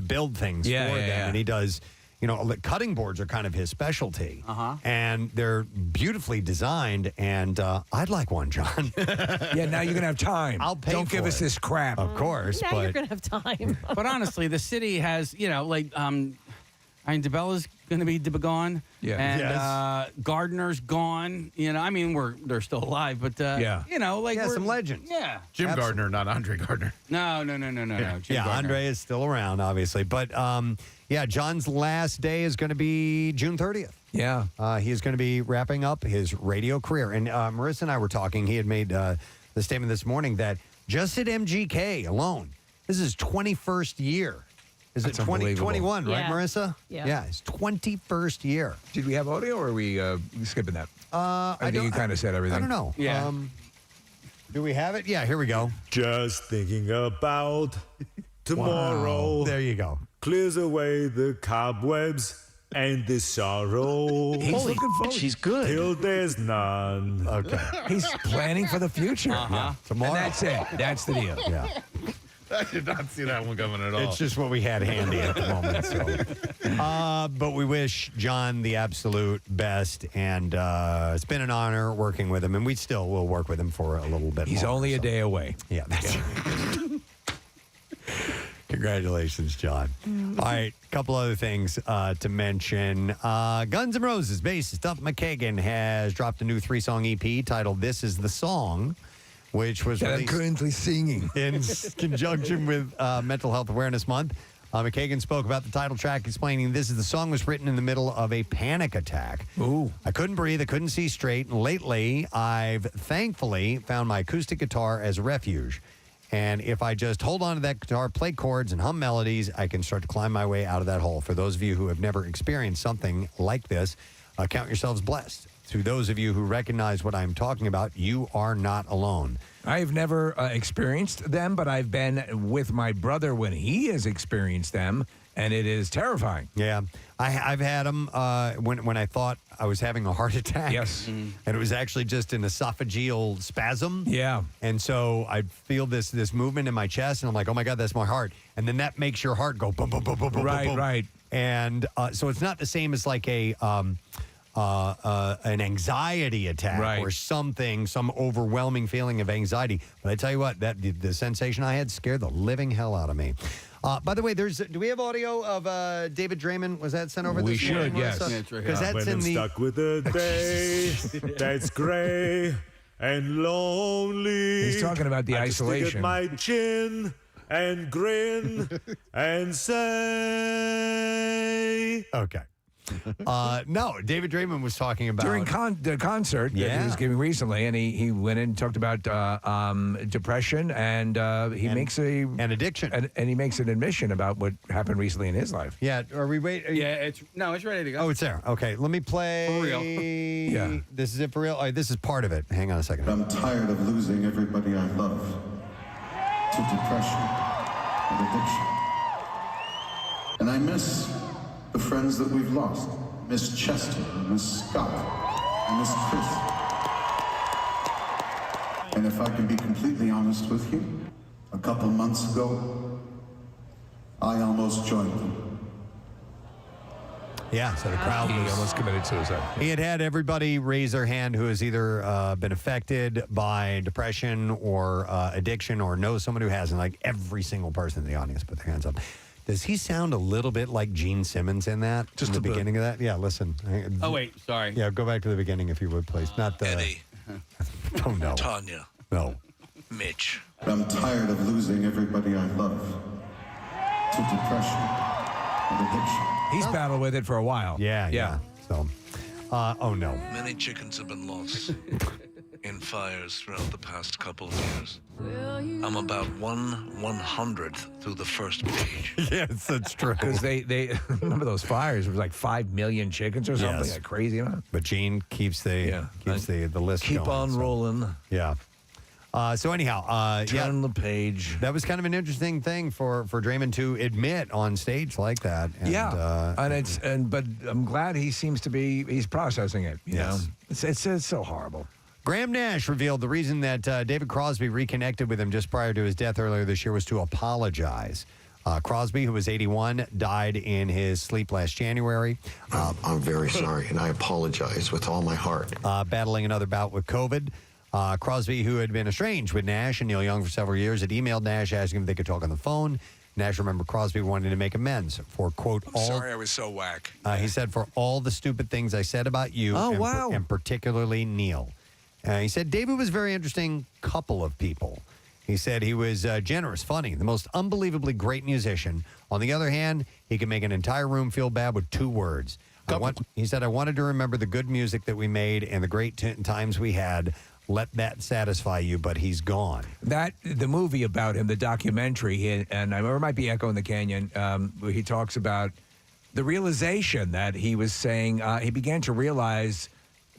build things for them, and he does. You know, cutting boards are kind of his specialty, and they're beautifully designed. And I'd like one, John. Now you're gonna have time. I'll pay. Don't give us this crap. Of course, Now you're gonna have time. But honestly, the city has, DeBella's going to be gone. And Gardner's gone. They're still alive, but we're some legends. Yeah. Jim Gardner, not Andre Gardner. No. Jim Gardner. Andre is still around, obviously. But John's last day is going to be June 30th. Yeah. He is going to be wrapping up his radio career. And Marissa and I were talking. He had made the statement this morning that just at MGK alone, this is his 21st year. Is it 2021, right, Marissa? Yeah. His 21st year. Did we have audio, or are we skipping that? I think you kind of said everything. I don't know. Yeah. Do we have it? Yeah, here we go. Just thinking about tomorrow. Wow. There you go. Clears away the cobwebs and the sorrow. He's looking forward. She's good. Till there's none. Okay. He's planning for the future. Tomorrow. And that's it. That's the deal. Yeah. I did not see that one coming at all. It's just what we had handy at the moment. So. But we wish John the absolute best, and it's been an honor working with him, and we still will work with him for a little bit He's longer, only a day away. Yeah, that's Congratulations, John. All right, a couple other things to mention. Guns N' Roses bassist Duff McKagan has dropped a new 3-song EP titled This Is the Song, which was I'm released currently singing in conjunction with Mental Health Awareness Month. McKagan spoke about the title track, explaining the song was written in the middle of a panic attack. Ooh. I couldn't breathe. I couldn't see straight. And lately, I've thankfully found my acoustic guitar as a refuge. And if I just hold on to that guitar, play chords, and hum melodies, I can start to climb my way out of that hole. For those of you who have never experienced something like this, count yourselves blessed. To those of you who recognize what I'm talking about, you are not alone. I've never experienced them, but I've been with my brother when he has experienced them, and it is terrifying. Yeah. I've had them when I thought I was having a heart attack. Yes. And it was actually just an esophageal spasm. Yeah. And so I'd feel this movement in my chest, and I'm like, oh, my God, that's my heart. And then that makes your heart go boom, boom, boom, boom, boom, Right, boom. right. And so it's not the same as like an anxiety attack or something, some overwhelming feeling of anxiety. But I tell you what, the sensation I had scared the living hell out of me. By the way, do we have audio of David Draymond? Was that sent over? We this should, morning, yes. Melissa? Yeah, it's right Because here. that's When in I'm the. stuck with a day that's gray and lonely. He's talking about the I just stick isolation. at my chin and grin and say. Okay. No, David Draymond was talking about During the concert that he was giving recently, and he went in and talked about depression, and he makes an addiction, and he makes an admission about what happened recently in his life. Yeah, are we waiting? It's ready to go. Oh, it's there. Okay, let me play. For real. Yeah. This is it for real? All right, this is part of it. Hang on a second. I'm tired of losing everybody I love to depression and addiction. And I miss the friends that we've lost. Miss Chester, Miss Scott, and Miss Chris. And if I can be completely honest with you, a couple months ago, I almost joined them. Yeah, so the crowd He almost committed suicide. He had everybody raise their hand who has either been affected by depression or addiction or knows someone who hasn't. Like every single person in the audience put their hands up. Does he sound a little bit like Gene Simmons in that? Just in the beginning of that? Yeah, listen. Oh, wait, sorry. Yeah, go back to the beginning if you would, please. Not the... Eddie. Oh, no. Tanya. No. Mitch. I'm tired of losing everybody I love to depression and addiction. He's battled with it for a while. Yeah. So, oh no. Many chickens have been lost in fires throughout the past couple of years. I'm about 1/100th through the first page. Yes, that's true. Because they remember those fires. It was like 5 million chickens or something. Yes. Like crazy amount. But Gene keeps the list Keep going, on rolling. Yeah. So anyhow, turn the page. That was kind of an interesting thing for Draymond to admit on stage like that. And, but I'm glad he seems to be he's processing it. You know, it's so horrible. Graham Nash revealed the reason that David Crosby reconnected with him just prior to his death earlier this year was to apologize. Crosby, who was 81, died in his sleep last January. I'm very sorry, and I apologize with all my heart. Battling another bout with COVID. Crosby, who had been estranged with Nash and Neil Young for several years, had emailed Nash asking if they could talk on the phone. Nash remembered Crosby wanting to make amends for, quote, Sorry I was so whack. He said, for all the stupid things I said about you and particularly Neil. He said David was a very interesting couple of people. He said he was generous, funny, the most unbelievably great musician. On the other hand, he could make an entire room feel bad with 2 words. He said, I wanted to remember the good music that we made and the great times we had. Let that satisfy you, but he's gone. The movie about him, the documentary, and I remember it might be Echo in the Canyon, where he talks about the realization that he was saying, he began to realize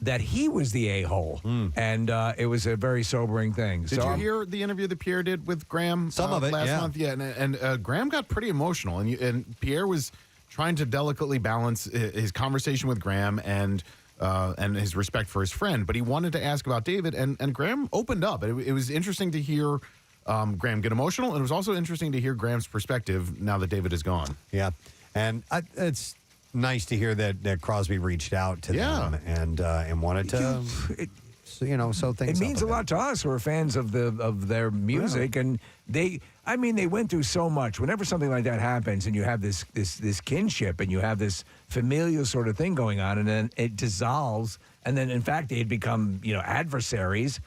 that he was the a-hole. And it was a very sobering thing. Did you hear the interview that Pierre did with Graham some of it, last yeah. month? Yeah, and Graham got pretty emotional, and Pierre was trying to delicately balance his conversation with Graham and his respect for his friend, but he wanted to ask about David, and Graham opened up. It was interesting to hear Graham get emotional, and it was also interesting to hear Graham's perspective now that David is gone. Yeah, and it's nice to hear that Crosby reached out to them and wanted to, so things. It means a lot to us who are fans of their music, and they went through so much. Whenever something like that happens, and you have this kinship, and you have this familial sort of thing going on, and then it dissolves, and then in fact they'd become adversaries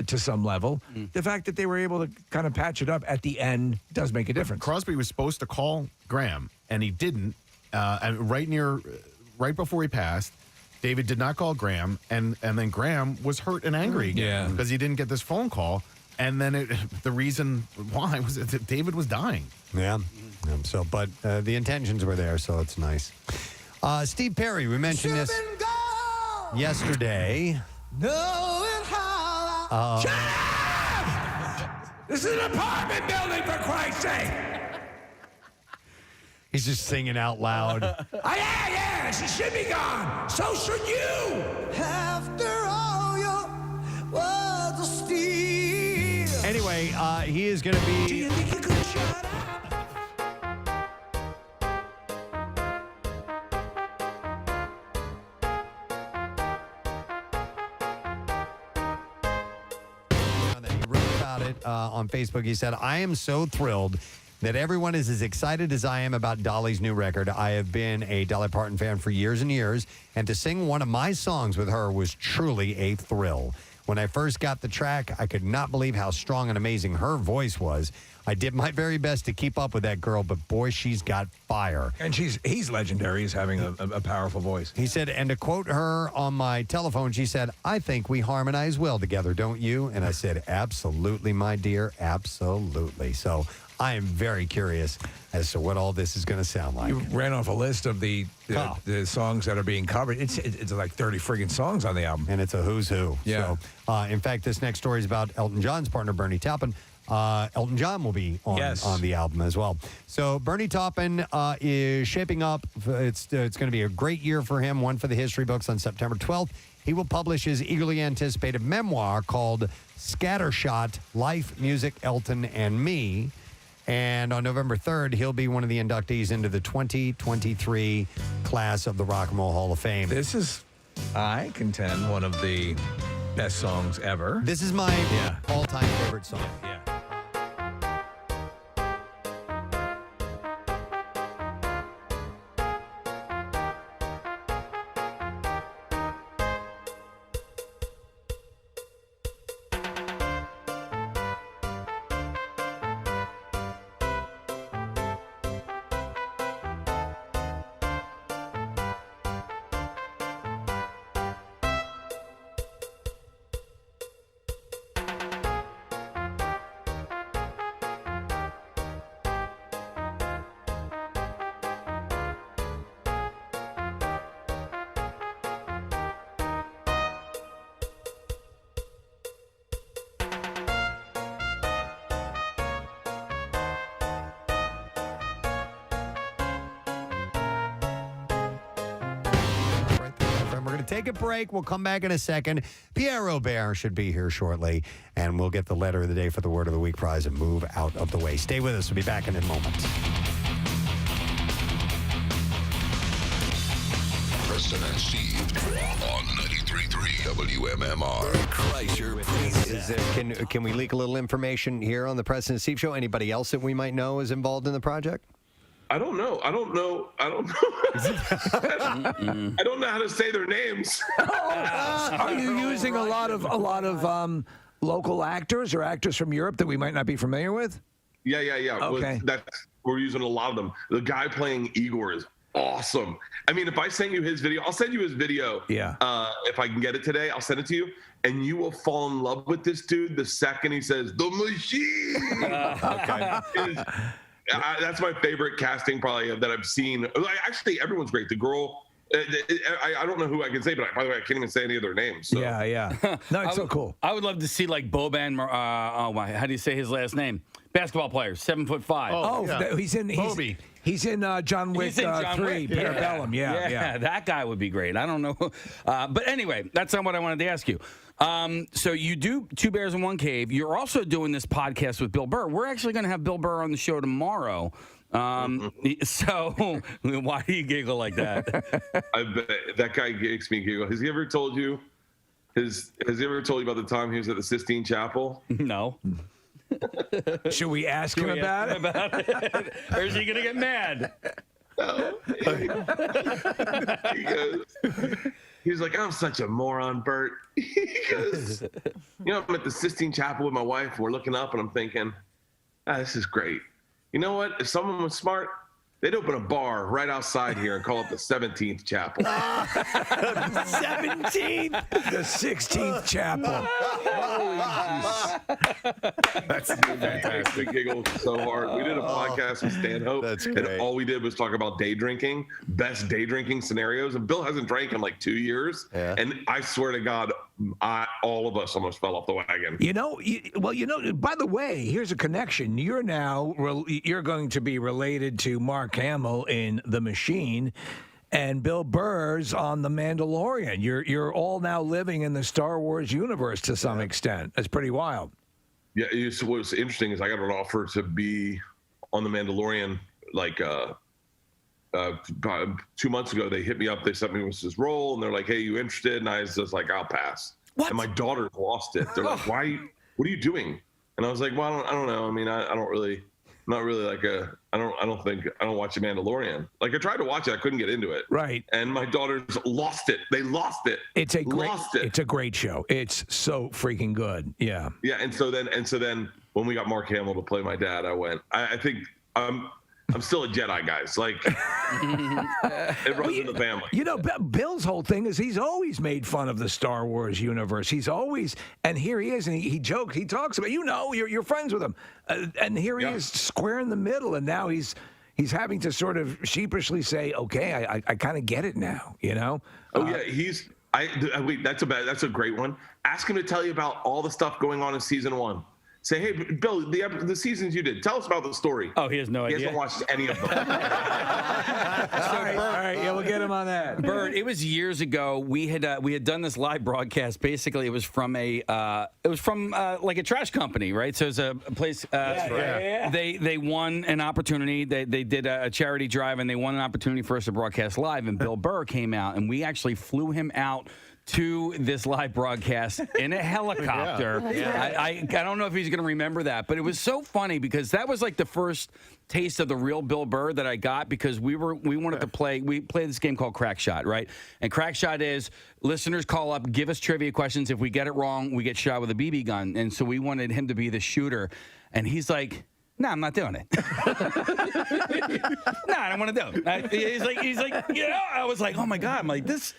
to some level. The fact that they were able to kind of patch it up at the end does make a difference. Crosby was supposed to call Graham, and he didn't. And right before he passed, David did not call Graham, and then Graham was hurt and angry again because he didn't get this phone call. And then the reason why was that David was dying. Yeah. But the intentions were there, so it's nice. Steve Perry, we mentioned this yesterday. Shut up! This is an apartment building, for Christ's sake! He's just singing out loud. Yeah, she should be gone. So should you. After all your words of steel. Anyway, he is going to be. Do you think you could shut up? He wrote about it on Facebook. He said, I am so thrilled that everyone is as excited as I am about Dolly's new record. I have been a Dolly Parton fan for years and years, and to sing one of my songs with her was truly a thrill. When I first got the track, I could not believe how strong and amazing her voice was. I did my very best to keep up with that girl, but boy, she's got fire. And he's legendary as having a powerful voice. He said, and to quote her on my telephone, she said, I think we harmonize well together, don't you? And I said, absolutely, my dear, absolutely. So I am very curious as to what all this is going to sound like. You ran off a list of the songs that are being covered. It's like 30 friggin' songs on the album. And it's a who's who. Yeah. So, in fact, this next story is about Elton John's partner, Bernie Taupin. Elton John will be on the album as well. So Bernie Taupin is shaping up. It's going to be a great year for him, one for the history books on September 12th. He will publish his eagerly anticipated memoir called Scattershot, Life, Music, Elton, and Me. And on November 3rd, he'll be one of the inductees into the 2023 class of the Rock and Roll Hall of Fame. This is, I contend, one of the best songs ever. This is my all-time favorite song. Yeah. Take a break. We'll come back in a second. Pierre Robert should be here shortly, and we'll get the letter of the day for the Word of the Week prize and move out of the way. Stay with us. We'll be back in a moment. Preston and Steve on 93.3 WMMR. Kreischer. Can we leak a little information here on the Preston and Steve Show? Anybody else that we might know is involved in the project? I don't know. I don't know how to say their names. Are you using a lot of local actors or actors from Europe that we might not be familiar with? Yeah. Okay. We're using a lot of them. The guy playing Igor is awesome. I mean, if I send you his video, I'll send you his video. Yeah. If I can get it today, I'll send it to you, and you will fall in love with this dude the second he says the machine. Okay. That's my favorite casting probably that I've seen. Actually, everyone's great. The girl, I don't know who I can say, but by the way, I can't even say any of their names. So. Yeah. No, it's so cool. I would love to see like Boban. How do you say his last name? Basketball player, 7'5". He's in John Wick 3, Parabellum. Yeah, that guy would be great. I don't know. But anyway, that's not what I wanted to ask you. So you do Two Bears in One Cave. You're also doing this podcast with Bill Burr. We're actually going to have Bill Burr on the show tomorrow. So why do you giggle like that? I bet that guy makes me giggle. Has he ever told you? Has he ever told you about the time he was at the Sistine Chapel? No. Should we ask him about it? Or is he going to get mad? No. He was like, I'm such a moron, Bert. He goes, I'm at the Sistine Chapel with my wife. We're looking up, and I'm thinking, this is great. You know what? If someone was smart, they'd open a bar right outside here and call it the 17th Chapel. 17th? The 16th Chapel. That's fantastic. Giggle so hard. We did a podcast with Stanhope. That's great. And all we did was talk about day drinking, best day drinking scenarios. And Bill hasn't drank in like 2 years. Yeah. And I swear to God, all of us almost fell off the wagon. By the way, here's a connection. You're going to be related to Mark Hamill in The Machine, and Bill Burr's on The Mandalorian. You're all now living in the Star Wars universe to some extent. That's pretty wild. Yeah, what's interesting is I got an offer to be on The Mandalorian like 2 months ago. They hit me up. They sent me with this role, and they're like, "Hey, you interested?" And I was just like, "I'll pass." What? And my daughter lost it. They're like, "Why? What are you doing?" And I was like, "Well, I don't know. I mean, I don't really." Not really like I don't watch The Mandalorian. Like I tried to watch it, I couldn't get into it. Right. And my daughters lost it. They lost it. It's a great show. It's so freaking good. Yeah. Yeah. And so then when we got Mark Hamill to play my dad, I went, I think I'm still a Jedi, guys. Like, it runs in the family. Bill's whole thing is he's always made fun of the Star Wars universe. He's always, and here he is, and he jokes, he talks about, you're friends with him. And here he is square in the middle, and now he's having to sort of sheepishly say, okay, I kind of get it now, Oh, yeah, wait, that's a great one. Ask him to tell you about all the stuff going on in season 1. say, hey, Bill, the seasons you did, tell us about the story. Oh, he has no idea. He hasn't watched any of them. All right, yeah, we'll get him on that. Bert, it was years ago. We had done this live broadcast. Basically, it was from like a trash company, right? So it was a place. They won an opportunity. They did a charity drive, and they won an opportunity for us to broadcast live. And Bill Burr came out, and we actually flew him out to this live broadcast in a helicopter. I don't know if he's going to remember that, but it was so funny because that was like the first taste of the real Bill Burr that I got, because we wanted to play this game called Crack Shot, right? And Crack Shot is listeners call up, give us trivia questions. If we get it wrong, we get shot with a BB gun. And so we wanted him to be the shooter. And he's like, no, I'm not doing it. No, I don't want to do it. He's like, you know, I was like, oh my God. I'm like, this.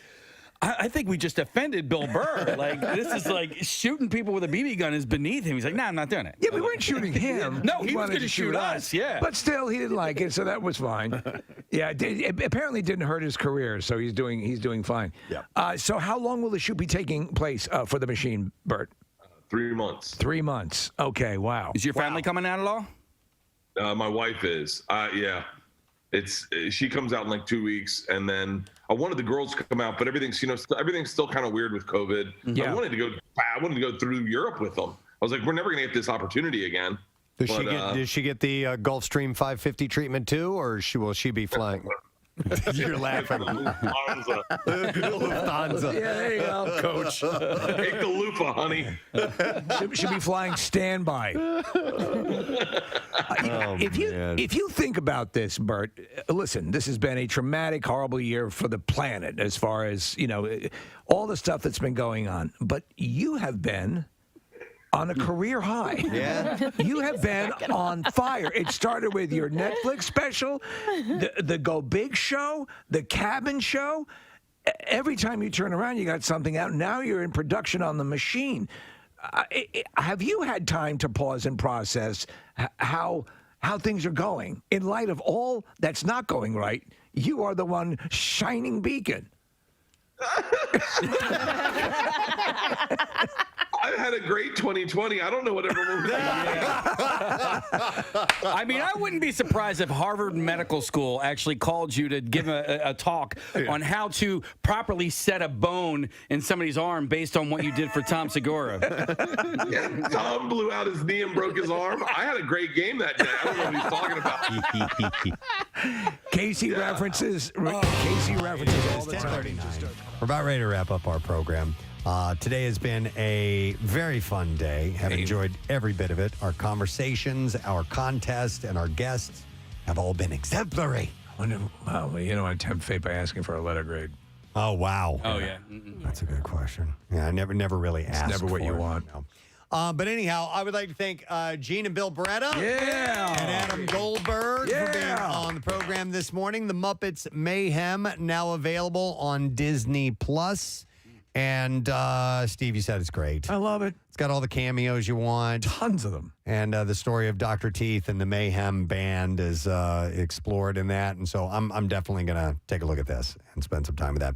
I think we just offended Bill Burr. Like, this is like shooting people with a BB gun is beneath him. He's like, nah, I'm not doing it. Yeah, we weren't shooting him. No, he was wanted going to shoot us. Yeah. But still, he didn't like it, so that was fine. Yeah, it apparently didn't hurt his career, so he's doing fine. Yeah. So how long will the shoot be taking place for the machine, Bert? 3 months. 3 months. Okay, wow. Is your family coming out at all? My wife is. Yeah. She comes out in like 2 weeks, and then I wanted the girls to come out, but everything's still kind of weird with COVID. Yeah. I wanted to go through Europe with them. I was like, we're never gonna get this opportunity again. Did she get the Gulfstream 550 treatment too, or will she be flying? You're laughing. Lufthansa. Yeah, there you go, Coach. Take the loofah, honey. Should be flying standby. If you think about this, Bert, listen, this has been a traumatic, horrible year for the planet as far as, all the stuff that's been going on. But you have been on a career high. Yeah. You have been on fire. It started with your Netflix special, the Go Big show, the Cabin show. Every time you turn around, you got something out. Now you're in production on the machine. Have you had time to pause and process how things are going? In light of all that's not going right, you are the one shining beacon. I had a great 2020. I don't know what everyone was I mean, I wouldn't be surprised if Harvard Medical School actually called you to give a talk on how to properly set a bone in somebody's arm based on what you did for Tom Segura. Yeah, Tom blew out his knee and broke his arm. I had a great game that day. I don't know what he's talking about. Casey references. Casey references all the time. We're about ready to wrap up our program. Today has been a very fun day. Have enjoyed every bit of it. Our conversations, our contest, and our guests have all been exemplary. Well, I tempt fate by asking for a letter grade. Oh, wow. Oh, yeah. That's a good question. Yeah, I never really asked. It's never what you want. No. But anyhow, I would like to thank Gene and Bill Barretta. Yeah. And Adam Goldberg for being on the program this morning. The Muppets Mayhem, now available on Disney+. And Steve, you said it's great. I love it. It's got all the cameos you want. Tons of them. And the story of Dr. Teeth and the Mayhem Band is explored in that. And so I'm definitely going to take a look at this and spend some time with that.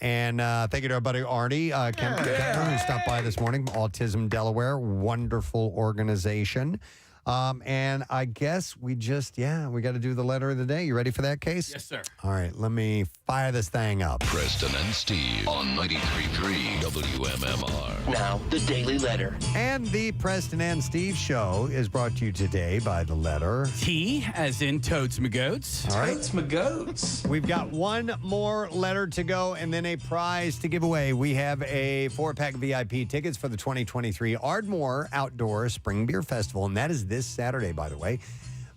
And thank you to our buddy Artie Kemper, who stopped by this morning. Autism Delaware, wonderful organization. And I guess we got to do the letter of the day. You ready for that, Case? Yes, sir. All right, let me fire this thing up. Preston and Steve on 93.3 WMMR. Now, the Daily Letter. And the Preston and Steve Show is brought to you today by the letter T, as in Totes My Goats. All right. Totes My Goats. We've got one more letter to go and then a prize to give away. We have a 4-pack VIP tickets for the 2023 Ardmore Outdoor Spring Beer Festival, and that is this Saturday, by the way.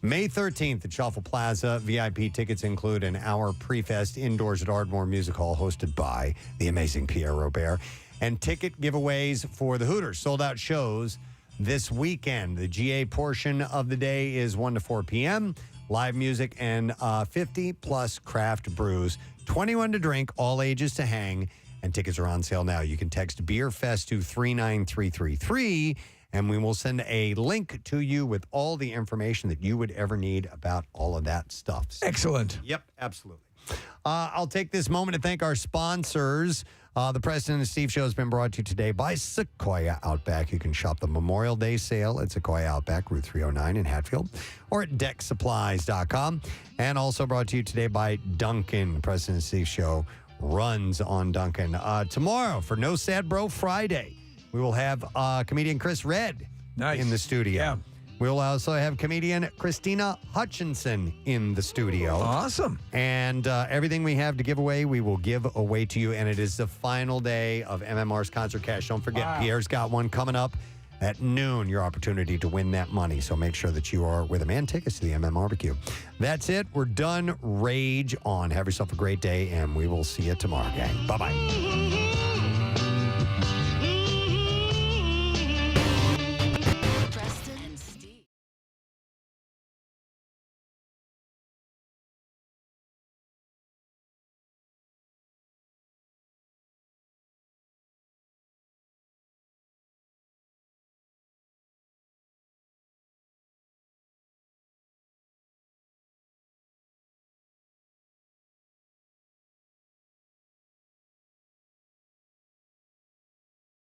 May 13th at Shuffle Plaza. VIP tickets include an hour pre-fest indoors at Ardmore Music Hall hosted by the amazing Pierre Robert. And ticket giveaways for the Hooters. Sold out shows this weekend. The GA portion of the day is 1 to 4 p.m. Live music and 50-plus craft brews. 21 to drink, all ages to hang. And tickets are on sale now. You can text BeerFest to 39333. And we will send a link to you with all the information that you would ever need about all of that stuff. Excellent. Yep, absolutely. I'll take this moment to thank our sponsors. The Preston and Steve Show has been brought to you today by Sequoia Outback. You can shop the Memorial Day sale at Sequoia Outback, Route 309 in Hatfield, or at decksupplies.com. And also brought to you today by Dunkin'. The Preston and Steve Show runs on Dunkin'. Tomorrow, for No Sad Bro Friday, we will have comedian Chris Redd in the studio. Yeah. We'll also have comedian Christina Hutchinson in the studio. Awesome. And everything we have to give away, we will give away to you. And it is the final day of MMR's Concert Cash. Don't forget, Pierre's got one coming up at noon, your opportunity to win that money. So make sure that you are with him and tickets to the MM Barbecue. That's it. We're done. Rage on. Have yourself a great day, and we will see you tomorrow, gang. Bye-bye.